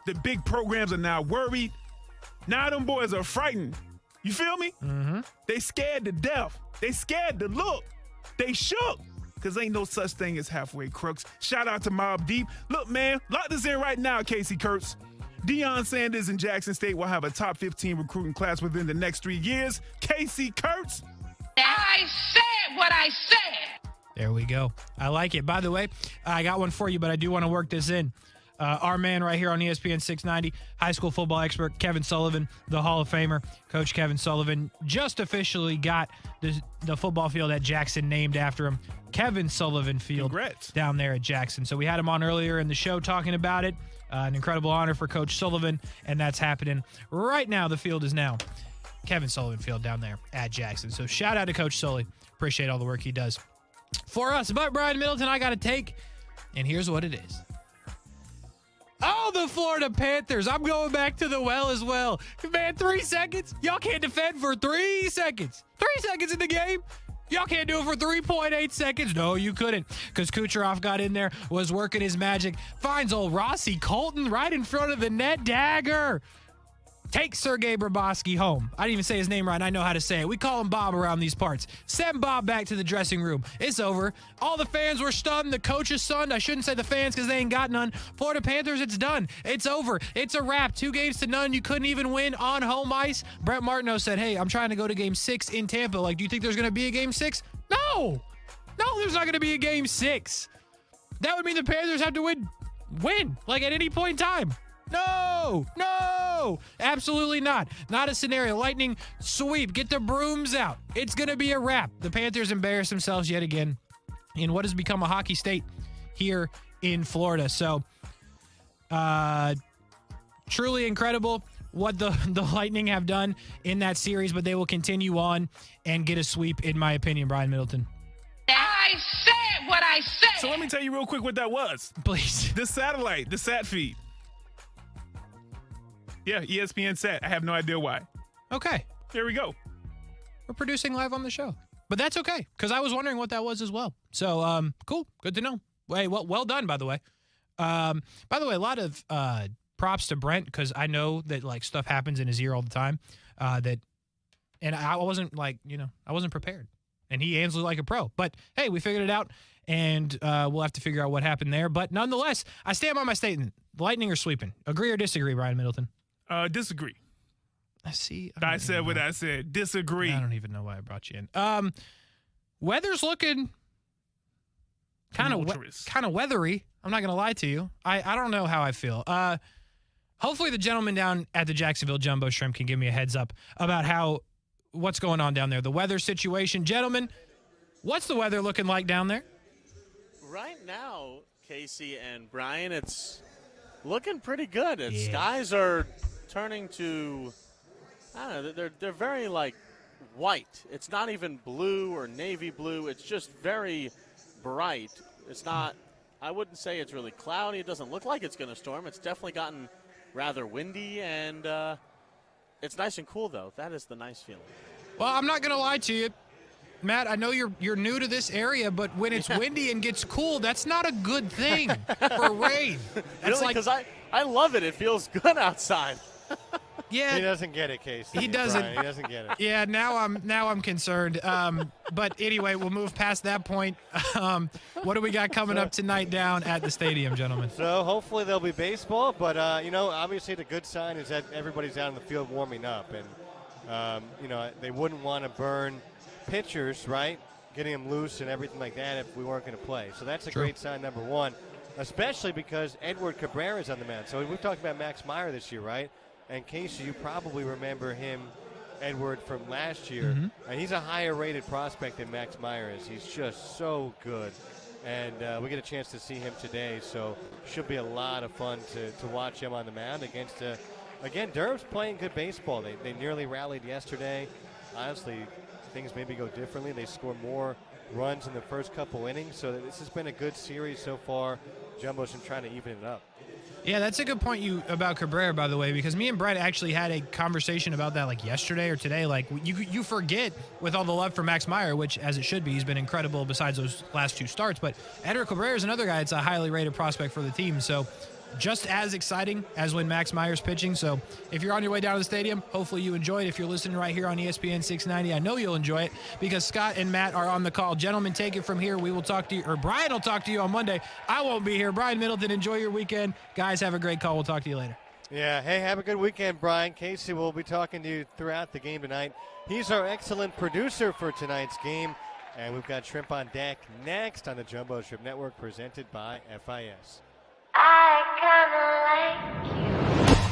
The big programs are now worried. Now them boys are frightened. You feel me? Mm-hmm. They scared to death. They scared to look. They shook. Because ain't no such thing as halfway crooks. Shout out to Mobb Deep. Look, man, lock this in right now, Casey Kurtz. Deion Sanders and Jackson State will have a top 15 recruiting class within the next 3 years. Casey Kurtz. I said what I said. There we go. I like it. By the way, I got one for you, but I do want to work this in. Our man right here on ESPN 690, high school football expert Kevin Sullivan, the Hall of Famer, Coach Kevin Sullivan, just officially got the football field at Jackson named after him. Kevin Sullivan Field. Congrats. Down there at Jackson. So we had him on earlier in the show talking about it. An incredible honor for Coach Sullivan, and that's happening right now. The field is now Kevin Sullivan Field down there at Jackson. So shout out to Coach Sully. Appreciate all the work he does for us. But Brian Middleton, I got to take, and here's what it is. Oh, the Florida Panthers. I'm going back to the well as well. Man, 3 seconds? Y'all can't defend for 3 seconds. 3 seconds in the game? Y'all can't do it for 3.8 seconds. No, you couldn't, because Kucherov got in there, was working his magic, finds old Rossi Colton right in front of the net. Dagger. Take Sergei Brabowski home. I didn't even say his name right. I know how to say it. We call him Bob around these parts. Send Bob back to the dressing room. It's over. All the fans were stunned. The coach is stunned. I shouldn't say the fans because they ain't got none. Florida Panthers, it's done. It's over. It's a wrap. 2-0. You couldn't even win on home ice. Brett Martineau said, hey, I'm trying to go to game 6 in Tampa. Like, do you think there's going to be a game 6? No. No, there's not going to be a game 6. That would mean the Panthers have to win, like at any point in time. No, absolutely not. Not a scenario. Lightning sweep. Get the brooms out. It's going to be a wrap. The Panthers embarrass themselves yet again in what has become a hockey state here in Florida. So, truly incredible what the Lightning have done in that series, but they will continue on and get a sweep, in my opinion, Brian Middleton. I said what I said. So let me tell you real quick what that was. Please. The satellite, the sat feed. Yeah, ESPN sat. I have no idea why. Okay. There we go. We're producing live on the show. But that's okay, because I was wondering what that was as well. So, cool. Good to know. Hey, well done, by the way. By the way, a lot of props to Brent, because I know that, like, stuff happens in his ear all the time. And I wasn't, I wasn't prepared. And he answered like a pro. But, hey, we figured it out, and we'll have to figure out what happened there. But nonetheless, I stand by my statement. Lightning are sweeping. Agree or disagree, Brian Middleton? Disagree. I see. I said what I said. Disagree. I don't even know why I brought you in. Weather's looking kind of weathery. I'm not going to lie to you. I don't know how I feel. Hopefully the gentleman down at the Jacksonville Jumbo Shrimp can give me a heads up about what's going on down there. The weather situation. Gentlemen, what's the weather looking like down there? Right now, Casey and Brian, it's looking pretty good. Skies are turning to, I don't know, they're very, like, white. It's not even blue or navy blue. It's just very bright. It's not, I wouldn't say it's really cloudy. It doesn't look like it's going to storm. It's definitely gotten rather windy, and it's nice and cool, though. That is the nice feeling. Well, I'm not going to lie to you. Matt, I know you're new to this area, but when it's windy and gets cool, that's not a good thing for rain. Really? Because I love it. It feels good outside. Yeah, he doesn't get it, Casey. He doesn't. Brian, he doesn't get it. Yeah, now I'm concerned. But anyway, we'll move past that point. What do we got coming up tonight down at the stadium, gentlemen? So hopefully there'll be baseball, but obviously the good sign is that everybody's out in the field warming up, and they wouldn't want to burn pitchers, right? Getting them loose and everything like that if we weren't going to play. So that's a great sign, number one, especially because Edward Cabrera's on the mound. So we've talked about Max Meyer this year, right? And Casey, you probably remember him Edward from last year. Mm-hmm. And he's a higher rated prospect than Max Meyer is. He's just so good. And we get a chance to see him today, so should be a lot of fun to watch him on the mound against, again, Durham's playing good baseball. They nearly rallied yesterday. Honestly, things maybe go differently. They score more runs in the first couple innings, so this has been a good series so far. Jumbo's been trying to even it up. Yeah, that's a good point about Cabrera, by the way, because me and Brett actually had a conversation about that like yesterday or today. Like you forget with all the love for Max Meyer, which as it should be, he's been incredible besides those last 2 starts. But Edward Cabrera is another guy that's a highly rated prospect for the team. So just as exciting as when Max Meyer's pitching. So if you're on your way down to the stadium, hopefully you enjoy it. If you're listening right here on ESPN 690, I know you'll enjoy it because Scott and Matt are on the call. Gentlemen, take it from here. We will talk to you, or Brian will talk to you on Monday. I won't be here. Brian Middleton, enjoy your weekend. Guys, have a great call. We'll talk to you later. Yeah, hey, have a good weekend, Brian. Casey will be talking to you throughout the game tonight. He's our excellent producer for tonight's game. And we've got Shrimp on Deck next on the Jumbo Shrimp Network, presented by FIS. I kinda like you.